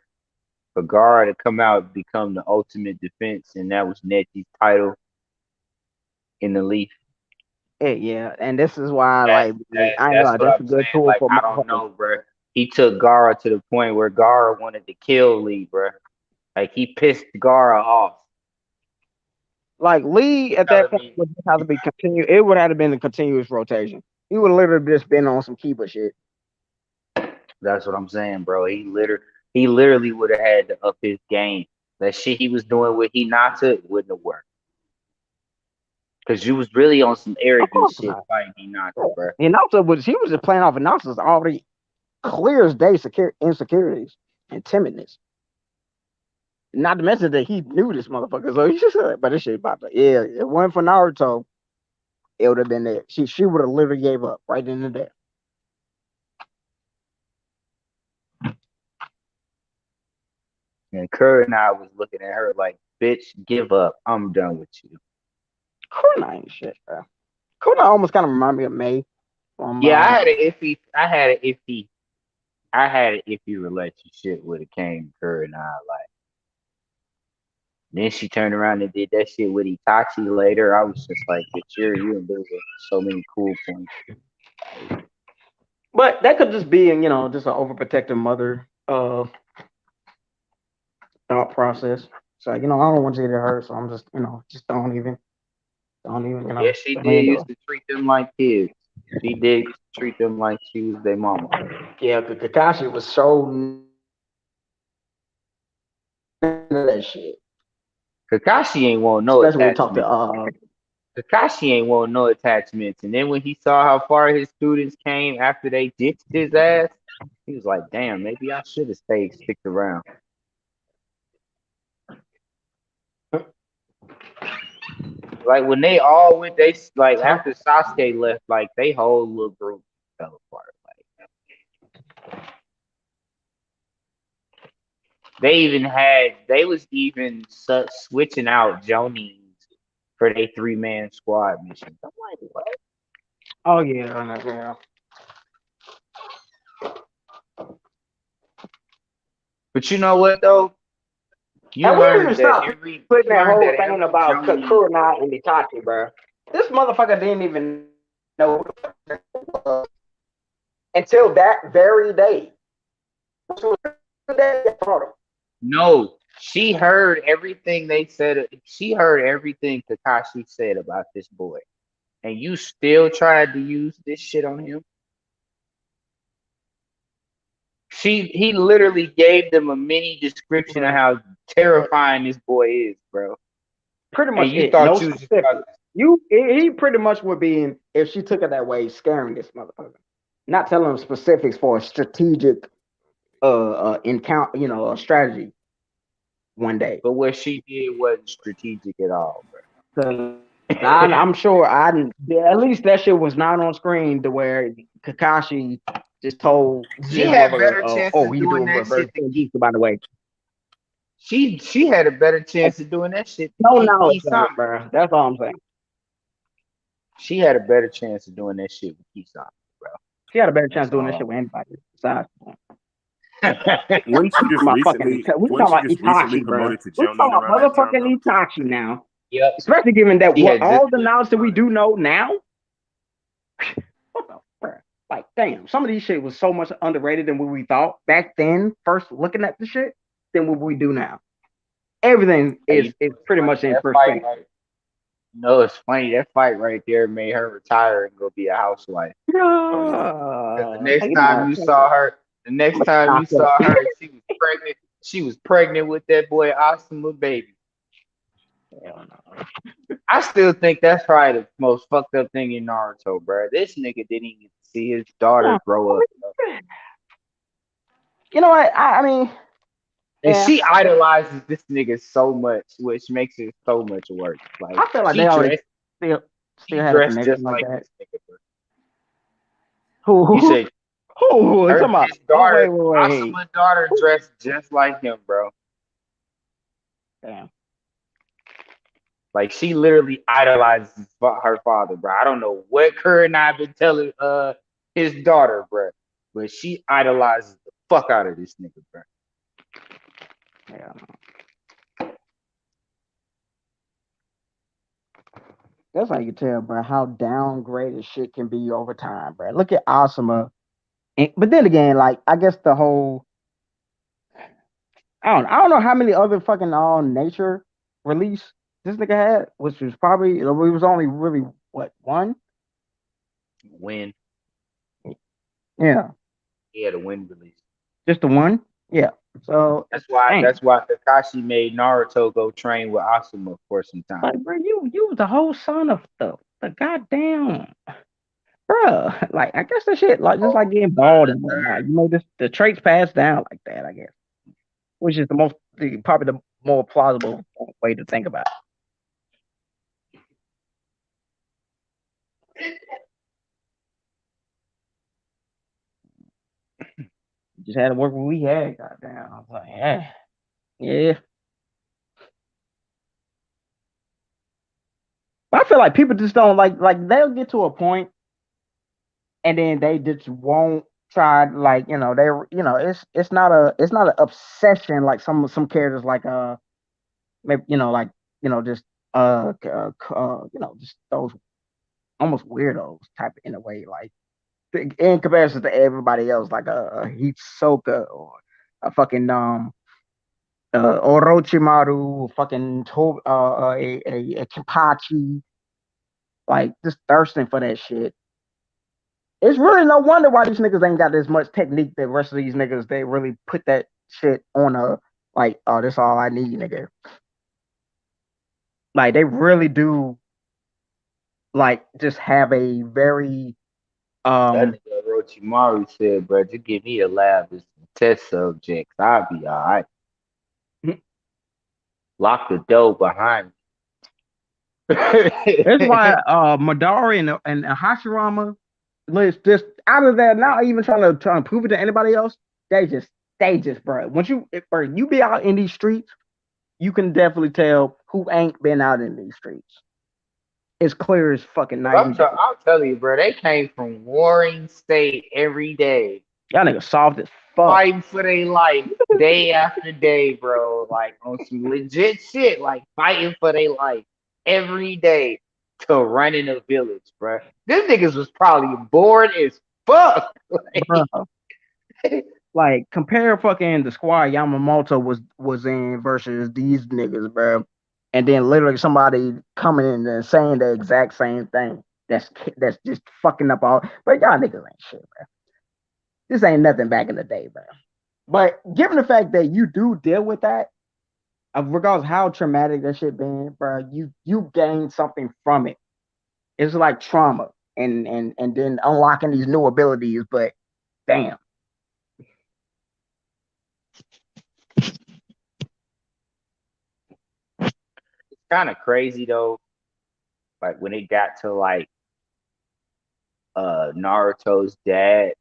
For Gara to come out and become the ultimate defense, and that was Neji's title in the Leaf. Yeah, and this is why That's like that. I ain't That's gonna. what That's a I'm good saying. tool Like for I don't motherfuckers. know, bruh. He took Gara to the point where Gara wanted to kill Lee, bruh. Like he pissed Gara off. Like Lee at that Telling point me would just have to be continued. It would have been a continuous rotation. He would literally just been on some Kiba shit. that's what I'm saying, bro. He literally would have had to up his game. That shit he was doing with Hinata wouldn't have worked. Cause you was really on some Of arrogant course shit not. fighting Hinata, bro. And also, was he was just playing off Announcer's already clear as day insecurities and timidness. Not to mention that he knew this motherfucker. So he just said, but this shit about to yeah. It wasn't for Naruto, it would have been there. She would have literally gave up right in the day. And Kerr and I was looking at her like, bitch, give up. I'm done with you. Kuna ain't shit, bro. Kuna almost kind of remind me of May from Yeah, I had an iffy relationship with a Kane Kerr and I. Like, then she turned around and did that shit with Itachi later. I was just like, bitch, you're losing so many cool points. but that could just be just an overprotective mother thought process. So I don't want you to hurt, so I'm just just don't even Yeah, she don't did even do used it. to treat them like kids. She did treat them like she was their mama. Yeah, Kakashi was so into that shit, Kakashi ain't want no especially when he talked to attachment. Kakashi ain't want no attachments. And then when he saw how far his students came after they ditched his ass, he was like, damn, maybe I should have sticked around. Like when they all went, they like talk. after Sasuke left, like they whole little group fell apart. Like they was even switching out Jonins for their 3-man squad missions. I'm like, what? Oh yeah, I know, yeah. But you know what though? And we need to stop putting that whole thing Every about Jonin Kurunai and Itachi, bro. This motherfucker didn't even know who the fuck was until that very day. The day I taught him. no, she heard everything they said. She heard everything Kakashi said about this boy, and you still tried to use this shit on him. He literally gave them a mini description of Bro, how terrifying this boy is, bro. pretty And much you it. thought No you was just about specifics. He pretty much would be in if she took it that way, scaring this motherfucker. Not telling him specifics for a strategic encounter, a strategy. one day. But what she did wasn't strategic at all, Because bro. I'm sure I didn't. Yeah, at least that shit was not on screen to where Kakashi just told She his had mother, better chance "Oh, of he doing doing that reverse shit than ninjutsu, by the way." she had a better Like, chance of doing that shit no than knowledge of it, Kisame. bro. That's all I'm saying. She had a better chance of doing that shit with Kisame, bro. She had a better chance That's doing that shit all. with anybody besides. Wasn't she We just talking about fucking. recently? We Wasn't talking she about just recently Itachi, bro. promoted to We Jonin talking around about that time motherfucking though? Itachi now. Yep. Especially given that She what had just all the been knowledge that we promoted. do know now. What the bruh? Like, damn, some of these shit was so much underrated than what we thought back then. First looking at the shit than what we do now. Everything Hey, is it's pretty funny much in that fight perspective. right. It's funny that fight right there made her retire and go be a housewife. Oh yeah. Because the Like, next you time know, you saw her, the next time you knock up. saw her, she was pregnant. She was pregnant with that boy Asuma baby. Hell no. I still think that's probably the most fucked up thing in Naruto, bro. This nigga didn't even see his No, daughter grow up, bro. you know what? I mean, And yeah, she idolizes this nigga so much, which makes it so much worse. Like I feel like they already still she still had a dressed connection just like like that. this nigga, bro. Who You who say who? Talking her about? his Oh daughter, wait. Asuma's daughter dressed just like him, bro. Damn. Like she literally idolizes her father, bro. I don't know what Kerr and I've been telling his daughter, bro, but she idolizes the fuck out of this nigga, bro. Yeah. That's how you can tell, bro, how downgraded shit can be over time, bro. Look at Asuma. But then again, like I guess the whole I don't know how many other fucking nature release this nigga had, which was probably it was only really what one? Win, Yeah, he had a win release. just the one. Yeah. So That's why. dang, That's why Kakashi made Naruto go train with Asuma for some time. like bro, you was the whole son of the goddamn bro. Like I guess that shit like just like Oh getting bald and whatnot. You know, this the traits pass down like that. I guess, which is probably the more plausible way to think about it. Just had to work what we had. Goddamn, I was like, yeah, yeah. But I feel like people just don't like they'll get to a point and then they just won't try they it's not an obsession like some characters like maybe like just just those almost weirdos type in a way like in comparison to everybody else like a Hitsuka or a fucking Orochimaru fucking a Kenpachi like just thirsting for that shit. It's really no wonder why these niggas ain't got as much technique. The rest of these niggas, they really put that shit on a like, oh, that's all I need, nigga. Like they really do, like just have a very That um. nigga Orochimaru said, bro, just give me a lab as some test subjects. I'll be all right. Lock the door behind That's me. why Madara and Hashirama, let's just out of that, not even trying to prove it to anybody else. They just bro. Once bro, you be out in these streets, you can definitely tell who ain't been out in these streets. It's clear as fucking night and day. I'm telling you, bro, they came from warring state every day, Y'all niggas soft as fuck. fighting for their life day after day, bro. Like on some legit shit, like fighting for their life every day to run in a village, bro. Them niggas was probably bored as fuck. Bro. Like compare fucking the squad Yamamoto was in versus these niggas, bro. And then literally somebody coming in and saying the exact same thing. That's just fucking up all. But y'all niggas ain't shit, bro. This ain't nothing back in the day, bro. But given the fact that you do deal with that, regardless how traumatic that shit been, bro, you gain something from it. It's like trauma and then unlocking these new abilities. But damn, kind of crazy though. Like when it got to like Naruto's dad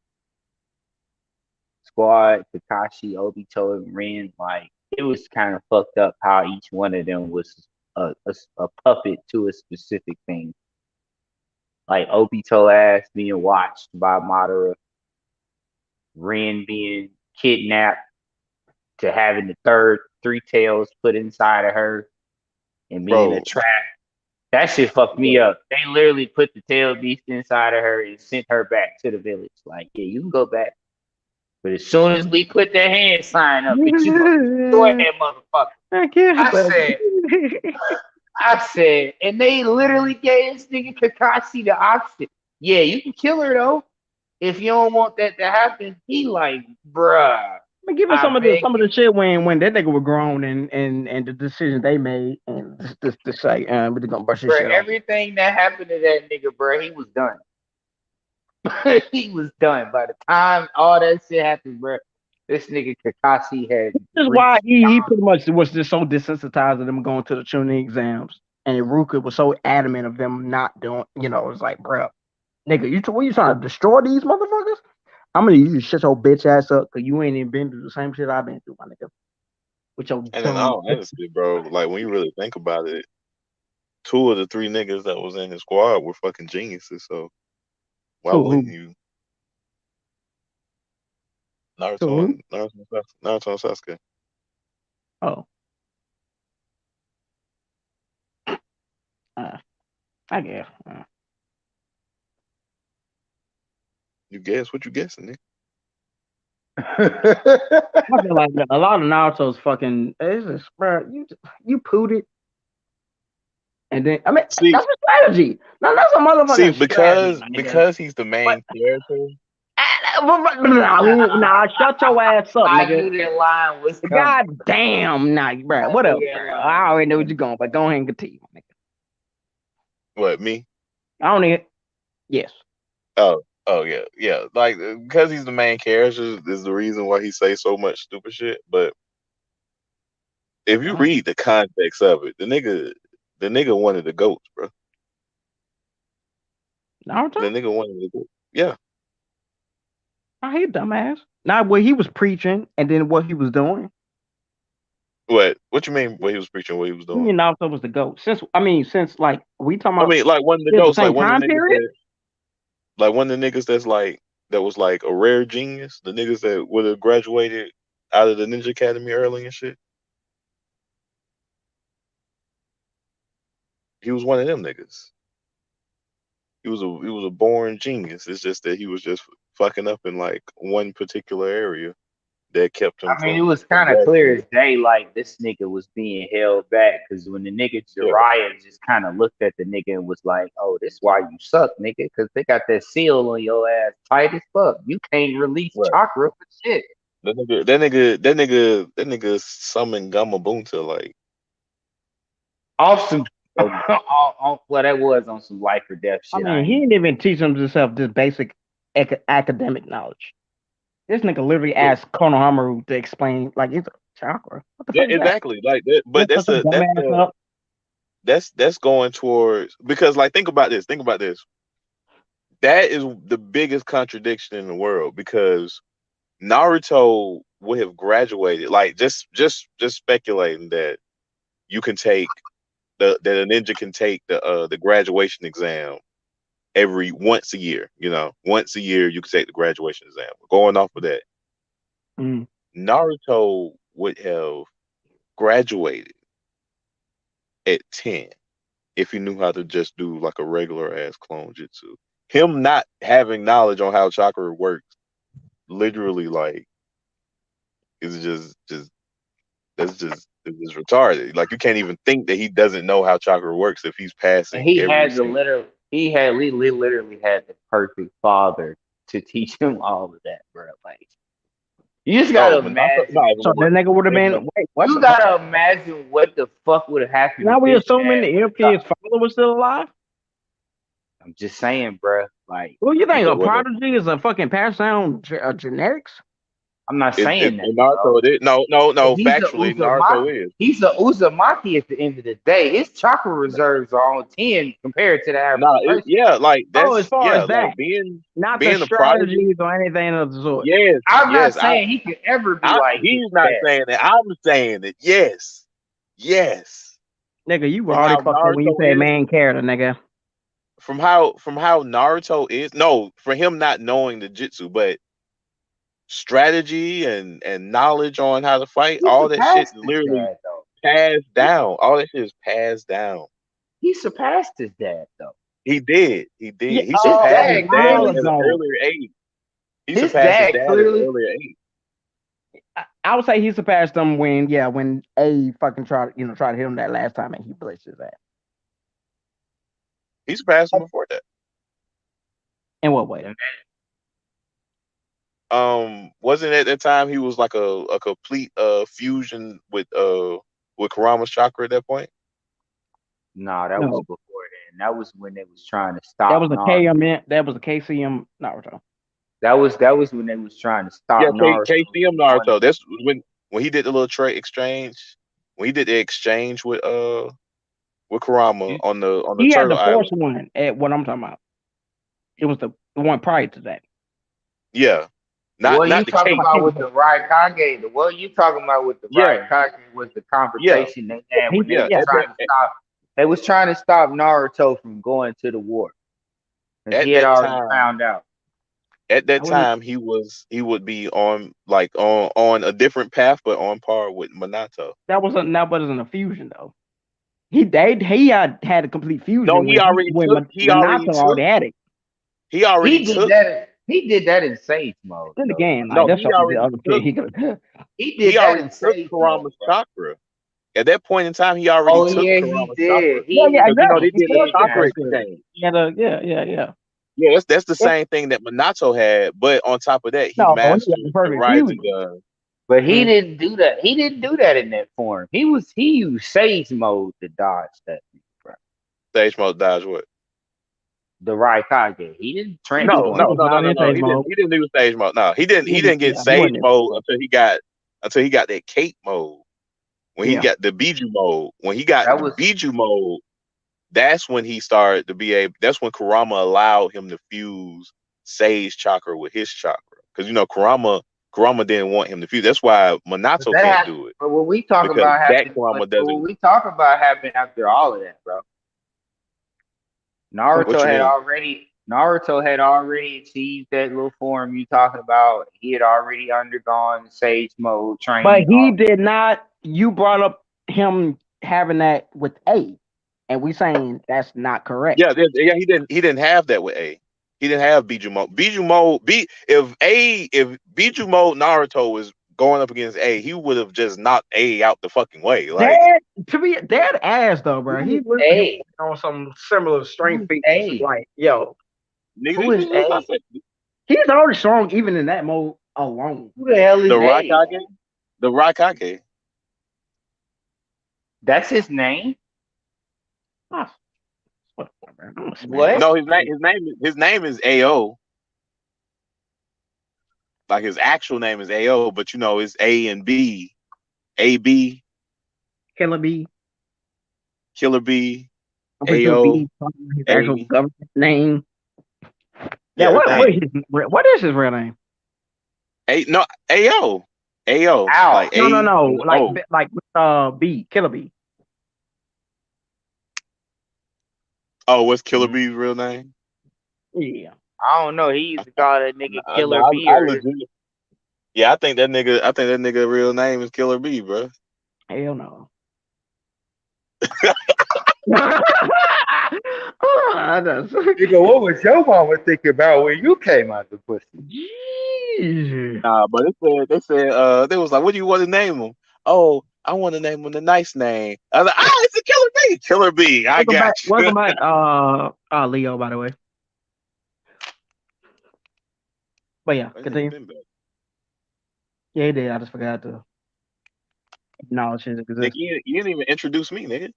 squad, Kakashi, Obito, and Rin, like it was kind of fucked up how each one of them was a puppet to a specific thing. Like Obito ass being watched by Madara, Rin being kidnapped to having the third three tails put inside of her and being a bro. trap. That shit fucked me Bro, up. They literally put the tail beast inside of her and sent her back to the village. Like, yeah, you can go back. But as soon as we put that hand sign up, bitch, you gonna destroy that motherfucker. I can't I help said, and they literally gave this nigga Kakashi the option. Yeah, you can kill her though. If you don't want that to happen, he like, bruh, But give us I beg some of you. the shit when that nigga was grown and the decisions they made and this say we're just gonna brush this Bruh, shit off. everything that happened to that nigga, bruh, he was done. He was done. By the time all that shit happened, bruh, this nigga Kakashi had This is why reached he beyond. pretty much was just so desensitized of them going to the tuning exams. And Iruka was so adamant of them not doing, it's like, bro, nigga, what you trying to destroy these motherfuckers? I'm gonna use shut your bitch ass up because you ain't even been through the same shit I've been through, my nigga. With your and in dumb all honesty, bro, like when you really think about it, two of the three niggas that was in his squad were fucking geniuses. So why wouldn't who you? who? Naruto and Sasuke. Oh, uh, I guess. You guess what you guessing, nigga? I feel like a lot of Naruto's fucking is just, bro. You pooed it, and then I mean See, that's a strategy. No, that's a see, motherfucking strategy, my nigga. because he's the But main character. nah, shut your ass up, I nigga. knew that line was coming. God damn, nah, bro. I knew Whatever, that bro. line I was already know where you're coming. going, but go ahead and continue, my nigga. What, me? I don't need it. Yes. Oh, oh yeah, yeah. Like because he's the main character is the reason why he say so much stupid shit. But if you Oh, read the context of it, the nigga wanted the goats, bro. Naruto? The nigga wanted the goats. Yeah. I hate dumbass. Not what he was preaching, and then what he was doing. What? What you mean? What he was preaching? What he was Me doing? and Naruto was the goat. Since like we talking I about mean, like one of the still the ghosts, like same one of time the niggas period. that, like one of the niggas that's like that was like a rare genius. The niggas that would have graduated out of the Ninja Academy early and shit. He was one of them niggas. He was a born genius. It's just that he was just fucking up in like one particular area that kept him I mean, it was from kind of clear as graduating. day, like this nigga was being held back because when the nigga Yeah, Jiraiya just kind of looked at the nigga and was like, "Oh, this why you suck, nigga, because they got that seal on your ass tight as fuck. You can't release right. chakra for shit." That nigga summoned Gamabunta Awesome. like Well, that was on some life or death I shit. mean, I he ain't. didn't even teach himself this basic academic knowledge. This nigga literally who? asked Konohamaru to explain, like, it's a chakra. What the Yeah, fuck is that? exactly. Like that, You but shut your dumb ass up. that's going towards because like think about this. Think about this. That is the biggest contradiction in the world because Naruto would have graduated like just speculating that you can take that a ninja can take the graduation exam every once a year. You know, once a year you can take the graduation exam. Going off of that, Mm. Naruto would have graduated at 10 if he knew how to just do like a regular ass clone jutsu. Him not having knowledge on how chakra works, literally, like, is just it's just retarded. Like, you can't even think that he doesn't know how chakra works if he's And passing he every had the single. literal. He literally had the perfect father to teach him all of that, bro. Like you just Oh, gotta but not imagine. no, So that nigga would have no, been, wait, what You the fuck? gotta imagine what the fuck would have happened Now if we this assuming man would if have his taught. father was still alive? I'm just saying, bro. Like Well, you you think said a what? prodigy is a fucking pass down genetics? I'm not saying that, In Naruto, bro. it is. No. He's a Factually, Naruto Uzumaki. is. He's a Uzumaki at the end of the day. His chakra reserves are on 10 compared to the Nah, average person. yeah, like Oh, as that's far as that, like not the being a prodigy. strategies or anything of the sort. Yes, I'm not yes. saying he could ever be like his He's not dad. saying that. I'm saying it. Yes, yes. Nigga, you were From already how fucking when you Naruto said is, main character, nigga. from how Naruto is. No, for him not knowing the jutsu, but strategy and knowledge on how to fight, He all that shit surpassed his literally dad though. passed down. All that shit is passed down. He surpassed his dad though. He did. He Yeah, did. He His surpassed his dad dad while clearly, at an ago. earlier age. He his surpassed his dad dad at an clearly, earlier age. I would say he surpassed them when A fucking tried to hit him that last time and he blitzed his ass. He surpassed him before that. In what way? Wasn't at that time he was like a complete fusion with Kurama's chakra at that point? no, that was No, before then. That was when they was trying to that stop was a Naruto. KM. That was a KCM Naruto. That was when they was trying to Yeah, stop Naruto KCM from going to Naruto. That's when he did the little trade exchange. When he did the exchange with Kurama you. on the He had Turtle the force Island. one at what I'm talking about. It was the one prior to that. Yeah. Not What you not the talking case. about with the Raikage? What you talking about with the Yeah, Raikage was the yeah, confrontation they had when they He yeah. was yeah. trying to stop. They was trying to stop Naruto from going to the war because he At had that already time, found out. That wasn't he would be on like on a different path, but on par with Minato. that wasn't a fusion though. He had a complete No, fusion when Minato already had it. he already He did took that. He did that in Sage mode Then though. again, like no, that's the other shit took he could. He he did that already in took Sage mode, Kurama's bro. chakra. At that point in time, he already Oh took yeah, he Kurama's chakra did. Yeah, yeah, because exactly. they He did the was Did taking chakra have that shit. to. exchange. He had yeah. Yeah, that's the It, same thing that Minato had, but on top of that, he no, he had mastered the the perfect Rising fusion. But he Mm. didn't do that. He didn't do that in that form. He used Sage mode to dodge that, bro. stage mode dodge. What? The Raikage. He didn't He transform. was not in No. stage mode. He didn't do stage mode. No, he didn't. He didn't get Yeah, he stage wasn't in stage mode mode. until he got that cape mode. When he Yeah, got the Biju mode. When he got That the was Biju mode, that's when he started to be able. That's when Kurama allowed him to fuse Sage chakra with his chakra. Because Kurama didn't want him to fuse. That's why but Minato that can't happened. do it But what we talk because about that happened. Kurama But what doesn't. we talk about happened after all of that, bro. What you mean? Naruto had already achieved that little form you talking about. He had already undergone Sage mode but training. he did not. You brought up him having that with A, and we saying that's not correct. Yeah, he didn't have that with A. He didn't have Biju mode. Biju mode B if Biju mode Naruto was going up against A, he would have just knocked A out the fucking way. Like That to be that ass though, bro. He Who's literally A? on some similar strength Who's features. A? Like, yo, nigga, Who is this is not A? he's already strong even in that mode alone. Who the hell the is A? Raikage. The Raikage. That's his name. Ah, whatever, man. I'm gonna smash What? No, his name is AO. Like his actual name is AO, but you know it's A and B. A B, Killer B. Killer B, I'm pretty sure AO, B talking about his actual A. government name. Yeah, Yeah, everything. what is his real name? A no AO. AO. Ow. Like No, no, A no. and O. Like B, Killer B. Oh, what's Killer Mhm. B's real name? Yeah. I don't know. He used to call that nigga No, Killer B I or his. legit. Yeah, I think that nigga real name is Killer B, bro. Hell no. Oh, that's, Nigga, what was your mama thinking about when you came out the pussy? Jeez. Nah, but they was like, what do you want to name him? Oh, I want to name him the nice name. I was like, it's a Killer B. Killer B. I got you. Welcome back, Leo, by the way. But yeah, That nigga continue. been back. Yeah, he did. I just forgot to acknowledge his Nigga, existence. you didn't even introduce me, nigga.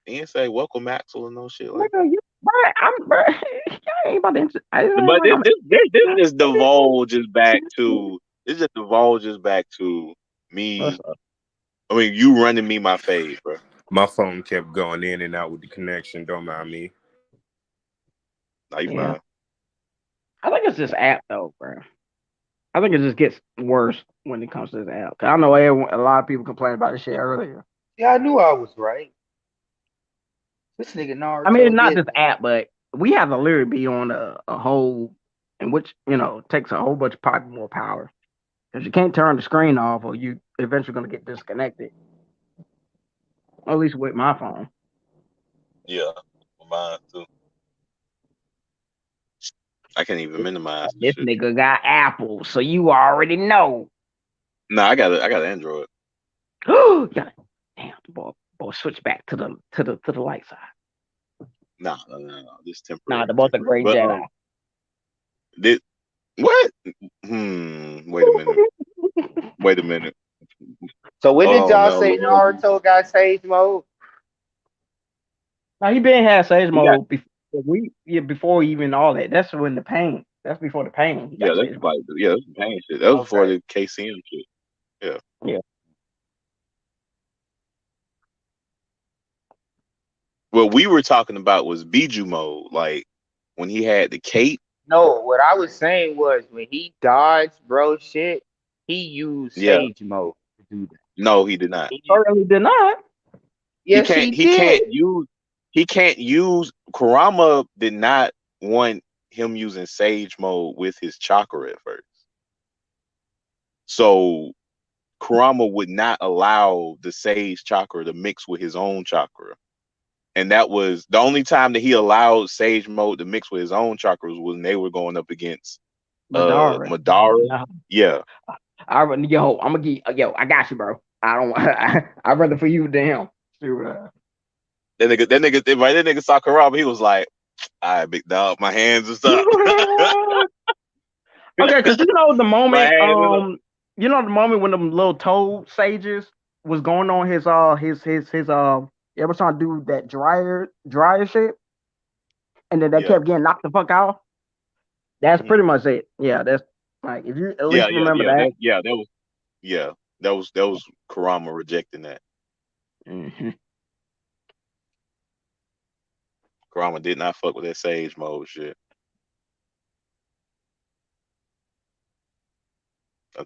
You didn't say welcome Maxwell and no shit like that. Nigga, Y'all ain't about to. It ain't But like this just divulges back to What's me. up? I mean, you running me my fade, bro. My phone kept going in and out with the connection. Don't mind me. Nah, you Yeah, fine. I think it's this app though, bro. I think it just gets worse when it comes to this app. 'Cause I know a lot of people complained about this shit earlier. Yeah, I knew I was right. This nigga I mean, Naruto not did this that. app, but we have to literally be on a whole, in which takes a whole bunch of more power. Because you can't turn the screen off, or you eventually gonna get disconnected. At least with my phone. Yeah, mine too. I can't even minimize this This shit. nigga got Apple, so you already know. No, I got an Android. Yeah. Damn, boy, switch back to the light side. No. This Nah, temporary, the boy's a great But Jedi. this what? Wait a minute. Wait a minute. So when Hold did on y'all now, say Lord. Naruto got sage mode? Now he been had Sage He got mode before even all that. That's when the pain. That's before the pain. He got that's Sage mode. like that's some pain shit. That was before Okay. the KCM shit. Yeah. Yeah. What we were talking about was Biju mode, like when he had the cape. No, what I was saying was when he dodged bro shit, he used Yeah. sage mode to do that. No, he did not. He, Certainly did not. He yes, can't. he He did. can't use. He can't use. Kurama did not want him using Sage mode with his chakra at first. So Kurama would not allow the Sage chakra to mix with his own chakra. And that was the only time that he allowed Sage mode to mix with his own chakras was when they were going up against Madara. Madara. Nah. Yeah. Yo, I'm gonna get yo. I got you, bro. I don't. I'd rather for you than him. Shoot, That nigga saw Kurama, he was like, all right, big dog, my hands is up. Okay, because the My moment, hands is up. the moment when them little toad sages was going on they was trying to do that dryer shit, and then they Yeah. kept getting knocked the fuck out. That's Mhm. pretty much it. Yeah, that's like if you at Yeah, least yeah, remember yeah. that. That was Kurama rejecting that. Hmm. Kurama did not fuck with that Sage mode shit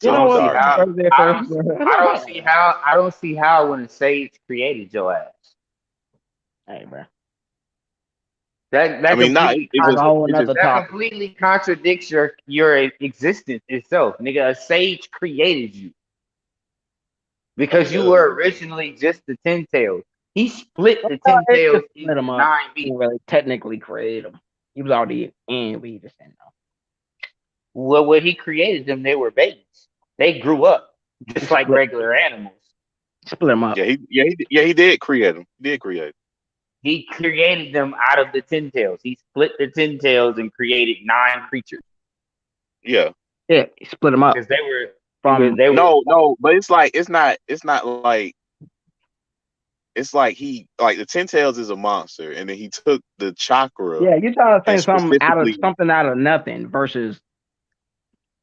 You until I know don't what? see Madara how. turned. Crazy at I first. don't. I don't see how. I don't see how when a sage created your ass. Hey, bro, That I that mean, nah, completely it that's just a contra- whole it just another that topic. completely contradicts your existence itself, nigga. A sage created you I mean because it you does. were originally just the ten tails. He split the Well, ten it tails just split into him up. nine He beats. didn't really technically create him. He was already in, but he just didn't know. Well, when he created them, they were babies. They grew up He just like split, regular animals. split him up. He did create him. He did create. He created them out of the ten tails. He split the ten tails and created nine creatures Yeah. Yeah, he split him up because they were from. they were No, but it's not like he like the Ten Tails is a monster, and then he took the chakra Yeah, you're trying to and think specifically, something out of nothing versus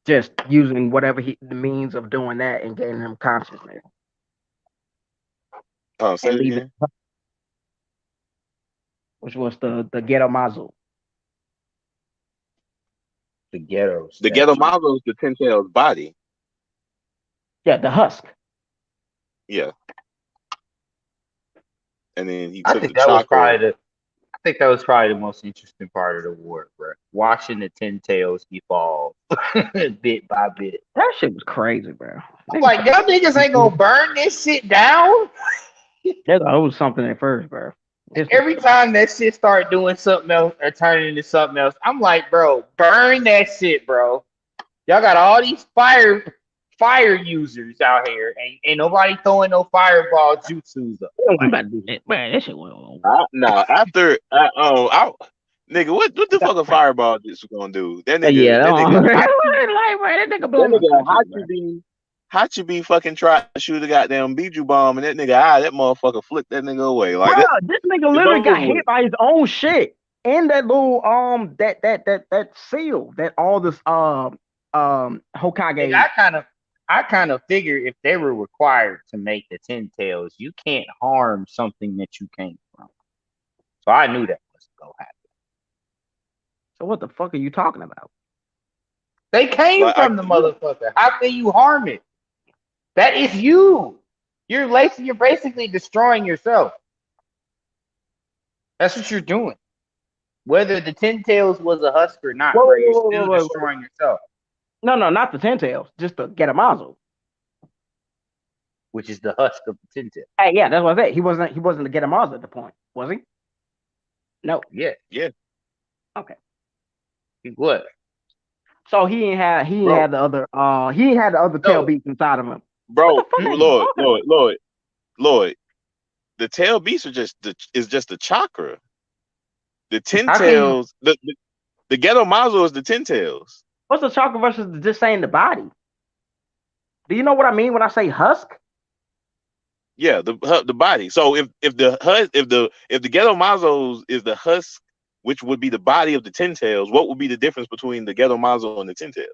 just using whatever the means of doing that and getting him consciousness oh, say and it leaving, again. which was the ghetto mazu. the ghetto The Ghetto statue. Mago is the Ten Tails body. Yeah, the husk. Yeah, and then he I took the think that was chakra. probably the I think that was probably the most interesting part of the war, bro. Watching the ten tails evolve bit by bit. That shit was crazy, bro. I'm like, y'all niggas ain't gonna burn this shit down. They thought it was something at first, bro. This was Every time that shit start doing something else or turning into something else, I'm like, bro, burn that shit, bro. Y'all got all these fire users out here, and ain't nobody throwing no fireball jutsus up. I'm Like, about to do that, man. That shit went. Now after, nigga, what the fuck a fireball just gonna do? Yeah, That nigga, like, man, that nigga that blew my nigga country, bro. Hachibi fucking tried to shoot a goddamn Biju bomb, and that nigga, that motherfucker flicked that nigga away. Bro, Like that, this nigga it's literally over got hit with. by his own shit in that little that seal that all this Nigga, Hokage. I kind of figure if they were required to make the Ten Tails, you can't harm something that you came from. So I knew that wasn't gonna happen. So what the fuck are you talking about? They came Like from the motherfucker. How can you harm it? That is you. You're basically destroying yourself. That's what you're doing. Whether the Ten Tails was a husk or not, Whoa, bro, whoa, you're whoa, still whoa, whoa, whoa. destroying yourself, No, no, not the Ten Tails, just the Getamazo. which is the husk of the Ten Tails. Hey, yeah, that's what I said. He wasn't the Getamazo at the point, was he? No. Yeah, yeah, Okay. he was. So bro, he ain't had the other tail No, beats inside of him. What the bro, fuck are you mm-mm. Lloyd, talking about? Lloyd, Lloyd, Lloyd. The tail beasts are just the chakra. The ten How can you? tails, the ghetto mazo is the ten tails. What's the chakra versus just saying the body? Do you know what I mean when I say husk? Yeah, the body. So if the ghetto mazos is the husk, which would be the body of the ten tails, what would be the difference between the ghetto mazo and the ten tails?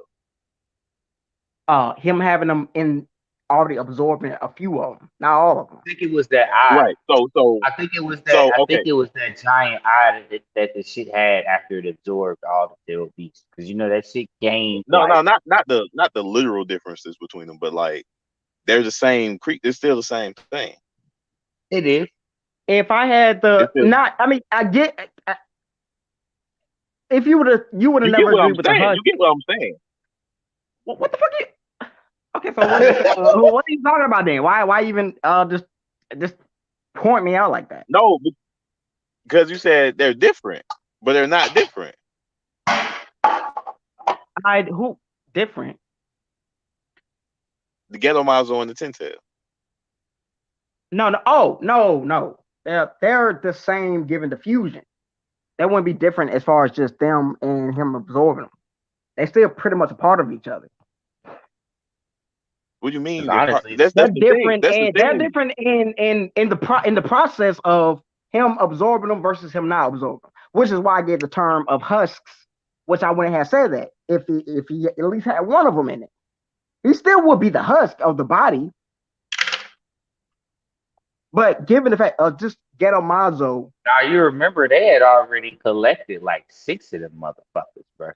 Him having them in already absorbing a few of them, not all of them. I think it was that eye. Right. So I think it was that. so I think okay. it was that giant eye that the shit had after it absorbed all the tail beasts. Because you know that shit gained No, like not the literal differences between them, but like they're the same. It's still the same thing. it is. If I had It's the still, not, I mean, I get if you would have you get never what I'm agreed with the saying. husk. You get what I'm saying. What the fuck? Okay, so what are you talking about then? Why even just point me out like that? No, because you said they're different, but they're not different. Who different? The ghetto mazo and the ten tail. No, no. Oh, no. They're the same given the fusion. That wouldn't be different as far as just them and him absorbing them. They still pretty much a part of each other. What do you Because mean? They're part. honestly, That's They're the thing. different, That's the and they're thing. different in the process of him absorbing them versus him not absorbing them. Which is why I gave the term of husks, which I wouldn't have said that if he at least had one of them in it. He still would be the husk of the body, but given the fact of just Ghetto Mazo, now you remember they had already collected like 6 of them motherfuckers, bro.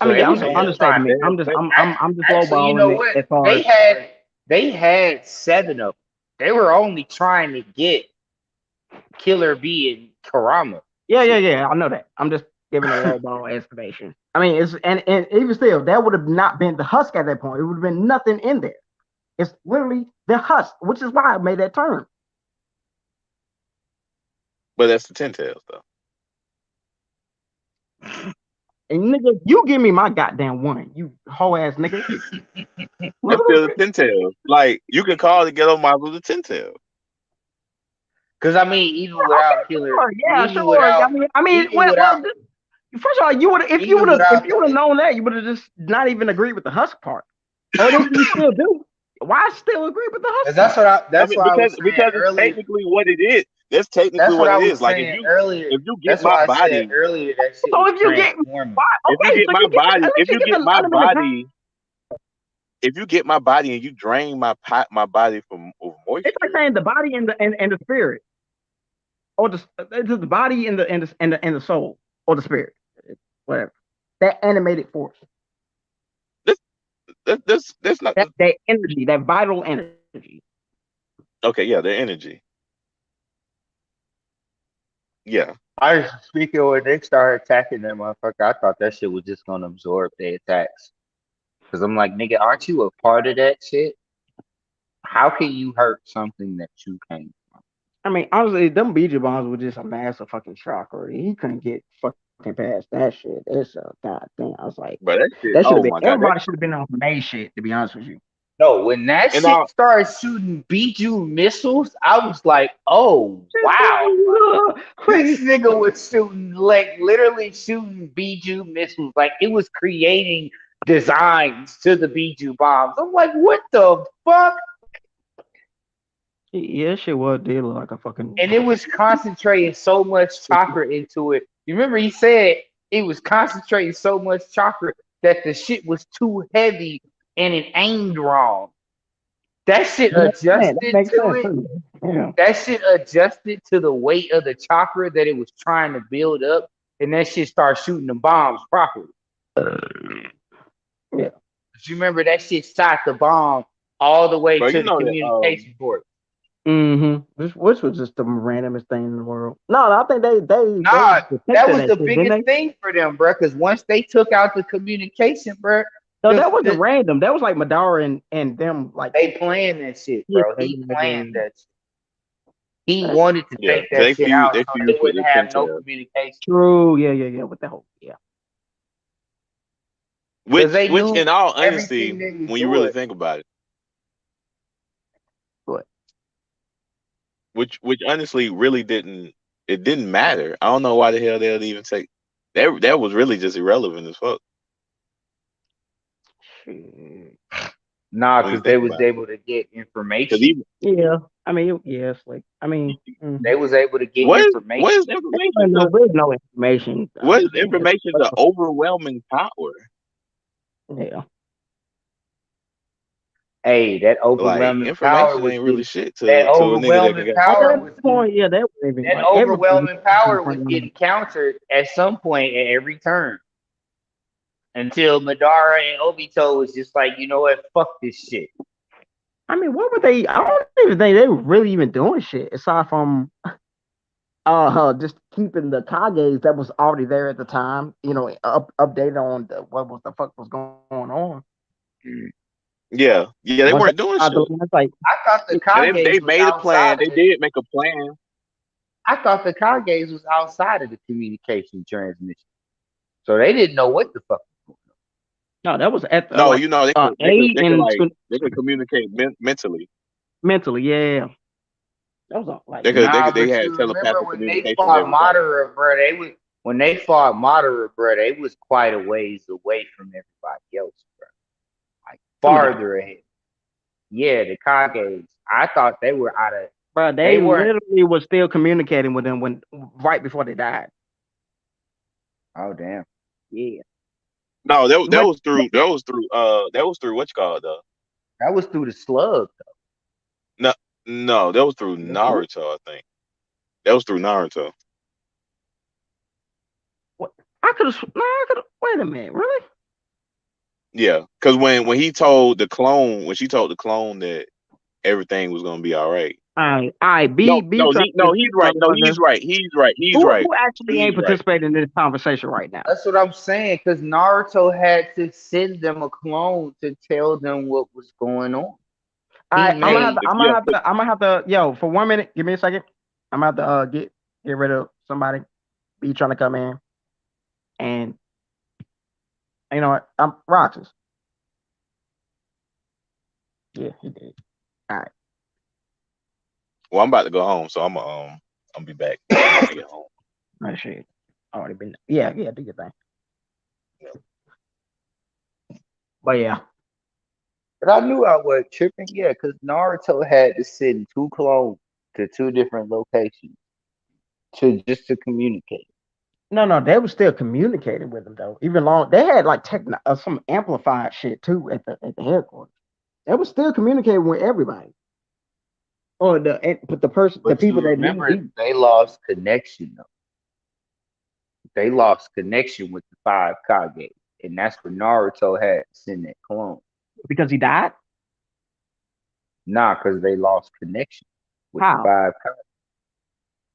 I So mean, they yeah, was only understatement trying. me. They have, they, I'm just Actually, you lowballing know it what? as far They as had they had 7 of them. They were only trying to get Killer B and Karama. Shit. yeah. I know that. I'm just giving a lowball estimation. I mean, it's and even still, that would have not been the husk at that point. It would have been nothing in there. It's literally the husk, which is why I made that term. but that's the ten tails though. And nigga, you give me my goddamn one, you hoe ass nigga. That's still the ten tails. Like you can call the ghetto mazo the ten tails. Because I mean, even Okay, without Killer, sure, yeah, even sure. without, even without, First of all, you would if you even would have if without you would have known that, you would have just not even agreed with the husk part. Or then you still do. Why still agree with the husk part? I That's mean, what I was saying because it's earlier. technically what it is. That's technically That's what what I it was is. Like saying earlier. if you get That's my why I said body, earlier that shit So was if you get transforming. why, if you okay, get so my you get body, at least if you you get get the my unlimited power. body, if you get my body and you drain my body of It's like moisture, saying the body and the spirit, or the body and the soul, or the spirit, whatever. That animated force, this that's not that energy, that vital energy. okay. Yeah, their energy. Yeah, I was speaking when they started attacking that motherfucker. I thought that shit was just gonna absorb their attacks. Cause I'm like, nigga, aren't you a part of that shit? How can you hurt something that you can't? I mean, honestly, them Bija bombs were just a massive fucking shocker. He couldn't get fucking past that shit. It's a goddamn. I was like, but that that shit. should have been Oh my god, that everybody should have been on May shit. To be honest with you. No, when that and shit started shooting Biju missiles, I was like, oh wow. This nigga was shooting like literally shooting Biju missiles. Like it was creating designs to the Biju bombs. I'm like, what the fuck? Yeah, shit was did look like a fucking. And it was concentrating so much chakra into it You remember he said he was concentrating so much chakra that the shit was too heavy and it aimed wrong. That shit That adjusted makes to sense it. too. Yeah. That shit adjusted to the weight of the chakra that it was trying to build up, and that shit started shooting the bombs properly. Yeah. But you remember that shit shot the bomb all the way Bro, to you the know that communication port. Mm-hmm. Which was just the randomest thing in the world. No, I think they Nah, that detected was that the shit, didn't biggest they? thing for them, bro. Because once they took out the communication, bro, No, the, that wasn't the random. That was like Madara and them like they planned that shit, yeah, bro. yeah, He yeah, planned yeah. that shit. He That's wanted to yeah, take that they shit fused out they so they fused with wouldn't the have no Pintail. communication. true. Yeah, yeah, yeah. With the whole yeah. Because they Which knew in all everything honesty, they was when you really doing. think about it, But which honestly really didn't matter. I don't know why the hell they'll even take that was really just irrelevant as fuck shit. Nah, when you because they think was about it. able to get Because information. even Yeah. I mean, yeah, it's like They was able to get what information. is information no, to there's no information. I what is mean, information to overwhelming power? yeah. Hey, Like information ain't really shit that to a nigga that can overwhelming goddamn At power that was getting point, yeah, that was even that like everything. overwhelming power was getting countered at some point at every turn until Madara and Obito was just like, you know what, fuck this shit. I mean, what were they? I don't even think they were really even doing shit aside from just keeping the Kages that was already there at the time. Updated on what was the fuck was going on. yeah, they Once weren't doing they shit. like I thought the And they Kages was made a plan. outside of They it. did make a plan. I thought the Kages was outside of the communication transmission. So they didn't know what the fuck. no, that was at No, like you know A and they could communicate mentally. mentally. Yeah, that was like They But had you remember telepathic when they communication and fought everything. Madara, bro, when they fought Madara, bro, they was quite a ways away from everybody else, bro. Like some of the farther ahead. Yeah, the Kages. I thought they were out of bro. They they weren't literally was still communicating with them when right before they died. oh damn. Yeah, No, but that was through what you call it though. That was through the slug. No, no, that was through Naruto. I think that was through Naruto. what I could have. No, I could have. Wait a minute, really? Yeah, because when he told the clone, when she told the clone that everything was gonna be all right. All right. B trying to get He's this right. No, motherfucker. he's right. Who actually ain't He's right. participating in this conversation right now? That's what I'm saying, because Naruto had to send them a clone to tell them what was going on. All He right, Yeah, made I'm gonna have to. Yo, for 1 minute, give me a second. I'm gonna have to get rid of somebody. B trying to come in, and you know what? I'm Roxas. Yeah, he did. All right. well, I'm about to go home, so I'm be back once I get home. That shit already been. Yeah, yeah, do your thing. But yeah, But I knew I was tripping, yeah, because Naruto had to send two clones to two different locations to communicate. no, they were still communicating with him though. Even long, they had like some amplified shit too at the headquarters. They was still communicating with everybody. Or but the But you people that knew remember he. they lost connection though. They lost connection with the five Kage. And that's when Naruto had to send that clone. Because he died. Nah, because they lost connection with the How? five Kage.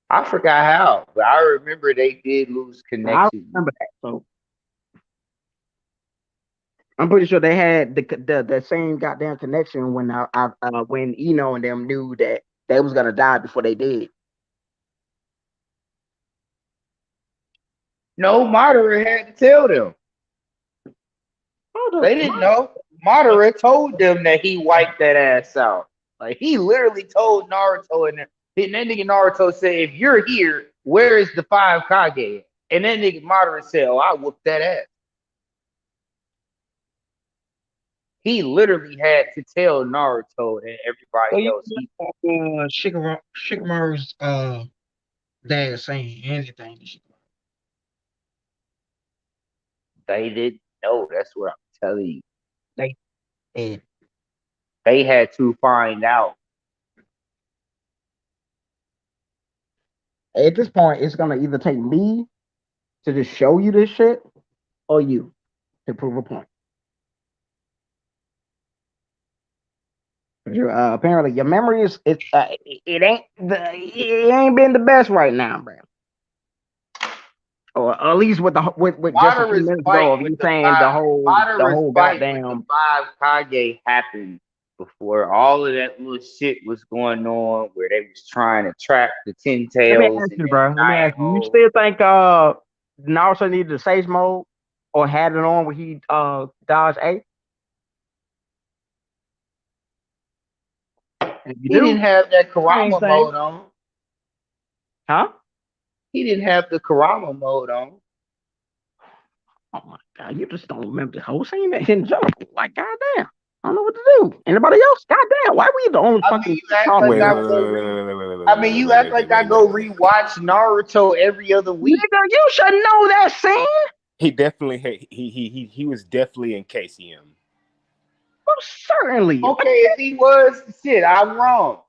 I forgot how, but I remember they did lose I connection. remember that. So I'm pretty sure they had the same goddamn connection when when Eno and them knew that they was gonna die before they did. No, Madara had to tell them. Oh, They didn't know. Madara told them that he wiped that ass out. Like he literally told Naruto and that nigga Naruto said, if you're here, where is the five Kage? And then nigga Madara said, oh, I whooped that ass. He literally had to tell Naruto and So everybody you else. Shikamaru's dad saying anything to Shikamaru. They didn't know. That's what I'm telling you. They did. They had to find out. At this point, it's gonna either take me to just show you this shit, or you to prove a point. Apparently, your memory is it ain't been the best right now, bro. Or at least with just a few Madara's minutes fight ago of with you the saying five. the Madara's whole fight with the goddamn. five Kage happened before all of that little shit was going on, where they was trying to trap the Ten Let me Tails ask and you, them bro. Let me Nine ask you. You Holes. still think Naruto needed the Sage mode or had it on when he dodged A? If you He didn't do, have that I ain't Karama saying, mode on. huh? He didn't have the Karama mode on. Oh my god, you just don't remember the whole scene in general. Like, goddamn. I don't know what to do. Anybody else? Goddamn, why we the only I mean, fucking you act like Wait, talking? wait, I wait, go wait, re. wait, wait, wait, wait, I wait, mean, wait, you wait, act wait, like wait, I wait, go wait, wait. rewatch Naruto every other week. Nigga, you should know that scene. He definitely had, he was definitely in KCM. Most certainly. Like, Okay, if he was, shit, I'm wrong.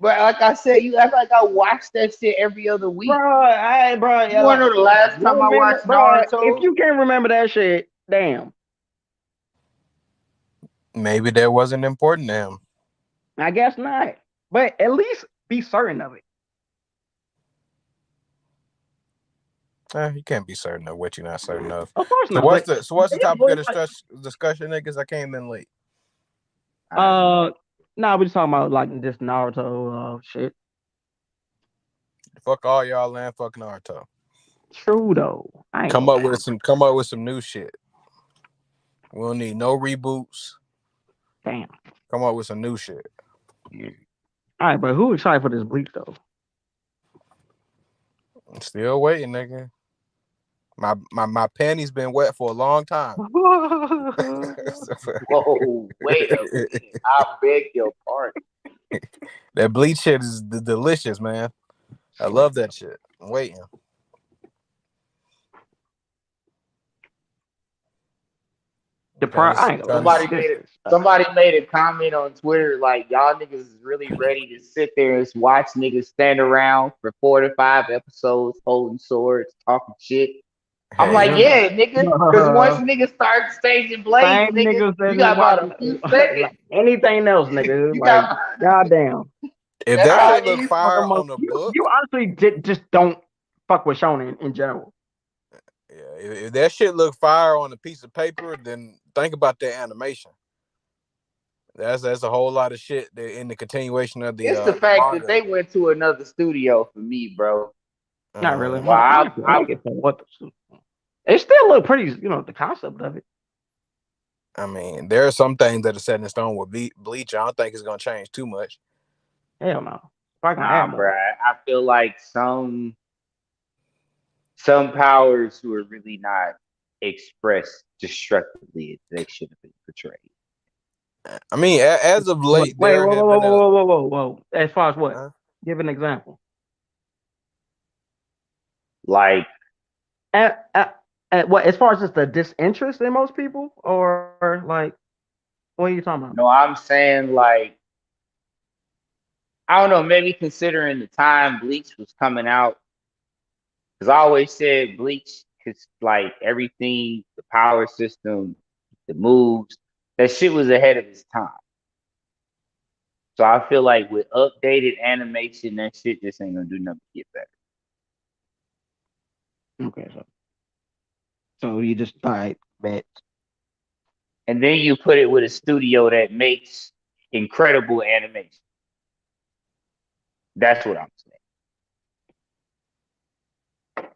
But like I said, you act like I watch that shit every other week. bro, You wanna know the last time I watched bro, if Naruto? you can't remember that shit, damn. Maybe that wasn't important to him. I guess not. But at least be certain of it. You can't be certain of what you're not certain of. Of course So not. But what's the yeah, topic boy, of discussion, niggas? I came in late. I have no. nah, we just talking about like this Naruto shit. Fuck all y'all and fuck Naruto. True though. I ain't Come gonna up lie. with some new shit. We don't need no reboots. Damn. Come up with some new shit. All right, but who excited for this Bleach though? Still waiting, nigga. My panties been wet for a long time. Whoa, wait a minute. I beg your pardon. That Bleach shit is delicious, man. I love that shit. I'm waiting. I ain't gonna lie. Trying to Somebody see. made it. Somebody made a comment on Twitter like y'all niggas is really ready to sit there and watch niggas stand around for 4 to 5 episodes holding swords, talking shit. I'm Hey, like, Yeah. yeah, nigga, because once niggas start staging blades, Same nigga, niggas you that got about watching a few like seconds. anything else, nigga. You Like, got goddamn. if that's that how shit it look is. fire on the You book, honestly just don't fuck with shonen in general. yeah, if that shit look fire on a piece of paper, then think about that animation. That's a whole lot of shit that in the continuation of It's the the fact that manga. they went to another studio for me, bro. Not really. Well, I get for what it still look pretty. You know the concept of it. I mean, there are some things that are set in stone with Bleach. I don't think it's gonna change too much. Hell no. Probably gonna add nah, bro. more. I feel like some powers who are really not expressed destructively they should have been portrayed. I mean, as of Wait, late, whoa, there whoa, have whoa, been a. whoa, whoa, whoa, whoa. As far as what? Huh? Give an example. Like, At, at, what? As far as just the disinterest in most people, or like, what are you talking about? no, I'm saying like I don't know, maybe considering the time Bleach was coming out, because I always said Bleach, because like everything, the power system, the moves, that shit was ahead of its time. So I feel like with updated animation, that shit just ain't gonna do nothing to get better. Okay, so you just all right, bet. And then you put it with a studio that makes incredible animation. That's what I'm saying.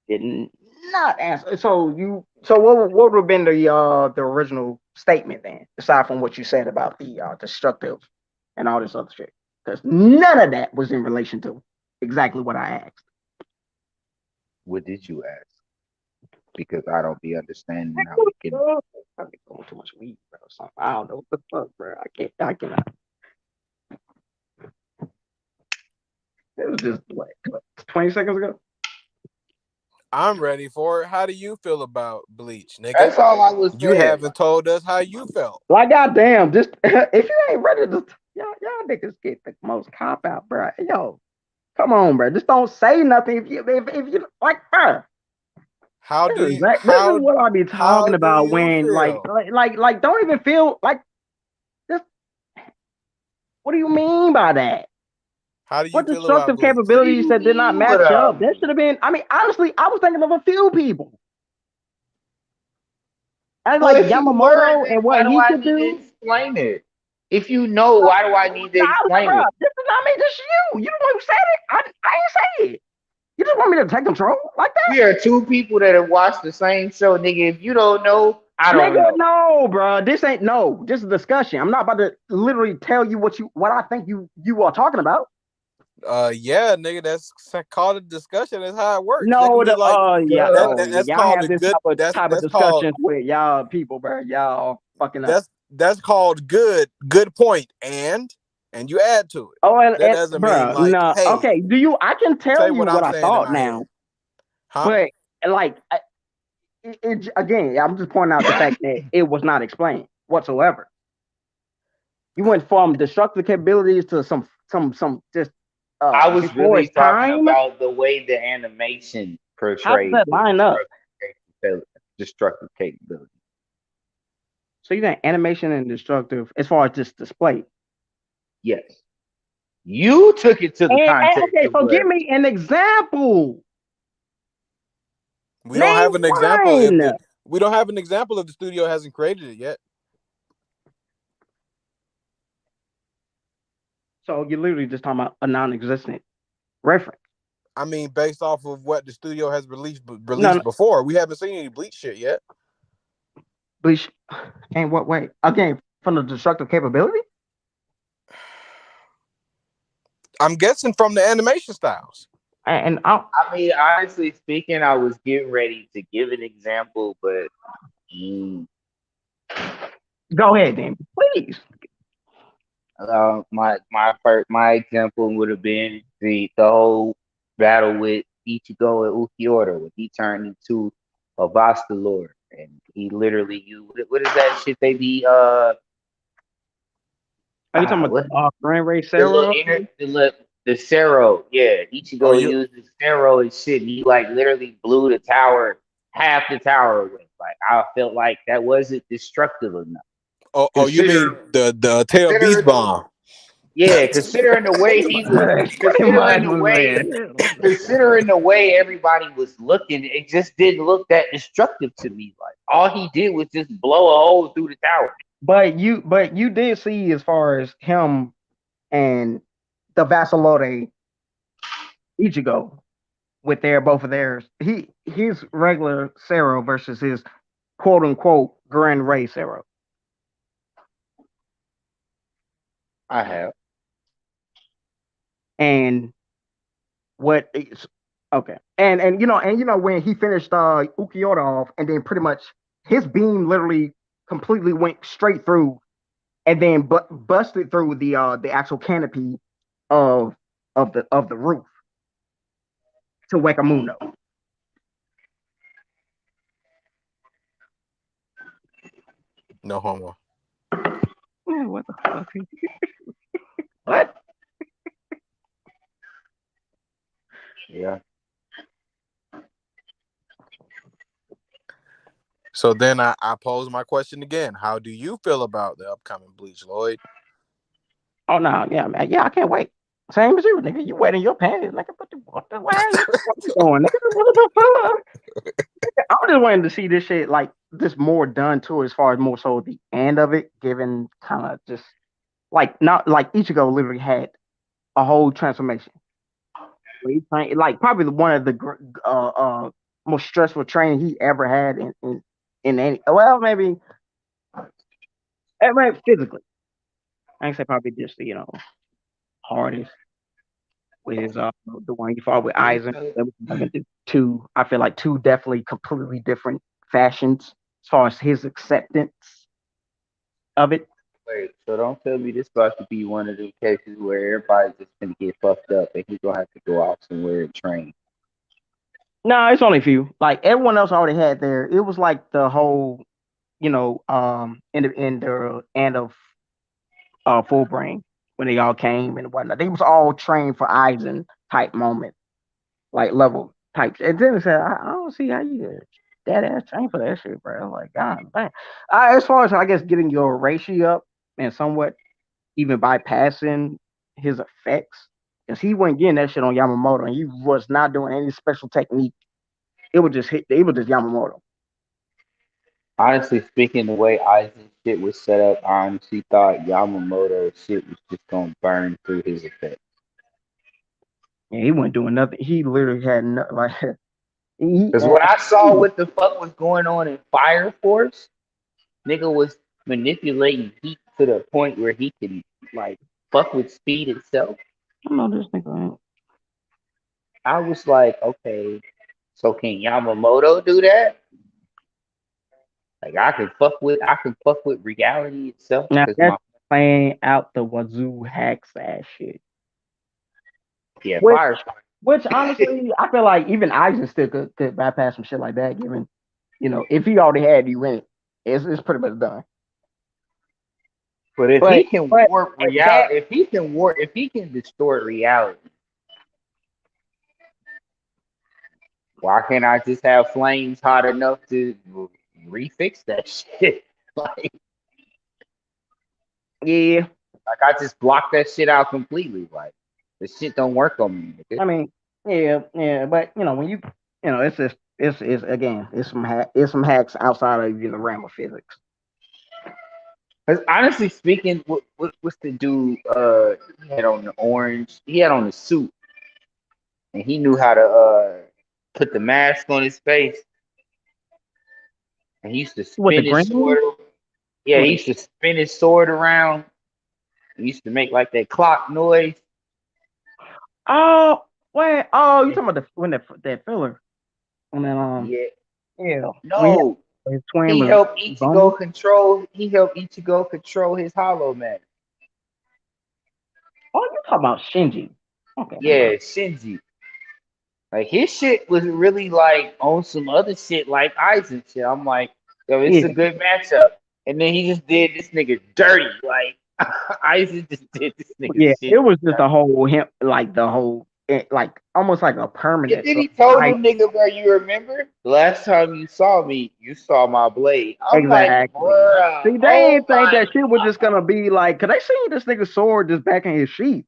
Did not answer. So what would have been the original statement then, aside from what you said about the destructive and all this other shit? Because none of that was in relation to exactly what I asked. What did you ask? Because I don't be understanding how we can. I've been going too much weed, bro. So I don't know what the fuck, bro. I cannot. It was just what 20 seconds ago. I'm ready for it. How do you feel about Bleach, nigga? That's all I was You saying. haven't told us how you felt. Like, goddamn, just if you ain't ready to, y'all niggas get the most cop out, bro. Yo, come on, bro. Just don't say nothing if you like, bro. How This do is you this is how what I be how talking do about you when feel? like don't even feel like this. What do you mean by that? How do you What feel about destructive Bleach? What do capabilities you that did not mean? What match up? That up? should have been. I mean, honestly, I was thinking of a few people. I Well, like if you were, Yamamoto then and why what do he I could need to do. explain it? If you know, why do I need to Nah, explain bro, it? this is not me. This is you. You the one who said it. I ain't say it. You just want me to take control like We are two people that have watched the same show, nigga. If you don't know, I that, don't nigga. know. No, bro. This ain't no. Just a discussion. I'm not about to literally tell you what I think you are talking about. Yeah, nigga, that's called a discussion. That's how it works. That can No, be the like yeah, that's y'all called have a this good. type of That's called discussions with y'all people, bro. Y'all fucking up. that's called good point, and you add to it. Oh, That and doesn't mean bro, like, no, hey, okay. Do you? I can say tell you what what I'm I saying in thought my head, now, huh? but like, again, I'm just pointing out the fact that it was not explained whatsoever. You went from destructive capabilities to some just I was before really its talking time. about the way the animation How does portrayed that the line up? destructive capability. So you got animation and destructive as far as just display. Yes. You took it to the And context okay, of so give what me an example. We don't Name have an example if one. the we don't have an example if the studio hasn't created it yet. So you're literally just talking about a non-existent reference. I mean, based off of what the studio has No, no, released before, we haven't seen any Bleach shit yet. Bleach. In what way? Again, from the destructive capability. I'm guessing from the animation styles. And I'll I mean, honestly speaking, I was getting ready to give an example, but mm, go ahead, then, please. my example would have been the whole battle with Ichigo and Ukiura when he turned into a Vasta Lord, and he literally used what is that shit they be Are you talking what about Grand Ray the little Sarah? inner the Cero, yeah, Oh, Ichigo you used the Cero and shit, and he like literally blew the tower, half the tower away. Like I felt like that wasn't destructive enough. oh, you mean Consider the tail beast considering the bomb? yeah, considering the way he was Pretty considering much the was way saying. considering the way everybody was looking, it just didn't look that destructive to me. Like all he did was just blow a hole through the tower. But you did see as far as him and the Vasalore Ichigo with their both of theirs. His regular Cero versus his quote unquote Grand Ray Cero. I have. And what is okay. And you know when he finished Ukiyoda off and then pretty much his beam literally completely went straight through and then busted through the actual canopy of of the roof to Wekamuno. No homo. Yeah, what the fuck? What? Yeah. So then I pose my question again. How do you feel about the upcoming Bleach, Lloyd? Oh no, yeah, man, yeah, I can't wait. Same as you, nigga. You wet in your pants, nigga. What the what you doing, nigga? What the fuck? I'm just waiting to see this shit like just more done to it as far as more so the end of it, given kind of just like not like Ichigo literally had a whole transformation. Like probably one of the most stressful training he ever had in any well maybe physically. I ain't say probably just hardest with his the one he fought with Wait, Aizen. so, That was like two. I feel like two definitely completely different fashions as far as his acceptance of it. so don't tell me this about to be one of those cases where everybody's just gonna get fucked up and he's gonna have to go out somewhere and train. No, it's only a few. Like everyone else already had their. It was like the whole, in the end of Full Brain when they all came and whatnot. They was all trained for Eisen type moment, like level types. And then it said, I don't see how you get that ass trained for that shit, bro. Like, God, man. As far as I guess getting your ratio up and somewhat even bypassing his effects, because he wasn't getting that shit on Yamamoto, and he was not doing any special technique. It would just hit. It was just Yamamoto. Honestly speaking, the way Aizen shit was set up, I honestly thought Yamamoto shit was just gonna burn through his effect. And he wasn't doing nothing. He literally had no, like he. Because when I saw what the fuck was going on in Fire Force, nigga was manipulating heat to the point where he can like fuck with speed itself. I know this nigga. I was like, okay, so can Yamamoto do that? Like I can fuck with reality itself Now because that's my playing out the wazoo hacks ass shit. yeah, Which, Fire. which honestly, I feel like even Eisen still could bypass some shit like that. Given if he already had you in it, it's pretty much done. But if he But can but warp at that, reality, if he can distort reality, why can't I just have flames hot enough to refix that shit? yeah, Like I just block that shit out completely. Like the shit don't work on me, nigga. I mean, yeah. But when it's just it's again, it's some hacks outside of the realm of physics. Because honestly speaking, what's the dude? He had on the orange. He had on the suit, and he knew how to put the mask on his face. And he used to With the spin his green, sword. Yeah, with he the used to spin his sword around. He used to make like that clock noise. oh wait, you Yeah, talking about the when that filler and then yeah. yeah when he No, had his twin he was helped Bony. Ichigo control. He helped Ichigo control his Hollow Man. Oh, you talking about Shinji? Okay, my bad. Yeah, Shinji. Like his shit was really like on some other shit like Aizen shit. I'm like, yo, it's Yeah, a good matchup. And then he just did this nigga dirty. Like Aizen just did this nigga yeah. It shit. was just a whole him like the whole like almost like a And permanent. then So he told I him nigga, bro, you remember? The last time you saw me, you saw my blade. I'm like, exactly. bruh, See, they oh ain't think my that shit was just gonna be like, cause they seen this nigga sword just back in his sheath.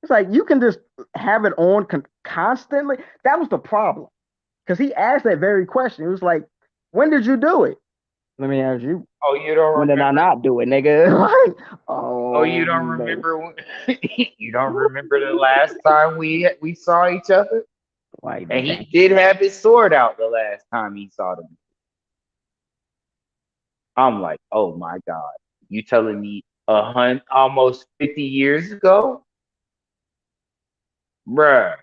It's like you can just have it on constantly. That was the problem. Because he asked that very question. He was like, when did you do it? Let me ask you. oh you don't When did I remember? not do it, nigga? Like, Oh, you oh don't no. remember when, you don't remember the last time we saw each other? Like, And dang. he did have his sword out the last time he saw them. I'm like, oh my God. You telling me almost 50 years ago? Bruh,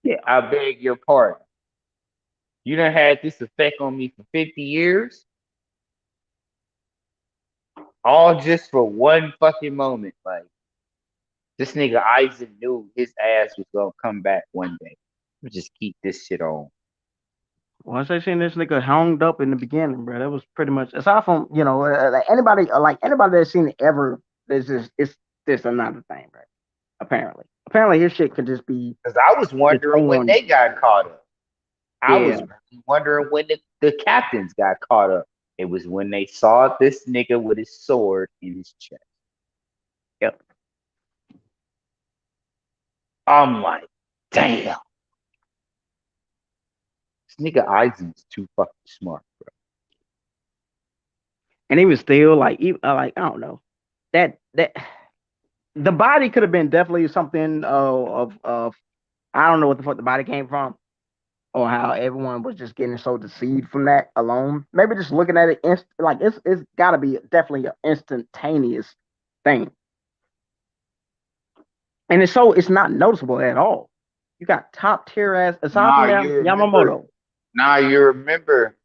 Yeah. I beg your pardon. You done had this effect on me for 50 years? All just for one fucking moment. Like, this nigga Isaac knew his ass was gonna come back one day. Just keep this shit on. Once I seen this nigga hung up in the beginning, bro, that was pretty much aside from like anybody that's seen it ever. It's another thing, right? Apparently his shit could just be Because I was just wondering when on. they got caught up. I Yeah, was really wondering when the captains got caught up. It was when they saw this nigga with his sword in his chest. yep. I'm like, damn, this nigga Isaac's too fucking smart, bro. And he was still like, like I don't know that the body could have been definitely something of I don't know what the fuck the body came from or how everyone was just getting so deceived from that alone. Maybe just looking at it, like it's got to be definitely an instantaneous thing, and it's not noticeable at all. You got top tier ass aside Nah, from you remember? Yamamoto. Nah, you remember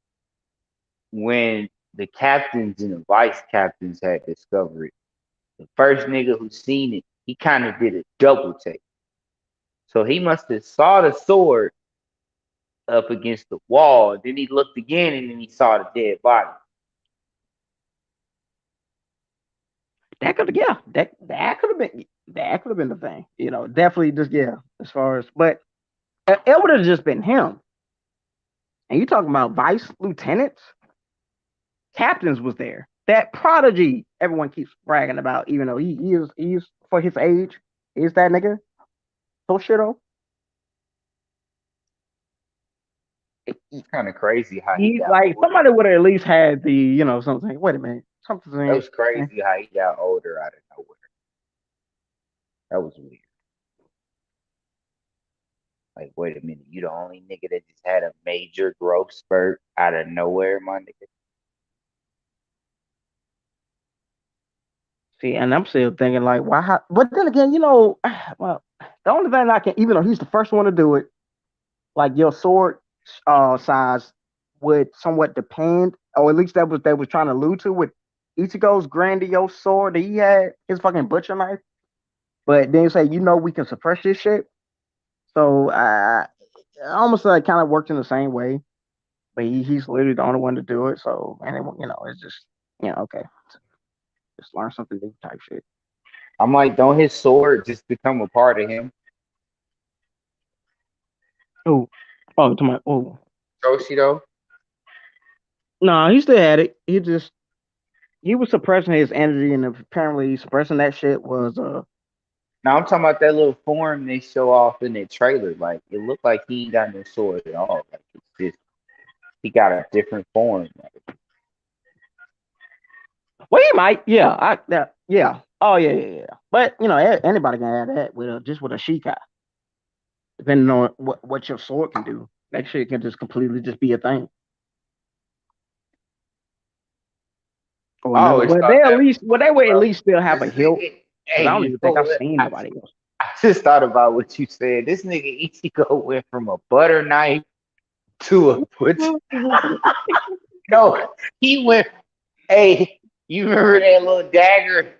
when the captains and the vice captains had discovered it? The first nigga who seen it, he kind of did a double take. So he must have saw the sword up against the wall. Then he looked again, and then he saw the dead body. That could, yeah, that could have been the thing. Definitely just, yeah. As far as, but it would have just been him. And you talking about vice lieutenants, captains was there. That prodigy everyone keeps bragging about, even though he's for his age, is that nigga so shit. It's kind of crazy how he He's got like older. somebody would have at least had the, something. Wait a minute, something That saying. was crazy how he got older out of nowhere. That was weird. Like, wait a minute, you the only nigga that just had a major growth spurt out of nowhere, my nigga. See, and I'm still thinking like, why? But then again, well, the only thing I can, even though he's the first one to do it, like your sword size would somewhat depend, or at least that was they was trying to allude to with Ichigo's grandiose sword that he had, his fucking butcher knife. But then you say, we can suppress this shit. So almost like kind of worked in the same way. But he's literally the only one to do it. So and it's just okay, just learn something new type shit. I'm like, don't his sword just become a part of him? Oh, oh, to my Toshido? no, he still had it. He was suppressing his energy, and apparently suppressing that shit was Now I'm talking about that little form they show off in the trailer. Like, it looked like he ain't got no sword at all. Like, it's just he got a different form. Like, well, he might, yeah, yeah, oh yeah, yeah, yeah. But anybody can have that with just with a Shikai, depending on what your sword can do. That shit can just completely just be a thing. Or I another. always Well, thought that was they funny, would at bro. least still have a This hilt nigga, because hey, I don't even think I've seen nobody else. I just thought about what you said. This nigga Ichigo went from a butter knife to a put. No, he went. Hey, you remember that little dagger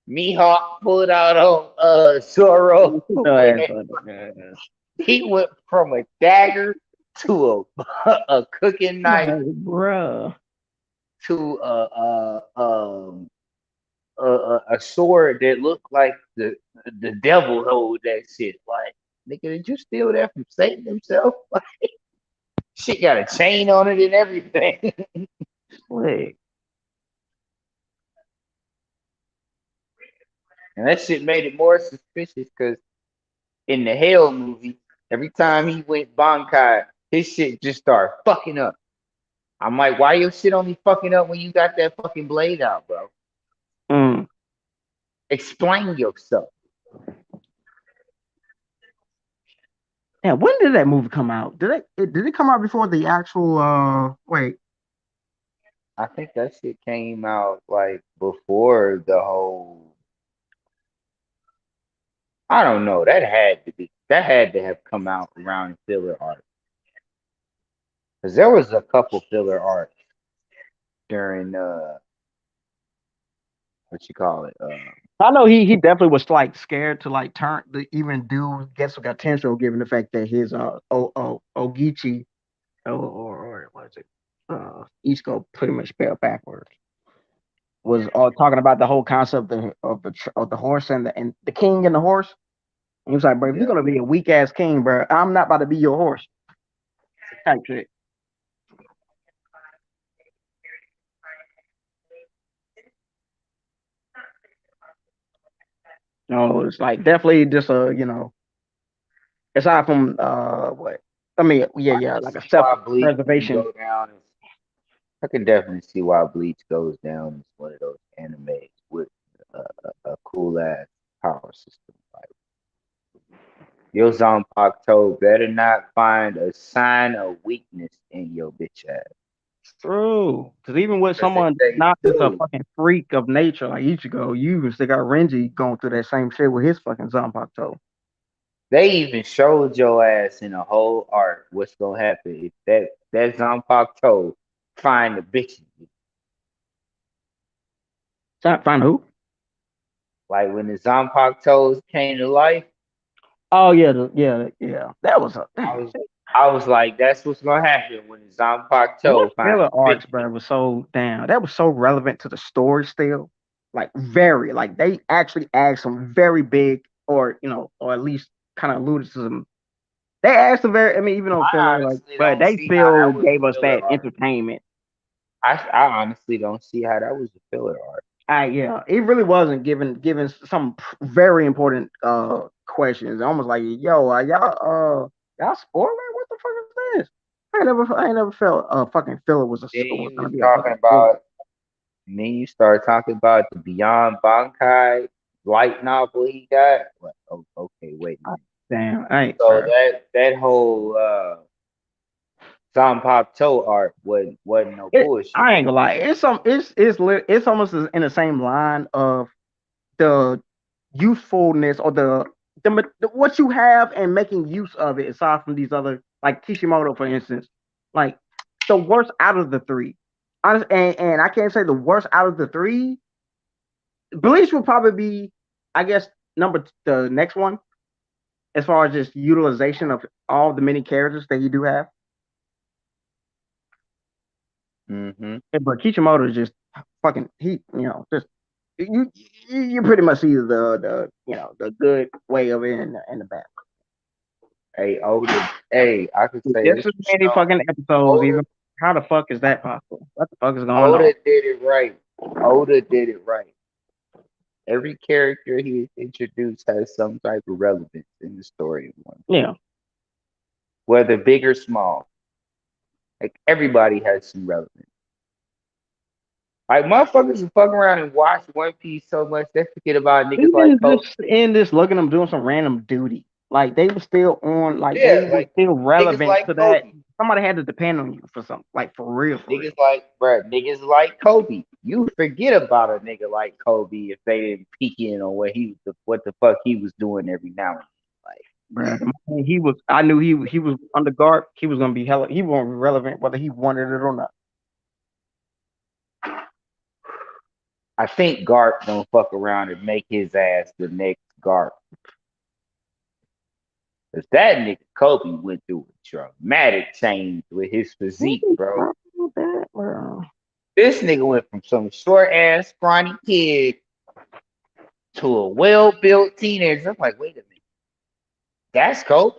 Mihawk pulled out on Zoro when he went from a dagger to a cooking knife Like, bruh. to a sword that looked like the devil hold that shit. Like, nigga, did you steal that from Satan himself? Like, shit got a chain on it and everything. Wait. And that shit made it more suspicious because in the Hell movie, every time he went Bankai, his shit just started fucking up. I'm like, why your shit only fucking up when you got that fucking blade out, bro? Mm. Explain yourself. Yeah, when did that movie come out? Did it come out before the actual wait. I think that shit came out like before the whole. I don't know. That had to have come out around filler art because there was a couple filler art during what you call it. I know he definitely was like scared to like turn to even do Getsu Tensho given the fact that his Ogichi or what is it? Ichigo pretty much spelled backwards. Was talking about the whole concept of the horse and the king and the horse. And he was like, bro, if you're Yeah. gonna be a weak ass king, bro, I'm not about to be your horse. Type shit. No, it's like definitely just aside from what I mean, yeah, I yeah, can like a see self why Bleach can preservation. go down. I can definitely see why Bleach goes down as one of those animes with a cool ass power system. Like, your Zanpakuto better not find a sign of weakness in your bitch ass. True, because even with Because if someone they not just a do, fucking freak of nature like Ichigo, you even still got Renji going through that same shit with his fucking Zanpakuto. they even showed your ass in a whole arc what's gonna happen if that Zanpakuto find the bitch. Find who? Like when the Zanpakutos came to life, Oh yeah, yeah, yeah. That was a I damn. was I was like, that's what's gonna happen when What Zanpakuto finds filler arcs, 50. bro, was so damn. That was so relevant to the story still. Like very, like they actually asked some very big, or or at least kind of alluded to some. They asked some very. I mean, even though I filler, like, honestly but don't they see how still that was a gave us filler that arc. entertainment. I honestly don't see how that was a filler arc. Yeah, it really wasn't given some very important questions. Almost like, yo, y'all spoiling? What the fuck is this? I ain't never felt fucking filler Then was you gonna was be a talking fucking spoiler. about, and then you start talking about the Beyond Bankai light novel he got. What? Oh, okay, wait a Ah, minute. damn, I ain't, So bro. that whole Zanpakuto arc wasn't no bullshit. I ain't gonna lie. It's almost in the same line of the usefulness or the what you have and making use of it. Aside from these other, like Kishimoto, for instance, like the worst out of the three. Honest, and I can't say the worst out of the three. Bleach would probably be, I guess, the next one as far as just utilization of all the many characters that you do have. Mm-hmm. But Kishimoto is just fucking just you pretty much see the good way of it and the bad. Hey, Oda. Hey, I could With say just this as for many sure. fucking episodes, Oda even how the fuck is that possible? What the fuck is going on? Oda did it right. Oda did it right. Every character he introduced has some type of relevance in the story of One Piece, Yeah, whether big or small. Like everybody has some relevance. Like motherfuckers who fuck around and watch One Piece so much they forget about niggas like even Kobe. just in this looking them doing some random duty, like they were still on, like they Yeah, were like still niggas relevant like to that. Kobe. Somebody had to depend on you for something, like for real, for real. Niggas like bruh, niggas like Kobe. You forget about a nigga like Kobe if they didn't peek in on what the fuck he was doing every now and then. Like Bruh, the moment he was, I knew he was under guard. He was gonna be hella. He won't be relevant whether he wanted it or not. I think Garp gonna fuck around and make his ass the next Garp. Cause that nigga Kobe went through a dramatic change with his What physique, is bro. wrong with that, bro? This nigga went from some short ass scrawny kid to a well built teenager. I'm like, wait a minute, that's Kobe?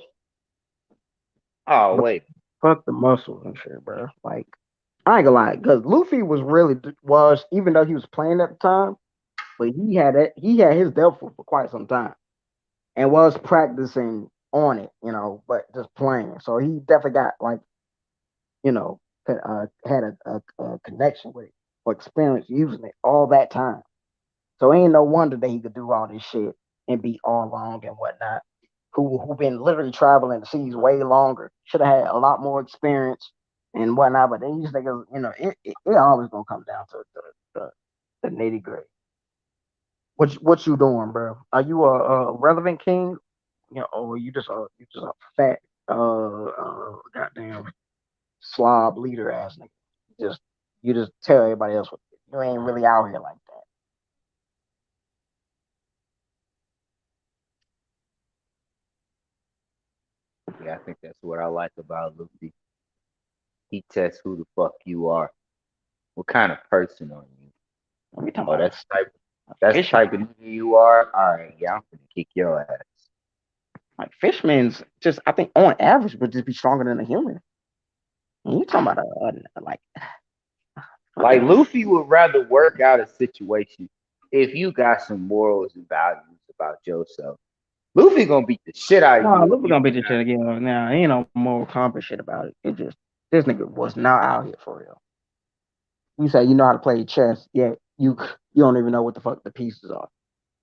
Oh But wait, fuck the muscles and shit, bro. Like I ain't gonna lie, because Luffy was even though he was playing at the time, but he had his depth for quite some time and was practicing on it, but just playing. So he definitely got like had a connection with it or experience using it all that time. So ain't no wonder that he could do all this shit and be all along and whatnot. Who been literally traveling the seas way longer. Should have had a lot more experience and whatnot. But these niggas, it always gonna come down to the nitty gritty. What you doing, bro? Are you a relevant king? Or you just a fat goddamn slob leader ass nigga. Just you just tell everybody else what you ain't really out here like that. yeah, I think that's what I like about Luffy. He tests who the fuck you are. What kind of person are you? We talking Oh, about a that's the fisherman. type of nigga you are. All right, yeah, I'm gonna kick your ass. Like fishermen's just I think on average would just be stronger than a human. And you talking about like Like fucking Luffy would rather work out a situation if you got some morals and values about yourself. Luffy gonna beat the shit out of no, you if look, we're you gonna do beat this not. shit again. Now ain't no more compass shit about it. It just this nigga was not out here for real. You say you know how to play chess, yet you don't even know what the fuck the pieces are.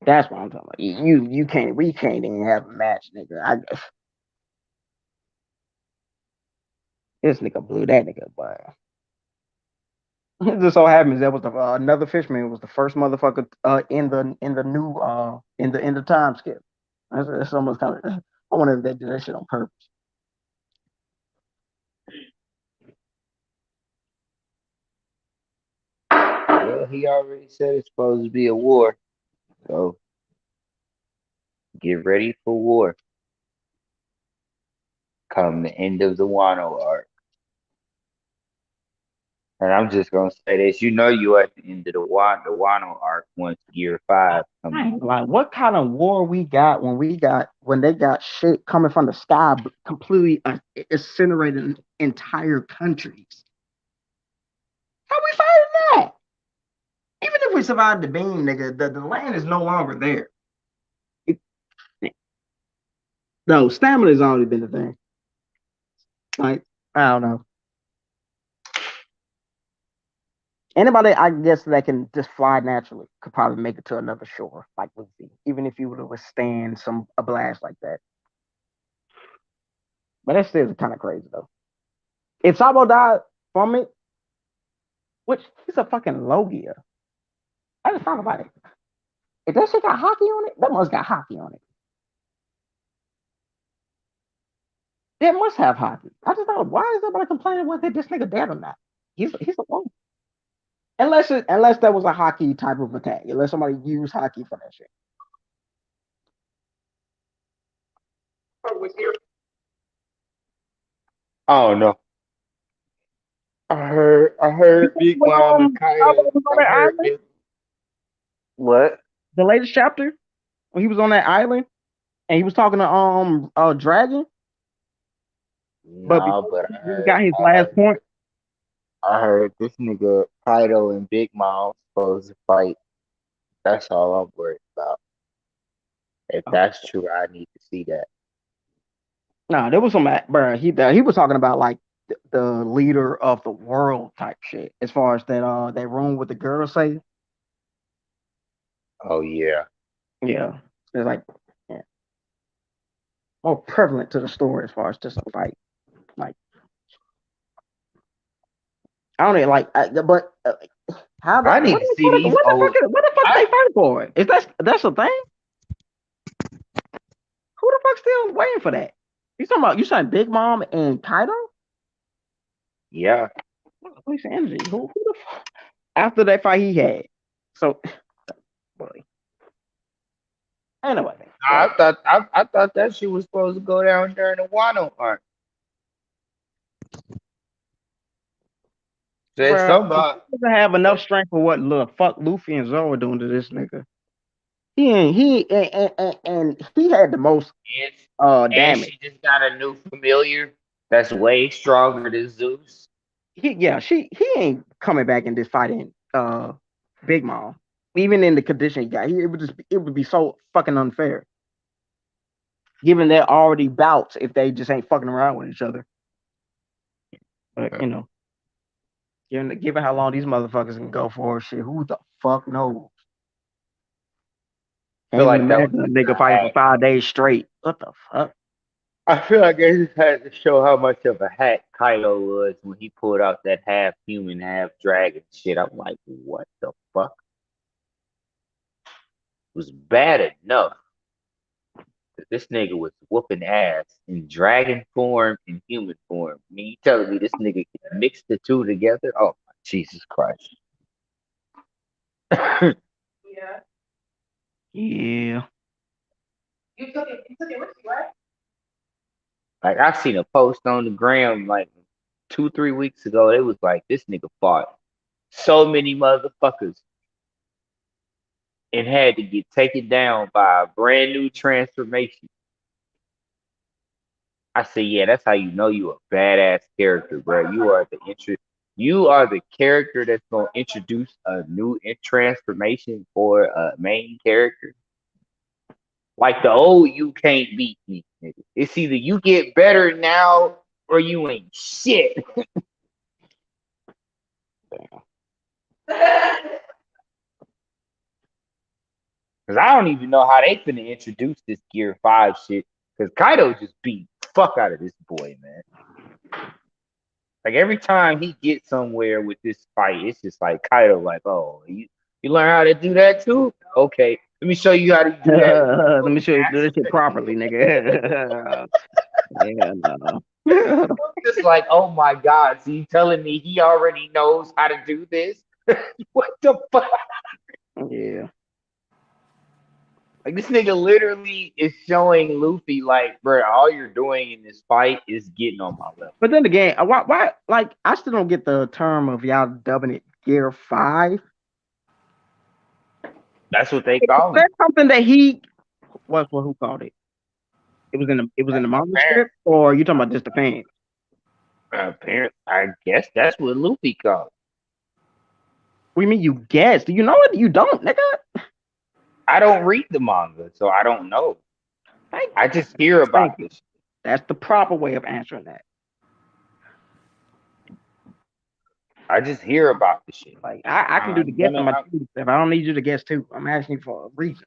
That's what I'm talking about. You can't we can't even have a match, nigga. This nigga blew that nigga, but it just so happens that was another fisherman was the first motherfucker in the new in the time skip. That's almost kind of I wonder if they did that shit on purpose. Well, he already said it's supposed to be a war, so get ready for war. come the end of the Wano arc. And I'm just gonna say this, you at the end of the Wano arc once Gear 5 come out. Like, what kind of war we got when they got shit coming from the sky, completely incinerating entire countries? How we fighting that? Even if we survive the beam, nigga, the land is no longer there. It, no, stamina's already been the thing. Like, I don't know. Anybody, I guess, that can just fly naturally could probably make it to another shore, like Luffy, even if you were to withstand a blast like that. But that's still kind of crazy though. If Sabo died from it, which he's a fucking Logia, I just thought about it. If that shit got hockey on it, that must got hockey on it. It must have hockey. I just thought, why is everybody complaining whether this nigga dead or not? He's a Logia. Unless that was a hockey type of attack. Unless somebody used hockey for that shit. I don't know. I heard Big Mom and Kaido. Sabo was on I that heard island. Big What? The latest chapter when he was on that island and he was talking to Dragon, but No, before but he really got his last point. I heard this nigga Kaido and Big Mom supposed to fight. That's all I'm worried about. If Oh, that's true, I need to see that. no, there was some bro. He was talking about like the leader of the world type shit. As far as that room with the girl say, Oh yeah. yeah, it's like yeah, more prevalent to the story as far as just a fight. Like I don't know, but how the I need to see these old. what the fuck they I fight for? Is that's a thing? Who the fuck still waiting for that? You saying Big Mom and Kaido? Yeah. What a waste of energy. Who the fuck? After that fight he had. So, boy. Anyway, I thought that shit was supposed to go down during the Wano arc. Said bro, something he about doesn't have enough strength for what the fuck Luffy and Zoro are doing to this nigga. He ain't he and he had the most and, and damage. she just got a new familiar that's way stronger than Zeus. He ain't coming back and just fighting Big Mom. Even in the condition he got, it would be so fucking unfair. Given they're already bouts if they just ain't fucking around with each other. But given how long these motherfuckers can go for, shit, who the fuck knows? I feel Can't even like that was imagine a just nigga a fighting for hack. 5 days straight. What the fuck? I feel like they just had to show how much of a hack Kaido was when he pulled out that half human, half dragon shit. I'm like, what the fuck? It was bad enough that this nigga was whooping ass in dragon form and human form. I mean, you telling me this nigga can mix the two together? Oh, my Jesus Christ. Yeah. Like, I seen a post on the gram like 2, 3 weeks ago. It was like, this nigga fought so many motherfuckers and had to get taken down by a brand new transformation. I said, yeah, that's how you know you a badass character, bro. You are the character that's gonna introduce a new transformation for a main character. Like the old you can't beat me, nigga. It's either you get better now or you ain't shit. Cause I don't even know how they finna introduce this Gear 5 shit. Cause Kaido just beat the fuck out of this boy, man. Like every time he gets somewhere with this fight, it's just like Kaido, like, oh, you learn how to do that too? Okay, let me show you how to do that. Let me show you do this shit properly, nigga. Yeah, no. Just like, oh my god, so you telling me he already knows how to do this? What the fuck? Yeah. Like this nigga literally is showing Luffy like, bro, all you're doing in this fight is getting on my level. But then again, why? Like, I still don't get the term of y'all dubbing it Gear 5. That's what they Is call him. that something that he who called it? It was in the manga Apparently, script, or you talking about just the fans? apparently, I guess that's what Luffy called. What do you mean you guessed? Do you know it? You don't, nigga. I don't read the manga, so I don't know. Thank I you. just hear Thank about you. this. That's the proper way of answering that. I just hear about the shit. Like, I can do the I'm guessing gonna. myself. If I don't need you to guess too, I'm asking you for a reason.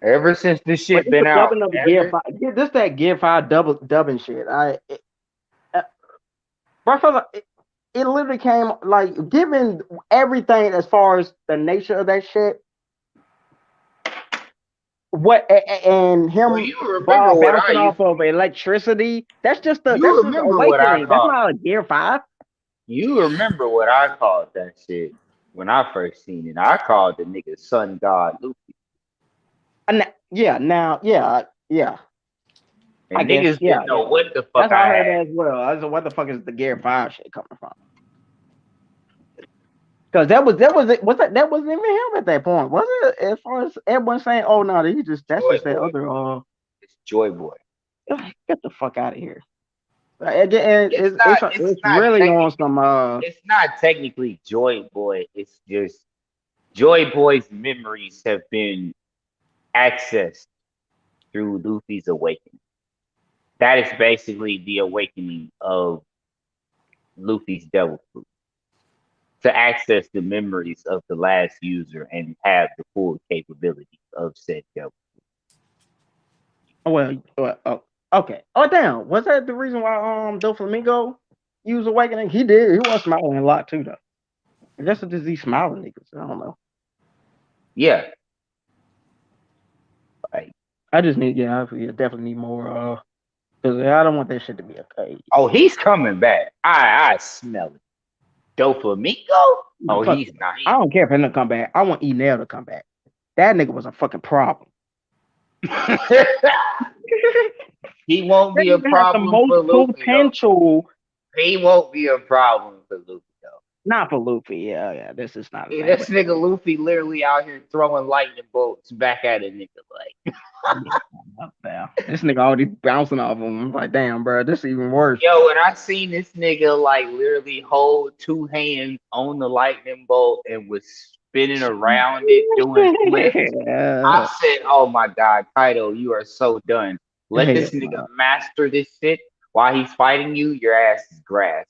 Ever since this But shit it's the been out, dubbing of the Gear ever 5. This that Gear 5 dubbing shit. Uh, Bro, I feel like it literally came like given everything as far as the nature of that shit. And well, him you remember what I bouncing used. off of electricity. You That's just remember what I awakening. That's called. not a Gear 5. You remember what I called that shit when I first seen it. I called the nigga Sun God Luffy, Yeah, now, yeah. I and guess, niggas yeah, didn't know yeah. what the That's fuck how I I heard had. that as well. I said, what the fuck is the Gear 5 shit coming from? Because that wasn't even him at that point, was it? As far as everyone saying, "Oh no, that's Joy just that Boy. other It's Joy Boy. get the fuck out of here." And It's not. It's it's not really on technically. some It's not technically Joy Boy. It's just Joy Boy's memories have been accessed through Luffy's awakening. That is basically the awakening of Luffy's Devil Fruit to access the memories of the last user and have the full capability of said Devil. oh, okay. Oh damn, was that the reason why Doflamingo used awakening? He did. He was smiling a lot too though. I guess it's just these smiling niggas. I don't know. Yeah, like I just need definitely need more because I don't want that shit to be okay. oh, he's coming back. I smell it. Doflamingo? Oh, Fuck he's it. not. I don't care if him to come back. I want Enel to come back. That nigga was a fucking problem. He won't That be a nigga had the problem most for Luffy though. potential. He won't be a problem for Luffy though. Not for Luffy. Yeah. This is not a Yeah, thing. this But nigga Luffy literally out here throwing lightning bolts back at a nigga like. yeah, up there. This nigga already bouncing off him. I'm like, damn, bro, this is even worse. Yo, when I seen this nigga like literally hold two hands on the lightning bolt and was spinning around it doing flips, I Yeah. said, "Oh my god, Kaido, you are so done. Let Hell this nigga no. master this shit while he's fighting you. Your ass is grass."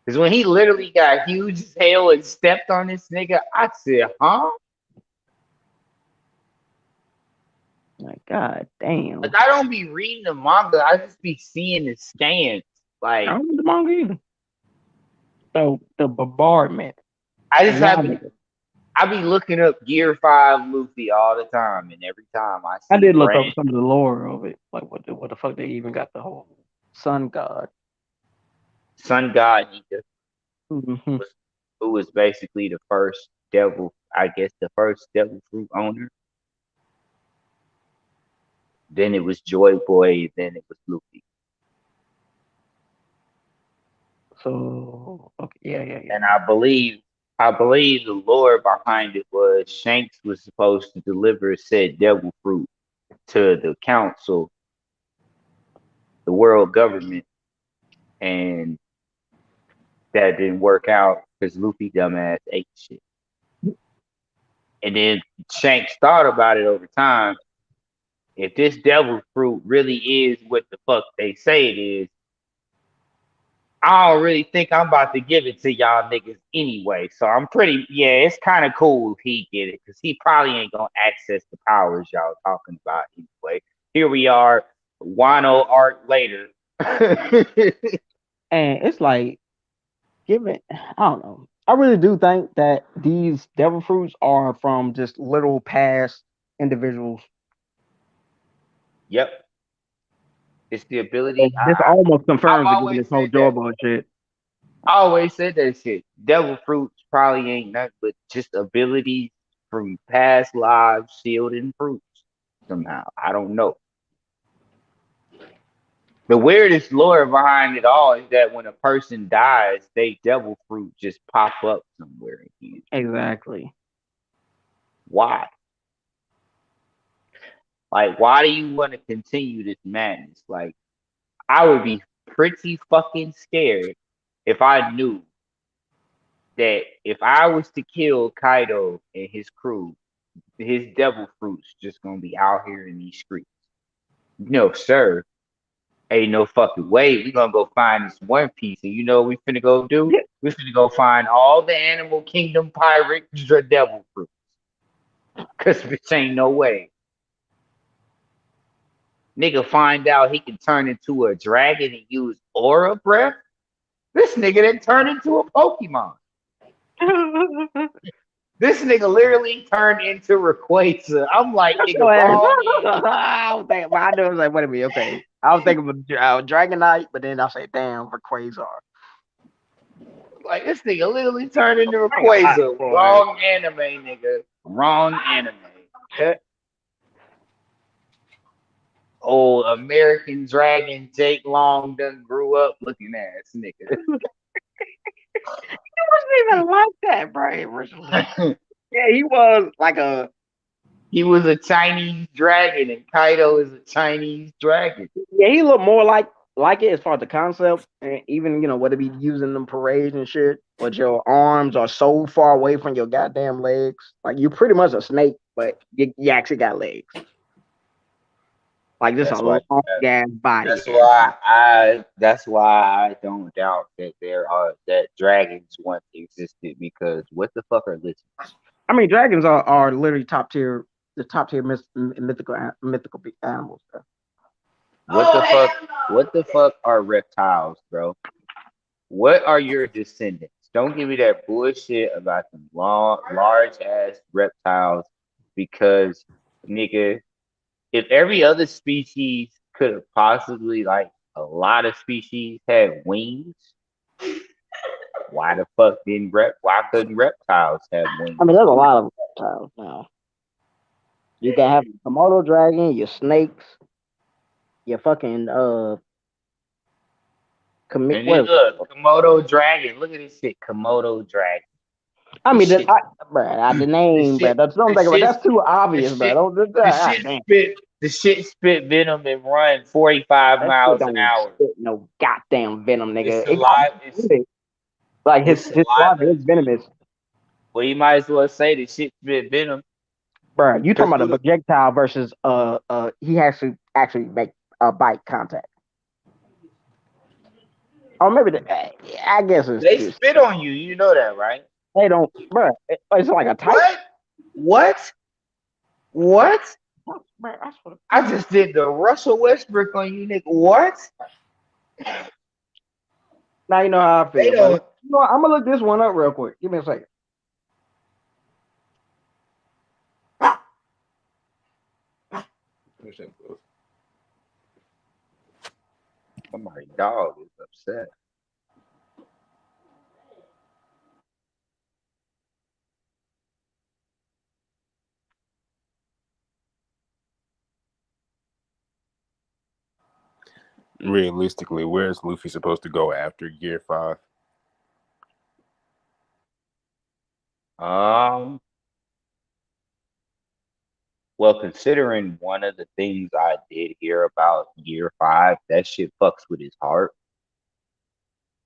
Because when he literally got huge as hell and stepped on this nigga, I said, "Huh?" Like, god damn. Like I don't be reading the manga. I just be seeing the scans. I Like don't need the manga either. So the bombardment. I just And y'all have niggas. I be looking up Gear 5 Luffy all the time, and every time I I see did look up brand some of the lore of it. Like what the fuck they even got the whole sun god. Sun God Nika, Hmm. was, who was basically the first devil, I guess the first devil fruit owner. Then it was Joy Boy, then it was Luffy. So okay, And yeah. I believe the lore behind it was Shanks was supposed to deliver said devil fruit to the council, the world government, and that didn't work out because Luffy dumbass ate shit. And then Shanks thought about it over time. If this devil fruit really is what the fuck they say it is, I don't really think I'm about to give it to y'all niggas anyway. So I'm pretty, yeah, it's kind of cool if he get it because he probably ain't gonna access the powers y'all talking about anyway. Here we are, Wano art later. And it's like given I don't know. I really do think that these devil fruits are from just little past individuals. Yep, it's the And ability. this almost I've confirms it given always this whole said that. Joy Boy shit. I always said that shit. Devil fruits probably ain't nothing but just abilities from past lives sealed in fruits somehow. I don't know. The weirdest lore behind it all is that when a person dies, they devil fruit just pop up somewhere again. Exactly. Why? Like, why do you want to continue this madness? Like, I would be pretty fucking scared if I knew that if I was to kill Kaido and his crew, his devil fruits just gonna be out here in these streets. No, sir. Ain't no fucking way. We gonna go find this One Piece, and you know what we finna go do? We finna go find all the Animal Kingdom pirate devil fruits. Cause bitch ain't no way. Nigga find out he can turn into a dragon and use aura breath. This nigga then turned into a Pokemon. This nigga literally turned into Rayquaza. I'm like, Shut nigga, your ass. wrong answer. I was thinking, but I knew it was like, wait a minute, okay. I was thinking of Dragonite, but then I say, damn, for Quasar. Like, this nigga literally turned into Dragonite, Rayquaza. boy. Wrong anime, nigga. Wrong anime. Old American Dragon Jake Long done grew up looking ass nigga. He wasn't even like that, bro, originally. Yeah, he was like a. He was a Chinese dragon, and Kaido is a Chinese dragon. Yeah, he looked more like it as far as the concept, and even what they be using them parades and shit. But your arms are so far away from your goddamn legs. Like you pretty much a snake, but you actually got legs. Like this a That's why. long ass body. That's why I don't doubt that there are that dragons once existed because what the fuck are lizards? I mean, dragons are literally the top tier mythical animals. Bro. What the fuck are reptiles, bro? What are your descendants? Don't give me that bullshit about them long, large ass reptiles because nigga, if every other species could have possibly like a lot of species had wings, why the fuck didn't why couldn't reptiles have wings? I mean, there's a lot of reptiles now. You can have a Komodo dragon, your snakes, your fucking And then look, Komodo dragon. Look at this shit, Komodo dragon. I The mean, shit, the name, bro. That's what I'm thinking about. That's too obvious, bro. Don't, damn. the shit spit venom and run 45 That shit miles an don't hour. spit no goddamn venom, nigga. It's It got alive. like It's his saliva saliva. is venomous, Well, you might as well say the shit spit venom. bro. You talking Cause about a projectile versus he has to actually make a bite contact. Or maybe I guess it's they just spit on you. You know that, right? they don't, bro. It's like a type. What? What? Bro, that's what I just did the Russell Westbrook on you, nigga. What? now you know how I They feel, bro. don't. You know what? I'm gonna look this one up real quick. Give me a second. Somebody's dog is upset. Realistically, where's Luffy supposed to go after Gear 5? Well, considering one of the things I did hear about Year 5, that shit fucks with his heart.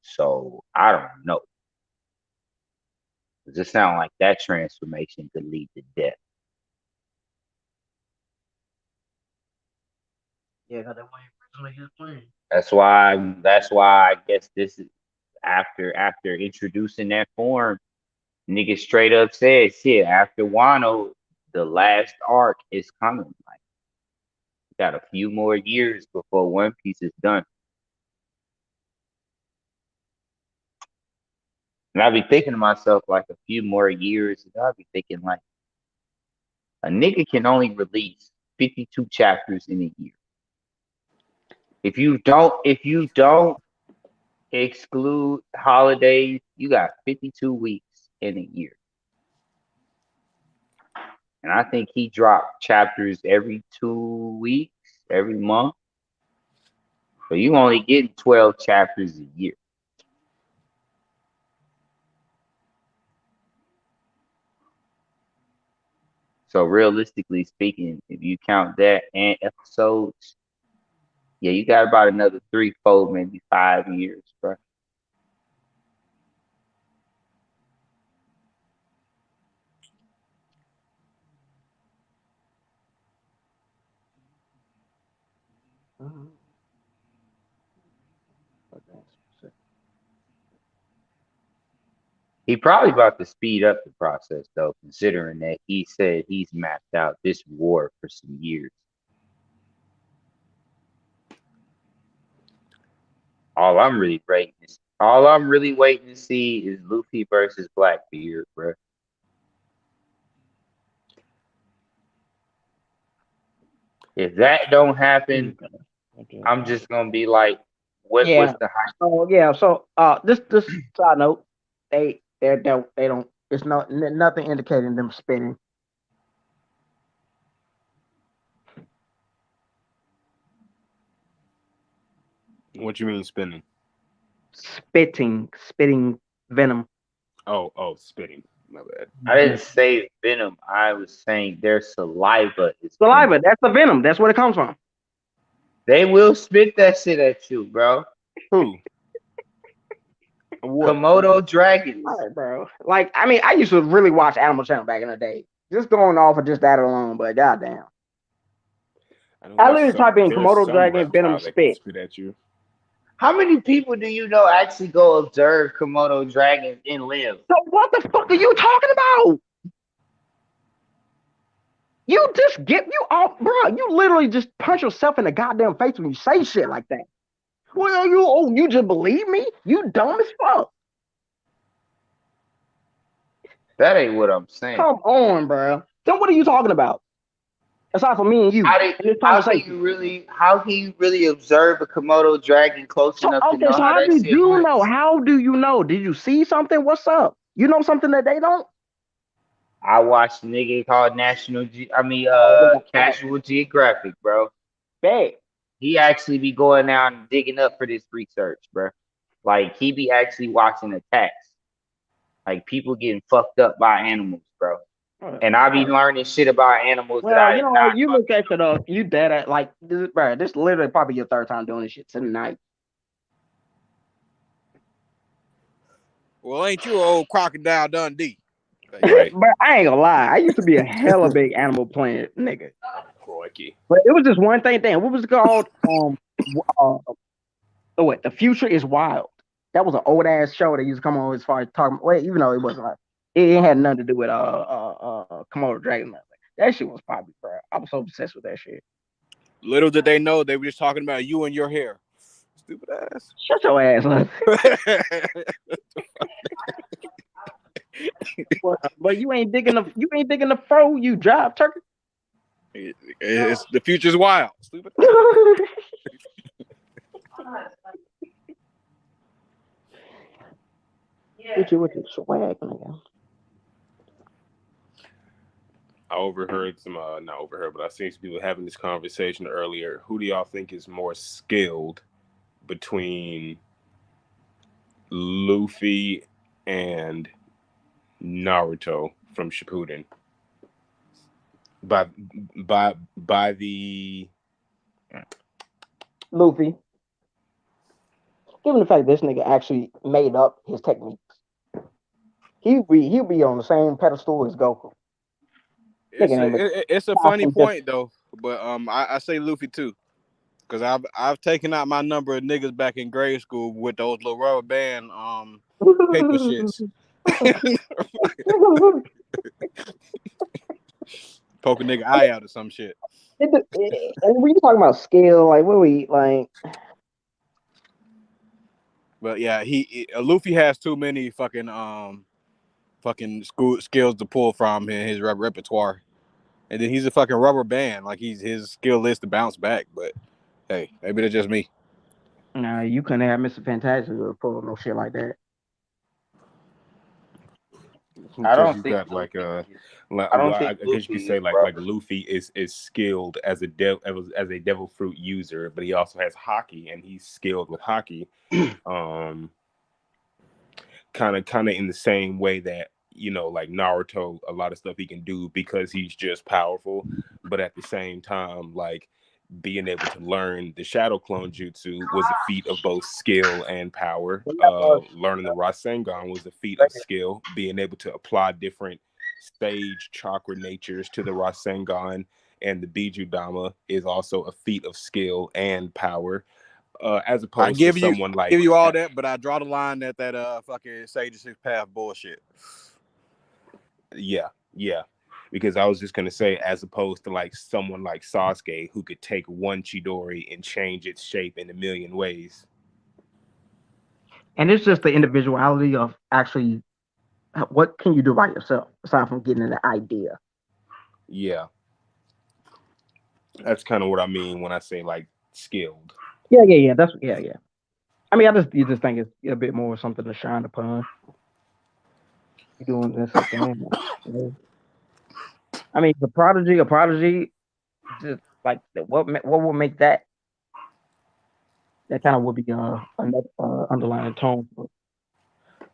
So I don't know. Does it sound like that transformation could lead to death? Yeah, that way originally his plan. That's why. That's why I guess this is after introducing that form, nigga straight up said, "Shit, after Wano, the last arc is coming. Like, got a few more years before One Piece is done." And I be thinking to myself, like a few more years, and I be thinking like a nigga can only release 52 chapters in a year. If you don't Exclude holidays, you got 52 weeks in a year. And I think he dropped chapters every 2 weeks, every month. So you only getting 12 chapters a year. So realistically speaking, if you count that and episodes, yeah, you got about another 3, 4, maybe 5 years, bro. He probably about to speed up the process though, considering that he said he's mapped out this war for some years. All I'm really waiting to see is Luffy versus Blackbeard, bro. If that don't happen, I'm just gonna be like, what's Yeah. the hype? Oh yeah. So this side note, they don't. It's not nothing indicating them spitting. What you mean spinning? Spitting venom. Oh, spitting. My bad. I didn't say venom. I was saying their saliva is venom. Saliva. That's the venom. That's where it comes from. They will spit that shit at you, bro. Who? What? Komodo dragons. All right, bro. Like, I mean, I used to really watch Animal Channel back in the day. Just going off of just that alone, but goddamn. I know I literally type in there's Komodo some dragon venom reptile that can spit. spit at you. How many people do you know actually go observe Komodo dragons and live? So what the fuck are you talking about? You just get you off, bro. You literally just punch yourself in the goddamn face when you say shit like that. Well, you just believe me? You dumb as fuck. That ain't what I'm saying. Come on, bro. So what are you talking about? Aside from me and you How in this can conversation. you really observe a Komodo dragon close So enough to okay, know so how how that did shit you know? hunts? How do you know? Did you see something? What's up? You know something that they don't? I watched a nigga called Oh, Casual Geographic, bro. bad. He actually be going out and digging up for this research, bro. Like he be actually watching attacks, like people getting fucked up by animals, bro. And I be learning shit about animals that Well, I you did know not what? You look fucking at know. it up. You dead at like this, bro. This literally probably your third time doing this shit tonight. Well, ain't you an old crocodile Dundee? Right. But I ain't gonna lie. I used to be a hella big Animal Planet nigga. Crikey. But it was just one thing. Damn, what was it called? What? The Future is Wild. That was an old ass show that used to come on as far as talking. Well, even though it wasn't like it had nothing to do with Komodo dragon. That shit was poppy, bro. I was so obsessed with that shit. Little did they know they were just talking about you and your hair. Stupid ass. Shut your ass up. But you ain't digging the fro. You drive turkey. It's the future's wild. Stupid. Hit you with the swag, nigga. I overheard some, not overheard, but I seen some people having this conversation earlier. Who do y'all think is more skilled between Luffy and Naruto from Shippuden? By by the Luffy. Given the fact this nigga actually made up his techniques, he'll be on the same pedestal as Goku. Nigga ain't It's a funny constantly just point though, but I say Luffy too. Cause I've taken out my number of niggas back in grade school with those little rubber band paper shits. Poke a nigga eye out or some shit. and when you talking about skill, like what we like, But yeah, Luffy has too many fucking school skills to pull from in his repertoire. And then he's a fucking rubber band. Like his skill is to bounce back. But hey, maybe that's just me. Nah, you couldn't have Mr. Fantastic pull no shit like that. I Because don't you think got Luffy. like I don't well, think I guess you could Luffy is say like rubber. Luffy is skilled as a as a devil fruit user, but he also has hockey, and he's skilled with hockey. Um, kind of in the same way that like Naruto, a lot of stuff he can do because he's just powerful, but at the same time, like being able to learn the shadow clone jutsu was a feat of both skill and power. We got Learning the Rasengan was a feat of skill. Being able to apply different sage chakra natures to the Rasengan and the Biju Dama is also a feat of skill and power. As I opposed to give you someone like give you all that, but I draw the line at that fucking Sage of Six Path bullshit. yeah, because I was just gonna say, as opposed to like someone like Sasuke who could take one Chidori and change its shape in a million ways. And it's just the individuality of actually what can you do by yourself aside from getting an idea. Yeah, that's kind of what I mean when I say like skilled. Yeah. That's yeah. I mean, I just you just think it's a bit more something to shine upon. You doing this like damn. I mean, a prodigy, just like what would make that kind of would be another underlying tone.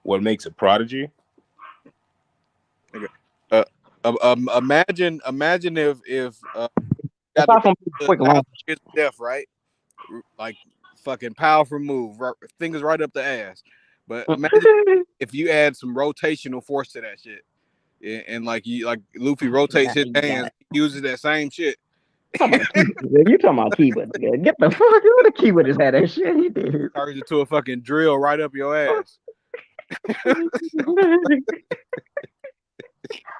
What makes a prodigy? Nigga. Imagine if got the Aside from being quick alone, 1,000 years of death, right? Like fucking powerful move, fingers right up the ass. But imagine if you add some rotational force to that shit, and like Luffy rotates his you got hands, he uses that same shit. talking about Kiba. You talking about Kiba? Nigga. Get the fuck out of Kiba. Just had that shit. He did. Turns into a fucking drill right up your ass.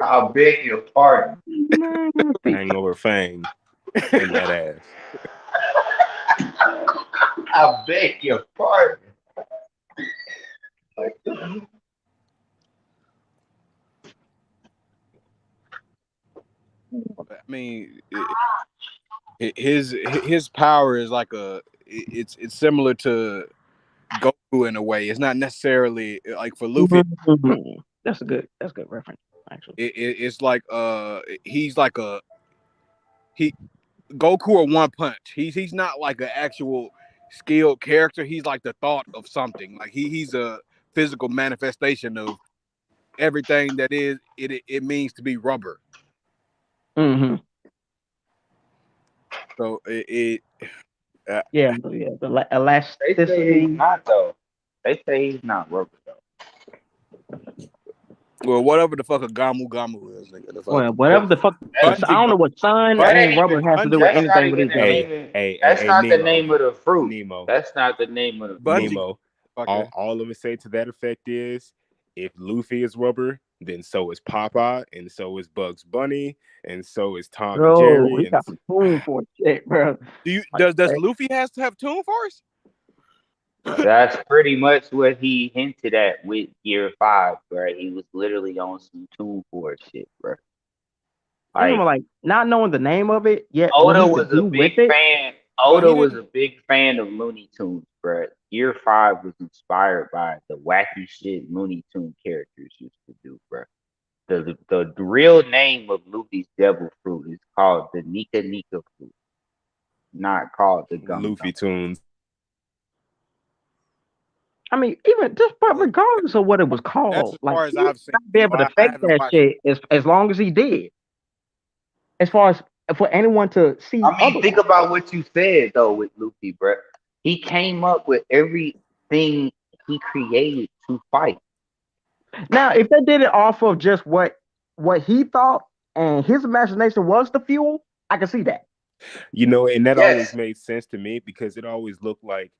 I beg your pardon. Hangover Fang in that ass. I beg your pardon. I mean, his power is like it's similar to Goku in a way. It's not necessarily like for Luffy. That's a good reference actually. It's like he's like a he Goku or One Punch. He's not like an actual skilled character. He's like the thought of something. Like he's a physical manifestation of everything that is it means to be rubber. Hmm. So it Yeah. The They say he's elasticity. not though. They say he's not rubber though. well whatever the fuck a Gamu Gamu is, nigga. The fuck Well, whatever the fuck. That, I Bunji don't know what sun that and ain't rubber even. has to do Bunji with That's not anything with even each the other. name. Hey, Of, hey, hey, that's hey, not the Nemo, name of the fruit. Nemo, That's not the name of the fruit. Bunji Nemo. fucker. All of it say to that effect is, if Luffy is rubber, then so is Popeye, and so is Bugs Bunny, and so is Tom and Bro, Jerry, he and got some tune for shit, bro. Like, Does Luffy has to have Toon Force? That's pretty much what he hinted at with Gear 5, bro. He was literally on some Toon Force shit, bro. I'm talking Like about like not knowing the name of it yet, what Oda he was could a do with big it. fan. But Oda he was didn't. a big fan of Looney Tunes, bro. Gear 5 was inspired by the wacky shit Looney Tune characters used to do, bro. The real name of Luffy's devil fruit is called the Nika Nika fruit, not called the Gum Luffy Gum. tunes. I mean, even just but Well, regardless of what it was that's called, as like far as he would I've seen. not be able to I fake haven't that watched it. shit as long as he did. As far as for anyone to see I mean, think otherwise. about what you said though with Luffy, bro. He came up with everything he created to fight. Now, if they did it off of just what he thought and his imagination was the fuel, I can see that. And that always Yes. made sense to me because it always looked like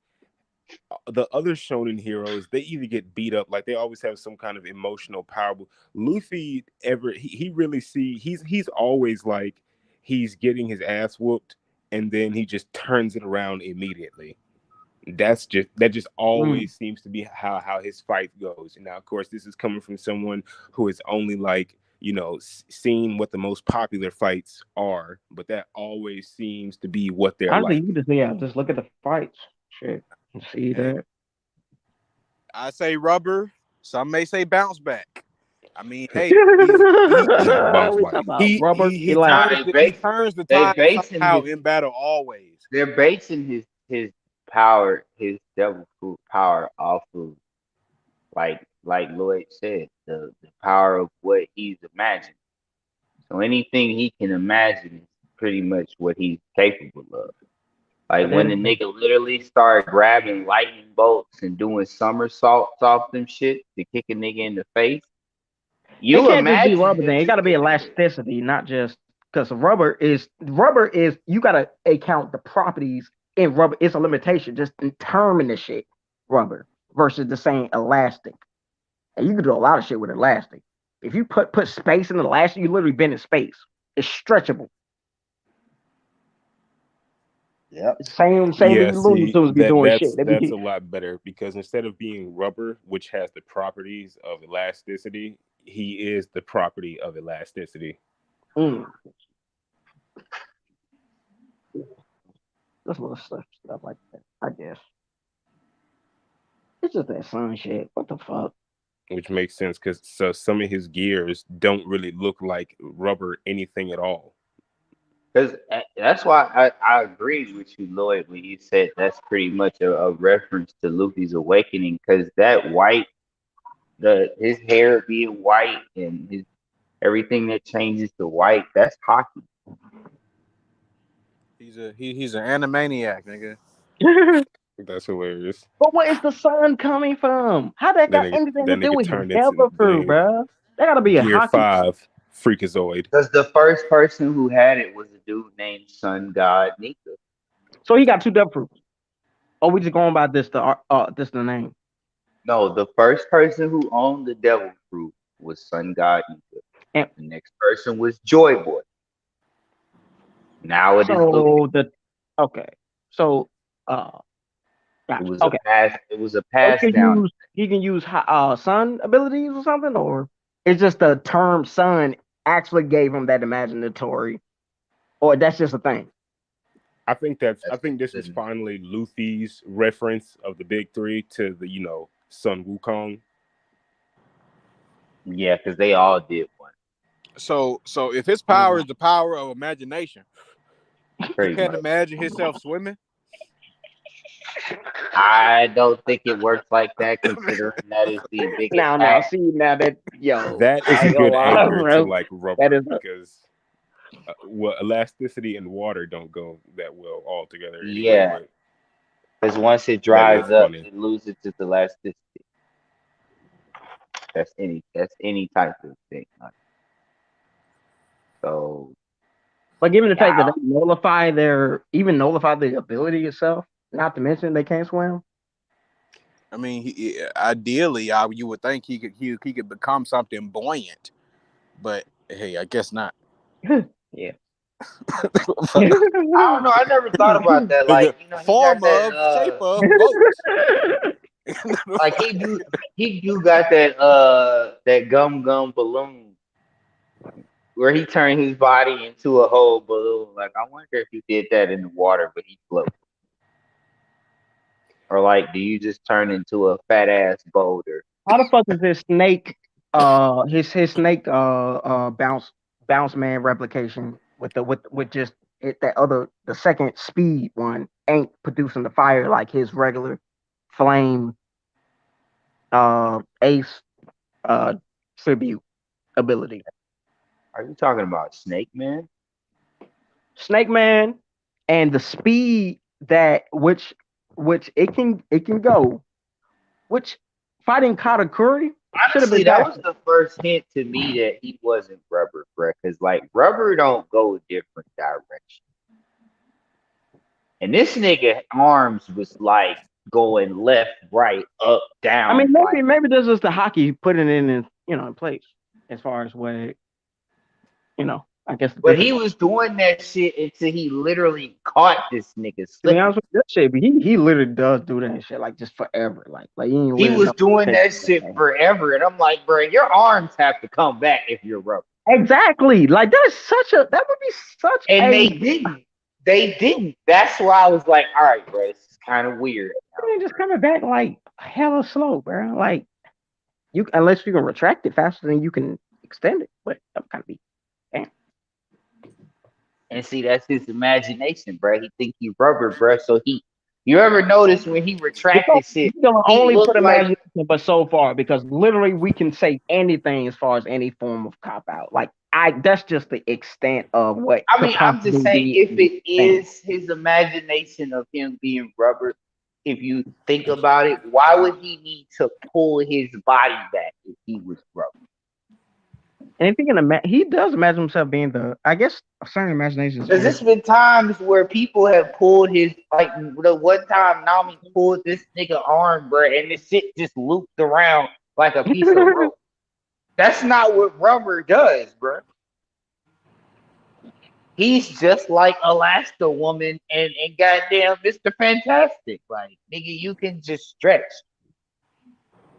the other shonen heroes, they either get beat up, like they always have some kind of emotional power. Luffy ever he really he's always like he's getting his ass whooped and then he just turns it around immediately. That just Mm. always seems to be how his fight goes. And now of course this is coming from someone who is only like seen what the most popular fights are, but that always seems to be what they're Honestly, like. you just just look at the fights. Shit. See Hey, that? I say rubber. Some may say bounce back. I mean, we hey, Nah, bounce talking back. about rubber Nah, elastic. he turns the they tide basing somehow his in battle always. they're basing his power, his devil fruit power off of like Lloyd said, the power of what he's imagined. So anything he can imagine is pretty much what he's capable of. Like But when the then nigga literally started grabbing lightning bolts and doing somersaults off them shit to kick a nigga in the face, it you can't just be imagine rubber. him Then it got to be doing that. elasticity, not just because rubber is you got to account the properties in rubber. It's a limitation just in terming the shit rubber versus the saying elastic. And you can do a lot of shit with elastic. If you put space in elastic, you literally bend in space. It's stretchable. Yep. Same Yeah, these Looney see Tunes be that doing shit. They that's be a lot better because instead of being rubber, which has the properties of elasticity, he is the property of elasticity. mm, just little stuff like that. I guess it's just that sun shit. What the fuck? Which makes sense because so some of his gears don't really look like rubber anything at all. Because that's why I agreed with you, Lloyd, when you said that's pretty much a reference to Luffy's awakening. Because that white, his hair being white and his everything that changes to white, that's hockey. He's an animaniac, nigga. That's hilarious. But where is the sun coming from? How that got anything to That do nigga with his turned into devil fruit, bro? That gotta be a Gear hockey. 5 Freakazoid. Because the first person who had it was a dude named Sun God Nika. So he got two devil fruits. Oh, we just going by this the name. No, the first person who owned the devil fruit was Sun God Nika. And The next person was Joy Boy. Now it is Luffy. so the okay. So uh It gotcha. was a Okay. pass. It was a So pass down. he can use sun abilities or something, or it's just the term sun actually gave him that imaginatory, or that's just a thing. I That's think this is the, finally Luffy's reference of the big three to the Sun Wukong. yeah, because they all did one, So if his power Mm. is the power of imagination, he pretty can't much. imagine himself swimming. I don't think it works like that, considering that is the biggest Now, act. see, now that yo, That is I a ain't gonna good lie, anchor to bro. like That rubber is because elasticity and water don't go that well all together anyway. Yeah, But because once it that is dries up, funny. it loses its elasticity. That's any type of thing. So but given the fact that yeah, they nullify the ability itself, not to mention they can't swim. I mean, ideally, you would think he could become something buoyant, but hey, I guess not. Yeah. I don't know. I never thought about that. Like Nigga, he got form that. of, shape of, boat. Like he do got that gum balloon where he turned his body into a whole balloon. Like I wonder if he did that in the water, but he float. Or like, do you just turn into a fat ass boulder? How the fuck is this snake? His snake bounce man replication with just that other the second speed one ain't producing the fire like his regular flame ace uh tribute ability. Are you talking about Snake Man? Snake man and the speed that which it can go, which fighting Katakuri should have Honestly, been that was faster. the first hint to me that he wasn't rubber, bruh. Because like rubber don't go different directions. And this nigga arms was like going left, right, up, I mean, down, like. maybe this is the hockey putting it in place as far as what I guess the But difference. he was doing that shit until he literally caught this nigga To be slipping. honest with you, that shit, but he literally does do that shit like just forever. Like he ain't He really was know. doing that shit forever, and I'm like, bro, your arms have to come back if you're rubber. Exactly. Like that would be such And they a didn't. They didn't. That's why I was like, all right, bro, this is kind of weird And now. then just coming back like hella slow, bro. Like you, unless you can retract it faster than you can extend it. But that kind of be damn. And see, that's his imagination, bro. He think he rubber, bro. So you ever notice when he retracted shit, We can he only put looked like, imagination, but so far because literally we can say anything as far as any form of cop out. Like that's just the extent of what I could mean, I'm just possibly saying, be if a it thing. is his imagination of him being rubber, if you think about it, why would he need to pull his body back if he was rubber? And if he can imagine, he does imagine himself being the. I guess a certain imaginations Because are. there's been times where people have pulled his, like the one time Nami pulled this nigga arm, bro, and the shit just looped around like a piece of rope. That's not what rubber does, bro. He's just like Alaska Woman and goddamn Mr. Fantastic. Like, nigga, you can just stretch.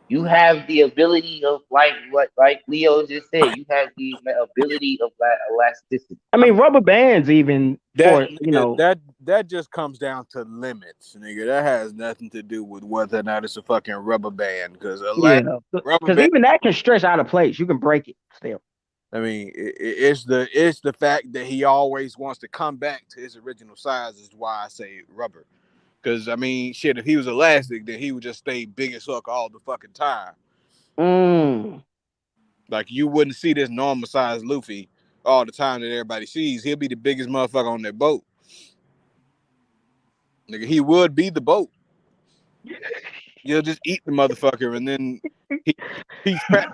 You have the ability of like Leo just said, you have the ability of elasticity. I mean, rubber bands even That for nigga, that just comes down to limits, nigga. That has nothing to do with whether or not it's a fucking rubber band. Because a yeah, rubber because band, even that can stretch out of place. You can break it still. I mean, it's the fact that he always wants to come back to his original size is why I say rubber. Because I mean, shit, if he was elastic, then he would just stay big as fuck all the fucking time. Mm. Like you wouldn't see this normal size Luffy all the time that everybody sees. He'll be the biggest motherfucker on that boat. Nigga, he would be the boat. You'll just eat the motherfucker, and then he, he's fat.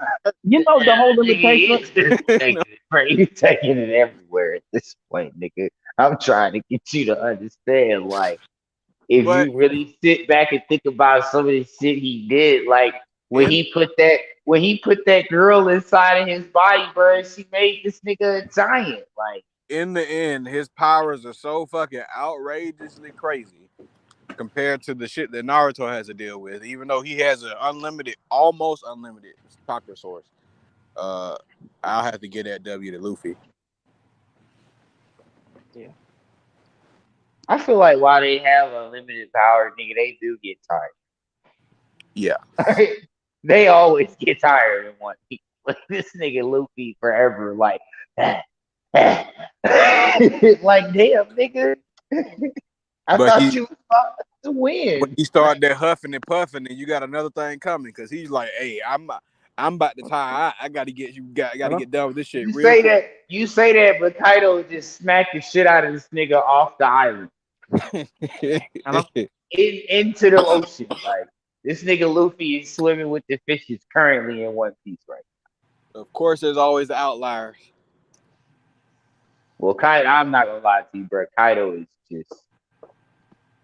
You know the whole Nigga, limitation. you just You know? taking it, bro. You taking it everywhere at this point, nigga. I'm trying to get you to understand, like, if But you really sit back and think about some of the shit he did, like in when he put that girl inside of his body, bro, she made this nigga a giant. Like, in the end, his powers are so fucking outrageously crazy compared to the shit that Naruto has to deal with. Even though he has an unlimited, almost unlimited chakra source, uh, I'll have to get that W to Luffy. Yeah. I feel like while they have unlimited power, nigga, they do get Yeah, tired. They always get tired in one piece. Like this nigga Luffy forever, like, like damn, nigga. I but thought he you was about to when win. he started that huffing and puffing, and you got another thing coming because he's like, "Hey, I'm about to tie. I got to get you. Got to Hello. get done with this shit You real say quick." that, you say that, but Kaido just smacked the shit out of this nigga off the island Hello. into the ocean. Like this nigga Luffy is swimming with the fishes currently in One Piece, right? Of course, there's always the outliers. Well, Kaido, I'm not gonna lie to you, bro. Kaido is just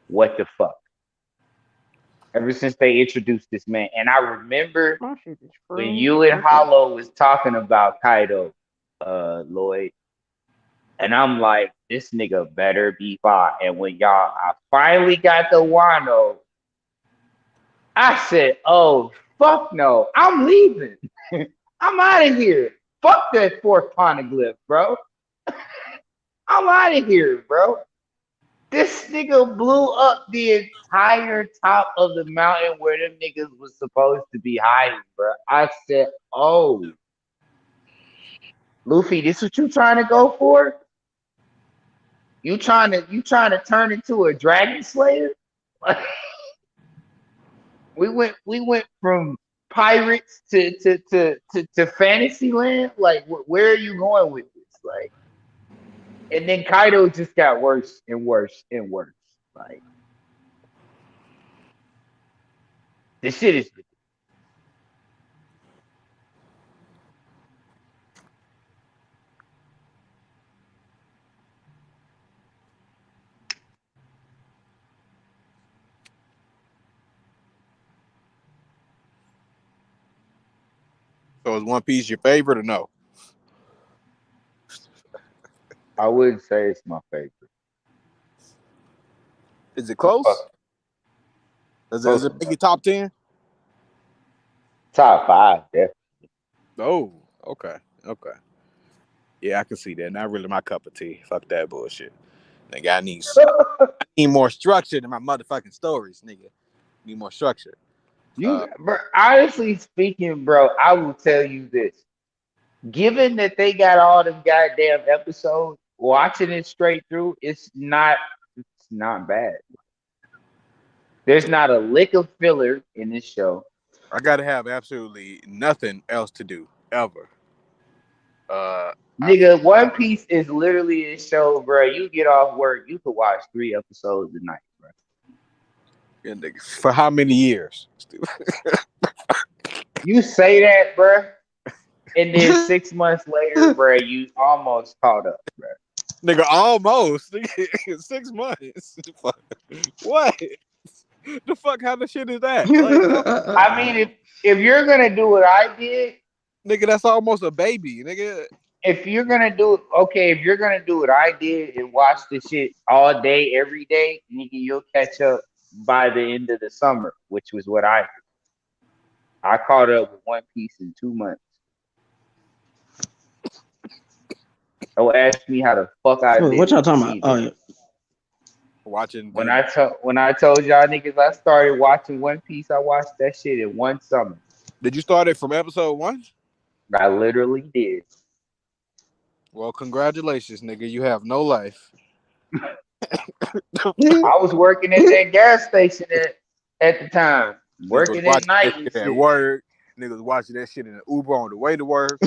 what the fuck. Ever since they introduced this man, and I remember My shit is when free. you and Okay. Hollow was talking about Kaido, Lloyd, and I'm like, this nigga better be fine. And when I finally got the Wano, I said, oh fuck no, I'm leaving. I'm out of here. Fuck that fourth poneglyph, bro. I'm out of here, bro. This nigga blew up the entire top of the mountain where them niggas was supposed to be hiding, bro. I said, oh, Luffy, this what you trying to go for? You trying to turn into a dragon slayer? we went from pirates to fantasy land. Like, where are you going with this? Like, and then Kaido just got worse and worse and worse. Like, this shit is So is One Piece your favorite or no? I wouldn't say it's my favorite. Is it Fuck, close? Does close it make enough. your top 10? Top five, definitely. Oh, okay, okay. Yeah, I can see that. Not really my cup of tea. Fuck that bullshit. Nigga, I need more structure in my motherfucking stories, nigga. Need more structure. Bro, honestly speaking, bro, I will tell you this. Given that they got all them goddamn episodes, watching it straight through, it's not bad. There's not a lick of filler in this show. I gotta have absolutely nothing else to do ever. I Nigga, One Piece is literally a show, bro. You get off work, you could watch 3 episodes a night, bro. nigga, for how many years? You say that, bro, and then 6 months later, bro, you almost caught up, bro. Nigga, almost. Nigga, 6 months. What? The fuck kind of shit is that? Like, no, I mean, if you're gonna do what I did, nigga, that's almost a baby, nigga. if you're gonna do it, okay, if you're gonna do what I did and watch the shit all day, every day, nigga, you'll catch up by the end of the summer, which was what I did. I caught up with One Piece in 2 months. Don't ask me how the fuck I did What y'all it. talking about? either. Oh yeah. Watching When I told y'all niggas I started watching One Piece, I watched that shit in one summer. Did you start it from episode 1? I literally did. Well, congratulations, nigga. You have no life. I was working at that gas station at the time, Nigga was working at watching night that and shit at shit. work. Nigga was watching that shit in the Uber on the way to work.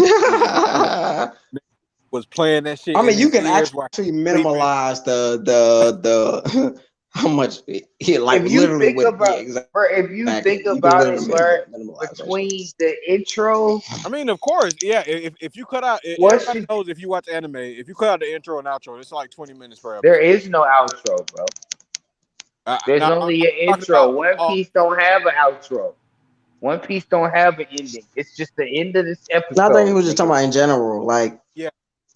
Was playing that shit I in mean, you his can ears while actually sleeping. minimalize the how much he like If you literally think with about, exactly. bro, if you think You can about literally it, bro, minimalize that between shit. the intro, I mean, of course, yeah. If you cut out, what's everybody knows if you watch anime, if you cut out the intro and outro, it's like 20 minutes per there episode. is no outro, bro. There's Now I'm only an talking intro. about One Piece don't have an outro. One Piece don't have an ending. It's just the end of this No, I think he episode, was just talking nigga. about in general, like yeah.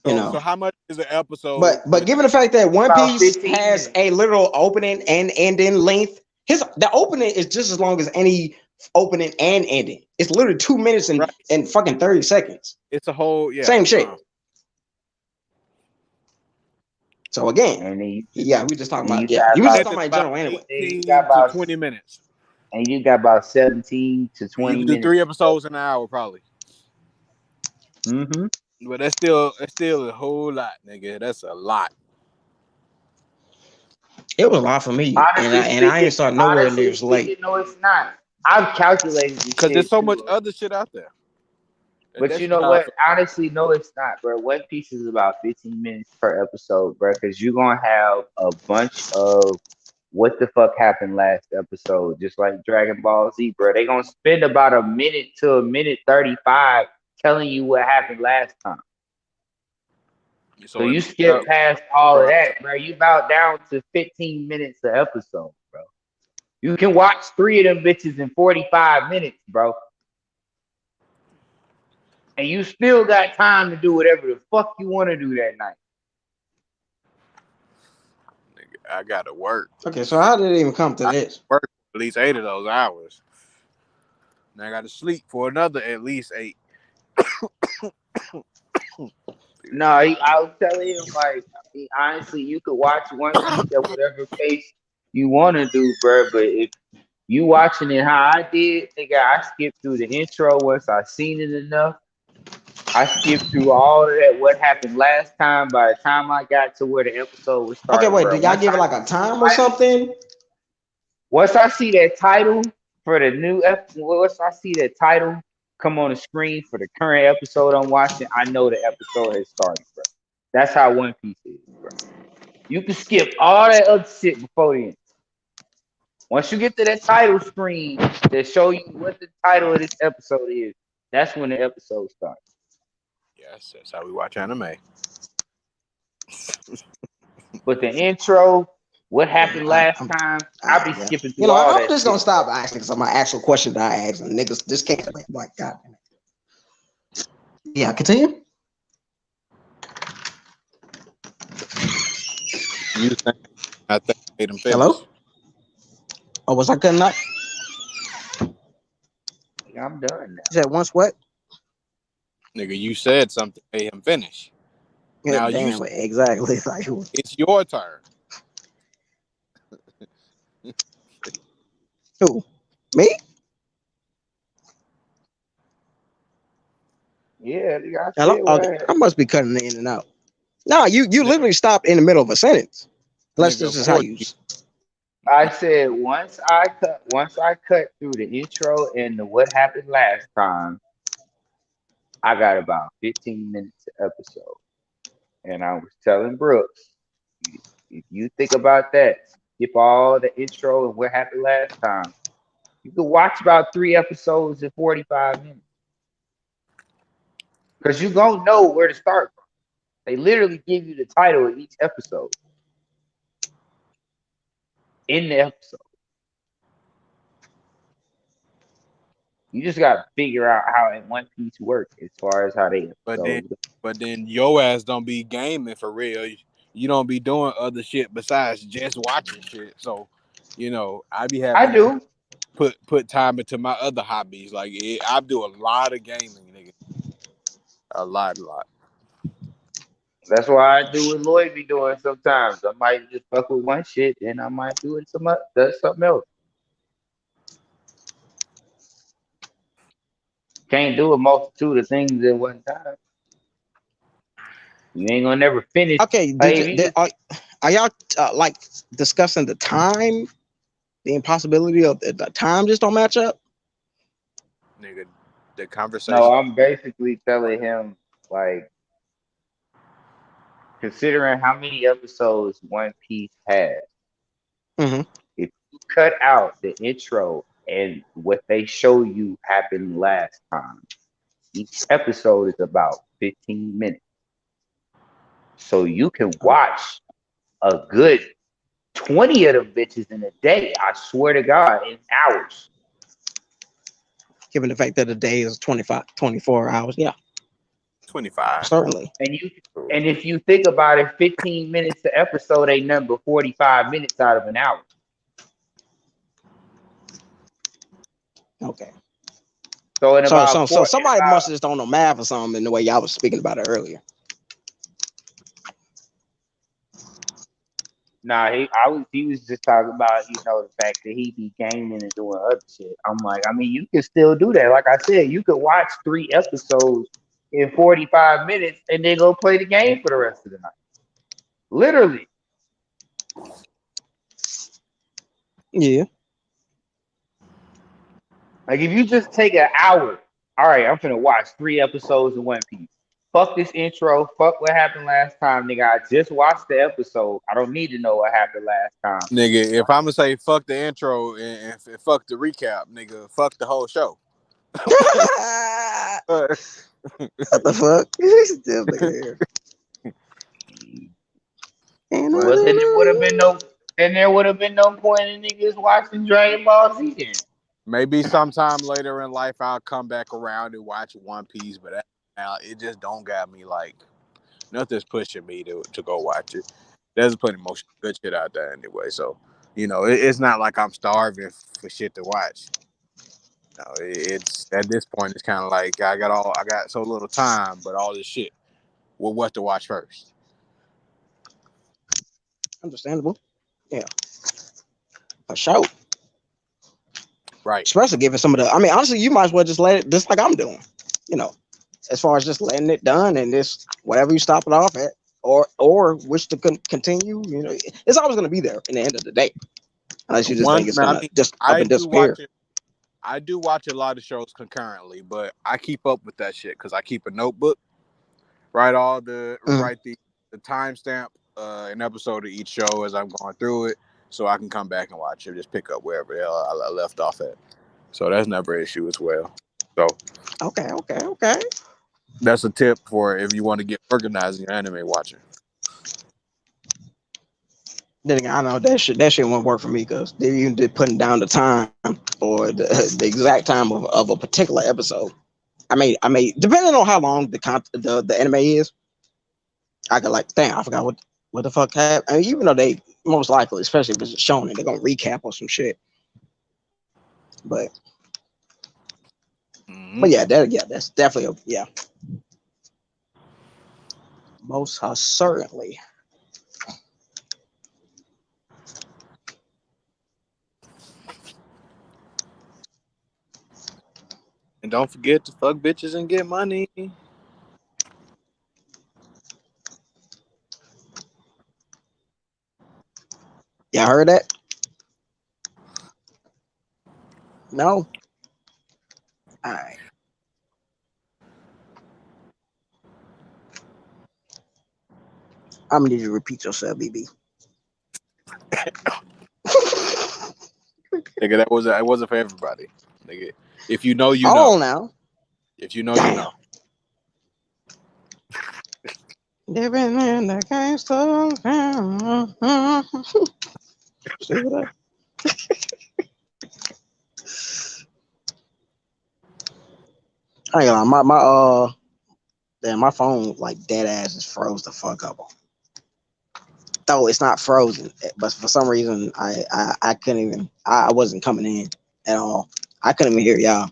you So know. how much is an episode? But given the fact that One About Piece 15 has minutes. a literal opening and ending length, the opening is just as long as any opening and ending. It's literally 2 minutes Right. and fucking 30 seconds. It's a whole Same shit. So again, And then we just talking then about you got we was I just bet about talking it's about in about general anyway. then you got 18 to about 20 minutes. and you got about 17 to You 20 can do minutes. 3 episodes in an hour probably. Mm-hmm. But that's still a whole lot, nigga. That's a lot. It was a lot for me, and I ain't started nowhere near as late. No, it's not. I've calculated this Because there's shit so much too. other shit out there. But That's you just know how I what? feel. Honestly, no, it's not, bro. One Piece is about 15 minutes per episode, bro. Because you're gonna have a bunch of what the fuck happened last episode, just like Dragon Ball Z, bro. They gonna spend about a minute to a minute 35 telling you what happened last time. So it you makes skip up past all of for that, bro. You about down to 15 minutes an episode, bro. You can watch 3 of them bitches in 45 minutes, bro. And you still got time to do whatever the fuck you want to do that night. nigga, I gotta work. Okay, so how did it even come to I this? work at least 8 of those hours. And I gotta sleep for another at least 8. No, I was telling him, like, I mean, honestly, you could watch One Piece at whatever pace you want to do, bro. But if you watching it how I did, nigga, I skipped through the intro once I seen it enough. I skipped through all of that. What happened last time? By the time I got to where the episode was Okay, starting, wait, bro. did y'all give it like a time or something? Once I see that title for the new episode, once I see that title come on the screen for the current episode I'm watching, I know the episode has started, bro. That's how One Piece is, bro. You can skip all that other shit before the end. Once you get to that title screen that show you what the title of this episode is, that's when the episode starts. Yes, that's how we watch anime. But the intro, what happened last I'm time, I'll be yeah. skipping You through know, all I'm that just shit. gonna stop asking some of my actual questions that I ask, and niggas just can't. Like, God damn it. Yeah, continue. You think I think I made them finish. Hello? Oh, was I cutting up? I'm done now. You said once what? Nigga, you said something made him finish. Yeah, Now you damn, exactly. Like, it's your turn. Who? Me? Yeah, nigga, I Hello? said what I Okay. had. I must be cutting in and out. No, you Nigga, literally stopped in the middle of a sentence. Unless nigga, this of is how course. you. You- I said once I cut through the intro and the what happened last time, I got about 15 minutes of episode. And I was telling Brooks, if you think about that, skip all the intro and what happened last time, you could watch about 3 episodes in 45 minutes. Because you gonna know where to start from. They literally give you the title of each episode in the episode. You just gotta figure out how in One Piece works as far as how they But then, episodes. your ass don't be gaming for real. You don't be doing other shit besides just watching shit. So, I be I having to do. put time into my other hobbies. Like I do a lot of gaming, nigga. A lot, a lot. That's why I do what Lloyd be doing sometimes. I might just fuck with one shit, and I might do it something else. Can't do a multitude of things at one time. You ain't gonna never finish. Okay, Like if you just are y'all like discussing the time, the impossibility of the time just don't match up? Nigga, the no, conversation. I'm basically telling him like considering how many episodes One Piece has, Hmm. if you cut out the intro and what they show you happened last time, each episode is about 15 minutes. So you can watch a good 20 of them bitches in a day. I swear to God, in hours. Given the fact that the day is 25, 24 hours, yeah, 25. certainly. And you and if you think about it, 15 minutes to episode ain't nothing but 45 minutes out of an hour. Okay. So in So so about so four, in somebody about must have just don't know math or something in the way y'all was speaking about it earlier. nah, he was just talking about, the fact that he be gaming and doing other shit. I'm like, I mean, you can still do that. Like I said, you could watch 3 episodes in 45 minutes and then go play the game for the rest of the night. Literally. Yeah. Like if you just take an hour, all right, I'm finna watch 3 episodes of One Piece. Fuck this intro. Fuck what happened last time, nigga. I just watched the episode. I don't need to know what happened last time. Nigga, if I'm gonna say fuck the intro and fuck the recap, nigga, fuck the whole show. What the fuck? Still nigga here. But Well, then there would have been no point in niggas watching Dragon Ball Z then. maybe sometime later in life I'll come back around and watch One Piece, but now it just don't got me like nothing's pushing me to go watch it. There's plenty of good shit out there anyway, so it's not like I'm starving for shit to watch. No, it's at this point it's kind of like I got so little time, but all this shit. Well, what to watch first? Understandable. Yeah, for sure. Right. Especially given some of the. I mean, honestly, you might as well just let it, just like I'm doing. You know, as far as just letting it done and this whatever you stop it off at, or wish to continue. It's always going to be there in the end of the day, unless you just think One, it's man, I gonna mean, just up I and do watch disappear. it. I do watch a lot of shows concurrently, but I keep up with that shit because I keep a notebook, Mhm. write the timestamp, an episode of each show as I'm going through it, so I can come back and watch it, just pick up wherever the hell I left off at. So that's never an issue as well. So Okay, okay, okay. that's a tip for if you want to get organized in your anime watching. Then again, I know that shit won't work for me because they even did putting down the time or the exact time of a particular episode. I may depending on how long the anime is, I could like, damn, I forgot what the fuck happened. I mean, even though they most likely, especially if it's shown, they're gonna recap or some shit. But Mm-hmm. that's definitely yeah, most certainly. And don't forget to fuck bitches and get money. Y'all heard that? No? All right. I'm gonna need you to repeat yourself, BB. Nigga, that wasn't for everybody. Nigga, if you know, you know. Oh, now. If you know, you Damn. know. Living in the gangsta. See what I ain't gonna lie, damn, my phone like dead ass is froze the fuck up. Though it's not frozen, but for some reason I couldn't even I wasn't coming in at all. I couldn't even hear y'all.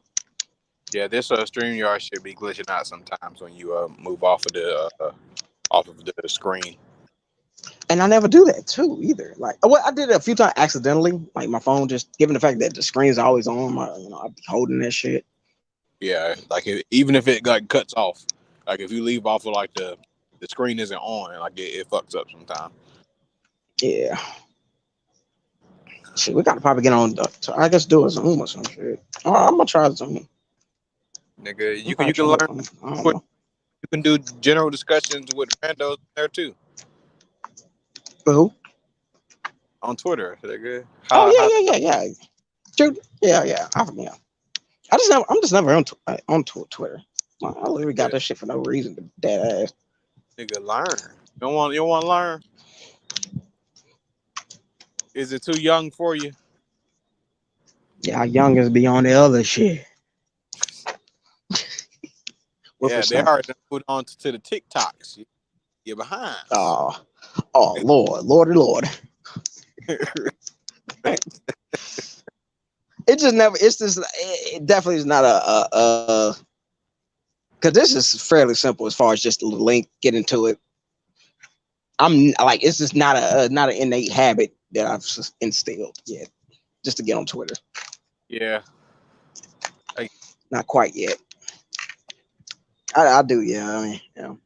Yeah, this StreamYard should be glitching out sometimes when you move off of the screen. And I never do that too either. Like, well, I did it a few times accidentally. Like my phone, just given the fact that the screen is always on, I'd be holding that shit. Yeah, like even if it like cuts off, like if you leave off of like the screen isn't on, like it fucks up sometimes. Yeah. Shit, we gotta probably get on. I guess do a Zoom or some shit. Oh, I'm gonna try Zoom. Nigga, I'm you probably can try. learn. I don't Quick. know. You can do general discussions with randos there too Who? on Twitter. Nigga, Oh how yeah. Dude, yeah. I'm just never on Twitter. I literally got nigga, that shit for no reason. Dead ass. nigga learn. You don't want to learn? Is it too young for you? Yeah, youngest be on the other shit. Yeah, they Whippersnapper. already moved on to the TikToks. You're behind. Oh, Lord. It just never. It's just. It definitely is not because this is fairly simple as far as just the link, get into it. I'm like, it's just not an innate habit that I've instilled yet, just to get on Twitter. Yeah. Like, Not quite yet. I do, yeah. I mean,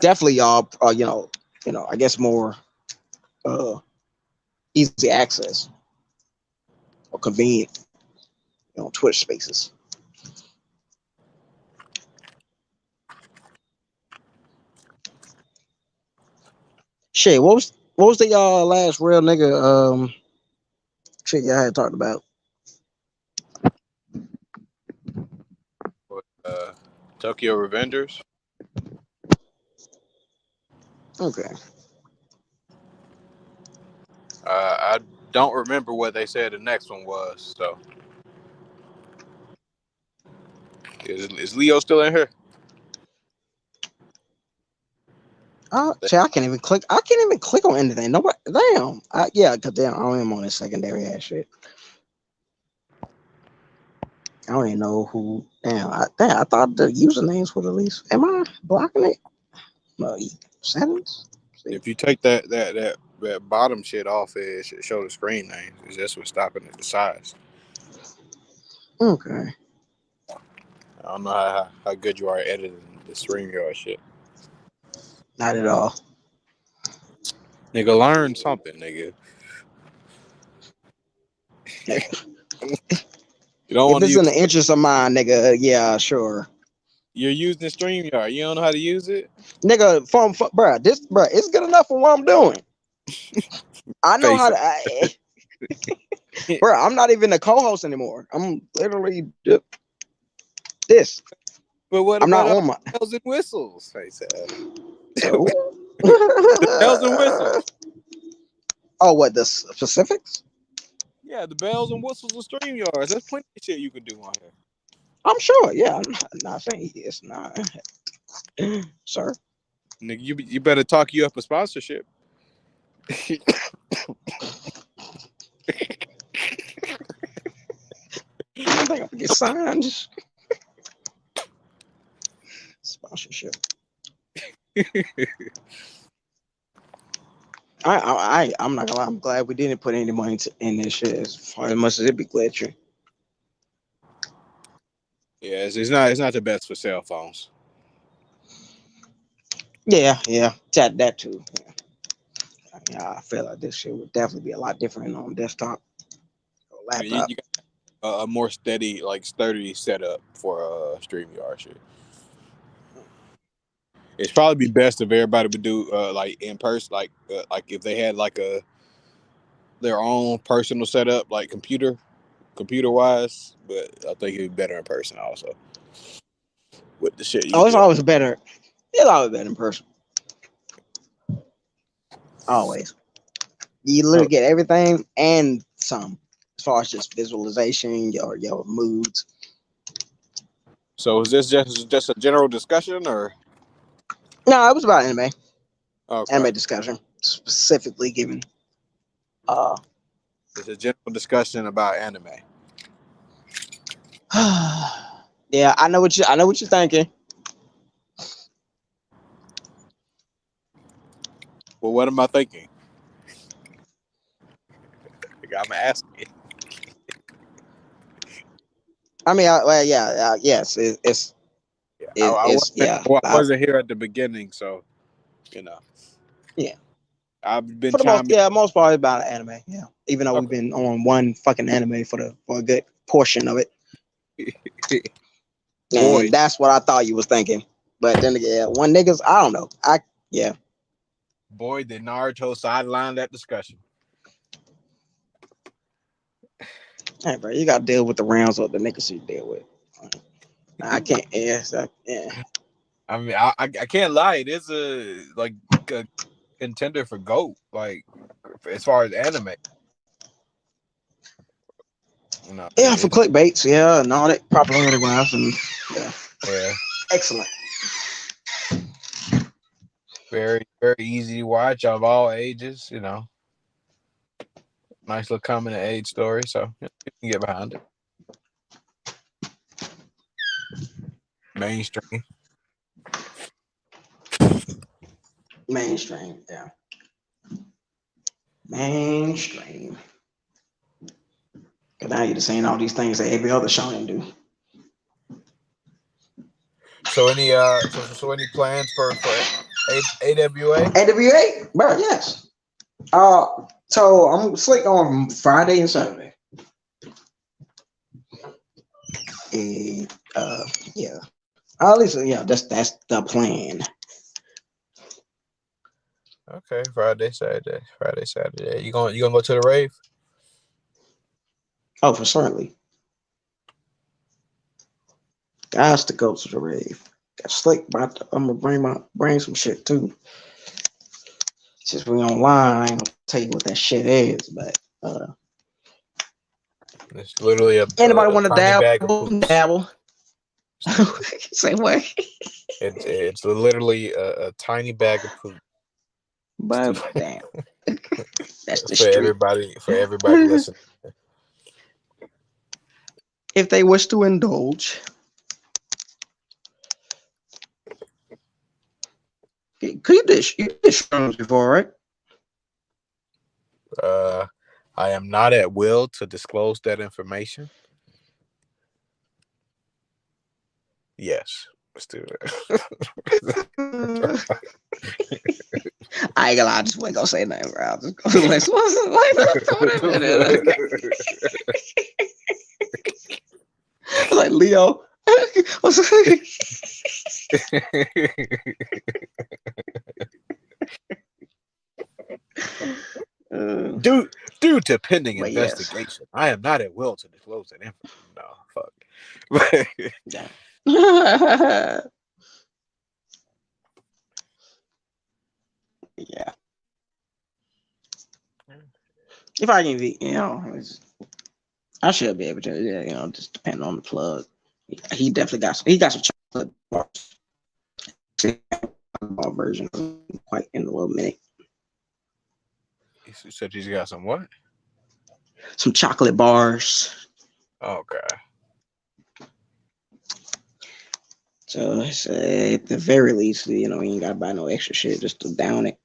definitely, y'all. I guess more uh easy access or convenient, Twitch Spaces. Shit, what was the last real nigga shit y'all had talked about? uh, Tokyo Revengers. Okay. I don't remember what they said the next one was. So is Leo still in here? See, I can't even click. I can't even click on anything. Nobody. Damn. Yeah, cause damn, I am on this secondary ass shit. I don't even know who. Damn. I thought the usernames would at least. Am I blocking it? No, settings. See. If you take that bottom shit off, it should show the screen name. Is that's what's stopping at the size. Okay. I don't know how good you are at editing the StreamYard shit. Not at all. Nigga, learn something, nigga. You don't If want to it's in use. the interest of mine, nigga, yeah, sure. You're using StreamYard. You don't know how to use it. Nigga, bruh, it's good enough for what I'm doing. I know Face how to, it. bruh. I'm not even a co-host anymore. I'm literally this. But what I'm not about on my. bells and whistles? Face it. So, The bells and whistles. oh, what the specifics? Yeah, the bells and whistles of StreamYards. There's plenty of shit you can do on here. I'm sure. Yeah, I'm not saying it's not, sir. Nigga, you better talk you up a sponsorship. I don't think I'm gonna get signed. Sponsorship. I'm not gonna lie. I'm glad we didn't put any money in this shit as far as much as it be glitching. Yeah, it's not the best for cell phones. Yeah, that too. Yeah, I feel like this shit would definitely be a lot different on desktop or I mean, laptop. you got a more steady, like sturdy setup for StreamYard shit. It's probably be best if everybody would do like in person, like if they had like their own personal setup, like computer wise. But I think it'd be better in person also with the shit you Oh, could it's do. always better. It's always better in person. Always. You literally Oh, get everything and some, as far as just visualization, your moods. so is this just a general discussion or No, it was about okay? anime discussion, specifically given. Uh, It's a general discussion about anime. yeah, I know what you're thinking. Well, what am I thinking? I'm asking. I mean, well, yeah, yes, Yeah, I it's wasn't yeah, I wasn't here at the beginning, so you know yeah. I've been For the most, chiming. yeah, most part about anime. Yeah, even though we've Okay. been on one fucking anime for a good portion of it, Boy, and that's what I thought you was thinking. But then again, yeah, one niggas, I don't know. Yeah, boy, did Naruto sideline that discussion. hey, bro, you got to deal with the rounds of the niggas you deal with. I can't. Yeah, so, yeah. I mean, I can't lie. It is a contender for GOAT. Like as far as anime, Yeah, for clickbaits, yeah, and all that popularity wise, and yeah, yeah, excellent. very easy to watch of all ages. Nice little coming of age story. So you can get behind it. Mainstream. Mainstream, yeah, mainstream. Cause now you're just saying all these things that every other shonen do. So any plans for AWA? AWA, bro, yes. So I'm slick on Friday and Saturday. And yeah, at least yeah, that's the plan. Okay, Friday, Saturday. You gonna go to the rave? Oh, for certainly, guys to go to the rave. Got slick, but I'm gonna bring some shit too. Since we online, I'll tell you what that shit is. But It's literally anybody a want to tiny bag of dabble? poops. Dabble. Say what? It's literally a tiny bag of poop But damn, that's the for street. everybody listening. If they wish to indulge. You did shrooms before, right? Uh, I am not at will to disclose that information. Yes, let's do it. I ain't gonna lie, I just wasn't gonna say nothing, bro. I just gonna like Leo. Due to pending But yes. investigation, I am not at will to disclose that information. No, fuck. Yeah. Yeah. If I can be, I should be able to, yeah, just depending on the plug. He definitely got some chocolate bars. Bar version quite in a little minute. You said he's got some what? Some chocolate bars. Okay. So at the very least, you ain't gotta buy no extra shit just to down it.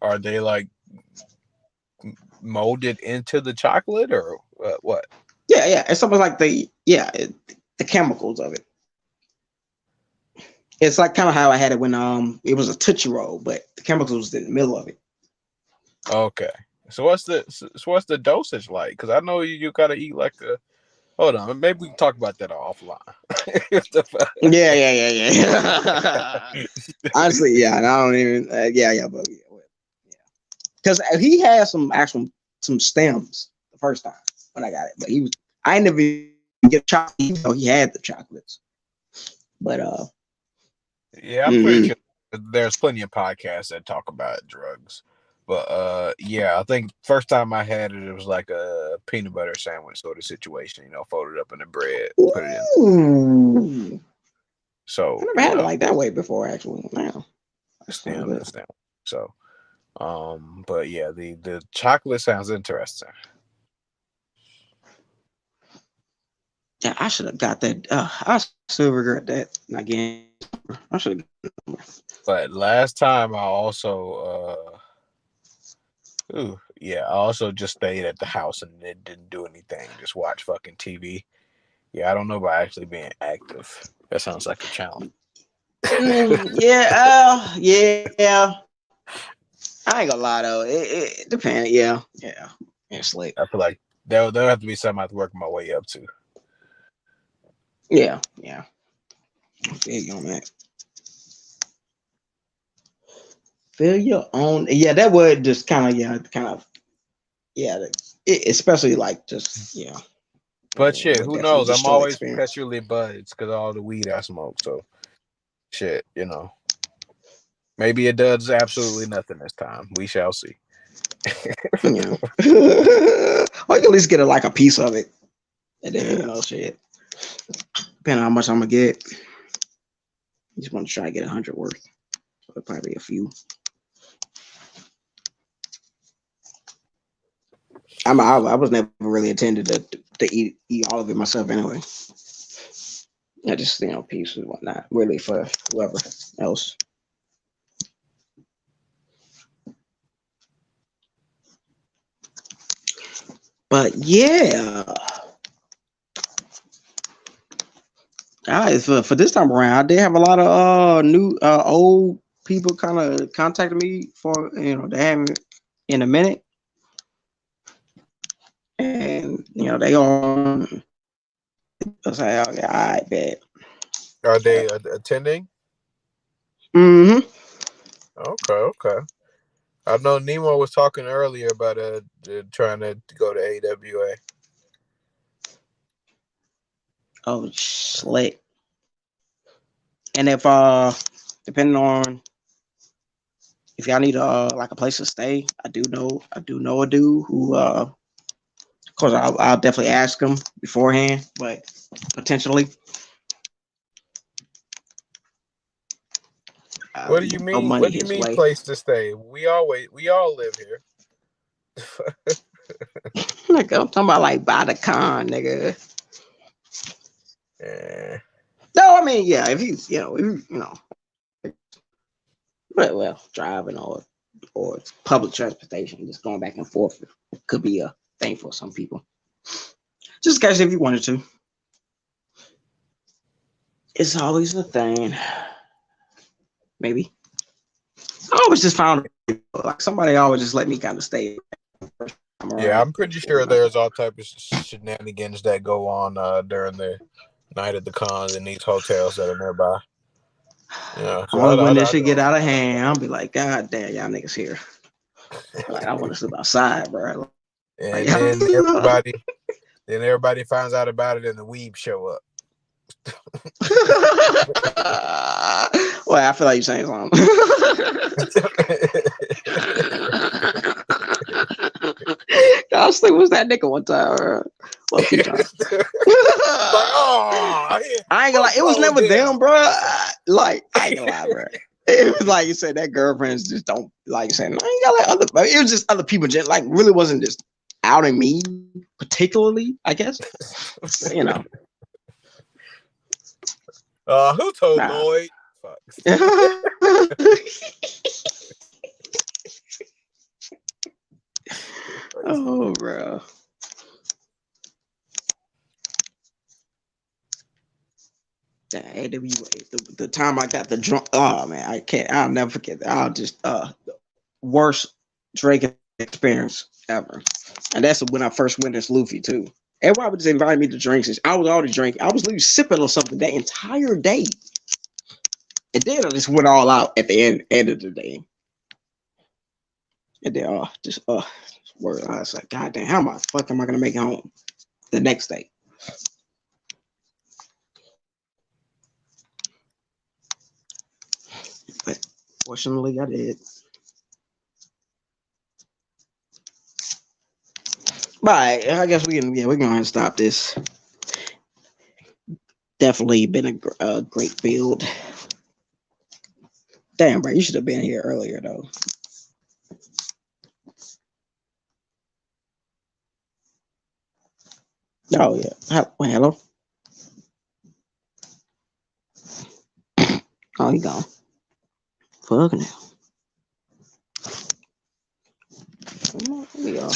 Are they like molded into the chocolate or what? Yeah. It's almost like the chemicals of it. It's like kind of how I had it when it was a Tootsie Roll, but the chemicals was in the middle of it. Okay. So what's the dosage like? Because I know you gotta eat like a. Hold on, maybe we can talk about that offline. Yeah. Honestly, yeah. And I don't even. But because he had some stems the first time when I got it, but I never get chocolate. Even though he had the chocolates, but Yeah, I'm pretty mm-hmm. sure there's plenty of podcasts that talk about drugs. But yeah, I think first time I had it, it was like a peanut butter sandwich sort of situation. Folded up in the bread, put it in. Ooh. I So never had it like that way before. Actually, wow, that sounds stem good. and stem. So but yeah, the chocolate sounds interesting. Yeah, I should have got that. I still regret that. Again, I should have. But last time I also I also just stayed at the house and it didn't do anything. Just watch fucking TV. Yeah, I don't know about actually being active. That sounds like a challenge. Yeah. I ain't gonna lie though. It depends. Yeah. It's like I feel like there'll have to be something I have to work my way up to. yeah. I feel you on that. Feel your own. Yeah, that would just especially like just But shit, would who definitely knows? I'm destroy the always experience. perpetually buzzed because of all the weed I smoke. So shit, maybe it does absolutely nothing this time. We shall see. Yeah. Or you can at least get like a piece of it, and then Yeah. shit. Depending on how much I'm gonna get, I just want to try to get 100 worth. So it'll probably be a few. I was never really intended to eat all of it myself anyway. I just pieces and whatnot. Really for whoever else. But yeah, for this time around, I did have a lot of new old people kind of contacted me for they haven't in a minute, and they all I was like, okay, I bet. Are they attending? Mm-hmm. Okay. I know Nemo was talking earlier about trying to go to AWA. Oh, slick. And if depending on if y'all need like a place to stay, I do know a dude who of course I'll definitely ask him beforehand, but potentially What do you no mean? money What do you his mean way. place to stay? We all live here. Like I'm talking about like by the con, nigga. Yeah. No, I mean yeah, if he's well driving or public transportation, just going back and forth could be a thing for some people. Just in case if you wanted to. It's always a thing. Maybe. I always just found like somebody always just let me kind of stay Yeah, around. I'm pretty sure there's all type of shenanigans that go on during the night at the cons in these hotels that are nearby. So Only when this I shit get know. out of hand, I'll be like, God damn, y'all niggas here. Like I want to sleep outside, bro. Like, And then everybody finds out about it, and the weeb show up. well, I feel like you're saying something. I was like, was that nigga one time? Well, a few times. Like, oh, I ain't gonna lie, what's it was wrong with never them? them, bro. Like, I ain't gonna lie, bro. It was like you said, that girlfriends just don't like saying. I ain't got like other. I mean, it was just other people. Just like really wasn't just outing me particularly. I guess you know. Who told Nah. Lloyd? Fuck. Oh, bro. said AWA. The time I got the drunk. Oh man, I can't. I'll never forget that. I'll just worst drinking experience ever. And that's when I first went as Luffy too. Everybody would just invite me to drinks. I was already drinking. I was literally sipping on something that entire day. And then I just went all out at the end of the day. And then word. I was like, God damn, how am I gonna make it home the next day? But fortunately I did. But I guess we can gonna stop this. Definitely been a great build. Damn, bro, you should have been here earlier though. Oh yeah. Wait, hello. Oh, he gone. Fucking hell. We are.